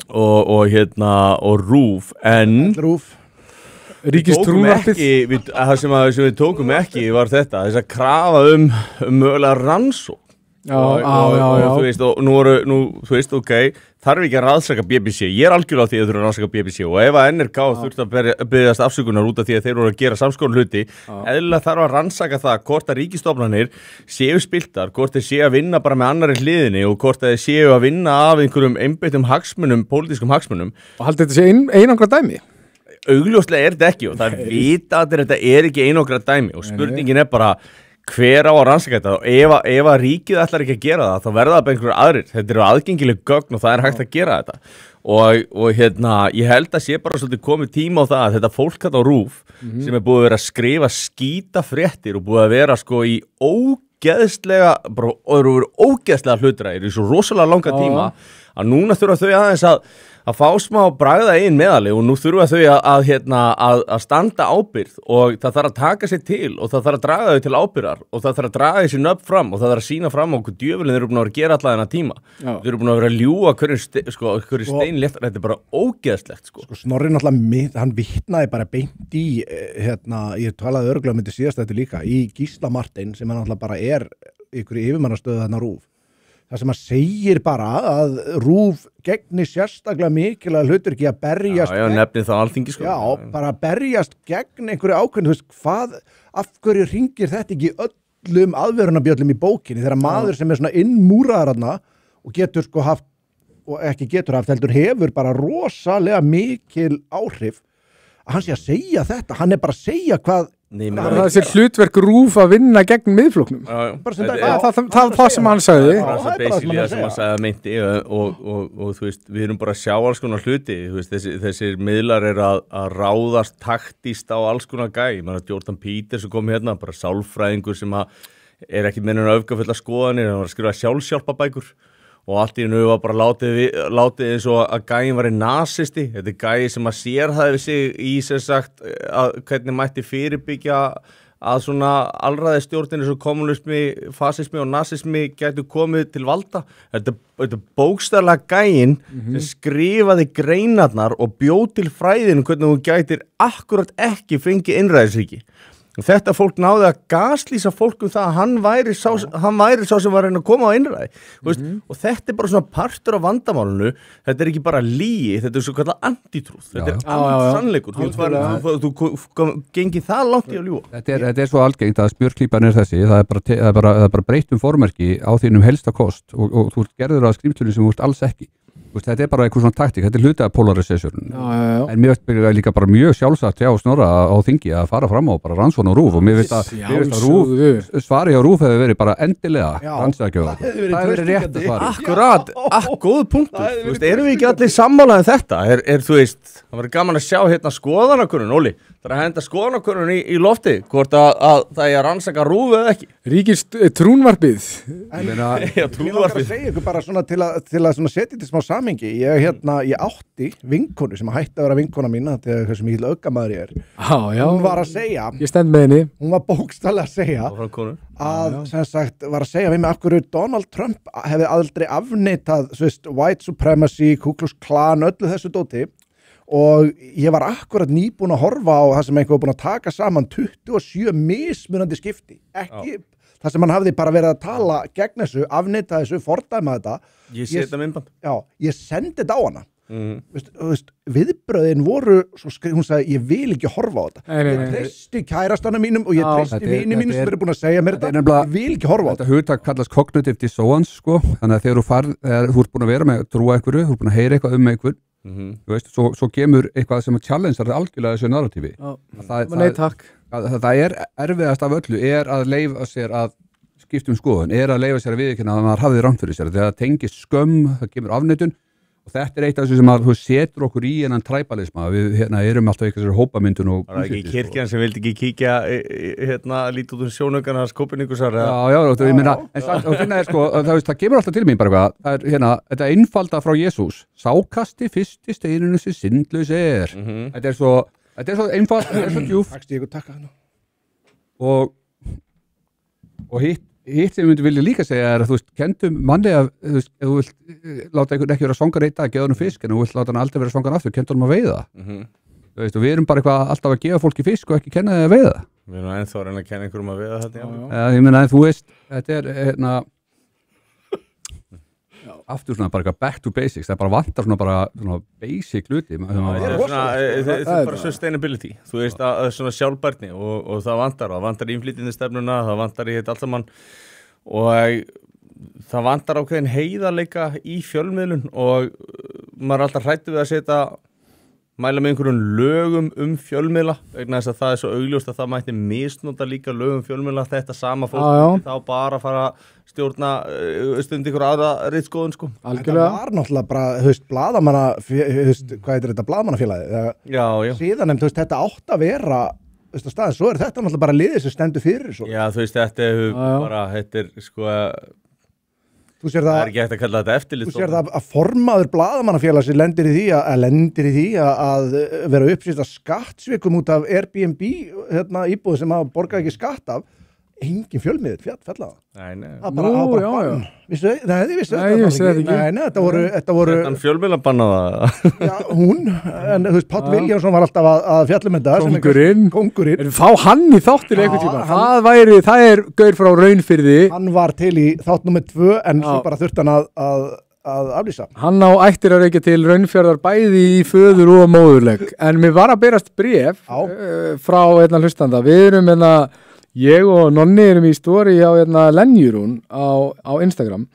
og RÚV en það sem við tókum ekki var þetta, þess að krafa mögulega rannsókn og þú veist, ok, þarf ekki að rannsaka BBC, ég er algjörlega á því að þurfa að rannsaka BBC og ef að NRK þurft að biðjast afsökunar út af því að þeir voru að gera samskonar hluti, eðlilega þarf að rannsaka það hvort að ríkisstofnanir séu spiltar, hvort þeir séu að vinna bara með annarri hliðinni og hvort þeir séu að vinna af einhverjum einbeittum hagsmunum, pólitískum hagsmunum. Og haldið þetta sé einangra dæmi? Augljóslega er þetta ekki og það er vita að þetta er ekki einokra dæmi og spurningin er bara hver á að rannsaka þetta og ef að ríkið ætlar ekki að gera það þá verða það bara einhverjum aðrir, þetta eru aðgengileg gögn og það er hægt að gera þetta og hérna ég held að sé bara svolítið komið tíma á það að þetta fólk þetta á RÚV sem er búið að vera að skrifa skýta fréttir og búið að vera sko í ógeðslega hlutræðir í svo rosalega langa tíma að núna þurfa þau aðeins að fá smá bragða inn meðali og nú þurfa þau að standa ábyrgð og það þarf að taka sér til og það þarf að draga þau til ábyrgðar og það þarf að draga þessi nöfn fram og það þarf að sína fram á okkur djöfulinn þeir eru búin að vera að gera allan þennan tíma. Þeir eru búin að vera að ljúga hverju stein léttar, þetta er bara ógeðslegt sko. Snorri náttúrulega, hann vitnaði bara beint í ég talaði örugglega myndi síðast þetta líka, í Gísla Martein sem hann náttúrulega bara er ykkur yfirmannastöðu þarna RÚV það sem að segir bara að RÚV gegni sérstaklega mikilvæga hlutverki að berjast nefnir það Alþingi sko. bara berjast gegn einhverju ákveðnu, af hverju hringir þetta ekki öllum aðvörunarbjöllum í bókinni þegar maður sem er svona innmúraðar þarna og getur sko haft, og ekki getur haft heldur hefur bara rosalega mikil áhrif að hann sé að segja þetta, hann er bara að segja hvað það sé hlutverk RÚV að vinna gegn miðflokknum það sem hann sagði það er basically það sem hann sagði að meinti og þú veist, við erum bara að sjá alls konar hluti, þú veist, þessir miðlar er að ráðast taktíst á alls konar gæ, Jordan Peters kom hérna, bara sálfræðingur sem að er ekki með hennar öfgafulla skoðanir, hann var að skrifa sjálfshjálpabækur og allt í hennu var bara látið eins og að gæin var nasisti, þetta er gæi sem að sérhæfi sig í sem sagt að hvernig mætti fyrirbyggja að svona alræðistjórnin eins og kommunismi, fasismi og nasismi gætu komið til valda. Þetta er bókstaflega gæin sem skrifaði greinarnar og bjóð til fræðinu hvernig hún gætir akkurat ekki fengið innræðisríki. Þetta fólk náði að gaslýsa fólk það að hann væri sá sem var að reyna að koma á innræði og þetta er bara svona partur af vandamálinu, þetta er ekki bara lygi, þetta er svo kallað antitrúð, þetta er antisannleikur, þú gengið það langt í að ljúga. Þetta er svo algengt að smjörklípan er þessi, það er bara breytum formerki á þínum helsta kost og þú ert gerður að skrýmslunum sem þú ert alls ekki. Þetta er bara eitthvað svona taktík, þetta er hluti af polarisation en mér veist líka bara mjög sjálfsagt hjá Snorra á þingi að fara fram á bara rannsókn á RÚV og mér veist að RÚV svari hjá RÚV hefur verið bara endilega rannsakjöða, það hefur verið rétt að svari. Akkurat, góð punktur, þú veist, erum við ekki allir sammálaðið þetta, þú veist, það verður gaman að sjá hérna skoðanakönnun, Óli, það er að henda skoðanakönnun í lofti, hvort að það er að rannsaka RÚV eða ekki. Ríkis trúnvarpið. Ég langar að segja ykkur bara svona til að setja þetta smá samhengi. Ég átti vinkonu sem hætti að vera vinkona mín, þetta er hversu mikil öggamaður ég er. Hún var að segja, ég stend með henni. Hún var bókstaflega að segja að, sem sagt, var að segja við mig af hverju Donald Trump hefði aldrei afneitað, white supremacy, Ku Klux Klan, öllu þessu dóti. Og ég var akkurat nýbúin að horfa á það sem einhver var búin að taka saman 27 mismunandi skipti, ekki það sem hann hafði bara verið að tala gegn þessu, afneita þessu, fordæma þetta. Ég sé þetta myndband. Já, ég sendi þetta á hana. Viðbröðin voru, hún sagði, ég vil ekki horfa á þetta. Ég treysti kærastana mínum og ég treysti vini mínum sem eru búin að segja mér þetta, ég vil ekki horfa á þetta. Þetta hugtak kallast cognitive dissonance, sko, þannig að þegar þú ert búin að vera með trúa einhverju, þú ert búin að heyra eitthvað einhver, þú veist, svo kemur eitthvað sem að challengear algjörlega þessu narratífi. Það er erfiðast af öllu er að leyfa sér að skipta skoðun, er að leyfa sér að viðurkenna að maður hafði rangt fyrir sér, þegar það tengist skömm, það kemur afneitun og þetta er eitt af þessu sem að þú setur okkur í enn tribalisma, við erum alltaf eitthvað hópamyndun og það er ekki kirkjan sem vildi ekki kíkja lítið út sjónaugarna skópinningursar. Ég meina, það kemur alltaf til mín bara eitthvað, þetta einfalda frá Jesús, sákasti fyrsti steinunum sem syndlaus er. Þetta er svo einfalt, þetta er svo djúpt og hitt sem ég myndi vilja líka segja er að þú veist, kendum manni að ef þú vilt láta einhvern ekki vera svangan einn dag, geða hann fisk, en þú vilt láta hann aldrei vera svangan aftur, kendur hann að veiða. Þú veist, og við erum bara eitthvað alltaf að gefa fólki fisk og ekki kenna þið að veiða. Við erum ennþá að reyna að kenna einhverjum að veiða þetta. Ég meina, en þú veist, þetta er aftur svona bara back to basics, það bara vantar svona basic hluti. Það er bara sustainability, þú veist, að svona sjálfbærni og það vantar innflytjendastefnuna, það vantar í þetta allt saman og það vantar ákveðin heiðarleika í fjölmiðlun og maður er alltaf hræddur við að setja mæla með einhverjum lögum fjölmiðla vegna þess að það er svo augljóst að það mætti misnota líka lögum fjölmiðla, þetta sama fólk þá bara fara stjórna stundi ykkur aðra ritskoðun sko. Þetta var náttúrulega bara, þú veist, blaðamanna, hvað heitir þetta, blaðamannafélagið? Já. Síðan, þú veist, þetta átt að vera, þú veist, að staðin, svo er þetta náttúrulega bara liðið sem stendur fyrir svo. Já, þú veist, þetta er bara, þetta er sko það er ekki hægt að kalla þetta eftirlit. Þú sér það að formaður blaðamannafélags lendir í því að vera uppsýst að skattsvikum út af Airbnb íbúð sem hafa borgað ekki skatt af engin fjölmiðill fjallaða. Nei. Það bara bann. Vissu þið vissi þetta ekki. Nei, þetta voru Þann fjölmiðla banna það. Já, hún, en þú veist, Páll Viljánsson var alltaf að fjalla um þetta. Kóngurinn. En fá hann í þáttir einhvern tíma. Það er gaur frá Raunfirði. Hann var til í þátt nummer 2 en svo bara þurfti hann að aflýsa. Hann á ættir að reykja til Raunfjarðar bæði í föður og móðurleg. En mér var að berast bréf frá einna hlustanda. Við erum ég og Nonni erum í story á Lenjurún á Instagram.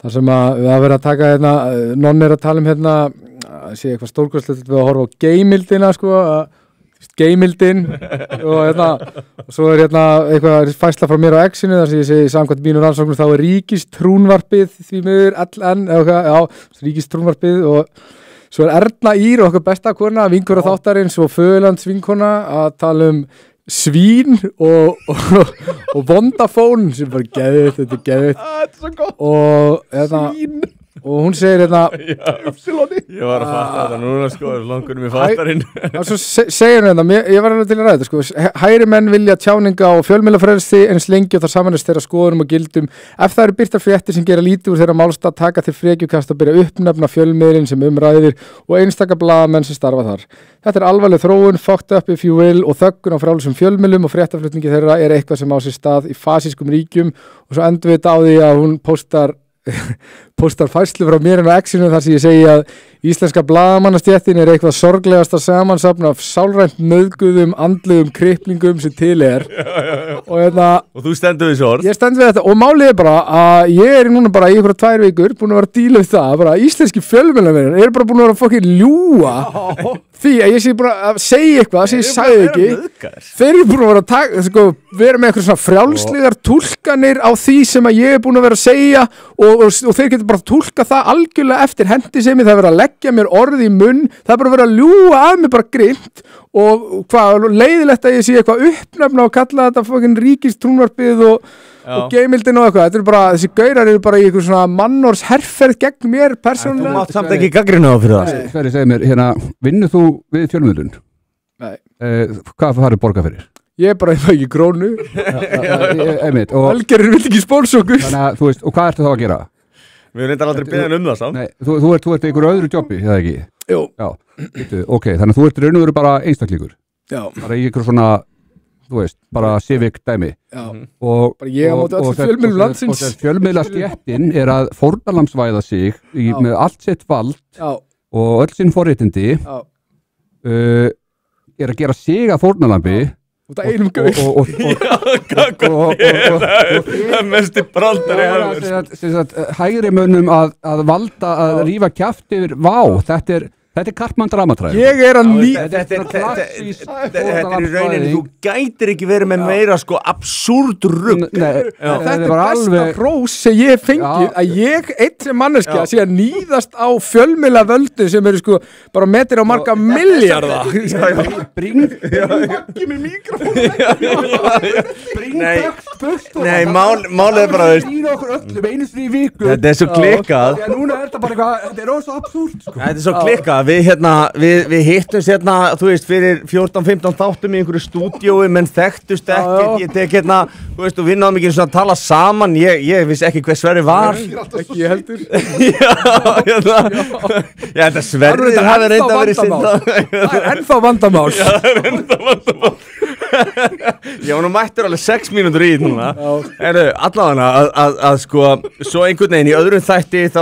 Þar sem að við að vera að taka Nonni er að tala um sé eitthvað stórkostlegt við að horfa á geimildina geimildin og svo er eitthvað færsla frá mér á X-inu þar sem ég segi samkvæmt mínum rannsóknum þá er ríkistrúnvarpið því miður ríkistrúnvarpið og svo er Erna Ír okkar besta kona, vinkona þáttarins og Föðurlands vinkona að tala um svín og Vodafone sem bara geðið, þetta er geðið þetta er svo gott svín og hún segir ég var að fatta þetta núna langunum í fattarinn og svo segir hún ég var alveg til að ræða hægri menn vilja tjáninga og fjölmiðlafrelsi eins lengi og það samanist þeirra skoðunum og gildum ef það eru birtar fréttir sem gera lítið úr þeirra málstað taka til frekjukast og byrja uppnefna fjölmiðlin sem umræðir og einstaka blaðamenn sem starfa þar þetta er alvarleg þróun, fucked up if you will og þöggun á frjálsum fjölmiðlum og fréttaflutningi þeirra er eitthvað sem á sér stað í fasískum ríkjum og svo endum við þetta á því að hún postar færslu frá mér á X-inu þar sem ég segi að íslenska blaðamannastéttin er eitthvað sorglegasta samansafn af sálrænt nauðguðum, andlegum kriplingum sem til er og þú stendur við svo orð ég stend við þetta og málið er bara að ég er núna bara í ykkur 2 vikur búin að vera að díla við það bara íslenski fjölmiðlamenn er bara búin að vera að fokkin ljúga því að ég sé bara að segja eitthvað sem ég sagði ekki þeir eru búin að vera að vera með eitthvað svona frjálslegar túlkanir á því sem að ég er búin að vera að segja og þeir getur bara túlka það algjörlega eftir hendi sem það er verið að leggja mér orð í munn það er bara verið að ljúga af mig bara grimt og hvað leiðilegt að ég sé eitthvað uppnefna og kalla þetta fokkin ríkistrúnvarpið og geimildin og eitthvað, þetta er bara, þessi gaurar eru bara í eitthvað svona mannors herferð gegn mér persónulega. Þú mátt samt ekki gaggrina á fyrir það. Sverri, segir mér, vinnur þú við fjölmiðlun? Nei. Hvað farið borga fyrir? Ég er bara ekki krónu. Helgerinn vill ekki spónsókur. Þannig að, þú veist, og hvað ertu þá að gera? Við erum reyndar aldrei beðin það samt. Nei, þú ert í einhverju öðru jobbi, eða ekki? Jú. Já, ok, þannig að þú ert raun og veru bara einstaklingur. Já. Bara í einhverju svona þú veist, bara civic dæmi og bara ég á móti öll fjölmiðlum landsins og fjölmiðlastéttin er að fórnarlamsvæða sig með allt sitt vald og öll sinn forréttindi er að gera sig að fórnarlambi út af einum gaur það mesti braldar hægri mönnum að valda að rífa kjaft yfir þetta er Karpmann dramatræð ég er að þetta er í rauninni þú gætir ekki verið með meira sko absúrd rugg þetta er besta hrós sem ég hef fengið að ég eitt sem manneskja sé að níðast á fjölmiðla völdu sem eru sko bara metir á marga milljarða bring með mikrofón nei, málið er bara þetta er svo klikkað núna er þetta bara eitthvað þetta er svo absúrd þetta er svo klikkað við hittumst hérna, þú veist, fyrir 14-15 þáttum í einhverju stúdíói, menn þekktust ekki, ég tek hérna, þú veist, og við náðum ekki svona að tala saman, ég vissi ekki hver Sverri var. Ekki ég heldur. Já, þetta Sverri hafi reynda verið sinna. Það er ennþá vandamál. Já, það er ennþá vandamál. Já, nú mættur alveg 6 mínútur í núna. Allavega að sko, svo einhvern veginn í öðrum þætti, þá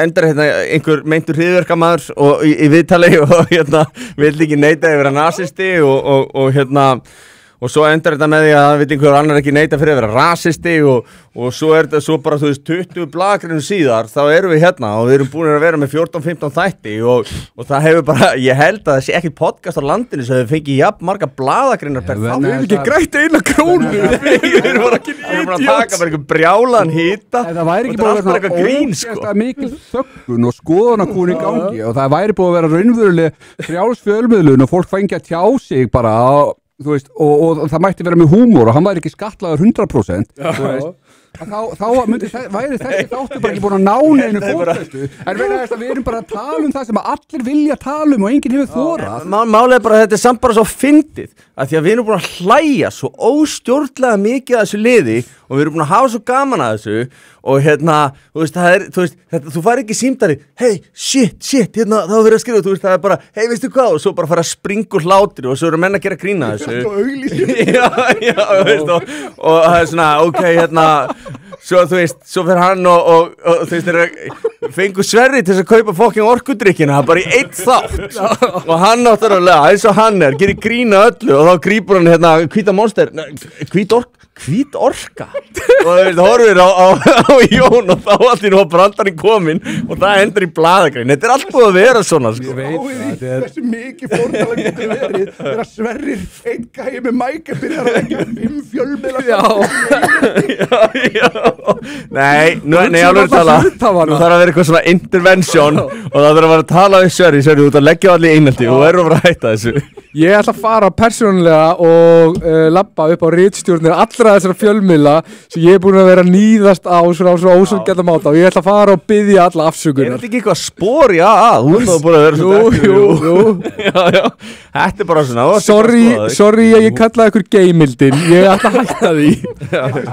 endar einhver meintur hryðverkamaður og í viðtali og vill ekki neita að vera nasisti og svo endar þetta með því að það vill einhver annar ekki neita fyrir að vera rasisti og svo er þetta svo bara, þú veist, 20 blaðgreinum síðar þá erum við hérna og við erum búin að vera með 14-15 þætti og það hefur bara, ég held að það sé ekki podcast á landinu sem hefur fengið jafn marga blaðagreinar per þátt. Við erum ekki grætt 1 krónu. Við erum bara að taka bara einhver brjálan hýta og það væri ekki búin að vera ógæsta mikil þöggun og skoðanakúni í gangi og það væri búin að vera raunveruleg frjálsfjölmiðlun og fólk fengi að tjá sig bara þú veist, og það mætti vera með húmor og hann væri ekki skatlaður 100% þú veist, þá væri þessi þáttu bara ekki búin að ná neinu fótfestu en við erum bara að tala um það sem allir vilja tala og enginn hefur þorað. Málið bara þetta samt bara svo fyndið að því að við erum búin að hlæja svo óstjórnlega mikið að þessu liði og við erum búin að hafa svo gaman að þessu og þú fær ekki símdari hey, shit, það var verið að skrifa það er bara, hey, veistu hvað og svo bara fara að springa úr hlátri og svo eru menn að gera grína þessu og það er svona, ok, svo fyrir hann og þeir fengu Sverri til að kaupa fucking orkudrykkina bara í einn þátt og hann náttúrulega, eins og hann gerir grína öllu og þá grípur hann hvíta monster, hvít orka og það horfir á Jón og þá allir var brandarinn kominn og það endur í blaðagrein þetta allt búið að vera svona sko. Þessu mikið fórnalega getur verið þegar Sverrir einn gæi með mæka byrjar að leggja 5 fjölmiðla Nei, alveg tala nú þarf að vera eitthvað svona intervention og það þarf að vera að tala við Sverri út að leggja allir einhaldi og verður að vera að hætta þessu Ég ætla að fara persónulega og labba upp á ritstjórnir allra þessara fjölmiðla sem ég er búin að vera að níðast á svona ósangjarna máta og ég ætla að fara og biðja alla afsökunar. Er þetta ekki eitthvað spor? Já, þú ætlaði bara að vera svona Jú. Já, þetta er bara svona Sorry að ég kallaði ykkur geimildin, ég ætla að hætta því.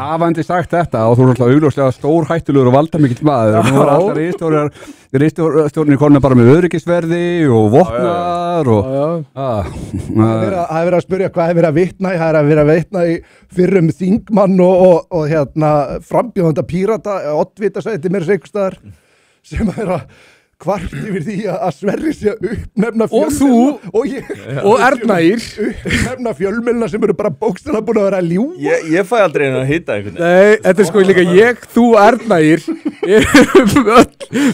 Hafandi sagt þetta og þú er alltaf augljóslega stór hættulegur og valdamikill maður. Nú er alltaf ritstjórnir konar bara með öryggisverði og vopnar og Það er verið að spyrja hvað er verið að vitna í, það er verið að vitna í fyrrum þingmann og frambjóðanda Pírata, oddvitasæti mér einhverstaðar sem er að kvart yfir því að Sverri sé að uppnefna fjölmiðluna og Erna Ýr uppnefna fjölmiðluna sem eru bara bókstaflega búin að vera að ljúga Ég fæ aldrei að hitta einhvern Nei, þetta er sko líka þú Erna Ýr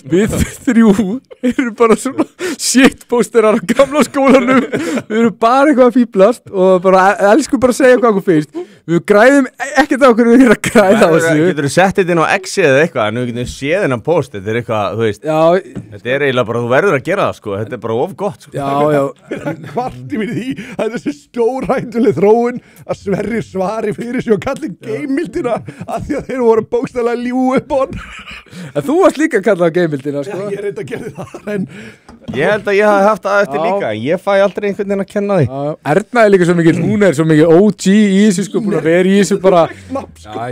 við þrjú erum bara svona shitposterar á gamla skólanum við erum bara eitthvað að fíblast og bara elskum bara að segja hvað okkur finnst við græðum ekkert á okkur við erum að græða á þessu Getur þú sett þetta inn á X eða eitthvað en við getum séð hennan post þetta er eitthvað, þú veist þetta er eiginlega bara, þú verður að gera það sko þetta er bara of gott sko Kvart yfir því að þessi stórhættuleg þróun að Sverri svari fyrir sig og kalli geimildina að því að þeir voru bókstaflega ljú upp á hann En þú varst líka að kalla geimildina sko Ég reynda að gera það en Ég held að ég hafi haft það eftir líka en ég fæ aldrei einhvern veginn að kenna því Erna er líka svo mikið, hún er svo mikið OG í þessu sko, búin að vera í þessu bara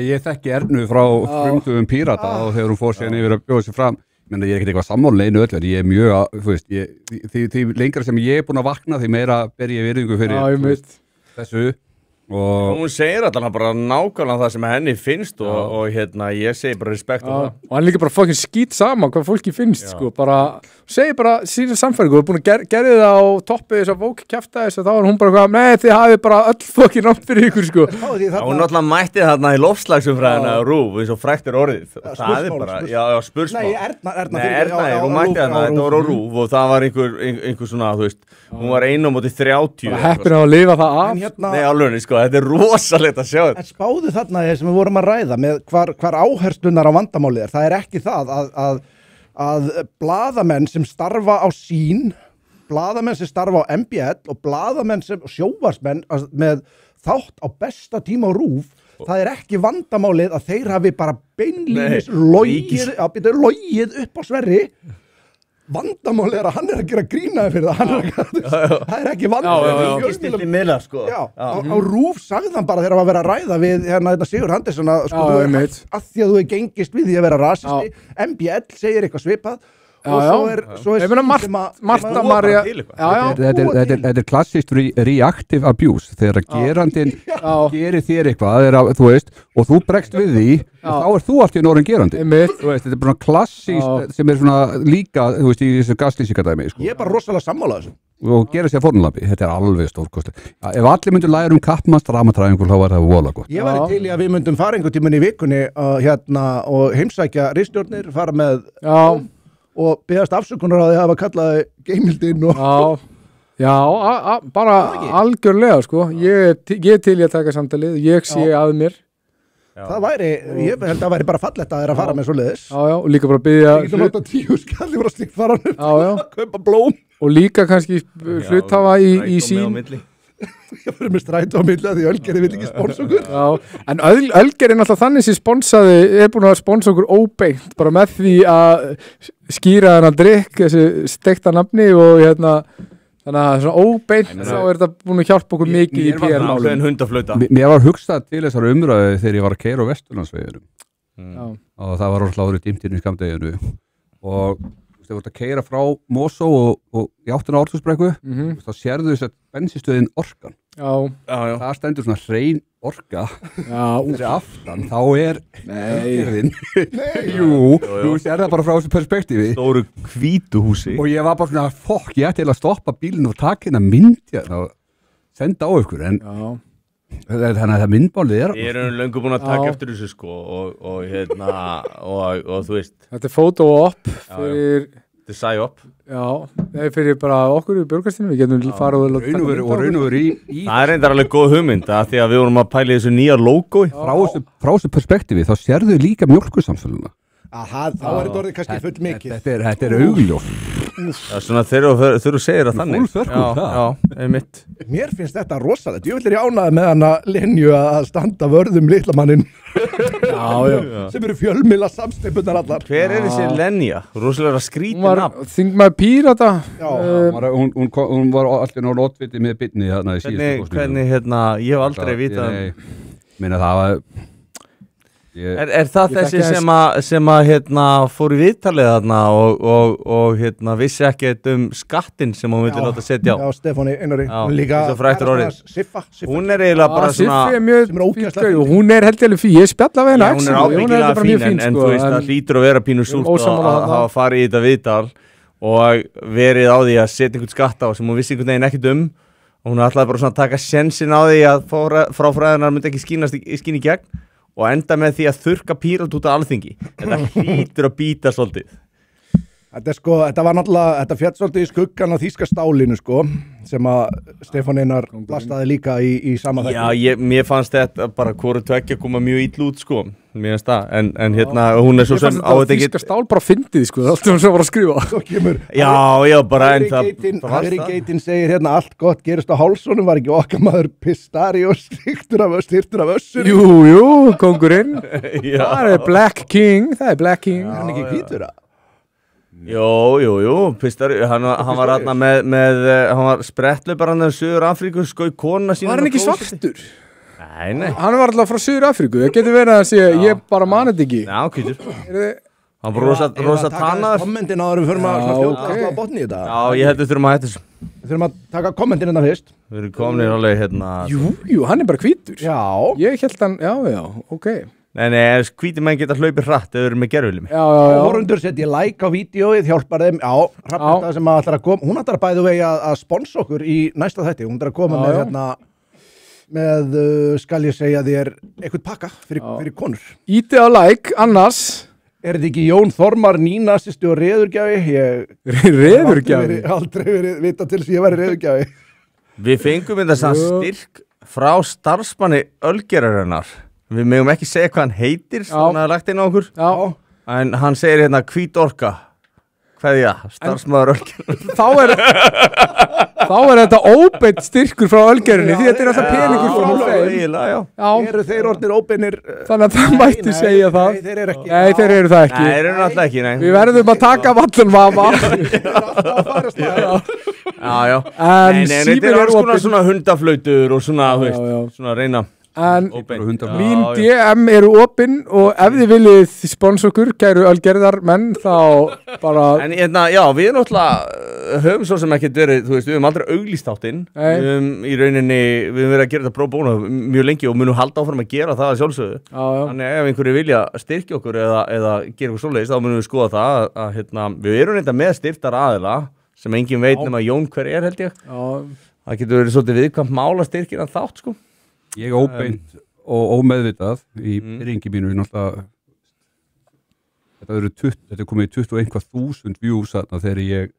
ég þekki Ernu frá frumdugum Pírata og þegar hún fór síðan yfir að bjóða sig fram menn ég er ekkert eitthvað sammáleinu öll ég er mjög, þú veist því lengra sem ég er búin að vakna því meira ber ég virðingu fyrir þessu og hún segir alltaf bara nákvæmlega það sem henni finnst og ég segi bara respekt á það og hann líka bara fucking skít saman hvað fólki finnst sko, bara segir bara sína samfæringu, við erum búin að gera það á toppið þess að vók kjafta þess og þá var hún bara hvað, nei þið hafið bara öll fucking rátt fyrir ykkur sko hún náttúrulega mætti þarna í lofslagsumfræðina Rúf eins og frækt er orðið það er bara, spursmál Erna, hún mætti þarna, þetta var á Rúf og það var einhver svona, þú veist hún var 1 á móti 30 heppin á að lifa það af nei, alveg, sko, þetta er rosalegt að sjá þetta en spáðu þarna sem við vorum að ræða með hvar áherslunar á vandamálið er það er ekki það að blaðamenn sem starfa á sín blaðamenn sem starfa á MBL og blaðamenn sem sjónvarpsmenn með þátt á besta tíma á Rúf það er ekki vandamálið að þeir hafi bara beinlínis logið upp á Sverri vandamálið er að hann er að gera grínaði fyrir það er ekki vandamálið á Rúf sagði hann bara þegar hann var að vera að ræða við þetta Sigur Andersson að því að þú er gengist við því að vera rasisti MBL segir eitthvað svipað og svo er Marta María þetta er klassist reactive abuse þegar gerandinn gerir þér eitthvað þú veist, og þú bregst við því þá er þú alltaf orðinn gerandi þetta er bara klassist sem er svona líka þú veist, í þessu gaslýsingadæmi ég er bara rosalega sammála þessu og gera sér fórnulabi, þetta er alveg stórkostlega ef allir myndur læra kappmast dramatræðingur þá var það vola gott ég væri til í að við myndum fara einhvern tímann í vikunni og heimsækja ritstjórnir fara með og beðast afsökunar á því að hafa kallaði geimildin og bara algjörlega sko ég til ég að taka samtalið, ég sé að mér það væri, ég held að það væri bara fallegt að þeirra að fara með svoleiðis og líka bara byggja ég getum átt að 10 skalli bara slíkt fara að kaupa blóm og líka kannski hluthafa í sín Ég fyrir með strætó á milli að því Ölgerði vill ekki spons okkur. Já, en Ölger er náttúrulega þannig sem sponsaði, er búin að sponsa okkur óbeint, bara með því að skýra þennan drikk, þessi steikta nafni og þannig að svona óbeint þá er þetta búin að hjálpa okkur mikið í PR-málum. Mér var hugsað til þessar umræðu þegar ég var að keyra á Vesturlandsveginum og það var orðið dimtinn í skamdeginu og þú veist að keyra frá Mosó og í áttina Ártúnsbrekku þá sérðu þess að bensinstöðin Orkan það stendur svona hrein orka þessi aftan, þá er Ölgerðin þú sér það bara frá þessu perspektífi stóru hvítu húsi og ég var bara svona, ég ætti að stoppa bílinn og taka hérna mynd og senda á ykkur en þannig að það myndbálið er Ég er löngu búin að taka eftir þessu sko og þú veist Þetta er photo-op fyrir Þetta er psy-op fyrir bara okkur í Björgastinu við getum farið og raun og veru í Það er reyndar alveg góð hugmynd að því að við vorum að pæla í þessu nýja logoi frá þessu perspektífi, þá sérðu líka mjólkursamféluna Þá er þetta orðið kannski full mikið Þetta er augljós Svona þegar þú segir að þannig einmitt Mér finnst þetta rosalegt, ég vil ég ánægði með hana Lenju að standa vörðum litlamannin sem eru fjölmiðla samsteypunar allar Hver er þessi Lenja? Rosalega skrítin nafn Þingmaður Pírata Hún var allir náttúrulega oddviti með byrni þarna í síðustu kosningu Hvernig, ég hef aldrei vitað Meina það var Er það þessi sem að fór í viðtalið þarna og vissi ekkert skattinn sem hún vildi láta setja á? Já, Stefáni Einari, hún líka Siffa. Hún er eiginlega bara svona Siffi er mjög fín, hún er held ég fín, ég spjalla við henni hún er ábyggilega fín, en þú veist það hlýtur að vera pínu súrt að hafa farið í þetta viðtal og verið á því að setja einhvern skatt á sem hún vissi einhvern veginn ekkert og hún ætlaði bara svona að taka sjensin á því að fráfræðinar myndi ekki skína í gegn og enda með því að þurrka Pírat út af Alþingi. Þetta hlýtur að býta svolítið. Þetta var náttúrulega, þetta fjall svolítið í skuggan á þýska stálinu sem að Stefán Einar blastaði líka í sama þætti. Já, mér fannst þetta bara hvoru tveggja koma mjög illa út mér finnst það, en hún er svo sem á þetta þýska stál bara fyndið það er alltaf sem var að skrifa. Svo kemur Já, bara en það Harry Geitin segir allt gott gerist á hálsónum, var ekki okkar maður Pistarios styrtur af össur. Jú, kongurinn. Það er Black King. Hann ekki hvítur það? Jú, Pistarios, hann var aðna með hann var sprettlaupar hann í Suður Afríku, skói kona sína. Var hann ekki svartur? Nei. Hann var alltaf frá Suður Afríku, það getur verið að segja, ég bara mani þetta ekki. Já, kvítur. Hann var rosa tannar. Kommentin áður við förum að fljóta alltaf á botni í þetta. Já, ég held við þurfum að hætta þessu. Við þurfum að taka kommentin hérna fyrst. Við erum komin alveg Jú, hann er bara hvítur. Já. Ég held hann, já, ok. Nei, hvíti menn geta hlaupið hratt eða eru með gerfilimi. Já. Horfundur setja like á vídeóið, hjálpar þeim. Já, Hrafnetta sem ætlar að koma. Hún ætlar að bæðu vegi að sponsa okkur í næsta þætti. Hún ætlar að koma með skal ég segja þér eitthvað pakka fyrir konur. Ítið á like, annars. Er þetta ekki Jón Þormar, nýnazisti og reðurgjafi? Reðurgjafi? Aldrei verið vita til þess að ég væri reðurgjafi. Við fengum þetta styrk frá starfsmanni Ölgerarinnar. Við megum ekki segja hvað hann heitir sem hann hafði lagt inn á okkur. Já. En hann segir hvít orka. Kveðja, starfsmaður Ölgerarinnar. Þá er þetta óbeint styrkur frá Ölgerinni því þetta er alltaf peningur frá þeim. Já. Eru þeir orðnir óbeinir? Þannig að það mætti segja það. Nei, þeir eru ekki. Nei, þeir eru það ekki. Nei, þeir eru alltaf ekki, nei. Við verðum að taka vallan vafa. Já. En þetta er alls konar svona hundaflautur og svona, svona reyna. En mín DM eru opinn og ef þið viljið spons okkur, kæru Ölgerðar menn, þá bara... En við náttúrulega höfum svo sem ekkert verið, þú veist, við höfum aldrei auglýst þáttinn. Í rauninni, við höfum verið að gera þetta pro bono mjög lengi og munum halda áfram að gera það að sjálfsögðu. Þannig ef einhverju vilja styrkja okkur eða gera okkur svoleiðis, þá munum við skoða það að við erum þetta með styrktar aðila sem engin veit nema Jón hver held ég. Það getur verið svolítið viðkvæmt mál að styrkja þátt, sko. Ég óbeint og ómeðvitað í byrjingi mínu náttúrulega þetta er komið 21.000 views þarna þegar ég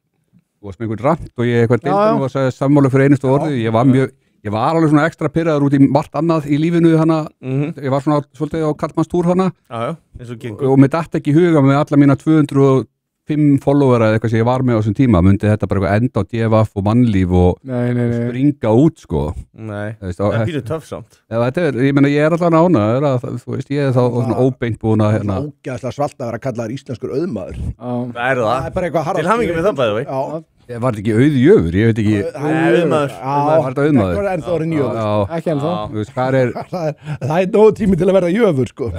varst með einhvern rant og ég eitthvað deildum og sagði sammála fyrir einustu orði ég var alveg svona ekstra pirraður út í margt annað í lífinu hana ég var svona svolítið á kallmannstúr hana og mér datt ekki í huga með alla mína 200 5 followera eða eitthvað sem ég var með á þessum tíma myndi þetta bara eitthvað enda á DFF og mannlíf og Nei. springa út sko. Nei, Veist, það býtur töff samt. Ég meina ég alltaf ánægður að þú veist ég þá svona óbeint búin að Það er ógæðslega svalt að vera kallaður íslenskur auðmaður. Það er það. Það er bara eitthvað Til hamingju með það bæði, vei. Já. Ég var ekki auðjöfur, ég veit ekki auðmaður. Var þetta auðmaður? En það voru njöfur. Ekki ennþá. Þú veist, hvað er Það er nóg tími til að verða jöfur, sko.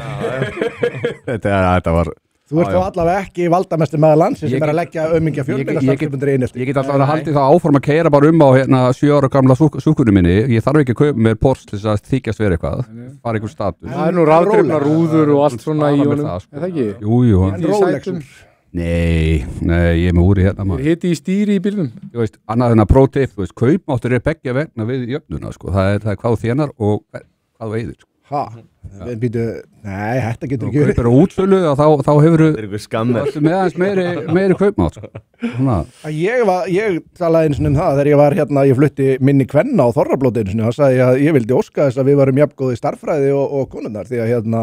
Þetta var Þú ert þá allavega ekki valdamestur maður landsins sem er að leggja aumingja fjölmiðlastarfsmundir einelti. Ég get alltaf að haldi það áform að keyra bara á hérna 7 ára gamla súkunni minni. Ég þarf ekki að kaupa mér Porsche til þess að þykjast vera eitthvað. Fara einhver status. Það er nú rafdrifnar rúður og allt svona í honum. Það, sko. Er það ekki? Jú. En Rolexur. Nei, ég er með úri hérna maður. Hiti í stýri í bílnum. Þú veist, annað en að pro-tip, þú veist, kaupmáttur beggja vegna við jöfnuna, sko. Það er hvað þú þénar og hvað þú eyðir, sko. Nei, þetta getur Þú ekki kaupir á útsölu og þá hefur Það er ykkur skammir. með aðeins meiri kaupmátt, sko. Svona. Ég talaði eins og það þegar ég var hérna, ég flutti minni kvenna á Þorrablóti eins og þá sagði ég að ég vildi óska þess að við varum jafngóði starffræði og konunnar því að hérna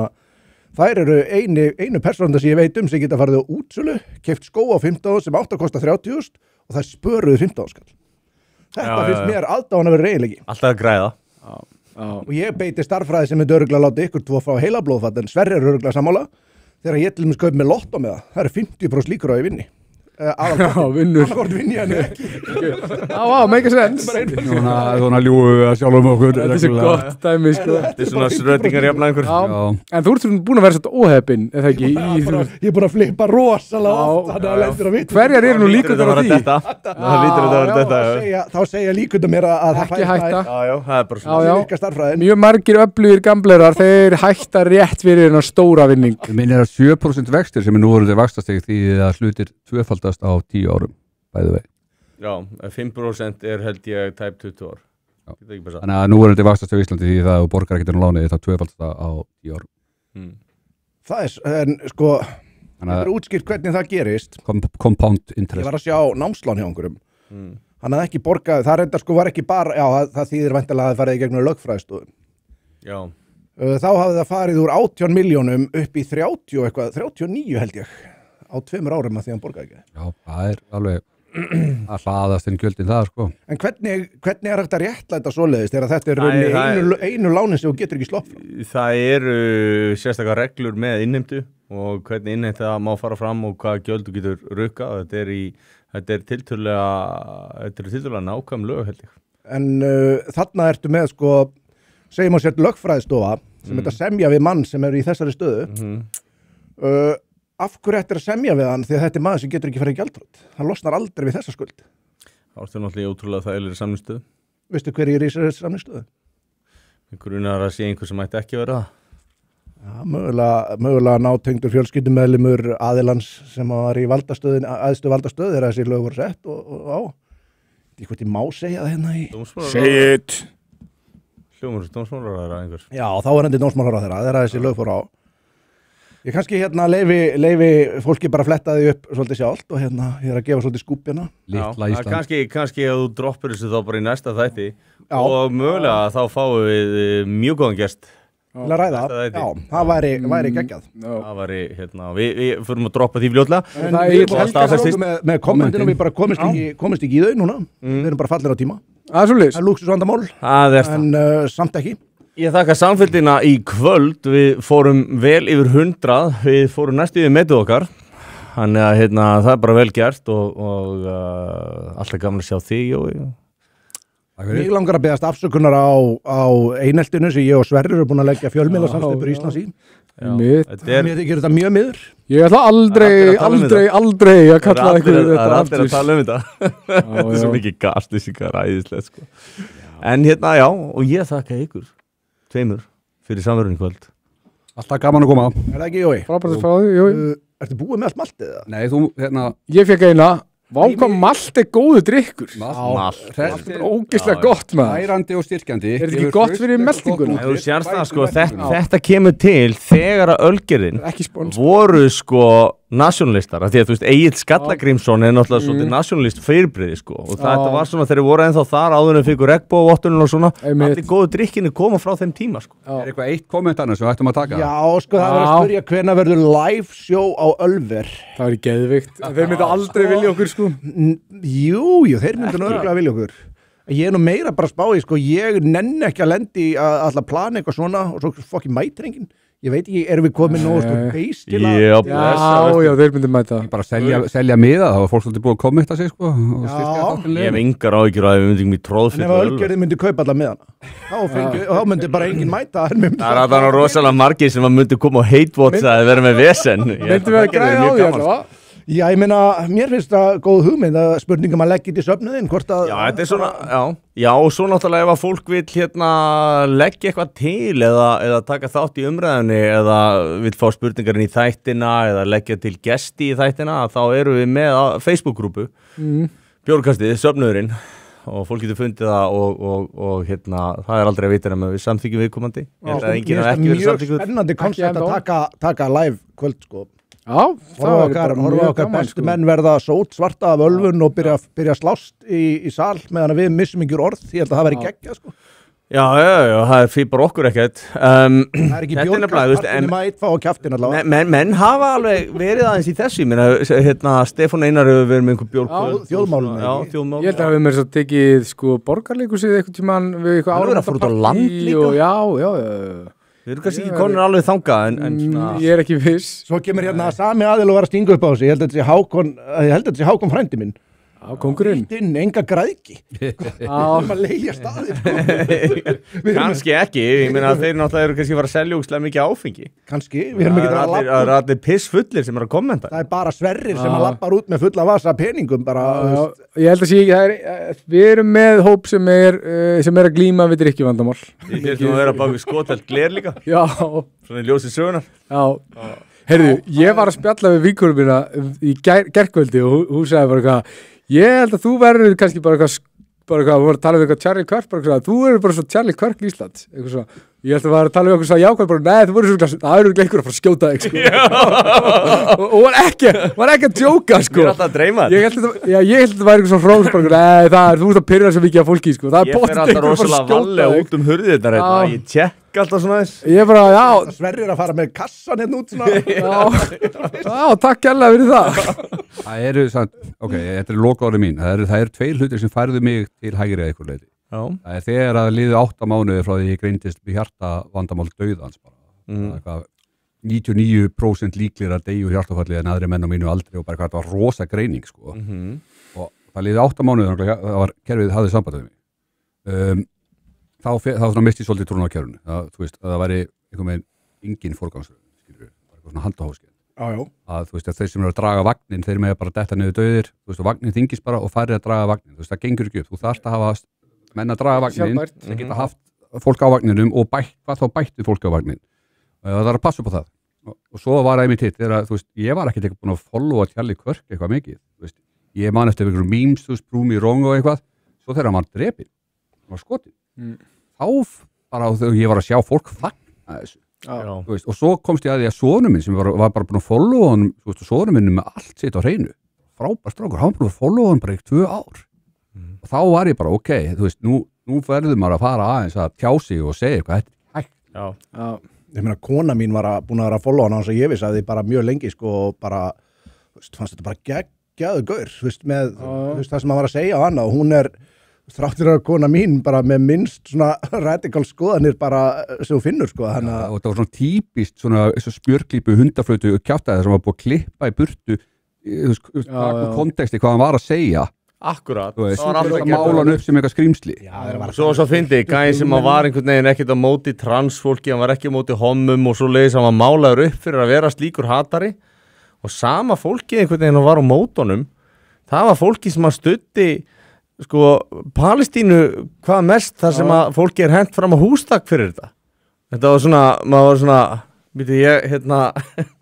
þær eru einu persónunda sem ég veit sem geta farið á útsölu, keypt skó á 15 sem átt að kosta 30.000 og þær spöruðu 15 skall. Þetta finnst mér aldáðan að vera reyðilegi. Alltaf að græða. Og ég beiti starffræði sem er öruglega að láta ykkur 2 fá heilablóðfatt en Sverrir er öruglega sammála þegar ég til dæmis kaup með lottó með það eru 50% líkur á að ég vinni vinnur annarkort vinn ég henni ekki make sense Svona ljúgu að sjálfum okkur Þetta er svo gott dæmi sko. Þetta er svona Schrödinger jafna einhver. En þú ert búin að vera svona óheppin eða ekki ég er búin að flippa rosalega oft þannig að lendir að vita Hverjar eru nú líkurnar á því? Það lítur þetta að vera þetta. Þá segja líkurnar mér að Ekki hætta Já, það er bara svona. það virka starffræðin Mjög margir öflugir gamblerar þeir hætta rétt fyrir hennar stóra vinning Minn að 7% vextir sem er nú voruð vaxtasteg því að hlutir tvöfaldast á 10 árum bæði veg. Já, 5% er held ég tæp 20 ár. Þannig að nú voruð vaxtasteg í Íslandi því það borgar ekkert enn lánið þá tvöfaldast á 10 árum. Það er sko það er útskýrt hvernig það gerist Compound ég interest. var að sjá námslán hjá einhverjum hann hafði ekki borgað, það reyndar sko var ekki bara það þýðir væntanlega að það farið í gegnum lögfræðistofum. Já. Þá hafði það farið úr 18 milljónum upp í 30 og eitthvað, 39 held ég á 2 árum að því hann borgaði ekki. Já, það er alveg að hlaðast inn gjöldin það sko. En hvernig er hægt að réttlæta svoleiðist þegar þetta er raunni einu lánin sem þú getur ekki slopp frá? Það eru sérstaklega reglur með innheimtu og hvernig innheimta má fara fram og hvaða gjöld þú getur rukkað. Þetta er tiltölulega nákvæm lög held ég. En þarna ertu með sko segjum á sér lögfræðistofa sem þetta semja við mann sem er í þessari stöðu af hverju ættir að semja við hann því að þetta er maður sem getur ekki farið í gjaldþrot það losnar aldrei við þessa skuld þá ertu náttúrulega ótrúlega þægilegri samningsstöðu. Veistu hver ég er í þessari samningsstöðu? Einhverjum er að sé einhver sem ætti ekki að vera það. Já, mögulega nátengdur fjölskyldumeðlimur aðilans sem var í valdastöðin aðstu valdastöð þegar þessi lög voru sett og á því hvort ég má segja það hérna í Say it Hljómur dómsmálaráðherra einhver. Já, þá er hendur dómsmálaráðherra þegar þessi lög fóru á Ég kannski hérna leyfi fólki bara að fletta því upp svolítið sjálft og hérna ég er að gefa svolítið skúpjana. Litla Ísland. Kannski að þú droppir þessu þá bara í næsta þætti og mögulega þá fáum við mjög góðan gest. Til að ræða, já, það væri geggjað. Það væri, hérna, við förum að droppa því fljótlega. Með kommentinum við bara komist ekki í þau núna. Við erum bara fallir á tíma. Það er svolítið. Það er lúksusvandamál, en samt ekki. Ég þakka samfélgina í kvöld, við fórum vel yfir 100, við fórum næstu yfir metið okkar, þannig að hérna, það er bara vel gert og alltaf gaman að sjá þig og Ég langar að beðast afsökunar á eineltinu sem ég og Sverrir eru búin að leggja fjölmiðlasamsteypur Íslands í. Mér þykir þetta mjög miður. Ég ætla aldrei að kalla ykkur þetta aftur. Það er allir að tala þetta. Þetta er svo mikið gaslýsingar æðislegt sko. En hérna já, og ég þakka ykkur tveimur fyrir samverðinu kvöld. Alltaf gaman að koma. Er það ekki, Jói? Frábært að fá því, Jói. Ertu búið með allt maltið það? Nei, þú, hérna... Ég fekk eina, hvað malt er góðu drykkur. Malt. Þetta er ógeðslega gott, maður. Ærandi og styrkjandi. Er þetta ekki gott fyrir meltinguna? Þú sérst það, sko, þetta kemur til þegar að ölgerðin ekki spons. Voru, sko, nationalistar, af því að þú veist Egill Skallagrímsson er náttúrulega svolítið nationalist fyrirbrigði sko, og þetta var svona þegar voru ennþá þar áður en fyrir regnbogavottunum og svona, allir góðu drikkinni koma frá þeim tíma sko. Eitthvað eitt kommentarna sem við ættum að taka? Já, sko, það var að spyrja hvenær verður live show á Ölver. Það er geðvikt, þeir myndu aldrei vilja okkur sko. Jú, þeir myndu örgulega vilja okkur. Ég nú meira bara spáði, sko, ég nenni ekki að lendi að alltaf plana eitthvað svona og svo fokki mætrengin. Ég veit ekki, erum við komin nógu stór beist til að... Já, þeir myndi mæta. Bara selja miða, þá var fólk svolítið búið að kommenta sig, sko. Ég hef engar áhyggjur að við myndum í tróðfyllt. En ef Ölgerðið myndi kaupa alla miðana, þá myndi bara enginn mæta. Það er að rosalega margir sem að myndi koma og hatewatcha að vera með vesen. Myndum við að græða á því allavega? Já, ég meina, mér finnst það góð hugmynd að spurningum að leggja í söfnuðin, hvort að... Já, þetta er svona, já, og svo náttúrulega ef að fólk vil leggja eitthvað til eða taka þátt í umræðinni eða vil fá spurningarinn í þættina eða leggja til gesti í þættina, þá eru við með Facebook-grúpu, Bjórkastið, söfnuðurinn, og fólk getur fundið það og það er aldrei að vita nema við samþykjum viðkomandi. Mér finnst mjög spennandi koncept að taka live kvöld, sko. Já, horfa okkar bestu menn verða sót svarta af ölfun og byrja að slást í sal meðan við missum ykkur orð, ég held að það veri geggjað sko. Já, það er fyrir okkur ekkert. Það er ekki bjórkastpartin mæt fá á kjaftin allavega. Menn hafa alveg verið aðeins í þessu, Stefán Einar hefur verið með einhver bjórkvöld. Þjóðmálun. Ég held að við með þess að tekið sko borgarleikusið eitthvað tímann við eitthvað áramótapartí. Já. Við erum kannski ekki konur alveg þangað en ég er ekki viss. Svo kemur sami aðil og var að stinga upp á þessu. Ég held að þetta sé Hákon frændi minn. Já, kóngurinn. Enga græðki. Við erum að leigja staðir. Kannski ekki. Ég meina að þeir náttúrulega eru kannski að fara að selja úkslega mikið áfengi. Kannski. Við erum ekki að lappa. Það er allir pissfullir sem eru að kommenta. Það er bara Sverrir sem að lappar út með fulla vasa peningum. Ég held að sé ekki, við erum með hóp sem er að glíma við drykkjuvandamál. Við þurfum að vera bak við skotelt gler líka. Já. Svona í ljósi sögunar. Já. Heyrðu, ég var að spjalla við vinkonum mína í gærkvöldi og hún sagði bara eitthvað, ég held að þú verður kannski bara eitthvað, við vorum að tala um eitthvað Charlie Kirk, bara eitthvað, þú verður bara svo Charlie Kirk Íslands, eitthvað svo. Ég held að við varum að tala um eitthvað svo jákvæð, bara, nei, þú verður svo, það eru einhver að fara að skjóta þig, sko. Og var ekki að djóka, sko. Mér er alltaf að dreyma þetta. Ég held að það væri eitthvað svo hrós, bara, nei, þú ert að pyrra svo mikið af fólki, sko. Það er potið einhver að fara að skjóta þig. út hurðirnar, ég tjekk alltaf svona þess. Ég bara, já. Sverrir að fara með kassan hérna út svona. Já, takk kærlega fyrir það. Það eru, þetta er lokaorðið mín. Það eru tveir hlutir sem færðu mig til hægri að einhver leyti. Það er þegar að liðu 8 mánuði frá því ég greindist við hjartavandamál dauðans bara. 99% líklegir að deyju hjartafalli en aðri menn á mínu aldri og bara hvað það var rosa greining sko. Og það liðu 8 mánuði það var kerfið hafði samband við mig. Þá misti ég svolítið trúna á kerfinu. Þú veist, að það væri einhvern veginn engin forgangsröð, skilur við, bara svona handahóskið. Að þú veist að þeir sem eru að draga vagnin þeir með bara detta niður dauðir, þú veist og vagnin þingist bara og færri að draga vagnin, þú veist það gengur ekki upp, þú þarft að hafa menn að draga vagnin, það geta haft fólk á vagninum og hvað þá bættu fólk á vagnin, það er að passa upp á það og svo var það einmitt hitt, þú veist ég var ekkert búin að followa Charlie Kirk eitthvað mikið, þú veist, ég man eftir einhverjum memes, þú veist, prove me wrong og eitthvað, svo þegar hann var drepinn, hann var skotinn, þá bara þegar ég var að sjá fólk fagna þessu. Þú veist, og svo komst ég að því að sonur minn sem var bara búin að followa hann, þú veist, og sonur minn með allt sitt á hreinu, frábær strákur, hann var búin að followa hann bara í 2 ár og þá var ég bara, ok, þú veist, nú verður maður að fara aðeins að tjá sig og segja eitthvað, þetta er hægt. Já. Ég meina, kona mín var búin að vera að followa hann hans og ég vissi að þið bara mjög lengi, sko, og bara, þú veist, fannst þetta bara geggjaðu gaur, þú veist, með, þú veist, það sem hann var að segja á hann og hún er þráttur að kona mín bara með minnst svona radikal skoðanir bara sem hún finnur sko og það var svona típist svona spjörklípu hundaflötu kjátaði sem var búið að klippa í burtu konteksti hvað hann var að segja akkurat, það var alltaf að mála hann upp sem eitthvað skrýmsli svo fyndi, gæði sem að var einhvern veginn ekkert á móti transfólki, hann var ekki á móti homum og svo leiðis hann var málaður upp fyrir að vera slíkur hatari og sama fólki einhvern veginn hann var á mótunum það var fólki sem að studdi sko, Palestínu hvað mest þar sem að fólki hent fram á hústak fyrir þetta var svona, maður var svona býtu ég,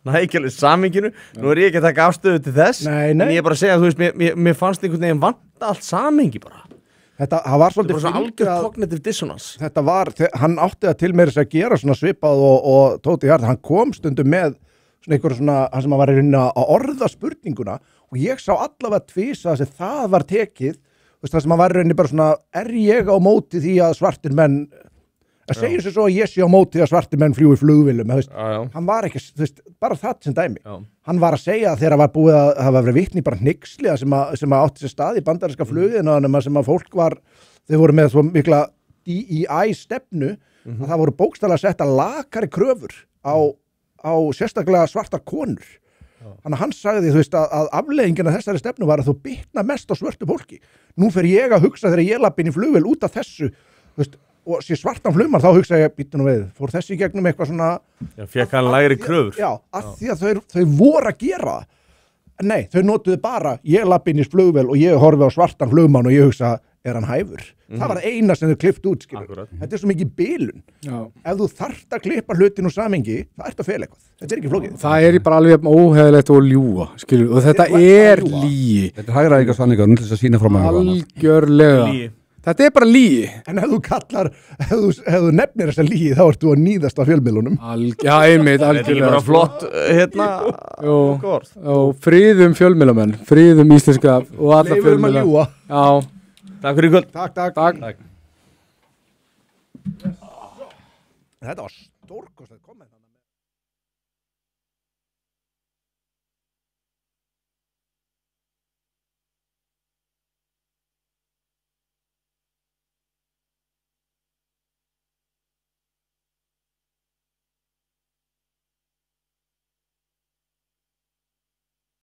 nækjali saminginu, nú ég ekki að taka afstöðu til þess, en ég bara að segja, þú veist, mér fannst einhvern veginn vanta allt samingi bara. Þetta var svolítið svona algjör cognitive dissonance. Þetta var, hann átti það til meira að gera svona svipað og Tóti Hart, hann kom stundum með svona einhver svona, hann sem að var í rauninni að orða spurninguna og ég sá allavega tvisa þess að það var tekið, það sem að var í rauninni bara svona, ég á móti því að svartir menn, að segja sér svo að ég sé á móti því að svartir menn fljúi flugvélum, hann var ekki, bara það sem dæmi, hann var að segja þegar var búið að hafa verið vitni bara hnyggsliða sem að átti sér stað í bandaríska flugiðina sem að fólk var, þau voru með svo mikla DEI stefnu að það voru bókstaflega að setja lakari kröfur á sérstaklega svartar konur. Þannig að hann sagði að afleiðingin af þessari stefnu var að þú bitna mest á svörtu fólki. Nú fer ég að hugsa þegar ég lapp inn í flugvél út af þessu og sé svartan flugmann, þá hugsa ég býttu nú við, fór þessi í gegnum eitthvað svona fekk hann lægri kröfur. Já, af því að þau voru að gera það. Nei, þau notuðu bara ég lapp inn í flugvél og ég horfi á svartan flugmann og ég hugsa, er hann hæfur? Það var eina sem þau klippt út, skilur. Þetta svo mikið bilun. Ef þú þarft að klippa hlutin úr samhengi, það ert að fela eitthvað. Þetta ekki flókið. Það bara alveg óhefðilegt og ljúga, skilur. Og þetta lygi. Þetta hagræðingar sannleikar, nú til þess að sína fram að algjörlega. Þetta bara lygi. En ef þú kallar, ef þú nefnir þessa lygi, þá ert þú að níðast á fjölmiðlunum. Já, einmitt, algjörlega. Þetta er bara flott, og friðum fjölmiðlumenn, friðum íslenska og alla fjölmiðla. Leifum að ljúga. Já. Takk fyrir kvöld. Takk. Þetta var stórkostlegt komment.